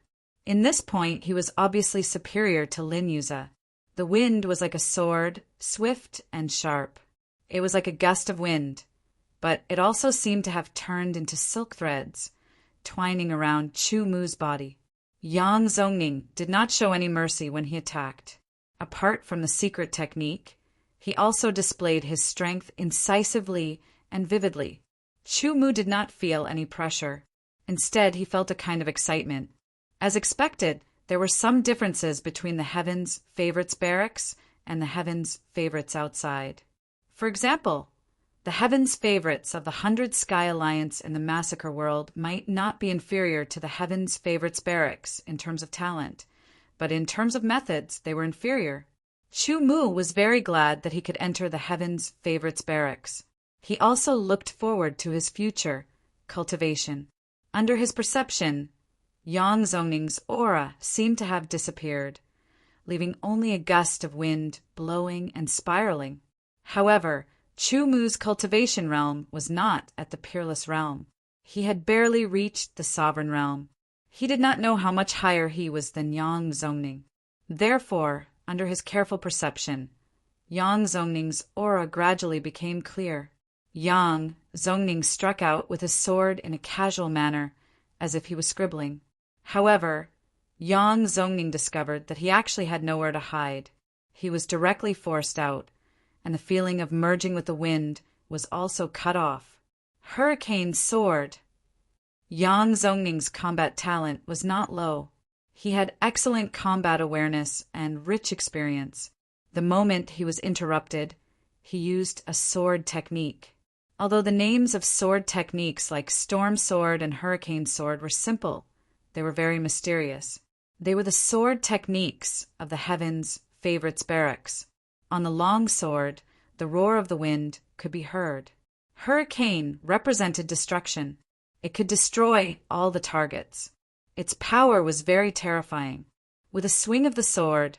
In this point, he was obviously superior to Lin Yu's. The wind was like a sword, swift and sharp. It was like a gust of wind, but it also seemed to have turned into silk threads, twining around Chu Mu's body. Yang Zongning did not show any mercy when he attacked. Apart from the secret technique, he also displayed his strength incisively and vividly. Chu Mu did not feel any pressure. Instead, he felt a kind of excitement. As expected, there were some differences between the Heaven's favorites barracks and the Heaven's favorites outside. For example, the Heaven's favorites of the 100 Sky Alliance in the Massacre World might not be inferior to the Heaven's favorites barracks in terms of talent, but in terms of methods, they were inferior. Chu Mu was very glad that he could enter the Heaven's favorites barracks. He also looked forward to his future cultivation. Under his perception, Yang Zongning's aura seemed to have disappeared, leaving only a gust of wind blowing and spiraling. However, Chu Mu's cultivation realm was not at the peerless realm. He had barely reached the sovereign realm. He did not know how much higher he was than Yang Zongning. Therefore, under his careful perception, Yang Zongning's aura gradually became clear. Yang Zongning struck out with his sword in a casual manner, as if he was scribbling. However, Yang Zongning discovered that he actually had nowhere to hide. He was directly forced out, and the feeling of merging with the wind was also cut off. Hurricane soared. Yang Zongning's combat talent was not low. He had excellent combat awareness and rich experience. The moment he was interrupted, he used a sword technique. Although the names of sword techniques like storm sword and hurricane sword were simple, they were very mysterious. They were the sword techniques of the heavens' favorites barracks. On the long sword, the roar of the wind could be heard. Hurricane represented destruction. It could destroy all the targets. Its power was very terrifying. With a swing of the sword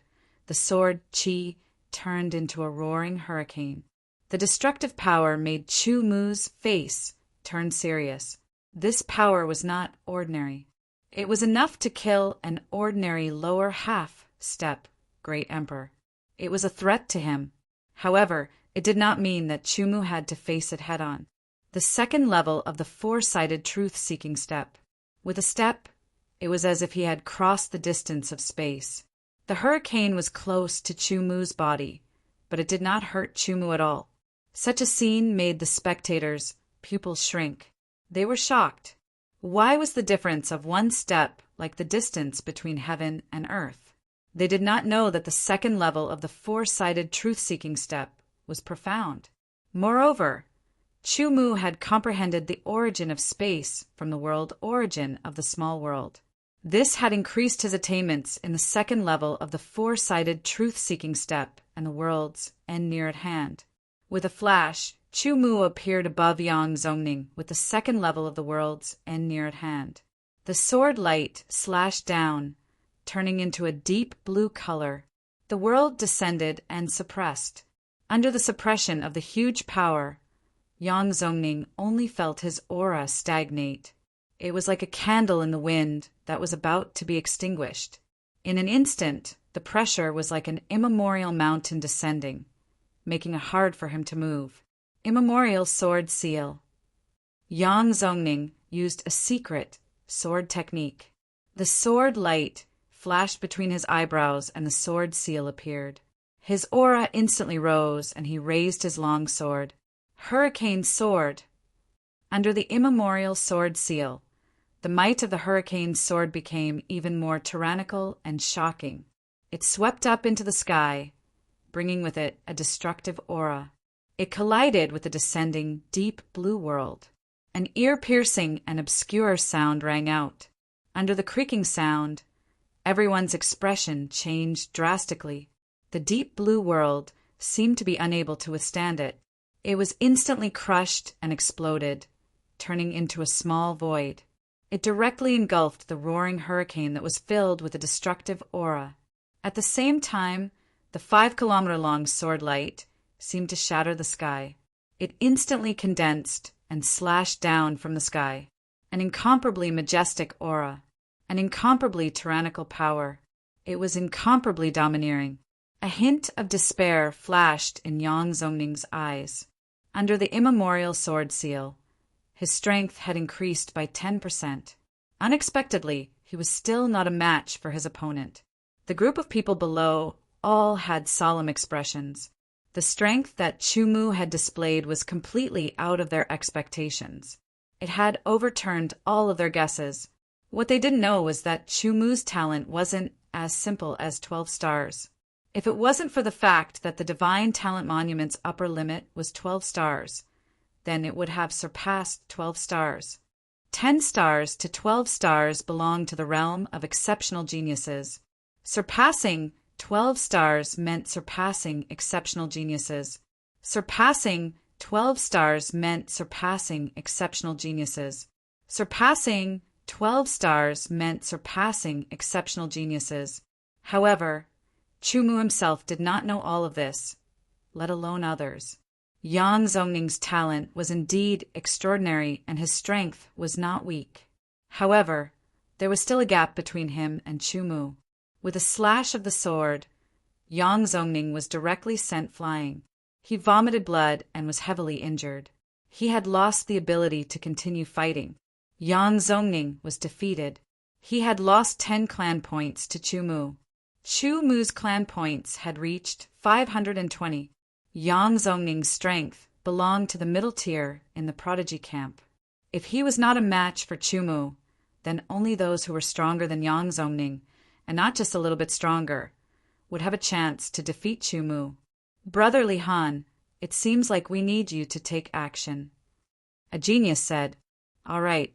Chi turned into a roaring hurricane. The destructive power made Chu Mu's face turn serious. This power was not ordinary. It was enough to kill an ordinary lower half-step great emperor. It was a threat to him. However, it did not mean that Chu Mu had to face it head-on. The second level of the four-sided truth-seeking step. With a step, it was as if he had crossed the distance of space. The hurricane was close to Chu Mu's body, but it did not hurt Chu Mu at all. Such a scene made the spectators' pupils shrink. They were shocked. Why was the difference of one step like the distance between heaven and earth? They did not know that the second level of the four-sided truth-seeking step was profound. Moreover, Chu Mu had comprehended the origin of space from the world origin of the small world. This had increased his attainments in the second level of the four-sided truth-seeking step and the world's end near at hand. With a flash, Chu Mu appeared above Yang Zongning with the second level of the world's end near at hand. The sword light slashed down, turning into a deep blue color. The world descended and suppressed. Under the suppression of the huge power, Yang Zongning only felt his aura stagnate. It was like a candle in the wind that was about to be extinguished. In an instant, the pressure was like an immemorial mountain descending, making it hard for him to move. Immemorial sword seal. Yang Zongning used a secret sword technique. The sword light flashed between his eyebrows and the sword seal appeared. His aura instantly rose and he raised his long sword. Hurricane sword. Under the immemorial sword seal, the might of the hurricane sword became even more tyrannical and shocking. It swept up into the sky, bringing with it a destructive aura. It collided with the descending deep blue world. An ear-piercing and obscure sound rang out. Under the creaking sound, everyone's expression changed drastically. The deep blue world seemed to be unable to withstand it. It was instantly crushed and exploded, turning into a small void. It directly engulfed the roaring hurricane that was filled with a destructive aura. At the same time, the 5-kilometer-long sword light seemed to shatter the sky. It instantly condensed and slashed down from the sky. An incomparably majestic aura. An incomparably tyrannical power. It was incomparably domineering. A hint of despair flashed in Yang Zongning's eyes. Under the immemorial sword seal, his strength had increased by 10%. Unexpectedly, he was still not a match for his opponent. The group of people below all had solemn expressions. The strength that Chu Mu had displayed was completely out of their expectations. It had overturned all of their guesses. What they didn't know was that Chu Mu's talent wasn't as simple as 12 stars. If it wasn't for the fact that the Divine Talent Monument's upper limit was 12 stars, then it would have surpassed 12 stars. 10 stars to 12 stars belong to the realm of exceptional geniuses. Surpassing 12 stars meant surpassing exceptional geniuses. Surpassing 12 stars meant surpassing exceptional geniuses. Surpassing 12 stars meant surpassing exceptional geniuses. However, Chu Mu himself did not know all of this, let alone others. Yang Zongning's talent was indeed extraordinary and his strength was not weak. However, there was still a gap between him and Chu Mu. With a slash of the sword, Yang Zongning was directly sent flying. He vomited blood and was heavily injured. He had lost the ability to continue fighting. Yang Zongning was defeated. He had lost 10 clan points to Chu Mu. Chu Mu's clan points had reached 520. Yang Zongning's strength belonged to the middle tier in the prodigy camp. If he was not a match for Chu Mu, then only those who were stronger than Yang Zongning, and not just a little bit stronger, would have a chance to defeat Chu Mu. Brother Li Han, It seems like we need you to take action." A genius said, "All right."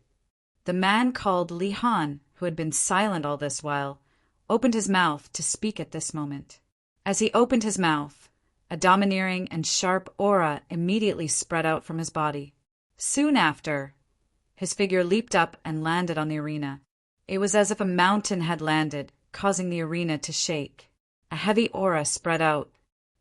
The man called Li Han, who had been silent all this while, opened his mouth to speak at this moment. As he opened his mouth, a domineering and sharp aura immediately spread out from his body. Soon after, his figure leaped up and landed on the arena. It was as if a mountain had landed, causing the arena to shake. A heavy aura spread out.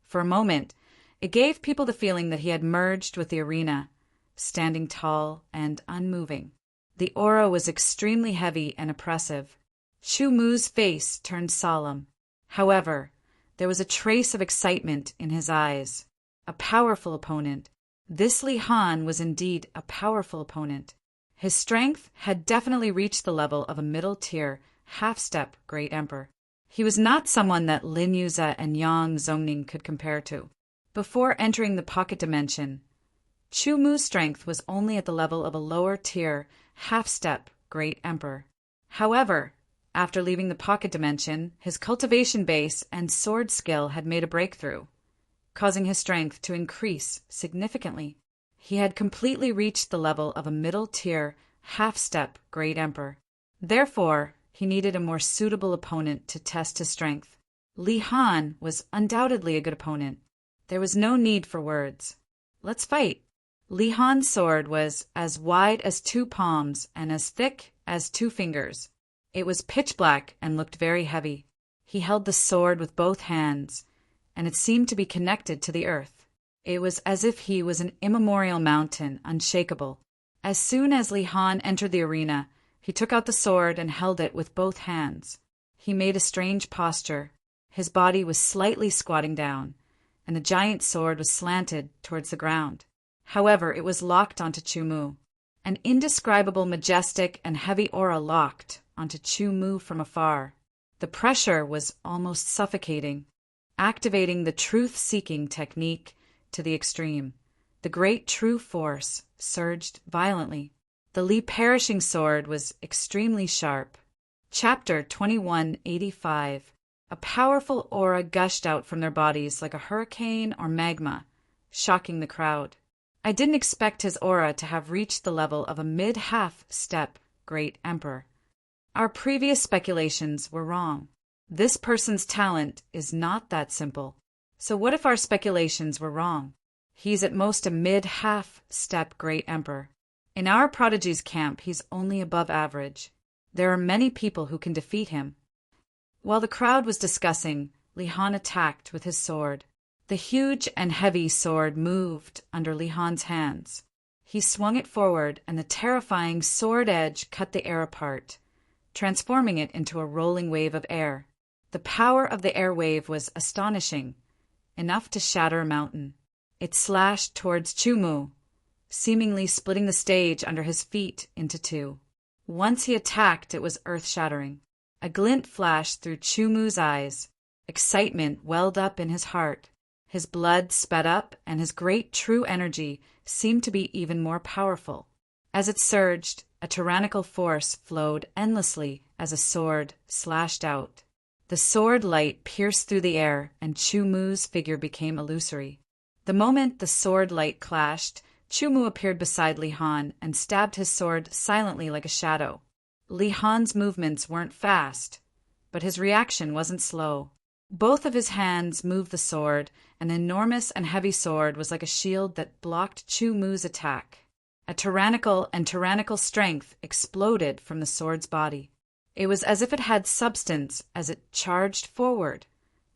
For a moment, it gave people the feeling that he had merged with the arena, standing tall and unmoving. The aura was extremely heavy and oppressive. Chu Mu's face turned solemn. However, there was a trace of excitement in his eyes. A powerful opponent. This Li Han was indeed a powerful opponent. His strength had definitely reached the level of a middle-tier, half-step great emperor. He was not someone that Lin Yuze and Yang Zongning could compare to. Before entering the pocket dimension, Chu Mu's strength was only at the level of a lower-tier, half-step great emperor. However, after leaving the pocket dimension, his cultivation base and sword skill had made a breakthrough, causing his strength to increase significantly. He had completely reached the level of a middle-tier, half-step great emperor. Therefore, he needed a more suitable opponent to test his strength. Li Han was undoubtedly a good opponent. There was no need for words. Let's fight. Li Han's sword was as wide as 2 palms and as thick as 2 fingers. It was pitch black and looked very heavy. He held the sword with both hands, and it seemed to be connected to the earth. It was as if he was an immemorial mountain, unshakable. As soon as Li Han entered the arena, he took out the sword and held it with both hands. He made a strange posture. His body was slightly squatting down, and the giant sword was slanted towards the ground. However, it was locked onto Chu Mu. An indescribable, majestic, and heavy aura locked onto Chu Mu from afar. The pressure was almost suffocating, activating the truth-seeking technique to the extreme. The great true force surged violently. The Li perishing sword was extremely sharp. Chapter 2185. A powerful aura gushed out from their bodies like a hurricane or magma, shocking the crowd. I didn't expect his aura to have reached the level of a mid-half-step great emperor. Our previous speculations were wrong. This person's talent is not that simple. So what if our speculations were wrong? He's at most a mid-half-step great emperor. In our prodigy's camp, he's only above average. There are many people who can defeat him. While the crowd was discussing, Li Han attacked with his sword. The huge and heavy sword moved under Li Han's hands. He swung it forward, and the terrifying sword edge cut the air apart, transforming it into a rolling wave of air. The power of the air wave was astonishing, enough to shatter a mountain. It slashed towards Chu Mu, seemingly splitting the stage under his feet into 2. Once he attacked, it was earth-shattering. A glint flashed through Chu Mu's eyes. Excitement welled up in his heart. His blood sped up, and his great true energy seemed to be even more powerful. As it surged, a tyrannical force flowed endlessly as a sword slashed out. The sword light pierced through the air, and Chu Mu's figure became illusory. The moment the sword light clashed, Chu Mu appeared beside Li Han and stabbed his sword silently like a shadow. Li Han's movements weren't fast, but his reaction wasn't slow. Both of his hands moved the sword, and the enormous and heavy sword was like a shield that blocked Chu Mu's attack. A tyrannical strength exploded from the sword's body. It was as if it had substance as it charged forward,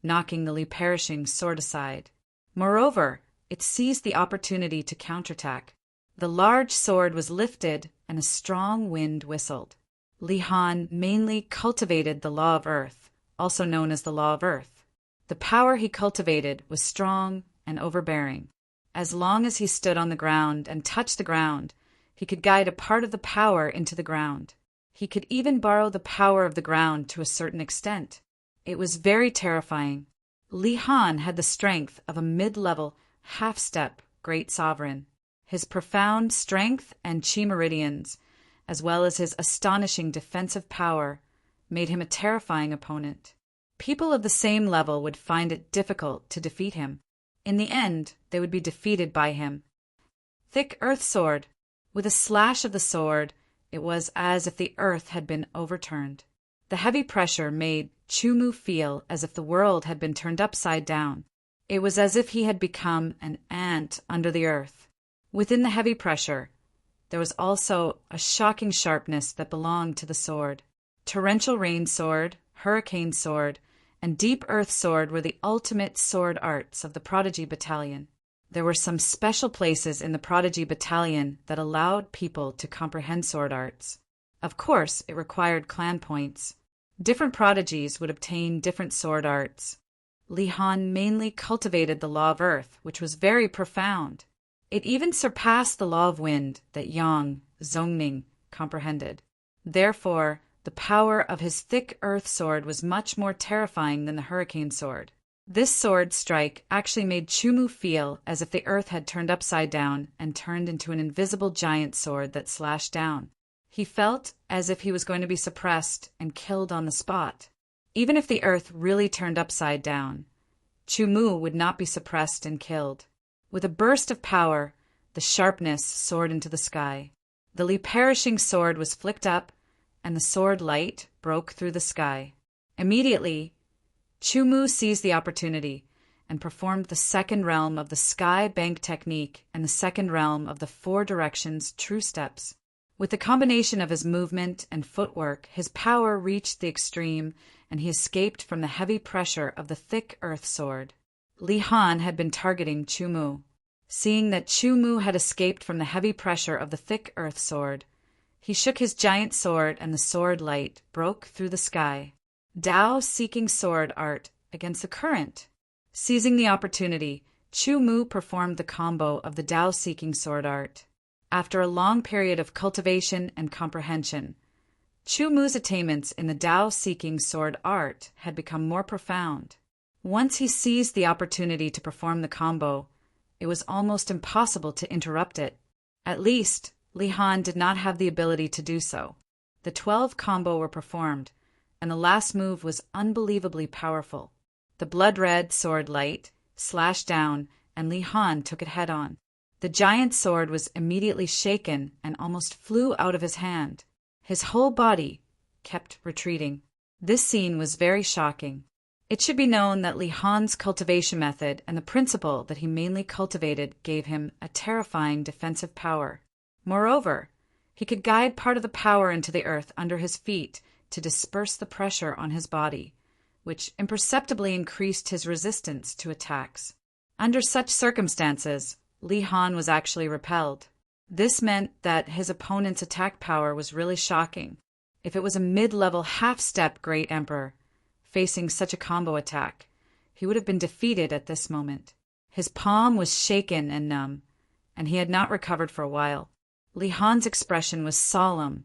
knocking the Li perishing sword aside. Moreover, it seized the opportunity to counterattack. The large sword was lifted, and a strong wind whistled. Li Han mainly cultivated the law of earth, also known as the law of earth. The power he cultivated was strong and overbearing. As long as he stood on the ground and touched the ground, he could guide a part of the power into the ground. He could even borrow the power of the ground to a certain extent. It was very terrifying. Li Han had the strength of a mid-level, half-step great sovereign. His profound strength and chi meridians, as well as his astonishing defensive power, made him a terrifying opponent. People of the same level would find it difficult to defeat him. In the end, they would be defeated by him. Thick earth sword. With a slash of the sword, it was as if the earth had been overturned. The heavy pressure made Chumu feel as if the world had been turned upside down. It was as if he had become an ant under the earth. Within the heavy pressure, there was also a shocking sharpness that belonged to the sword. Torrential rain sword, hurricane sword, and deep earth sword were the ultimate sword arts of the Prodigy Battalion. There were some special places in the Prodigy Battalion that allowed people to comprehend sword arts. Of course, it required clan points. Different prodigies would obtain different sword arts. Li Han mainly cultivated the law of earth, which was very profound. It even surpassed the law of wind that Yang, Zhongning, comprehended. Therefore, the power of his thick earth sword was much more terrifying than the hurricane sword. This sword strike actually made Chumu feel as if the earth had turned upside down and turned into an invisible giant sword that slashed down. He felt as if he was going to be suppressed and killed on the spot. Even if the earth really turned upside down, Chumu would not be suppressed and killed. With a burst of power, the sharpness soared into the sky. The Li-perishing sword was flicked up, and the sword light broke through the sky. Immediately, Chumu seized the opportunity and performed the second realm of the sky bank technique and the second realm of the four directions true steps. With the combination of his movement and footwork, his power reached the extreme, and he escaped from the heavy pressure of the thick earth sword. Li Han had been targeting Chumu. Seeing that Chumu had escaped from the heavy pressure of the thick earth sword, he shook his giant sword and the sword light broke through the sky. Tao-seeking sword art against the current. Seizing the opportunity, Chumu performed the combo of the Tao-seeking sword art. After a long period of cultivation and comprehension, Chumu's attainments in the Tao-seeking sword art had become more profound. Once he seized the opportunity to perform the combo, it was almost impossible to interrupt it. At least, Li Han did not have the ability to do so. The 12 combo were performed, and the last move was unbelievably powerful. The blood-red sword light slashed down, and Li Han took it head-on. The giant sword was immediately shaken and almost flew out of his hand. His whole body kept retreating. This scene was very shocking. It should be known that Li Han's cultivation method and the principle that he mainly cultivated gave him a terrifying defensive power. Moreover, he could guide part of the power into the earth under his feet to disperse the pressure on his body, which imperceptibly increased his resistance to attacks. Under such circumstances, Li Han was actually repelled. This meant that his opponent's attack power was really shocking. If it was a mid-level half-step Great Emperor facing such a combo attack, he would have been defeated at this moment. His palm was shaken and numb, and he had not recovered for a while. Li Han's expression was solemn,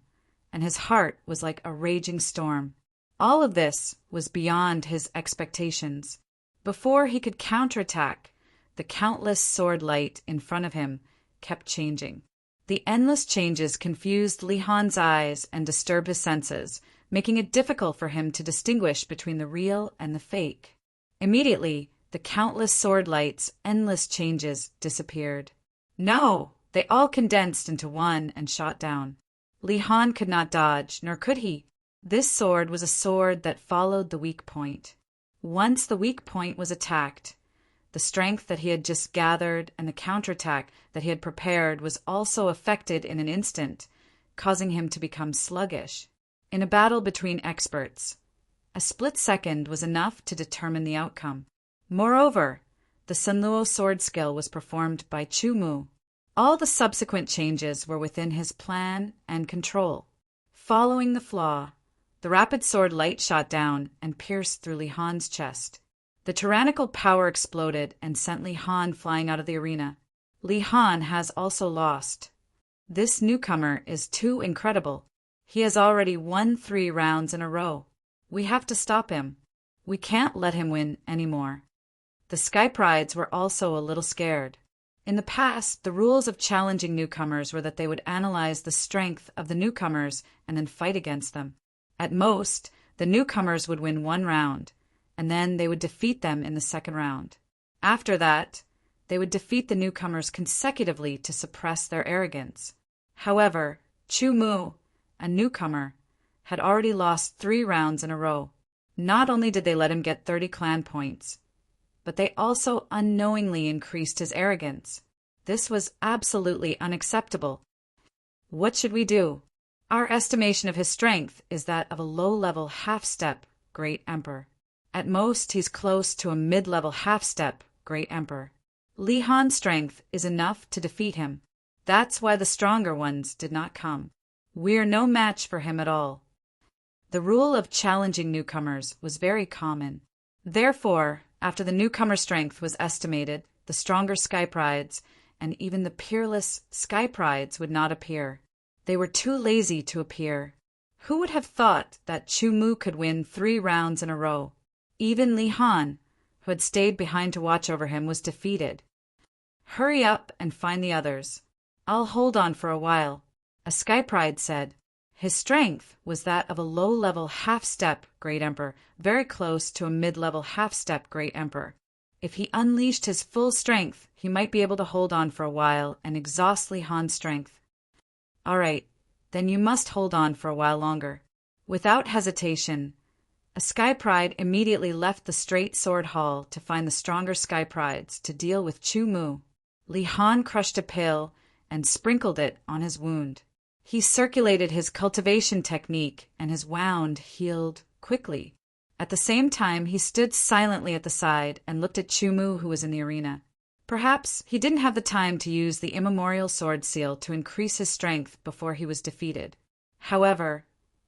and his heart was like a raging storm. All of this was beyond his expectations. Before he could counterattack, the countless sword light in front of him kept changing. The endless changes confused Li Han's eyes and disturbed his senses, making it difficult for him to distinguish between the real and the fake. Immediately, the countless sword light's endless changes disappeared. No! They all condensed into one and shot down. Li Han could not dodge, nor could he. This sword was a sword that followed the weak point. Once the weak point was attacked, the strength that he had just gathered and the counterattack that he had prepared was also affected in an instant, causing him to become sluggish. In a battle between experts, a split second was enough to determine the outcome. Moreover, the Sunluo sword skill was performed by Chumu. All the subsequent changes were within his plan and control. Following the flaw, the rapid sword light shot down and pierced through Li Han's chest. The tyrannical power exploded and sent Li Han flying out of the arena. Li Han has also lost. This newcomer is too incredible. He has already won 3 rounds in a row. We have to stop him. We can't let him win anymore. The Sky Prides were also a little scared. In the past, the rules of challenging newcomers were that they would analyze the strength of the newcomers and then fight against them. At most, the newcomers would win 1 round, and then they would defeat them in the second round. After that, they would defeat the newcomers consecutively to suppress their arrogance. However, Chu Mu, a newcomer, had already lost 3 rounds in a row. Not only did they let him get 30 clan points, but they also unknowingly increased his arrogance. This was absolutely unacceptable. What should we do? Our estimation of his strength is that of a low-level half-step Great Emperor. At most, he's close to a mid-level half-step Great Emperor. Li Han's strength is enough to defeat him. That's why the stronger ones did not come. We're no match for him at all. The rule of challenging newcomers was very common. Therefore, after the newcomer strength was estimated, the stronger Sky Prides and even the peerless Sky Prides would not appear. They were too lazy to appear. Who would have thought that Chu Mu could win 3 rounds in a row? Even Li Han, who had stayed behind to watch over him, was defeated. Hurry up and find the others. I'll hold on for a while, a Sky Pride said. His strength was that of a low-level half-step Great Emperor, very close to a mid-level half-step Great Emperor. If he unleashed his full strength, he might be able to hold on for a while and exhaust Li Han's strength. All right, then you must hold on for a while longer. Without hesitation, a Sky Pride immediately left the Straight Sword Hall to find the stronger Sky Prides to deal with Chu Mu. Li Han crushed a pill and sprinkled it on his wound. He circulated his cultivation technique, and his wound healed quickly. At the same time, he stood silently at the side and looked at Chu Mu, who was in the arena. Perhaps he didn't have the time to use the immemorial sword seal to increase his strength before he was defeated. However,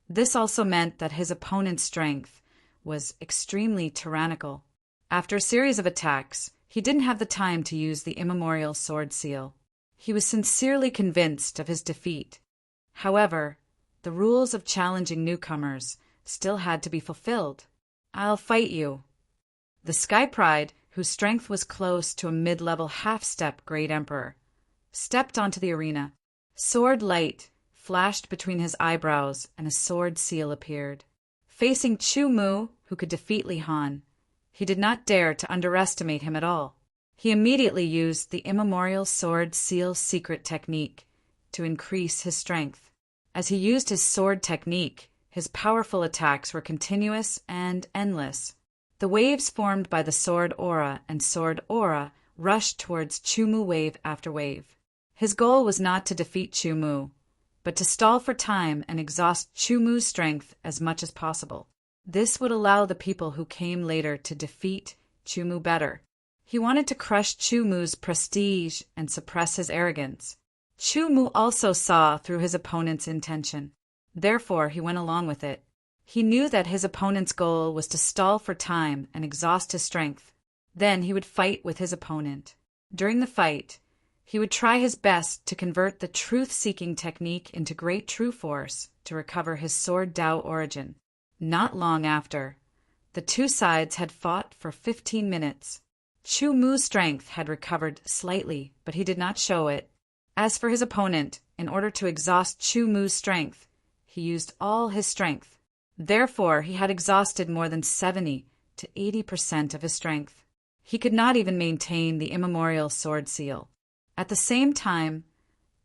this also meant that his opponent's strength was extremely tyrannical. After a series of attacks, he didn't have the time to use the immemorial sword seal. He was sincerely convinced of his defeat. However, the rules of challenging newcomers still had to be fulfilled. I'll fight you. The Sky Pride, whose strength was close to a mid-level half-step Great Emperor, stepped onto the arena. Sword light flashed between his eyebrows and a sword seal appeared. Facing Chu Mu, who could defeat Li Han, he did not dare to underestimate him at all. He immediately used the immemorial sword seal secret technique to increase his strength. As he used his sword technique, his powerful attacks were continuous and endless. The waves formed by the sword aura rushed towards Chu Mu wave after wave. His goal was not to defeat Chu Mu, but to stall for time and exhaust Chu Mu's strength as much as possible. This would allow the people who came later to defeat Chu Mu better. He wanted to crush Chu Mu's prestige and suppress his arrogance. Chu Mu also saw through his opponent's intention. Therefore, he went along with it. He knew that his opponent's goal was to stall for time and exhaust his strength. Then he would fight with his opponent. During the fight, he would try his best to convert the truth-seeking technique into great true force to recover his sword Dao origin. Not long after, the two sides had fought for 15 minutes. Chu Mu's strength had recovered slightly, but he did not show it. As for his opponent, in order to exhaust Chu Mu's strength, he used all his strength. Therefore, he had exhausted more than 70 to 80% of his strength. He could not even maintain the immemorial sword seal. At the same time,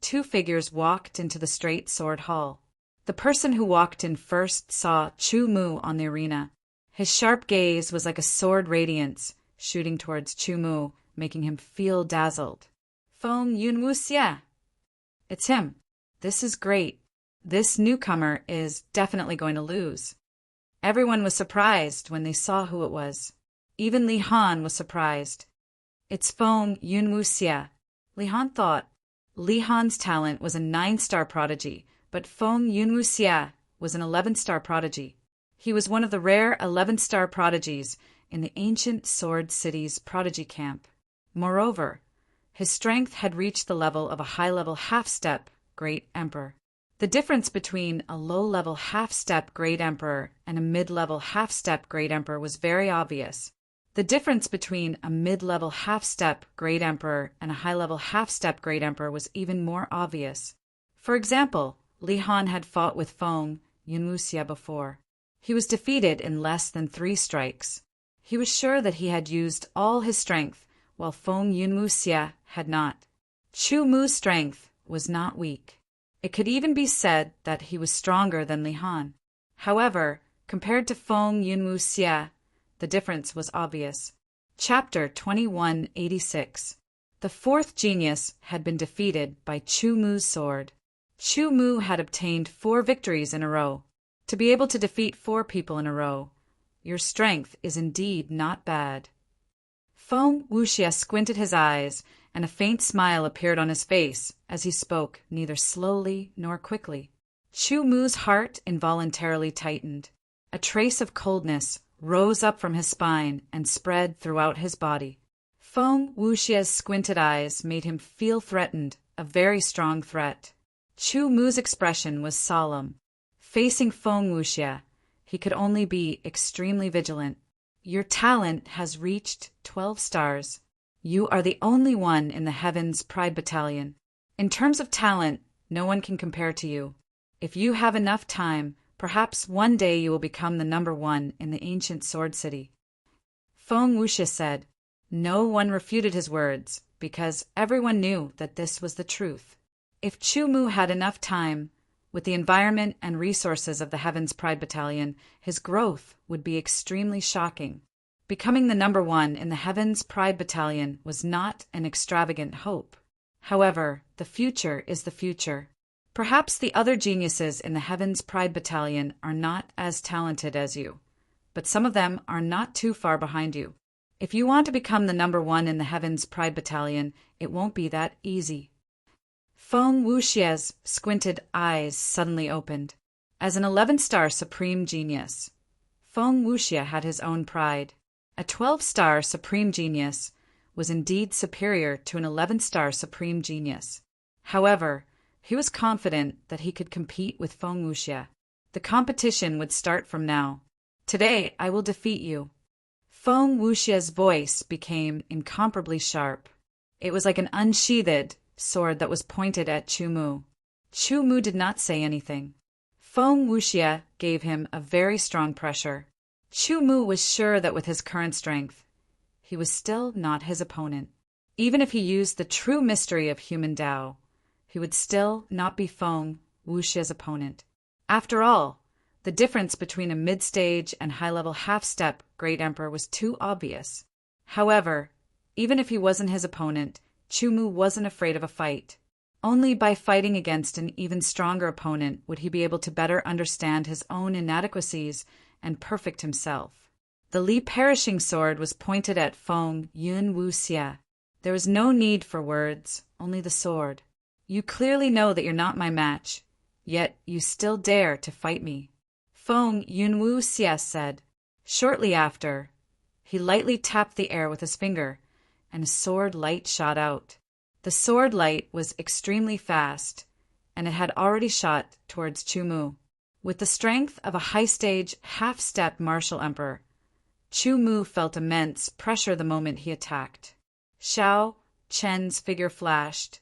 2 figures walked into the Straight Sword Hall. The person who walked in first saw Chu Mu on the arena. His sharp gaze was like a sword radiance shooting towards Chu Mu, making him feel dazzled. Feng Yunwuxia. It's him. This is great. This newcomer is definitely going to lose. Everyone was surprised when they saw who it was. Even Li Han was surprised. It's Feng Yunwuxia. Li Han thought. Li Han's talent was a 9-star prodigy, but Feng Yunwuxia was an 11-star prodigy. He was one of the rare 11-star prodigies in the ancient Sword City's prodigy camp. Moreover, his strength had reached the level of a high-level half-step Great Emperor. The difference between a low-level half-step Great Emperor and a mid-level half-step Great Emperor was very obvious. The difference between a mid-level half-step Great Emperor and a high-level half-step Great Emperor was even more obvious. For example, Li Han had fought with Feng Yunwuxia before. He was defeated in less than 3 strikes. He was sure that he had used all his strength while Feng Yunwu had not. Chu Mu's strength was not weak. It could even be said that he was stronger than Li Han. However, compared to Feng Yunwu, the difference was obvious. Chapter 2186. The fourth genius had been defeated by Chu Mu's sword. Chu Mu had obtained 4 victories in a row. To be able to defeat 4 people in a row, your strength is indeed not bad. Feng Wuxia squinted his eyes, and a faint smile appeared on his face as he spoke, neither slowly nor quickly. Chu Mu's heart involuntarily tightened. A trace of coldness rose up from his spine and spread throughout his body. Feng Wuxia's squinted eyes made him feel threatened, a very strong threat. Chu Mu's expression was solemn. Facing Feng Wuxia, he could only be extremely vigilant. Your talent has reached 12 stars. You are the only one in the Heaven's Pride Battalion. In terms of talent, no one can compare to you. If you have enough time, perhaps one day you will become the number 1 in the ancient Sword City. Feng Wuxia said. No one refuted his words, because everyone knew that this was the truth. If Chu Mu had enough time, with the environment and resources of the Heaven's Pride Battalion, his growth would be extremely shocking. Becoming the number 1 in the Heaven's Pride Battalion was not an extravagant hope. However, the future is the future. Perhaps the other geniuses in the Heaven's Pride Battalion are not as talented as you, but some of them are not too far behind you. If you want to become the number 1 in the Heaven's Pride Battalion, it won't be that easy. Feng Wuxia's squinted eyes suddenly opened. As an 11-star Supreme Genius, Feng Wuxia had his own pride. A 12-star Supreme Genius was indeed superior to an 11-star Supreme Genius. However, he was confident that he could compete with Feng Wuxia. The competition would start from now. Today, I will defeat you. Feng Wuxia's voice became incomparably sharp. It was like an unsheathed sword that was pointed at Chu Mu. Chu Mu did not say anything. Feng Wuxia gave him a very strong pressure. Chu Mu was sure that with his current strength, he was still not his opponent. Even if he used the true mystery of human Tao, he would still not be Feng Wuxia's opponent. After all, the difference between a mid-stage and high-level half-step Great Emperor was too obvious. However, even if he wasn't his opponent, Chu Mu wasn't afraid of a fight. Only by fighting against an even stronger opponent would he be able to better understand his own inadequacies and perfect himself. The Li Perishing Sword was pointed at Feng Yunwu. There was no need for words, only the sword. You clearly know that you're not my match, yet you still dare to fight me. Feng Yunwu said. Shortly after, he lightly tapped the air with his finger, and a sword light shot out. The sword light was extremely fast, and it had already shot towards Chu Mu. With the strength of a high-stage, half-step martial emperor, Chu Mu felt immense pressure the moment he attacked. Xiao Chen's figure flashed,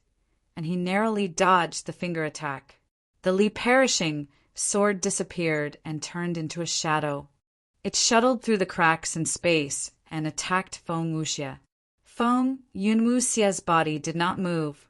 and he narrowly dodged the finger attack. The Li Perishing sword disappeared and turned into a shadow. It shuttled through the cracks in space and attacked Feng Wuxia. Feng Yunwu body did not move,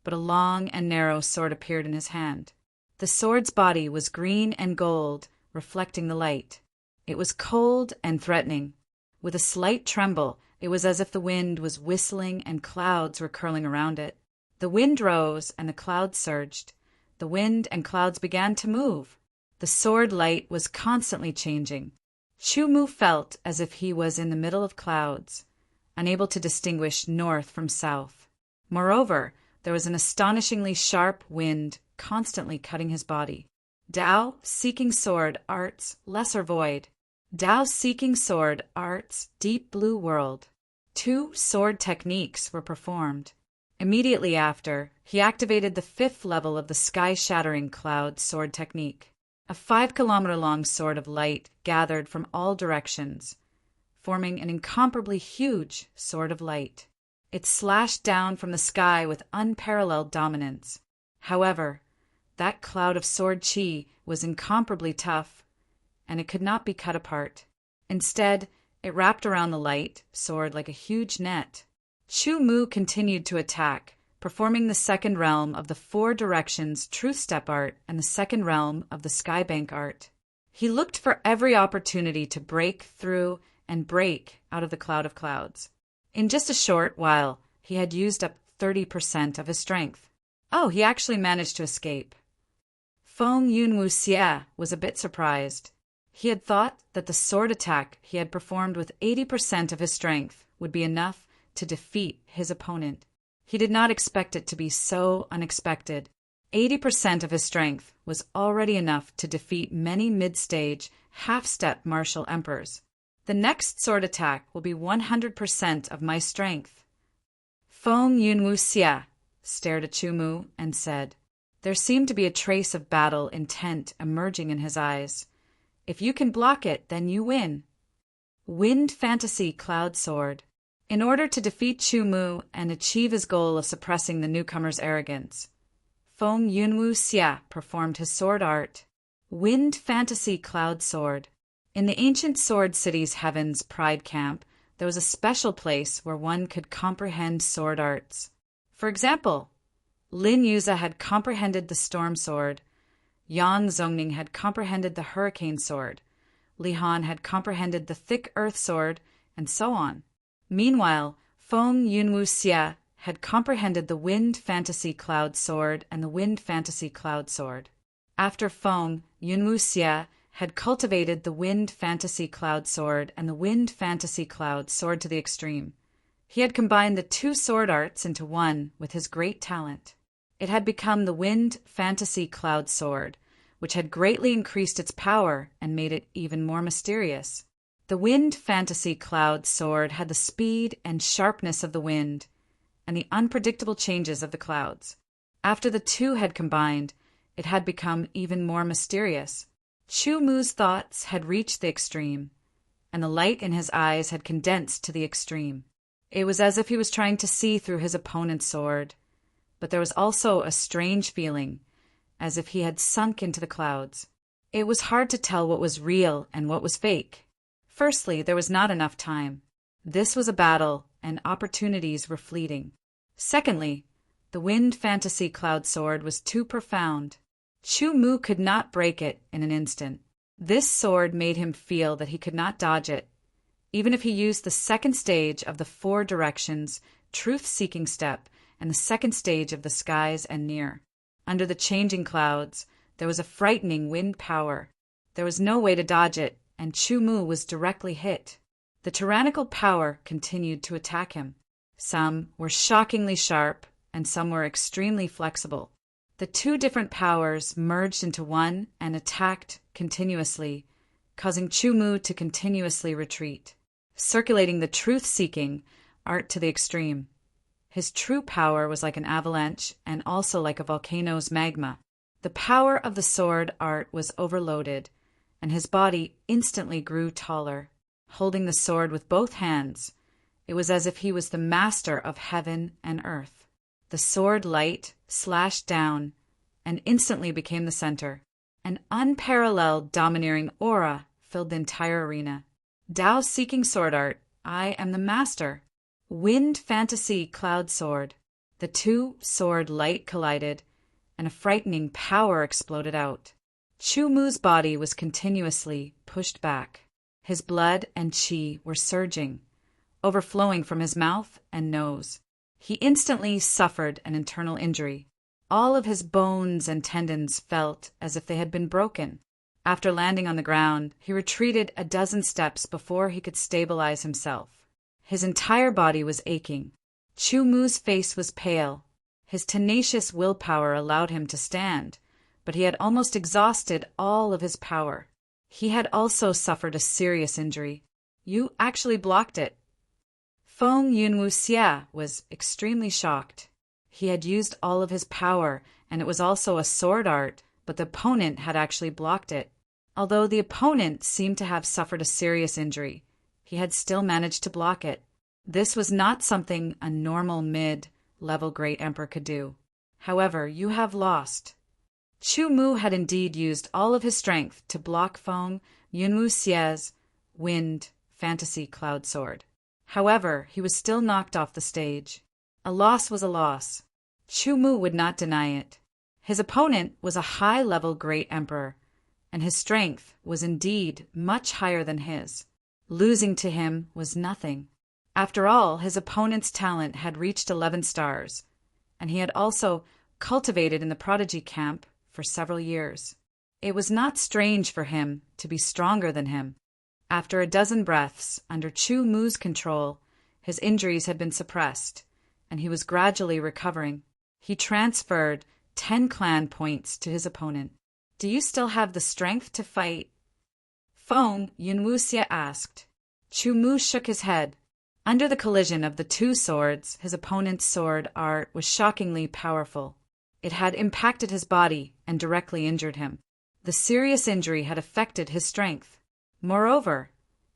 but a long and narrow sword appeared in his hand. The sword's body was green and gold, reflecting the light. It was cold and threatening. With a slight tremble, it was as if the wind was whistling and clouds were curling around it. The wind rose and the clouds surged. The wind and clouds began to move. The sword light was constantly changing. Chu Mu felt as if he was in the middle of clouds, unable to distinguish north from south. Moreover, there was an astonishingly sharp wind constantly cutting his body. Tao Seeking Sword Arts Lesser Void. Tao Seeking Sword Arts Deep Blue World. 2 sword techniques were performed. Immediately after, he activated the 5th level of the Sky-Shattering Cloud sword technique. A 5-kilometer-long sword of light gathered from all directions, forming an incomparably huge sword of light. It slashed down from the sky with unparalleled dominance. However, that cloud of sword chi was incomparably tough, and it could not be cut apart. Instead, it wrapped around the light sword like a huge net. Chu Mu continued to attack, performing the second realm of the Four Directions Truth Step art and the second realm of the Skybank art. He looked for every opportunity to break through and break out of the cloud of clouds. In just a short while, he had used up 30% of his strength. Oh, he actually managed to escape. Feng Yunwu-Xie was a bit surprised. He had thought that the sword attack he had performed with 80% of his strength would be enough to defeat his opponent. He did not expect it to be so unexpected. 80% of his strength was already enough to defeat many mid-stage, half-step martial emperors. The next sword attack will be 100% of my strength. Feng Yunwu-Xie stared at Chu Mu and said, there seemed to be a trace of battle intent emerging in his eyes. If you can block it, then you win. Wind Fantasy Cloud Sword. In order to defeat Chu Mu and achieve his goal of suppressing the newcomer's arrogance, Feng Yunwu-Xie performed his sword art. Wind Fantasy Cloud Sword. In the ancient Sword City's Heaven's Pride Camp, there was a special place where one could comprehend sword arts. For example, Lin Yuza had comprehended the Storm Sword, Yang Zongning had comprehended the Hurricane Sword, Li Han had comprehended the Thick Earth Sword, and so on. Meanwhile, Feng Yunwu-Xie had comprehended the Wind Fantasy Cloud Sword and the Wind Fantasy Cloud Sword. After Feng Yunwu-Xie had cultivated the Wind Fantasy Cloud Sword and the Wind Fantasy Cloud Sword to the extreme, he had combined the two sword arts into one with his great talent. It had become the Wind Fantasy Cloud Sword, which had greatly increased its power and made it even more mysterious. The Wind Fantasy Cloud Sword had the speed and sharpness of the wind and the unpredictable changes of the clouds. After the two had combined, it had become even more mysterious. Chu Mu's thoughts had reached the extreme, and the light in his eyes had condensed to the extreme. It was as if he was trying to see through his opponent's sword, but there was also a strange feeling, as if he had sunk into the clouds. It was hard to tell what was real and what was fake. Firstly, there was not enough time. This was a battle, and opportunities were fleeting. Secondly, the Wind Fantasy Cloud Sword was too profound. Chu Mu could not break it in an instant. This sword made him feel that he could not dodge it, even if he used the second stage of the Four Directions Truth-Seeking Step and the second stage of the Skies and Near. Under the changing clouds, there was a frightening wind power. There was no way to dodge it, and Chu Mu was directly hit. The tyrannical power continued to attack him. Some were shockingly sharp, and some were extremely flexible. The two different powers merged into one and attacked continuously, causing Chu Mu to continuously retreat, circulating the truth-seeking art to the extreme. His true power was like an avalanche and also like a volcano's magma. The power of the sword art was overloaded, and his body instantly grew taller. Holding the sword with both hands, it was as if he was the master of heaven and earth. The sword light slashed down and instantly became the center. An unparalleled domineering aura filled the entire arena. Tao-seeking sword art, I am the master. Wind Fantasy Cloud Sword. The two sword light collided, and a frightening power exploded out. Chu Mu's body was continuously pushed back. His blood and qi were surging, overflowing from his mouth and nose. He instantly suffered an internal injury. All of his bones and tendons felt as if they had been broken. After landing on the ground, he retreated a dozen steps before he could stabilize himself. His entire body was aching. Chu Mu's face was pale. His tenacious willpower allowed him to stand, but he had almost exhausted all of his power. He had also suffered a serious injury. You actually blocked it. Feng Yunwu-Xie was extremely shocked. He had used all of his power, and it was also a sword art, but the opponent had actually blocked it. Although the opponent seemed to have suffered a serious injury, he had still managed to block it. This was not something a normal mid-level great emperor could do. However, you have lost. Chu Mu had indeed used all of his strength to block Feng Yunwu-Xie's Wind Fantasy Cloud Sword. However, he was still knocked off the stage. A loss was a loss. Chu Mu would not deny it. His opponent was a high-level great emperor, and his strength was indeed much higher than his. Losing to him was nothing. After all, his opponent's talent had reached 11 stars, and he had also cultivated in the prodigy camp for several years. It was not strange for him to be stronger than him. After a dozen breaths under Chu Mu's control, his injuries had been suppressed, and he was gradually recovering. He transferred 10 clan points to his opponent. "Do you still have the strength to fight?" Feng Yunwuxie asked. Chu Mu shook his head. Under the collision of the two swords, his opponent's sword art was shockingly powerful. It had impacted his body and directly injured him. The serious injury had affected his strength. Moreover,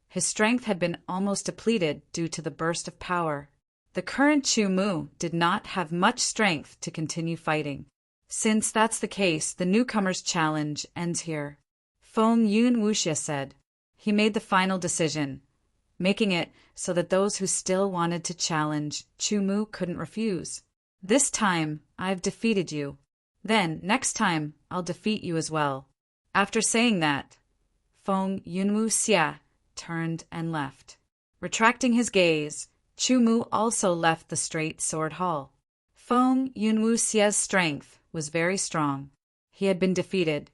his strength had been almost depleted due to the burst of power. The current Chu Mu did not have much strength to continue fighting. "Since that's the case, the newcomer's challenge ends here," Feng Yunwuxie said. He made the final decision, making it so that those who still wanted to challenge Chu Mu couldn't refuse. "This time, I've defeated you. Then, next time, I'll defeat you as well." After saying that, Feng Yunwuxie turned and left. Retracting his gaze, Chu Mu also left the straight sword hall. Feng Yunwuxie's strength was very strong. He had been defeated,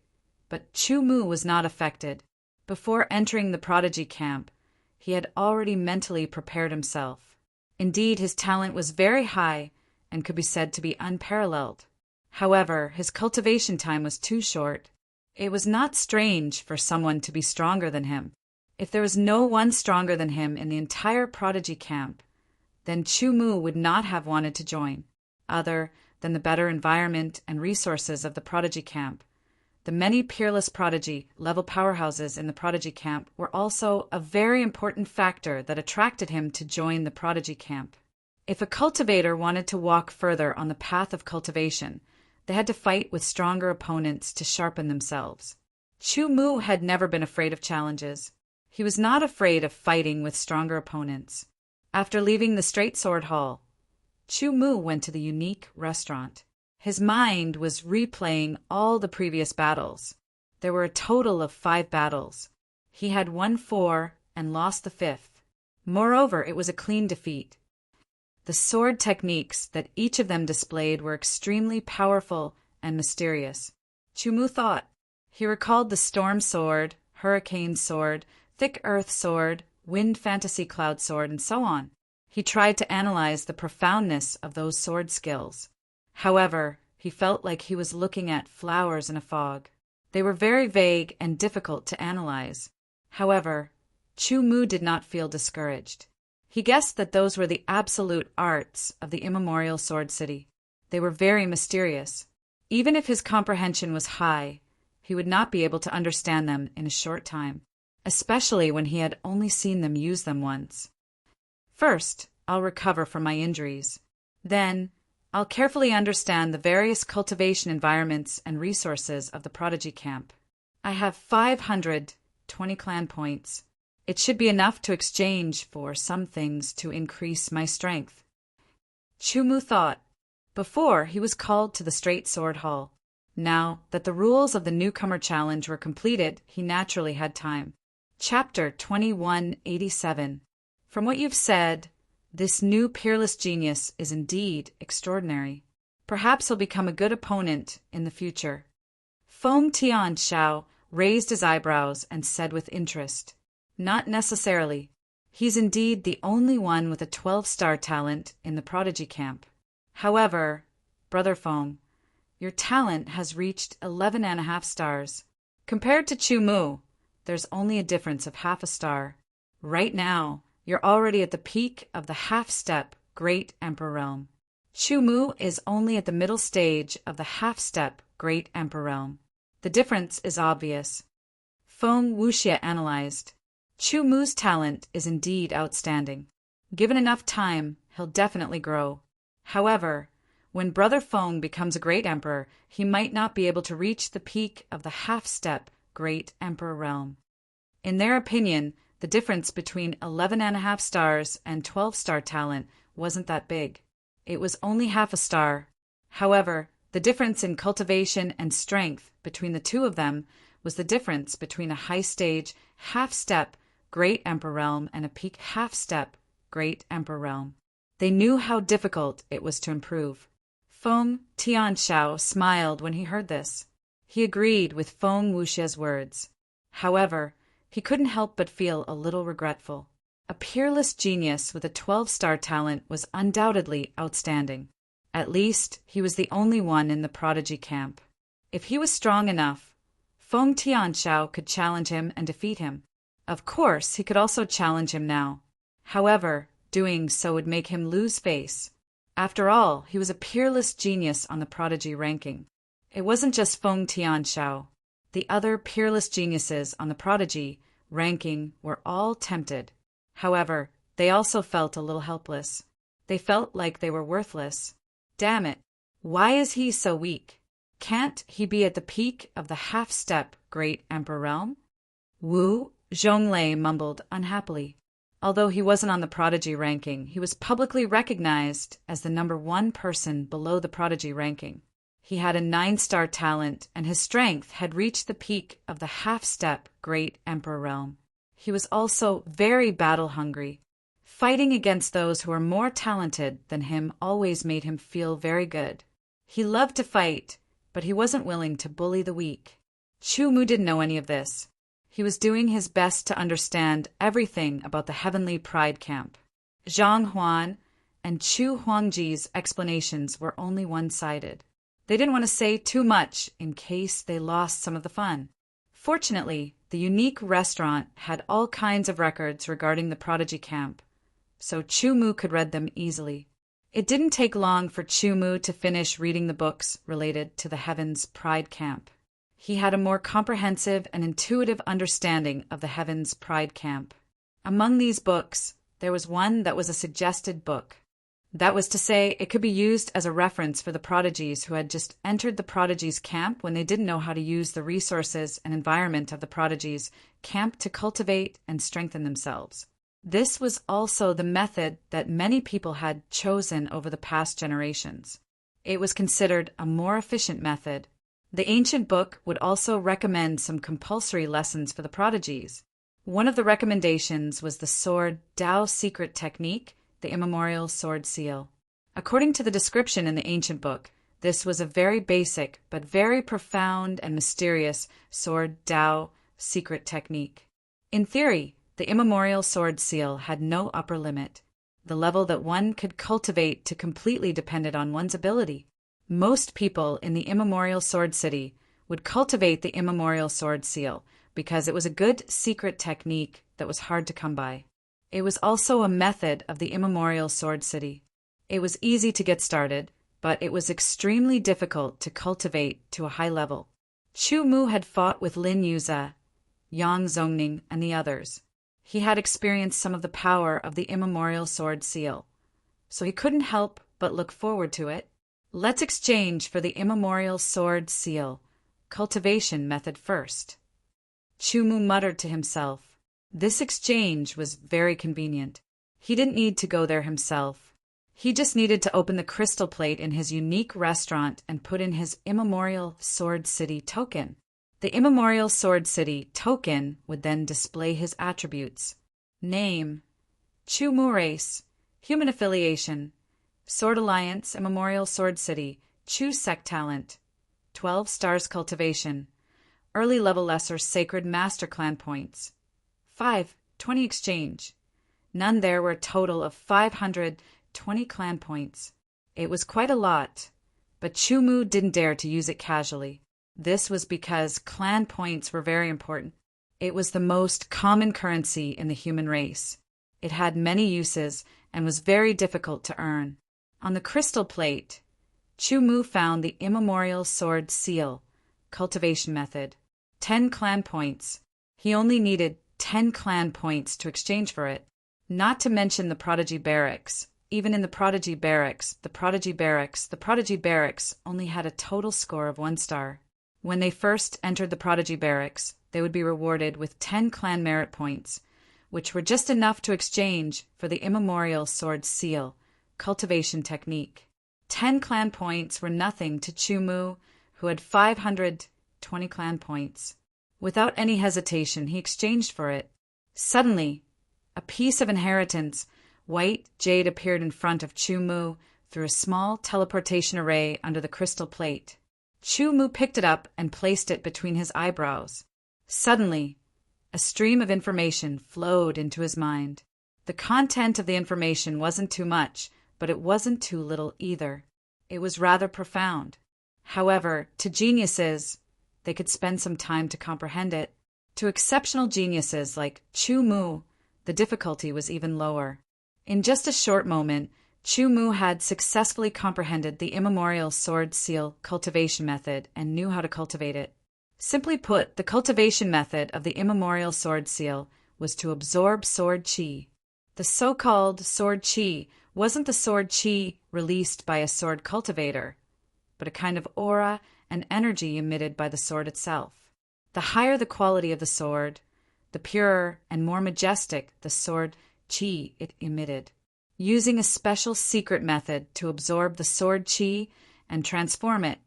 but Chu Mu was not affected. Before entering the prodigy camp, he had already mentally prepared himself. Indeed, his talent was very high and could be said to be unparalleled. However, his cultivation time was too short. It was not strange for someone to be stronger than him. If there was no one stronger than him in the entire prodigy camp, then Chu Mu would not have wanted to join. Other than the better environment and resources of the prodigy camp, the many peerless prodigy level powerhouses in the prodigy camp were also a very important factor that attracted him to join the prodigy camp. If a cultivator wanted to walk further on the path of cultivation, they had to fight with stronger opponents to sharpen themselves. Chu Mu had never been afraid of challenges. He was not afraid of fighting with stronger opponents. After leaving the straight sword hall, Chu Mu went to the unique restaurant. His mind was replaying all the previous battles. There were a total of 5 battles. He had won 4 and lost the 5th. Moreover, it was a clean defeat. The sword techniques that each of them displayed were extremely powerful and mysterious. Chu Mu thought. He recalled the storm sword, hurricane sword, thick earth sword, wind fantasy cloud sword, and so on. He tried to analyze the profoundness of those sword skills. However, he felt like he was looking at flowers in a fog. They were very vague and difficult to analyze. However, Chu Mu did not feel discouraged. He guessed that those were the absolute arts of the immemorial Sword City. They were very mysterious. Even if his comprehension was high, he would not be able to understand them in a short time, especially when he had only seen them use them once. "First, I'll recover from my injuries. Then, I'll carefully understand the various cultivation environments and resources of the prodigy camp. I have 520 clan points. It should be enough to exchange for some things to increase my strength." Chu Mu thought. Before, he was called to the straight sword hall. Now that the rules of the newcomer challenge were completed, he naturally had time. Chapter 2187. From what you've said, this new peerless genius is indeed extraordinary. Perhaps he'll become a good opponent in the future. Feng Tianxiao raised his eyebrows and said with interest, "Not necessarily. He's indeed the only one with a 12-star talent in the prodigy camp. However, Brother Feng, your talent has reached 11.5 stars. Compared to Chu Mu, there's only a difference of half a star. Right now, you're already at the peak of the half-step Great Emperor realm. Chu Mu is only at the middle stage of the half-step Great Emperor realm. The difference is obvious." Feng Wuxie analyzed. Chu Mu's talent is indeed outstanding. Given enough time, he'll definitely grow. However, when Brother Feng becomes a great emperor, he might not be able to reach the peak of the half-step Great Emperor realm. In their opinion, The difference between 11.5 stars and 12-star talent wasn't that big. It was only half a star. However, the difference in cultivation and strength between the two of them was the difference between a high-stage, half-step, Great Emperor Realm and a peak half-step, Great Emperor Realm. They knew how difficult it was to improve. Feng Tianxiao smiled when he heard this. He agreed with Feng Wuxia's words. However, he couldn't help but feel a little regretful. A peerless genius with a 12-star talent was undoubtedly outstanding. At least, he was the only one in the prodigy camp. If he was strong enough, Feng Tianxiao could challenge him and defeat him. Of course, he could also challenge him now. However, doing so would make him lose face. After all, he was a peerless genius on the prodigy ranking. It wasn't just Feng Tianxiao. The other peerless geniuses on the prodigy ranking were all tempted. However, they also felt a little helpless. They felt like they were worthless. Damn it! Why is he so weak? Can't he be at the peak of the half-step Great Emperor Realm? Wu Zhonglei mumbled unhappily. Although he wasn't on the prodigy ranking, he was publicly recognized as the #1 person below the prodigy ranking. He had a 9-star talent, and his strength had reached the peak of the half-step Great Emperor Realm. He was also very battle-hungry. Fighting against those who were more talented than him always made him feel very good. He loved to fight, but he wasn't willing to bully the weak. Chu Mu didn't know any of this. He was doing his best to understand everything about the Heavenly Pride Camp. Zhang Huan and Chu Huangji's explanations were only one-sided. They didn't want to say too much in case they lost some of the fun. Fortunately, the unique restaurant had all kinds of records regarding the prodigy camp, so Chu Mu could read them easily. It didn't take long for Chu Mu to finish reading the books related to the Heaven's Pride Camp. He had a more comprehensive and intuitive understanding of the Heaven's Pride Camp. Among these books, there was one that was a suggested book. That was to say, it could be used as a reference for the prodigies who had just entered the prodigies' camp when they didn't know how to use the resources and environment of the prodigies' camp to cultivate and strengthen themselves. This was also the method that many people had chosen over the past generations. It was considered a more efficient method. The ancient book would also recommend some compulsory lessons for the prodigies. One of the recommendations was the sword Dao secret technique, the immemorial sword seal. According to the description in the ancient book, this was a very basic but very profound and mysterious sword Dao secret technique. In theory, the immemorial sword seal had no upper limit. The level that one could cultivate to completely depended on one's ability. Most people in the immemorial sword city would cultivate the immemorial sword seal because it was a good secret technique that was hard to come by. It was also a method of the immemorial sword city. It was easy to get started, but it was extremely difficult to cultivate to a high level. Chu Mu had fought with Lin Yuze, Yang Zongning, and the others. He had experienced some of the power of the immemorial sword seal, so he couldn't help but look forward to it. Let's exchange for the immemorial sword seal cultivation method first. Chu Mu muttered to himself. This exchange was very convenient. He didn't need to go there himself. He just needed to open the crystal plate in his unique restaurant and put in his immemorial sword city token. The immemorial sword city token would then display his attributes. Name: Chu Mu race, human affiliation, Sword Alliance, immemorial sword city, Chu sect talent, 12 stars cultivation, early level lesser sacred master clan points. 20 exchange. None there were a total of 520 clan points. It was quite a lot, but Chu Mu didn't dare to use it casually. This was because clan points were very important. It was the most common currency in the human race. It had many uses and was very difficult to earn. On the crystal plate, Chu Mu found the immemorial sword seal, cultivation method. 10 clan points. He only needed 10 clan points to exchange for it. Not to mention the prodigy barracks. Even in the prodigy barracks only had a total score of 1 star. When they first entered the prodigy barracks, they would be rewarded with 10 clan merit points, which were just enough to exchange for the immemorial sword seal cultivation technique. 10 clan points were nothing to Chumu, who had 520 clan points. Without any hesitation, he exchanged for it. Suddenly, a piece of inheritance, white jade, appeared in front of Chumu through a small teleportation array under the crystal plate. Chumu picked it up and placed it between his eyebrows. Suddenly, a stream of information flowed into his mind. The content of the information wasn't too much, but it wasn't too little either. It was rather profound. However, to geniuses, they could spend some time to comprehend it. To exceptional geniuses like Chumu, the difficulty was even lower. In just a short moment, Chumu had successfully comprehended the immemorial sword seal cultivation method and knew how to cultivate it. Simply put, the cultivation method of the immemorial sword seal was to absorb sword chi. The so-called sword chi wasn't the sword chi released by a sword cultivator, but a kind of aura and energy emitted by the sword itself. The higher the quality of the sword, the purer and more majestic the sword chi it emitted. Using a special secret method to absorb the sword chi and transform it,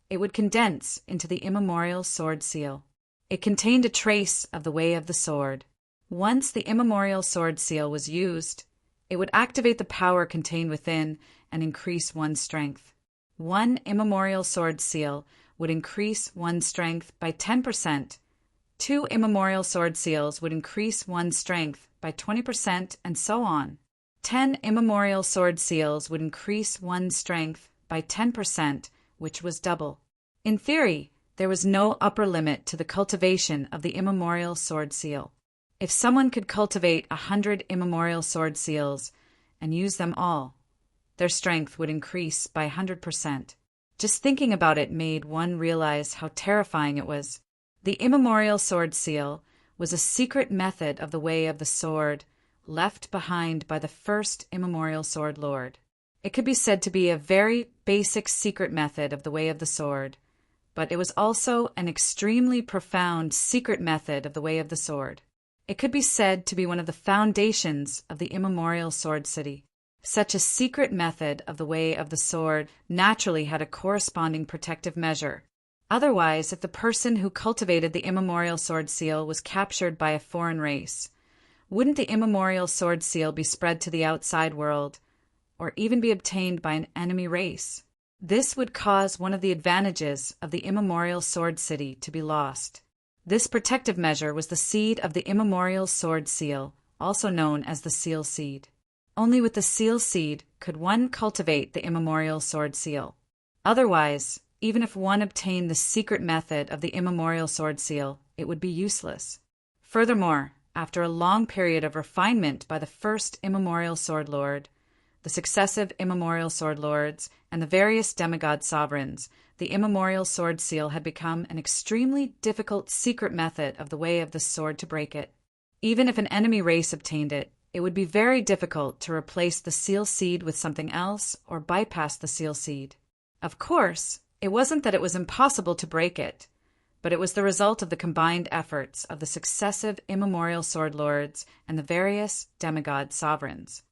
it would condense into the immemorial sword seal. It contained a trace of the way of the sword. Once the immemorial sword seal was used, it would activate the power contained within and increase one's strength. One immemorial sword seal would increase one's strength by 10%. 2 immemorial sword seals would increase one's strength by 20%, and so on. 10 immemorial sword seals would increase one's strength by 10%, which was double. In theory, there was no upper limit to the cultivation of the immemorial sword seal. If someone could cultivate 100 immemorial sword seals and use them all, their strength would increase by 100%. Just thinking about it made one realize how terrifying it was. The immemorial sword seal was a secret method of the way of the sword left behind by the first immemorial sword lord. It could be said to be a very basic secret method of the way of the sword, but it was also an extremely profound secret method of the way of the sword. It could be said to be one of the foundations of the immemorial sword city. Such a secret method of the way of the sword naturally had a corresponding protective measure. Otherwise, if the person who cultivated the immemorial sword seal was captured by a foreign race, wouldn't the immemorial sword seal be spread to the outside world, or even be obtained by an enemy race? This would cause one of the advantages of the immemorial sword city to be lost. This protective measure was the seed of the immemorial sword seal, also known as the seal seed. Only with the seal seed could one cultivate the immemorial sword seal. Otherwise, even if one obtained the secret method of the immemorial sword seal, it would be useless. Furthermore, after a long period of refinement by the first immemorial sword lord, the successive immemorial sword lords, and the various demigod sovereigns, the immemorial sword seal had become an extremely difficult secret method of the way of the sword to break it. Even if an enemy race obtained it, it would be very difficult to replace the seal seed with something else or bypass the seal seed. Of course, it wasn't that it was impossible to break it, but it was the result of the combined efforts of the successive immemorial sword lords and the various demigod sovereigns.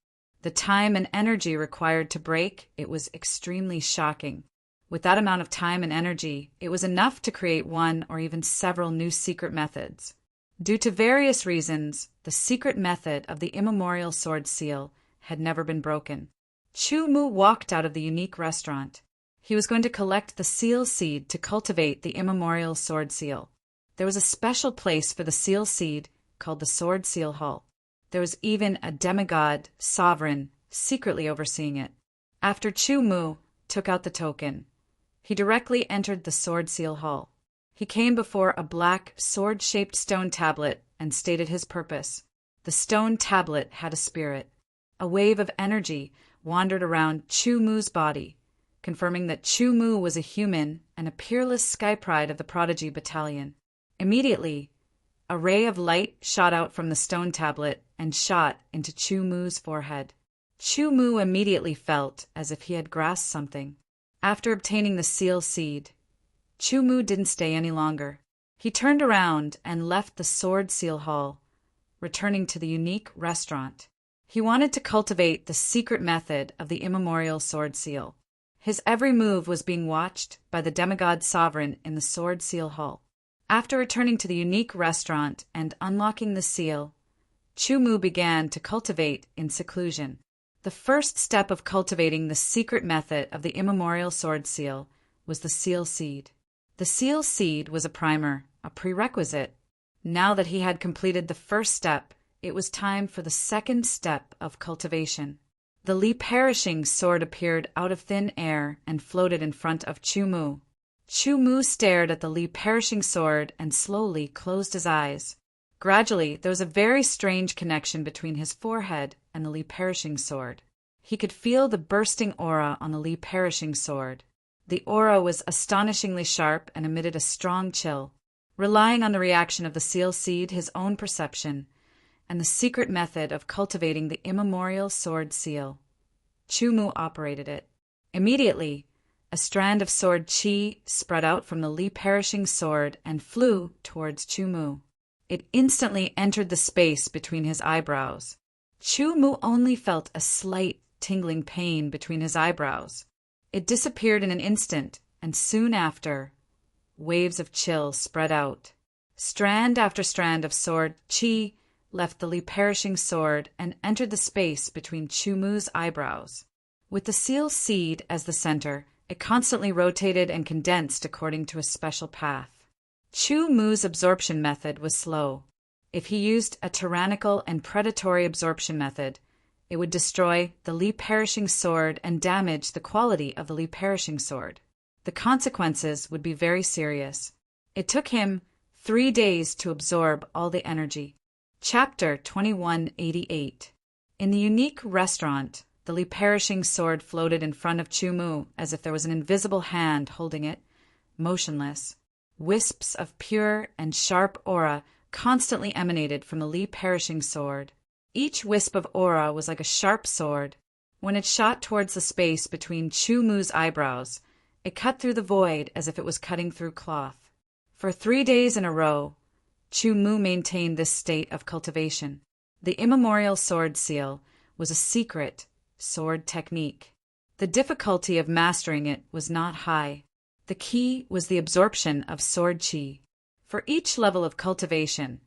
The time and energy required to break it was extremely shocking. With that amount of time and energy, it was enough to create one or even several new secret methods. Due to various reasons, the secret method of the immemorial sword seal had never been broken. Chumu walked out of the unique restaurant. He was going to collect the seal seed to cultivate the immemorial sword seal. There was a special place for the seal seed called the Sword Seal Hall. There was even a demigod sovereign secretly overseeing it. After Chumu took out the token, he directly entered the Sword Seal Hall. He came before a black sword-shaped stone tablet and stated his purpose. The stone tablet had a spirit. A wave of energy wandered around Chumu's body, confirming that Chumu was a human and a peerless sky pride of the Prodigy Battalion. Immediately, a ray of light shot out from the stone tablet and shot into Chumu's forehead. Chumu immediately felt as if he had grasped something. After obtaining the seal seed, Chumu didn't stay any longer. He turned around and left the Sword Seal Hall, returning to the unique restaurant. He wanted to cultivate the secret method of the immemorial sword seal. His every move was being watched by the demigod sovereign in the sword seal hall. After returning to the unique restaurant and unlocking the seal, Chu Mu began to cultivate in seclusion. The first step of cultivating the secret method of the immemorial sword seal was the seal seed. The seal seed was a primer, a prerequisite. Now that he had completed the first step, it was time for the second step of cultivation. The Li-perishing sword appeared out of thin air and floated in front of Chu Mu. Chu Mu stared at the Li-perishing sword and slowly closed his eyes. Gradually, there was a very strange connection between his forehead and the Li-perishing sword. He could feel the bursting aura on the Li-perishing sword. The aura was astonishingly sharp and emitted a strong chill. Relying on the reaction of the seal seed, his own perception, and the secret method of cultivating the immemorial sword seal, Chu Mu operated it. Immediately, a strand of sword chi spread out from the Li-perishing sword and flew towards Chu Mu. It instantly entered the space between his eyebrows. Chu Mu only felt a slight tingling pain between his eyebrows. It disappeared in an instant, and soon after, waves of chill spread out. Strand after strand of sword chi left the Li-perishing sword and entered the space between Chu Mu's eyebrows. With the seal seed as the center, it constantly rotated and condensed according to a special path. Chu Mu's absorption method was slow. If he used a tyrannical and predatory absorption method, it would destroy the Li-perishing sword and damage the quality of the Li-perishing sword. The consequences would be very serious. It took him 3 days to absorb all the energy. Chapter 2188. In the unique restaurant, the Li-perishing sword floated in front of Chu Mu as if there was an invisible hand holding it, motionless. Wisps of pure and sharp aura constantly emanated from the Li-perishing sword. Each wisp of aura was like a sharp sword. When it shot towards the space between Chu Mu's eyebrows, it cut through the void as if it was cutting through cloth. For 3 days in a row, Chu Mu maintained this state of cultivation. The immemorial sword seal was a secret sword technique. The difficulty of mastering it was not high. The key was the absorption of sword chi. For each level of cultivation,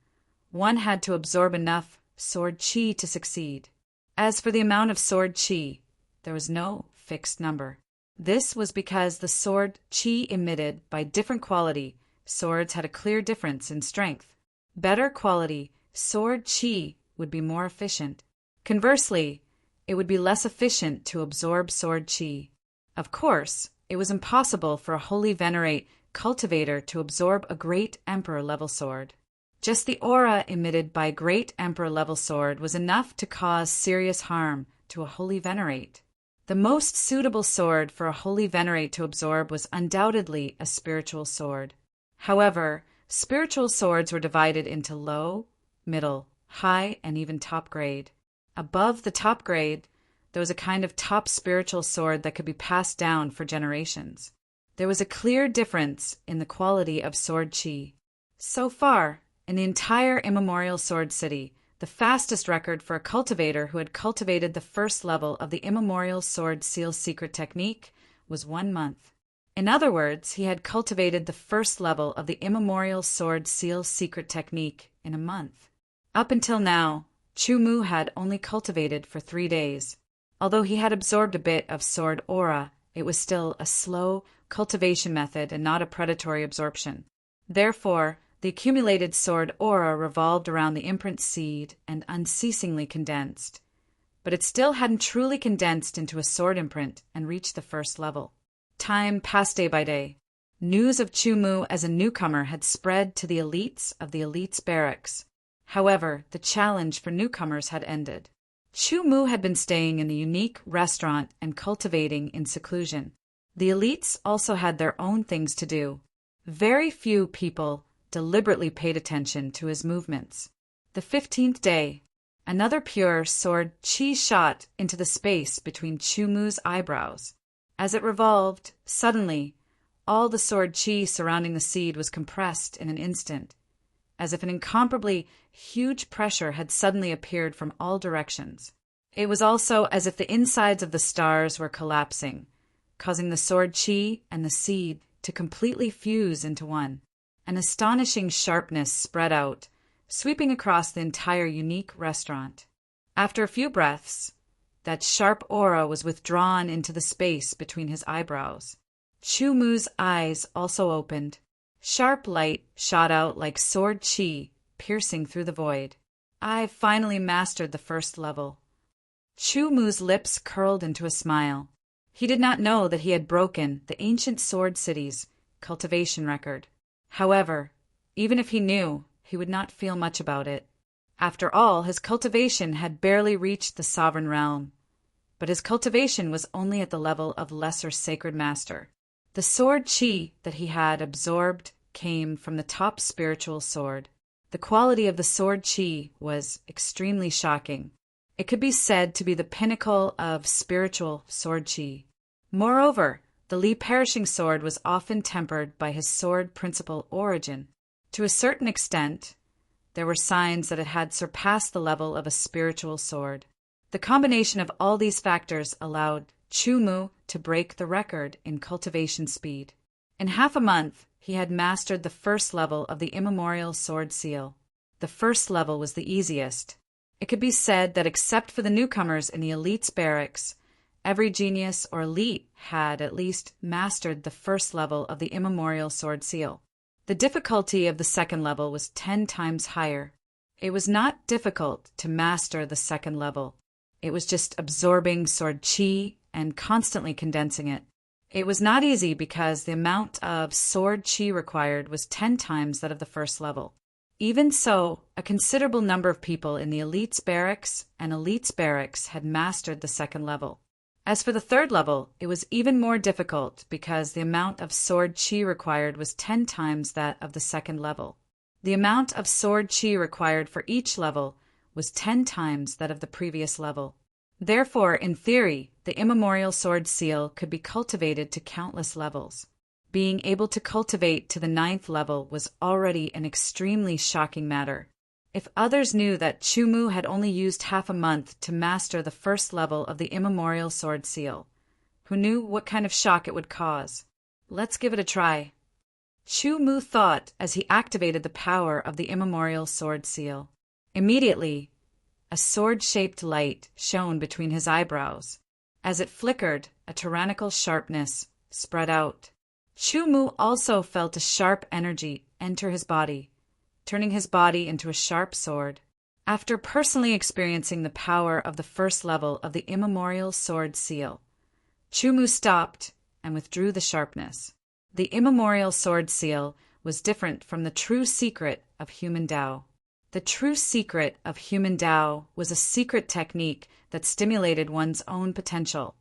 one had to absorb enough sword chi to succeed. As for the amount of sword chi, there was no fixed number. This was because the sword chi emitted by different quality swords had a clear difference in strength. Better quality sword chi would be more efficient. Conversely, it would be less efficient to absorb sword chi. Of course, it was impossible for a holy venerate cultivator to absorb a great emperor-level sword. Just the aura emitted by a great emperor-level sword was enough to cause serious harm to a holy venerate. The most suitable sword for a holy venerate to absorb was undoubtedly a spiritual sword. However, spiritual swords were divided into low, middle, high, and even top grade. Above the top grade, there was a kind of top spiritual sword that could be passed down for generations. There was a clear difference in the quality of sword chi. So far, in the entire immemorial sword city, the fastest record for a cultivator who had cultivated the first level of the immemorial sword seal secret technique was 1 month. In other words, he had cultivated the first level of the immemorial sword seal secret technique in a month. Up until now, Chu Mu had only cultivated for 3 days. Although he had absorbed a bit of sword aura, it was still a slow cultivation method and not a predatory absorption. Therefore, the accumulated sword aura revolved around the imprint seed and unceasingly condensed. But it still hadn't truly condensed into a sword imprint and reached the first level. Time passed day by day. News of Chu Mu as a newcomer had spread to the elites of the elites' barracks. However, the challenge for newcomers had ended. Chu Mu had been staying in the unique restaurant and cultivating in seclusion. The elites also had their own things to do. Very few people deliberately paid attention to his movements. The 15th day, another pure sword chi shot into the space between Chu Mu's eyebrows. As it revolved, suddenly, all the sword chi surrounding the seed was compressed in an instant. as if an incomparably huge pressure had suddenly appeared from all directions. It was also as if the insides of the stars were collapsing, causing the sword chi and the seed to completely fuse into one. An astonishing sharpness spread out, sweeping across the entire unique restaurant. After a few breaths, that sharp aura was withdrawn into the space between his eyebrows. Chu Mu's eyes also opened. Sharp light shot out like sword chi, piercing through the void. I've finally mastered the first level. Chu Mu's lips curled into a smile. He did not know that he had broken the ancient sword city's cultivation record. However, even if he knew, he would not feel much about it. After all, his cultivation had barely reached the sovereign realm. But his cultivation was only at the level of lesser sacred master. The sword chi that he had absorbed came from the top spiritual sword. The quality of the sword chi was extremely shocking. It could be said to be the pinnacle of spiritual sword chi. Moreover, the Li perishing sword was often tempered by his sword principle origin. To a certain extent, there were signs that it had surpassed the level of a spiritual sword. The combination of all these factors allowed Chu Mu to break the record in cultivation speed. In half a month, he had mastered the first level of the immemorial sword seal. The first level was the easiest. It could be said that except for the newcomers in the elite's barracks, every genius or elite had at least mastered the first level of the immemorial sword seal. The difficulty of the second level was 10 times higher. It was not difficult to master the second level. It was just absorbing sword chi and constantly condensing it. It was not easy because the amount of sword chi required was 10 times that of the first level. Even so, a considerable number of people in the elite's barracks and elite's barracks had mastered the second level. As for the third level, it was even more difficult because the amount of sword chi required was 10 times that of the second level. The amount of sword chi required for each level was 10 times that of the previous level. Therefore, in theory, the immemorial sword seal could be cultivated to countless levels. Being able to cultivate to the 9th level was already an extremely shocking matter. If others knew that Chu Mu had only used half a month to master the first level of the immemorial sword seal, who knew what kind of shock it would cause? Let's give it a try. Chu Mu thought as he activated the power of the immemorial sword seal. Immediately, a sword-shaped light shone between his eyebrows. As it flickered, a tyrannical sharpness spread out. Chu Mu also felt a sharp energy enter his body, turning his body into a sharp sword. After personally experiencing the power of the first level of the immemorial sword seal, Chu Mu stopped and withdrew the sharpness. The immemorial sword seal was different from the true secret of human Tao. The true secret of human Tao was a secret technique that stimulated one's own potential,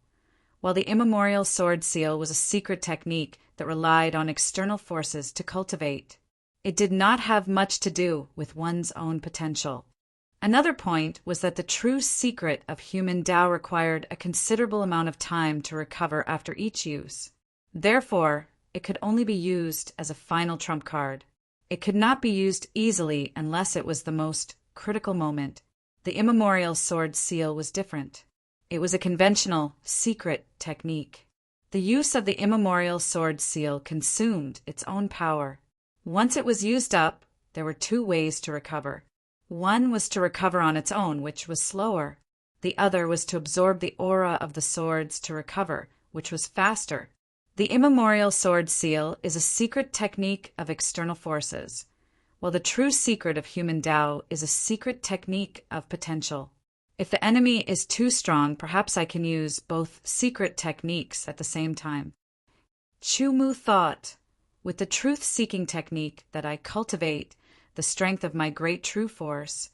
while the immemorial sword seal was a secret technique that relied on external forces to cultivate. It did not have much to do with one's own potential. Another point was that the true secret of human Tao required a considerable amount of time to recover after each use. Therefore, it could only be used as a final trump card. It could not be used easily unless it was the most critical moment. The immemorial sword seal was different. It was a conventional, secret technique. The use of the immemorial sword seal consumed its own power. Once it was used up, there were 2 ways to recover. One was to recover on its own, which was slower. The other was to absorb the aura of the swords to recover, which was faster. The immemorial sword seal is a secret technique of external forces, while the true secret of human Tao is a secret technique of potential. If the enemy is too strong, perhaps I can use both secret techniques at the same time. Chu Mu thought, with the truth-seeking technique that I cultivate the strength of my great true force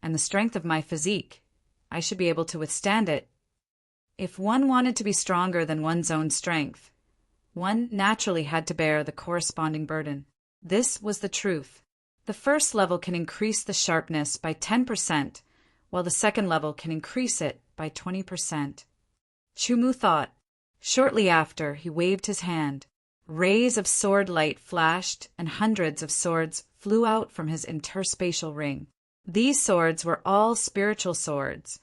and the strength of my physique, I should be able to withstand it. If one wanted to be stronger than one's own strength, one naturally had to bear the corresponding burden. This was the truth. The first level can increase the sharpness by 10%, while the second level can increase it by 20%. Chu Mu thought. Shortly after, he waved his hand. Rays of sword light flashed, and hundreds of swords flew out from his interspatial ring. These swords were all spiritual swords,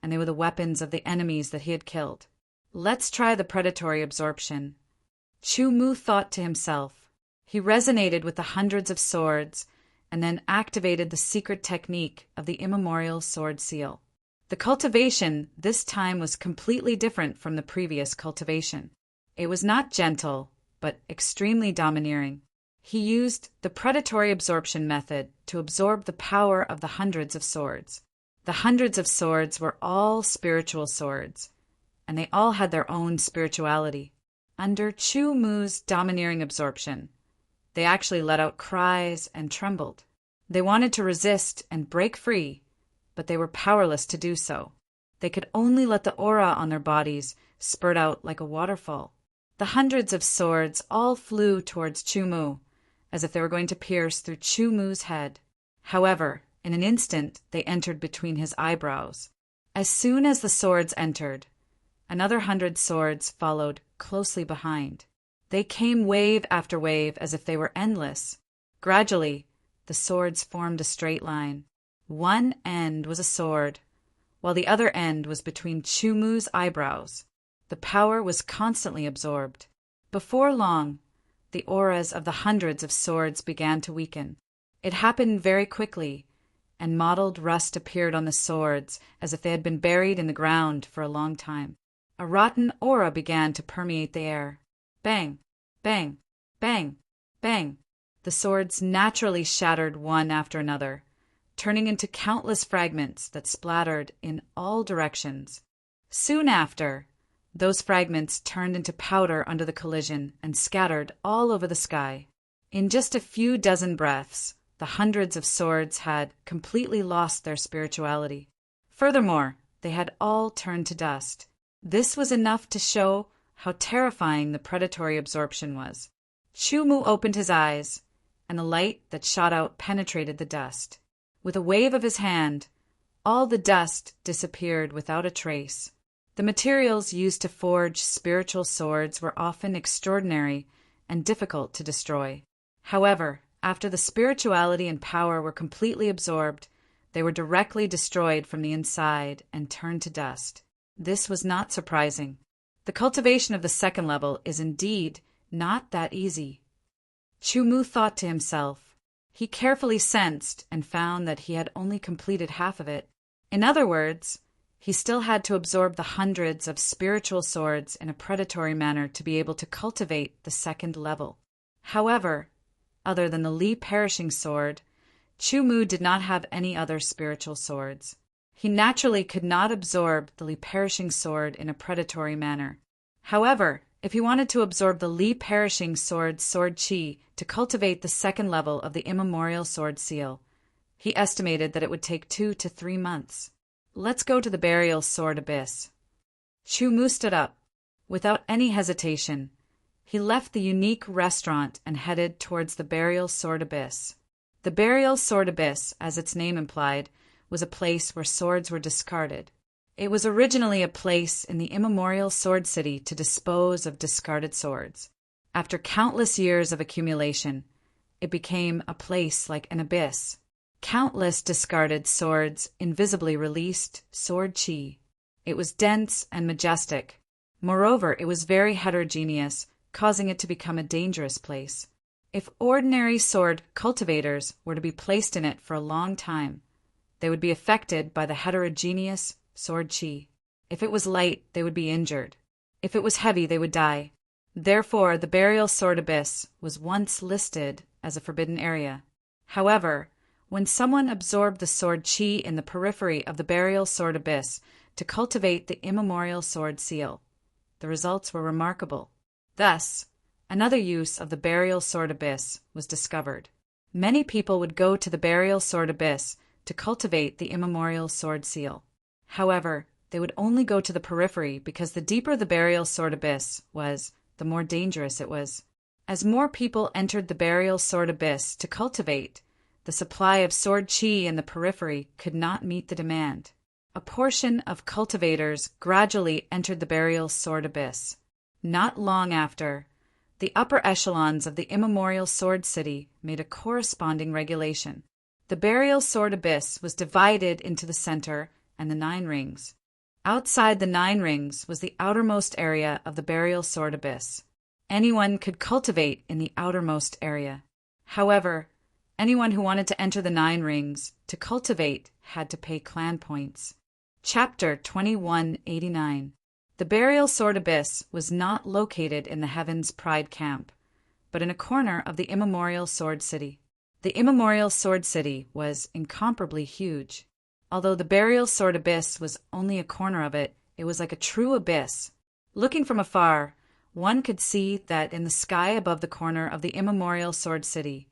and they were the weapons of the enemies that he had killed. Let's try the predatory absorption. Chu Mu thought to himself. He resonated with the hundreds of swords, and then activated the secret technique of the immemorial sword seal. The cultivation this time was completely different from the previous cultivation. It was not gentle, but extremely domineering. He used the predatory absorption method to absorb the power of the hundreds of swords. The hundreds of swords were all spiritual swords, and they all had their own spirituality. Under Chu Mu's domineering absorption, they actually let out cries and trembled. They wanted to resist and break free, but they were powerless to do so. They could only let the aura on their bodies spurt out like a waterfall. The hundreds of swords all flew towards Chu Mu, as if they were going to pierce through Chu Mu's head. However, in an instant, they entered between his eyebrows. As soon as the swords entered, another 100 swords followed closely behind. They came wave after wave as if they were endless. Gradually, the swords formed a straight line. One end was a sword, while the other end was between Chu Mu's eyebrows. The power was constantly absorbed. Before long, the auras of the hundreds of swords began to weaken. It happened very quickly, and mottled rust appeared on the swords as if they had been buried in the ground for a long time. A rotten aura began to permeate the air. Bang, bang, bang, bang. The swords naturally shattered one after another, turning into countless fragments that splattered in all directions. Soon after, those fragments turned into powder under the collision and scattered all over the sky. In just a few dozen breaths, the hundreds of swords had completely lost their spirituality. Furthermore, they had all turned to dust. This was enough to show how terrifying the predatory absorption was. Chu Mu opened his eyes, and the light that shot out penetrated the dust. With a wave of his hand, all the dust disappeared without a trace. The materials used to forge spiritual swords were often extraordinary and difficult to destroy. However, after the spirituality and power were completely absorbed, they were directly destroyed from the inside and turned to dust. This was not surprising. The cultivation of the second level is indeed not that easy. Chu Mu thought to himself. He carefully sensed and found that he had only completed half of it. In other words, he still had to absorb the hundreds of spiritual swords in a predatory manner to be able to cultivate the second level. However, other than the Li Perishing Sword, Chu Mu did not have any other spiritual swords. He naturally could not absorb the Li Perishing Sword in a predatory manner. However, if he wanted to absorb the Li Perishing Sword Chi to cultivate the second level of the immemorial sword seal, he estimated that it would take 2 to 3 months. Let's go to the burial sword abyss. Chu Mu stood up. Without any hesitation, he left the unique restaurant and headed towards the burial sword abyss. The burial sword abyss, as its name implied, was a place where swords were discarded. It was originally a place in the immemorial sword city to dispose of discarded swords. After countless years of accumulation, it became a place like an abyss. Countless discarded swords invisibly released sword chi. It was dense and majestic. Moreover, it was very heterogeneous, causing it to become a dangerous place. If ordinary sword cultivators were to be placed in it for a long time, they would be affected by the heterogeneous sword chi. If it was light, they would be injured. If it was heavy, they would die. Therefore, the burial sword abyss was once listed as a forbidden area. However, when someone absorbed the sword chi in the periphery of the burial sword abyss to cultivate the immemorial sword seal, the results were remarkable. Thus, another use of the burial sword abyss was discovered. Many people would go to the burial sword abyss to cultivate the immemorial sword seal. However, they would only go to the periphery because the deeper the burial sword abyss was, the more dangerous it was. As more people entered the burial sword abyss to cultivate, the supply of sword chi in the periphery could not meet the demand. A portion of cultivators gradually entered the burial sword abyss. Not long after, The upper echelons of the immemorial Sword City made a corresponding regulation. The burial sword abyss was divided into the center and the 9 rings. Outside the 9 rings was the outermost area of the burial sword abyss. Anyone could cultivate in the outermost area. However, anyone who wanted to enter the 9 rings to cultivate had to pay clan points. Chapter 2189. The burial sword abyss was not located in the Heaven's Pride camp, but in a corner of the immemorial Sword City. The immemorial Sword City was incomparably huge. Although the burial sword abyss was only a corner of it, it was like a true abyss. Looking from afar, one could see that in the sky above the corner of the immemorial Sword City,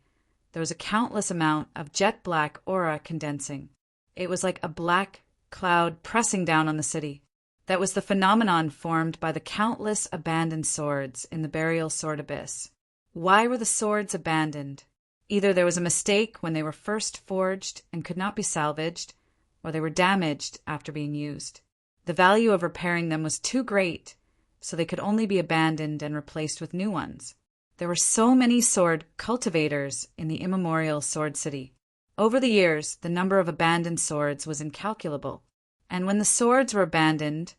there was a countless amount of jet-black aura condensing. It was like a black cloud pressing down on the city. That was the phenomenon formed by the countless abandoned swords in the burial sword abyss. Why were the swords abandoned? Either there was a mistake when they were first forged and could not be salvaged, or they were damaged after being used. The value of repairing them was too great, so they could only be abandoned and replaced with new ones. There were so many sword cultivators in the immemorial Sword City. Over the years, the number of abandoned swords was incalculable. And when the swords were abandoned,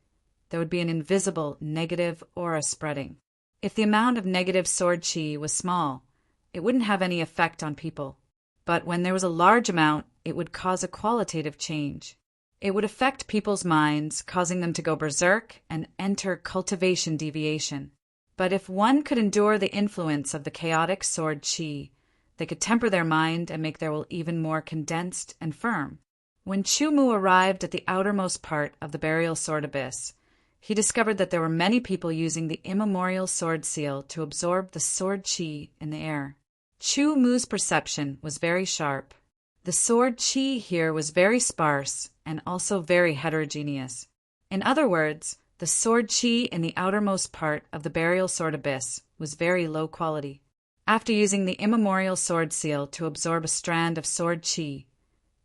there would be an invisible negative aura spreading. If the amount of negative sword chi was small, it wouldn't have any effect on people. But when there was a large amount, it would cause a qualitative change. It would affect people's minds, causing them to go berserk and enter cultivation deviation. But if one could endure the influence of the chaotic sword chi, they could temper their mind and make their will even more condensed and firm. When Chumu arrived at the outermost part of the burial sword abyss, he discovered that there were many people using the immemorial sword seal to absorb the sword chi in the air. Chumu's perception was very sharp. The sword chi here was very sparse and also very heterogeneous. In other words, the sword chi in the outermost part of the burial sword abyss was very low quality. After using the immemorial sword seal to absorb a strand of sword chi,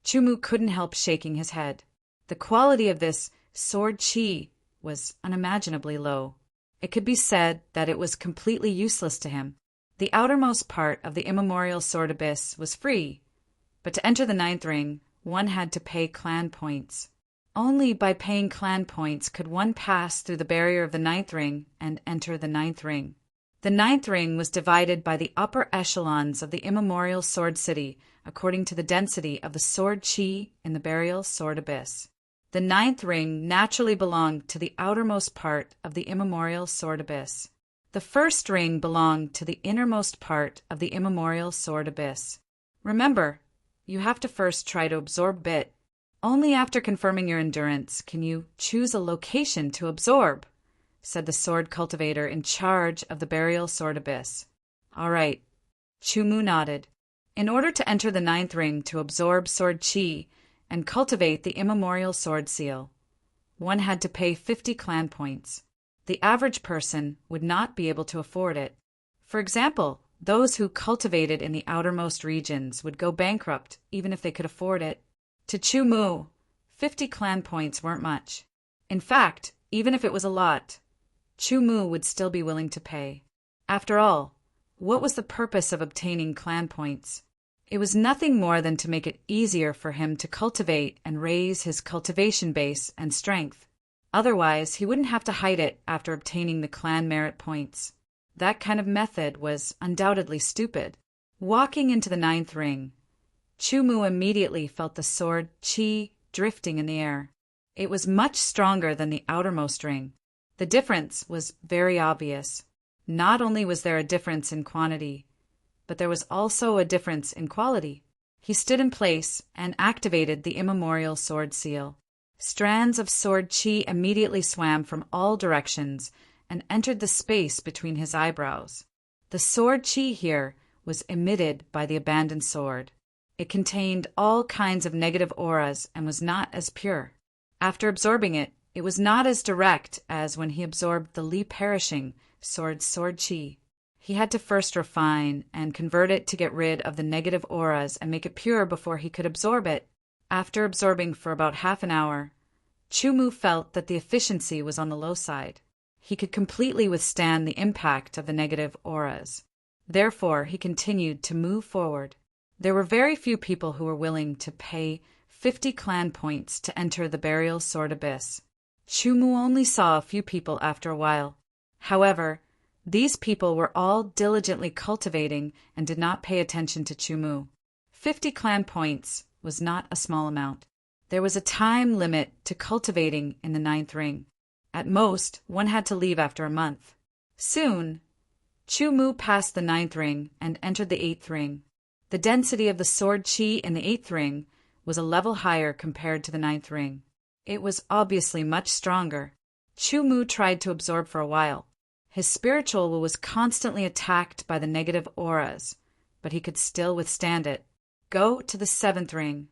Chumu couldn't help shaking his head. The quality of this sword chi was unimaginably low. It could be said that it was completely useless to him. The outermost part of the immemorial sword abyss was free, but to enter the 9th ring, one had to pay clan points. Only by paying clan points could one pass through the barrier of the 9th ring and enter the 9th ring. The 9th ring was divided by the upper echelons of the immemorial Sword City according to the density of the sword chi in the burial sword abyss. The 9th ring naturally belonged to the outermost part of the immemorial sword abyss. The 1st ring belonged to the innermost part of the immemorial sword abyss. Remember, you have to first try to absorb bit. Only after confirming your endurance can you choose a location to absorb, said the sword cultivator in charge of the burial sword abyss. All right. Chumu nodded. In order to enter the 9th ring to absorb sword chi and cultivate the immemorial sword seal, one had to pay 50 clan points. The average person would not be able to afford it. For example, those who cultivated in the outermost regions would go bankrupt even if they could afford it. To Chumu, 50 clan points weren't much. In fact, even if it was a lot, Chumu would still be willing to pay. After all, what was the purpose of obtaining clan points? It was nothing more than to make it easier for him to cultivate and raise his cultivation base and strength. Otherwise, he wouldn't have to hide it after obtaining the clan merit points. That kind of method was undoubtedly stupid. Walking into the 9th ring, Chumu immediately felt the sword chi drifting in the air. It was much stronger than the outermost ring. The difference was very obvious. Not only was there a difference in quantity, but there was also a difference in quality. He stood in place and activated the immemorial sword seal. Strands of sword chi immediately swam from all directions and entered the space between his eyebrows. The sword chi here was emitted by the abandoned sword. It contained all kinds of negative auras and was not as pure. After absorbing it, it was not as direct as when he absorbed the Li-perishing sword chi. He had to first refine and convert it to get rid of the negative auras and make it pure before he could absorb it. After absorbing for about half an hour, Chumu felt that the efficiency was on the low side. He could completely withstand the impact of the negative auras. Therefore, he continued to move forward. There were very few people who were willing to pay 50 clan points to enter the burial sword abyss. Chumu only saw a few people after a while. However, these people were all diligently cultivating and did not pay attention to Chumu. 50 clan points was not a small amount. There was a time limit to cultivating in the 9th ring. At most, one had to leave after a month. Soon, Chumu passed the 9th ring and entered the 8th ring. The density of the sword chi in the 8th ring was a level higher compared to the 9th ring. It was obviously much stronger. Chumu tried to absorb for a while. His spiritual will was constantly attacked by the negative auras, but he could still withstand it. Go to the 7th ring.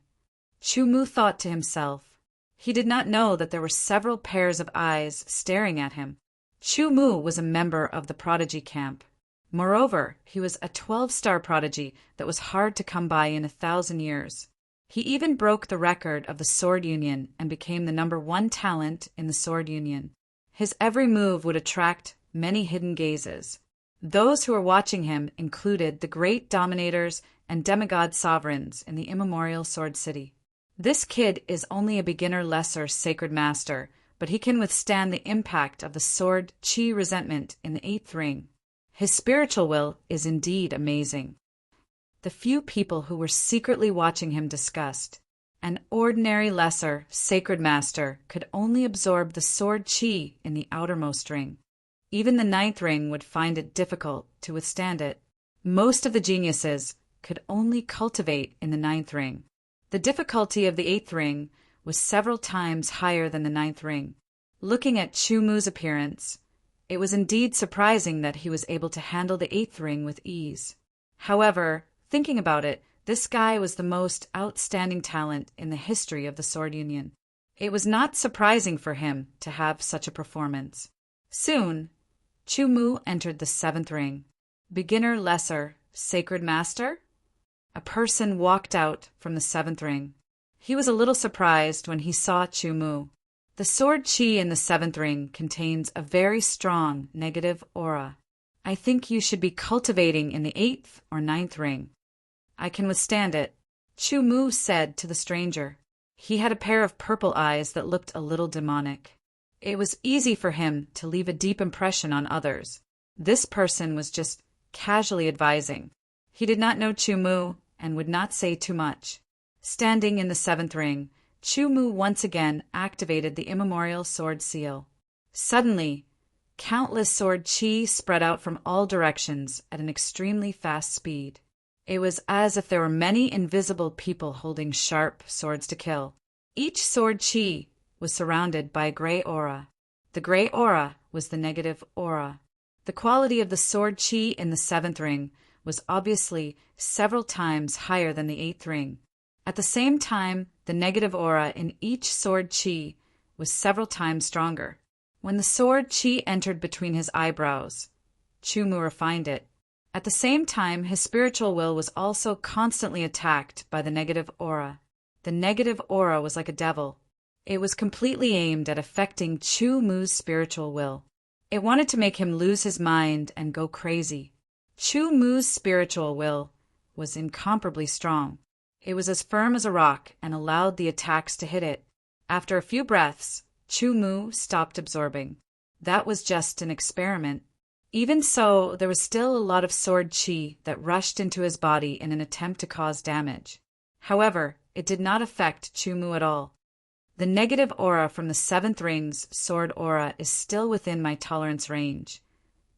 Chumu thought to himself. He did not know that there were several pairs of eyes staring at him. Chumu was a member of the prodigy camp. Moreover, he was a 12-star prodigy that was hard to come by in 1,000 years. He even broke the record of the Sword Union and became the #1 talent in the Sword Union. His every move would attract many hidden gazes. Those who were watching him included the great dominators and demigod sovereigns in the immemorial Sword City. This kid is only a beginner lesser sacred master, but he can withstand the impact of the sword chi resentment in the 8th ring. His spiritual will is indeed amazing. The few people who were secretly watching him discussed. An ordinary lesser sacred master could only absorb the sword chi in the outermost ring. Even the 9th ring would find it difficult to withstand it. Most of the geniuses could only cultivate in the 9th ring. The difficulty of the 8th ring was several times higher than the 9th ring. Looking at Chumu's appearance, it was indeed surprising that he was able to handle the 8th ring with ease. However, thinking about it, this guy was the most outstanding talent in the history of the Sword Union. It was not surprising for him to have such a performance. Soon, Chumu entered the 7th ring. Beginner lesser, sacred master? A person walked out from the 7th ring. He was a little surprised when he saw Chumu. The sword chi in the 7th ring contains a very strong negative aura. I think you should be cultivating in the 8th or 9th ring. I can withstand it, Chumu said to the stranger. He had a pair of purple eyes that looked a little demonic. It was easy for him to leave a deep impression on others. This person was just casually advising. He did not know Chumu and would not say too much. Standing in the 7th ring, Chumu once again activated the immemorial sword seal. Suddenly, countless sword chi spread out from all directions at an extremely fast speed. It was as if there were many invisible people holding sharp swords to kill. Each sword chi was surrounded by a gray aura. The gray aura was the negative aura. The quality of the sword chi in the 7th ring was obviously several times higher than the 8th ring. At the same time, the negative aura in each sword chi was several times stronger. When the sword chi entered between his eyebrows, Chumu refined it. At the same time, his spiritual will was also constantly attacked by the negative aura. The negative aura was like a devil. It was completely aimed at affecting Chumu's spiritual will. It wanted to make him lose his mind and go crazy. Chumu's spiritual will was incomparably strong. It was as firm as a rock and allowed the attacks to hit it. After a few breaths, Chumu stopped absorbing. That was just an experiment. Even so, there was still a lot of sword chi that rushed into his body in an attempt to cause damage. However, it did not affect Chumu at all. The negative aura from the 7th ring's sword aura is still within my tolerance range,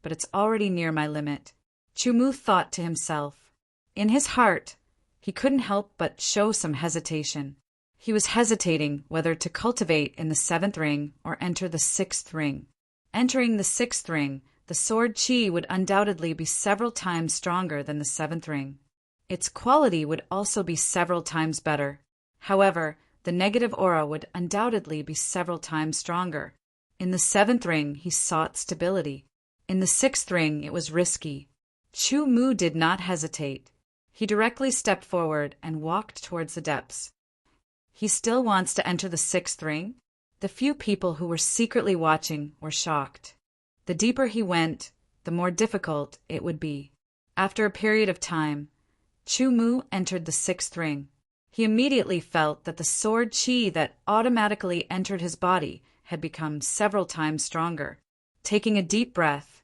but it's already near my limit. Chumu thought to himself. In his heart, he couldn't help but show some hesitation. He was hesitating whether to cultivate in the 7th ring or enter the 6th ring. Entering the 6th ring, the sword chi would undoubtedly be several times stronger than the 7th ring. Its quality would also be several times better. However, the negative aura would undoubtedly be several times stronger. In the 7th ring, he sought stability. In the 6th ring, it was risky. Chumu did not hesitate. He directly stepped forward and walked towards the depths. He still wants to enter the 6th ring? The few people who were secretly watching were shocked. The deeper he went, the more difficult it would be. After a period of time, Chu Mu entered the sixth ring. He immediately felt that the sword chi that automatically entered his body had become several times stronger. Taking a deep breath,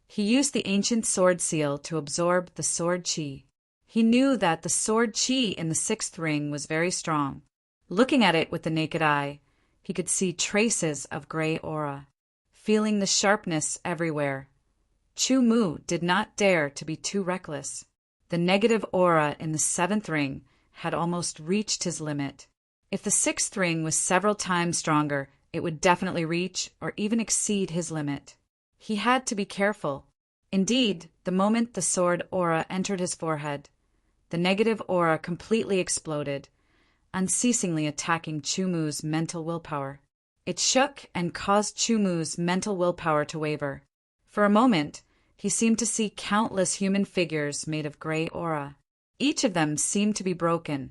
he used the ancient sword seal to absorb the sword chi. He knew that the sword chi in the sixth ring was very strong. Looking at it with the naked eye, he could see traces of gray aura. Feeling the sharpness everywhere, Chu Mu did not dare to be too reckless. The negative aura in the seventh ring had almost reached his limit. If the sixth ring was several times stronger, it would definitely reach or even exceed his limit. He had to be careful. Indeed, the moment the sword aura entered his forehead, the negative aura completely exploded, unceasingly attacking Chu Mu's mental willpower. It shook and caused Chu Mu's mental willpower to waver. For a moment, he seemed to see countless human figures made of gray aura. Each of them seemed to be broken,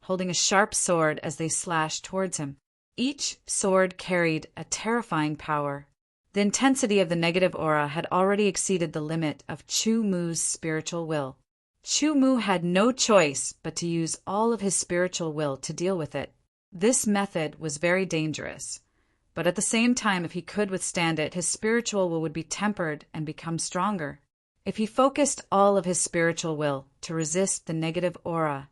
holding a sharp sword as they slashed towards him. Each sword carried a terrifying power. The intensity of the negative aura had already exceeded the limit of Chu Mu's spiritual will. Chu Mu had no choice but to use all of his spiritual will to deal with it. This method was very dangerous, but at the same time, if he could withstand it, his spiritual will would be tempered and become stronger. If he focused all of his spiritual will to resist the negative aura,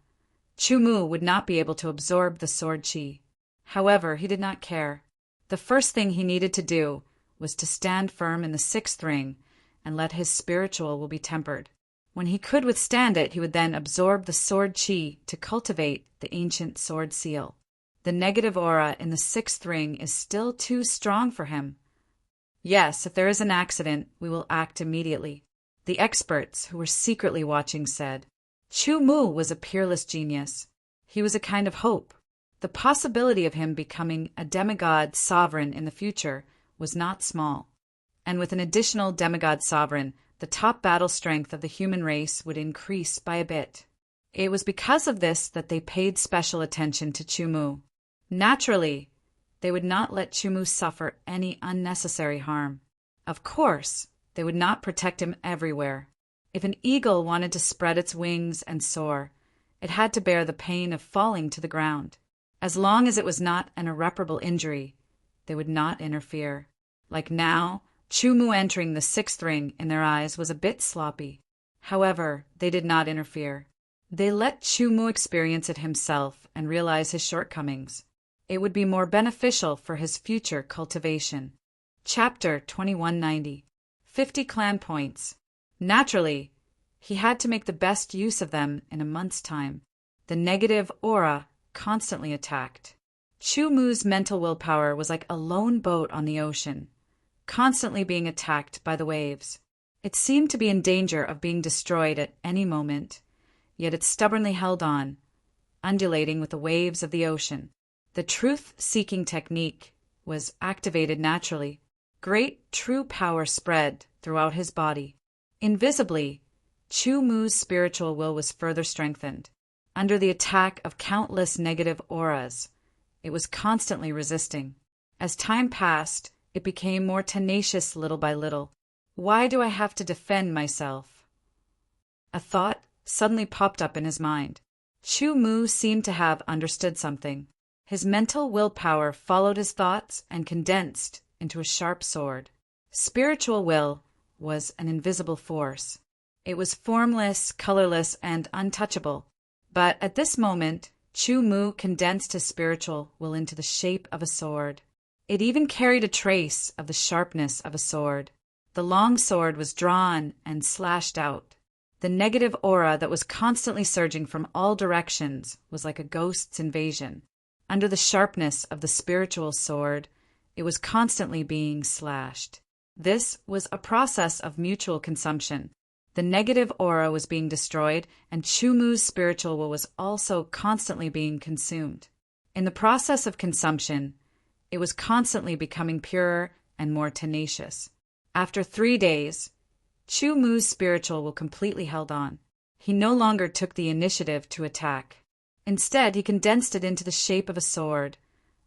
Chu Mu would not be able to absorb the sword chi. However, he did not care. The first thing he needed to do was to stand firm in the sixth ring and let his spiritual will be tempered. When he could withstand it, he would then absorb the sword chi to cultivate the ancient sword seal. The negative aura in the sixth ring is still too strong for him. Yes, if there is an accident, we will act immediately. The experts who were secretly watching said. Chu Mu was a peerless genius. He was a kind of hope. The possibility of him becoming a demigod sovereign in the future was not small. And with an additional demigod sovereign, the top battle strength of the human race would increase by a bit. It was because of this that they paid special attention to Chu Mu. Naturally, they would not let Chu Mu suffer any unnecessary harm. Of course, they would not protect him everywhere. If an eagle wanted to spread its wings and soar, it had to bear the pain of falling to the ground. As long as it was not an irreparable injury, they would not interfere. Like now, Chu Mu entering the sixth ring in their eyes was a bit sloppy. However, they did not interfere. They let Chu Mu experience it himself and realize his shortcomings. It would be more beneficial for his future cultivation. Chapter 2190. 50 clan points. Naturally, he had to make the best use of them in a month's time. The negative aura constantly attacked. Chu Mu's mental willpower was like a lone boat on the ocean, constantly being attacked by the waves. It seemed to be in danger of being destroyed at any moment, yet it stubbornly held on, undulating with the waves of the ocean. The truth-seeking technique was activated naturally. Great true power spread throughout his body. Invisibly, Chu Mu's spiritual will was further strengthened. Under the attack of countless negative auras, it was constantly resisting. As time passed, it became more tenacious little by little. Why do I have to defend myself? A thought suddenly popped up in his mind. Chu Mu seemed to have understood something. His mental willpower followed his thoughts and condensed into a sharp sword. Spiritual will was an invisible force. It was formless, colorless, and untouchable. But at this moment, Chu Mu condensed his spiritual will into the shape of a sword. It even carried a trace of the sharpness of a sword. The long sword was drawn and slashed out. The negative aura that was constantly surging from all directions was like a ghost's invasion. Under the sharpness of the spiritual sword, it was constantly being slashed. This was a process of mutual consumption. The negative aura was being destroyed, and Chu Mu's spiritual will was also constantly being consumed. In the process of consumption, it was constantly becoming purer and more tenacious. After 3 days, Chu Mu's spiritual will completely held on. He no longer took the initiative to attack. Instead, he condensed it into the shape of a sword,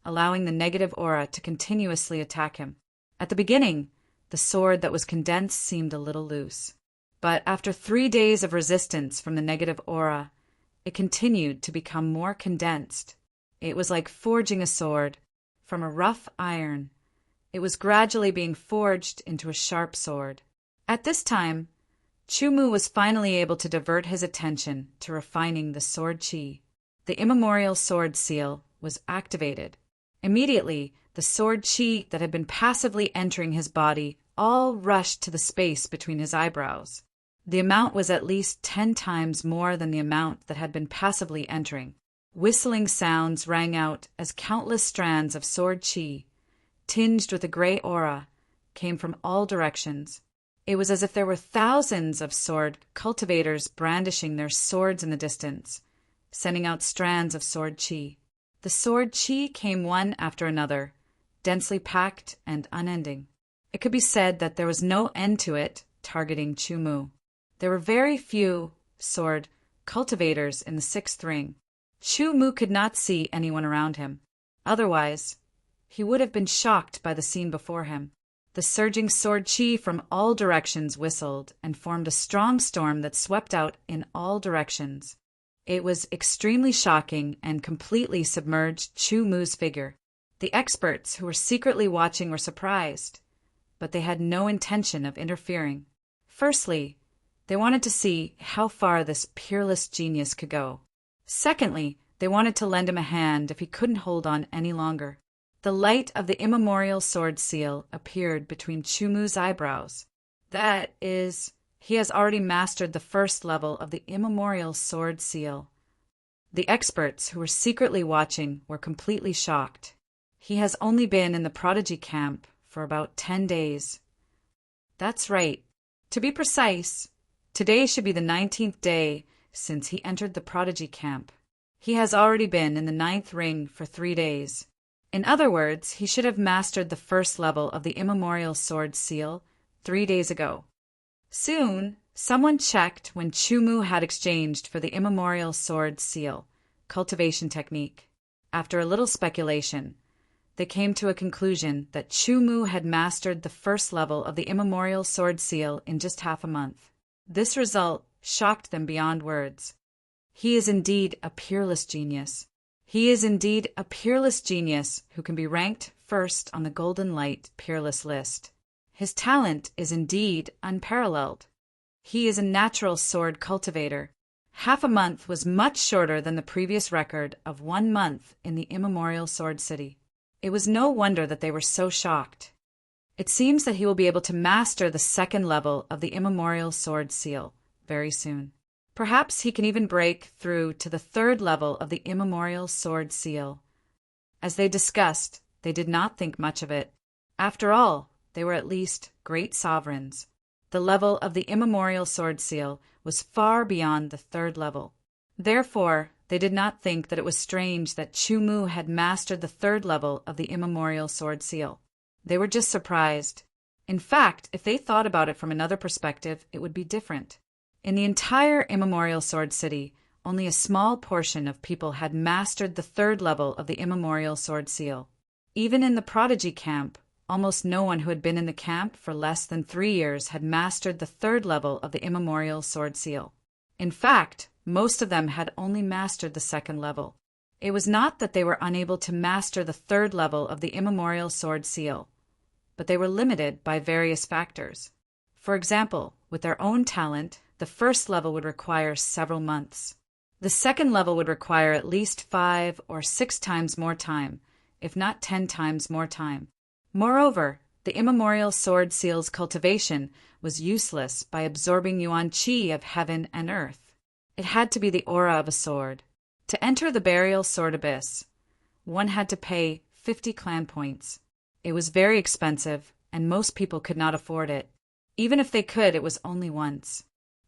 allowing the negative aura to continuously attack him. At the beginning, The sword that was condensed seemed a little loose. But after 3 days of resistance from the negative aura, it continued to become more condensed. It was like forging a sword. From a rough iron, it was gradually being forged into a sharp sword. At this time, Chumu was finally able to divert his attention to refining the sword chi. The immemorial sword seal was activated. Immediately, the sword chi that had been passively entering his body all rushed to the space between his eyebrows. The amount was at least 10 times more than the amount that had been passively entering. Whistling sounds rang out as countless strands of sword chi, tinged with a gray aura, came from all directions. It was as if there were thousands of sword cultivators brandishing their swords in the distance, sending out strands of sword chi. The sword chi came one after another, densely packed and unending. It could be said that there was no end to it, targeting Chumu. There were very few sword cultivators in the 6th ring. Chumu could not see anyone around him. Otherwise, he would have been shocked by the scene before him. The surging sword chi from all directions whistled and formed a strong storm that swept out in all directions. It was extremely shocking and completely submerged Chumu's figure. The experts who were secretly watching were surprised, but they had no intention of interfering. Firstly, they wanted to see how far this peerless genius could go. Secondly, they wanted to lend him a hand if he couldn't hold on any longer. The light of the immemorial sword seal appeared between Chumu's eyebrows. That is, he has already mastered the 1st level of the immemorial sword seal. The experts who were secretly watching were completely shocked. He has only been in the prodigy camp for about 10 days. That's right. To be precise, today should be the 19th day since he entered the prodigy camp. He has already been in the 9th ring for 3 days. In other words, he should have mastered the 1st level of the immemorial sword seal 3 days ago. Soon, someone checked when Chumu had exchanged for the immemorial sword seal cultivation technique. After a little speculation, they came to a conclusion that Chumu had mastered the 1st level of the immemorial sword seal in just half a month. This result shocked them beyond words. He is indeed a peerless genius. He is indeed a peerless genius who can be ranked first on the Golden Light Peerless list. His talent is indeed unparalleled. He is a natural sword cultivator. Half a month was much shorter than the previous record of 1 month in the immemorial sword city. It was no wonder that they were so shocked. It seems that he will be able to master the 2nd level of the immemorial sword seal very soon. Perhaps he can even break through to the 3rd level of the immemorial sword seal. As they discussed, they did not think much of it. After all, they were at least great sovereigns. The level of the immemorial sword seal was far beyond the 3rd level. Therefore, they did not think that it was strange that Chumu had mastered the 3rd level of the immemorial sword seal. They were just surprised. In fact, if they thought about it from another perspective, it would be different. In the entire immemorial sword city, only a small portion of people had mastered the 3rd level of the immemorial sword seal. Even in the prodigy camp, almost no one who had been in the camp for less than 3 years had mastered the 3rd level of the immemorial sword seal. In fact, most of them had only mastered the 2nd level. It was not that they were unable to master the 3rd level of the immemorial sword seal, but they were limited by various factors. For example, with their own talent, the 1st level would require several months. The 2nd level would require at least 5 or 6 times more time, if not 10 times more time. Moreover, the immemorial sword seal's cultivation was useless by absorbing yuan qi of heaven and earth. It had to be the aura of a sword. To enter the burial sword abyss, one had to pay 50 clan points. It was very expensive, and most people could not afford it. Even if they could, it was only once.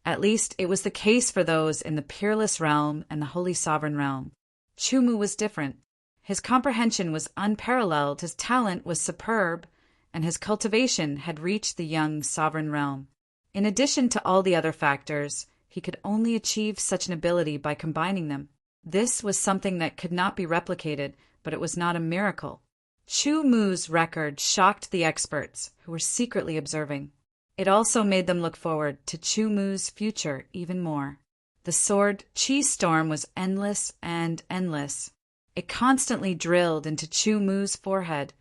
At least it was the case for those in the Peerless Realm and the Holy Sovereign Realm. Chumu was different. His comprehension was unparalleled, his talent was superb, and his cultivation had reached the young Sovereign Realm. In addition to all the other factors, he could only achieve such an ability by combining them. This was something that could not be replicated, but it was not a miracle. Chu Mu's record shocked the experts, who were secretly observing. It also made them look forward to Chu Mu's future even more. The sword Chi storm was endless and endless. It constantly drilled into Chu Mu's forehead,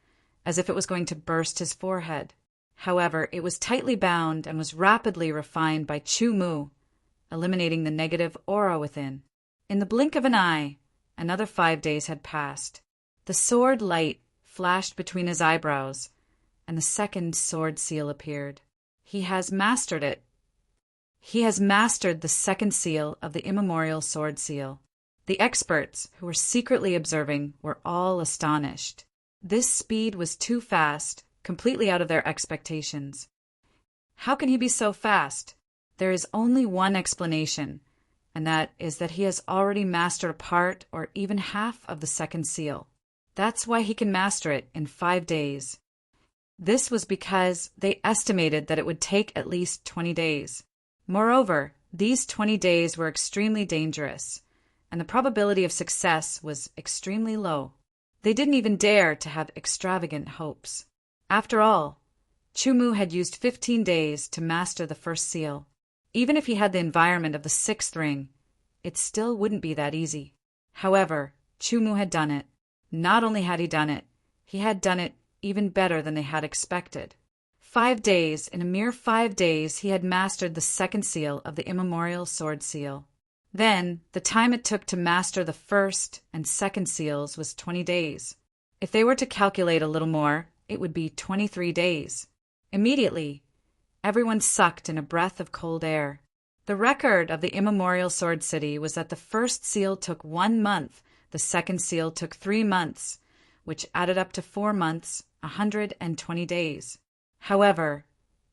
as if it was going to burst his forehead. However, it was tightly bound and was rapidly refined by Chu Mu, eliminating the negative aura within. In the blink of an eye, another 5 days had passed. The sword light flashed between his eyebrows, and the second sword seal appeared. He has mastered it. He has mastered the second seal of the immemorial sword seal. The experts, who were secretly observing, were all astonished. This speed was too fast, completely out of their expectations. How can he be so fast? There is only one explanation, and that is that he has already mastered a part or even half of the second seal. That's why he can master it in 5 days. This was because they estimated that it would take at least 20 days. Moreover, these 20 days were extremely dangerous, and the probability of success was extremely low. They didn't even dare to have extravagant hopes. After all, Chu Mu had used 15 days to master the first seal. Even if he had the environment of the 6th ring, it still wouldn't be that easy. However, Chu Mu had done it. Not only had he had done it even better than they had expected. 5 days, in a mere 5 days, he had mastered the second seal of the immemorial sword seal. Then, the time it took to master the first and second seals was 20 days. If they were to calculate a little more, it would be 23 days. Immediately, everyone sucked in a breath of cold air. The record of the immemorial sword city was that the first seal took 1 month, the second seal took 3 months, which added up to 4 months, 120 days. However,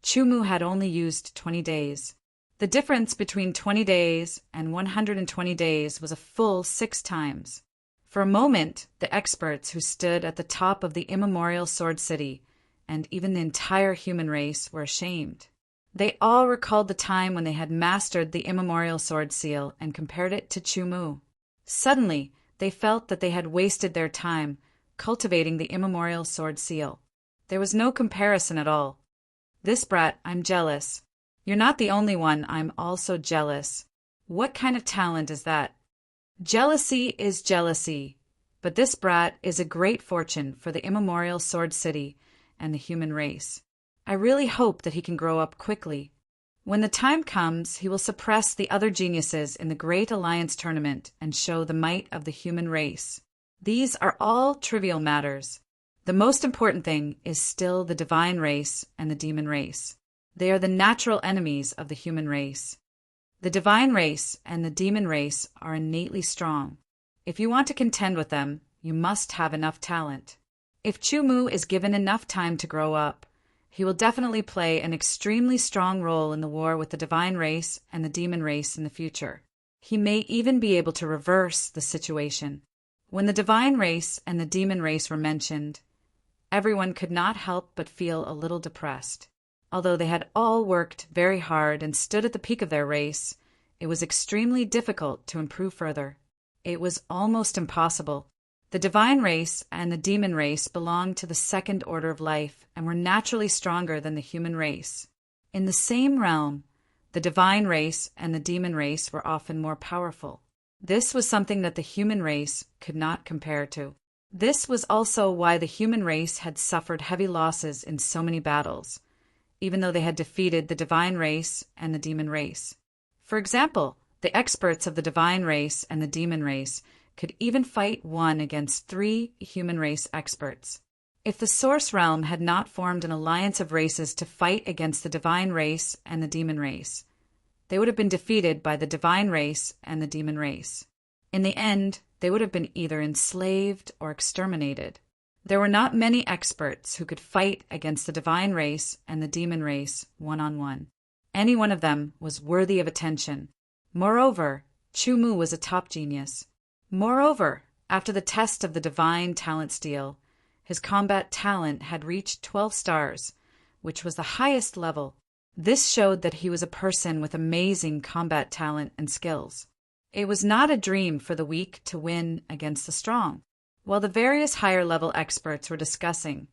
Chu Mu had only used 20 days. The difference between 20 days and 120 days was a full 6 times. For a moment, the experts who stood at the top of the immemorial sword city, and even the entire human race, were ashamed. They all recalled the time when they had mastered the immemorial sword seal and compared it to Chu Mu. Suddenly, they felt that they had wasted their time cultivating the immemorial sword seal. There was no comparison at all. This brat, I'm jealous. You're not the only one, I'm also jealous. What kind of talent is that? Jealousy is jealousy, but this brat is a great fortune for the immemorial sword city and the human race. I really hope that he can grow up quickly. When the time comes, he will suppress the other geniuses in the Great Alliance tournament and show the might of the human race. These are all trivial matters. The most important thing is still the divine race and the demon race. They are the natural enemies of the human race. The divine race and the demon race are innately strong. If you want to contend with them, you must have enough talent. If Chu Mu is given enough time to grow up, he will definitely play an extremely strong role in the war with the divine race and the demon race in the future. He may even be able to reverse the situation. When the divine race and the demon race were mentioned, everyone could not help but feel a little depressed. Although they had all worked very hard and stood at the peak of their race, it was extremely difficult to improve further. It was almost impossible. The divine race and the demon race belonged to the second order of life and were naturally stronger than the human race. In the same realm, the divine race and the demon race were often more powerful. This was something that the human race could not compare to. This was also why the human race had suffered heavy losses in so many battles, even though they had defeated the divine race and the demon race. For example, the experts of the divine race and the demon race could even fight 1 against 3 human race experts. If the source realm had not formed an alliance of races to fight against the divine race and the demon race, they would have been defeated by the divine race and the demon race. In the end, they would have been either enslaved or exterminated. There were not many experts who could fight against the divine race and the demon race one-on-one. Any one of them was worthy of attention. Moreover, Chu Mu was a top genius. Moreover, after the test of the divine talent steel, his combat talent had reached 12 stars, which was the highest level. This showed that he was a person with amazing combat talent and skills. It was not a dream for the weak to win against the strong. While the various higher-level experts were discussing,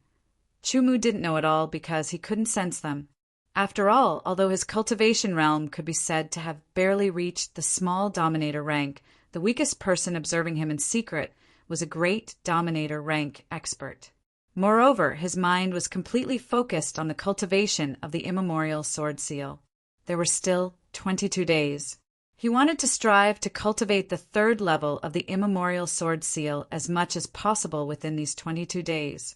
Chumu didn't know it all because he couldn't sense them. After all, although his cultivation realm could be said to have barely reached the small dominator rank, the weakest person observing him in secret was a great dominator rank expert. Moreover, his mind was completely focused on the cultivation of the immemorial sword seal. There were still 22 days. He wanted to strive to cultivate the third level of the immemorial sword seal as much as possible within these 22 days.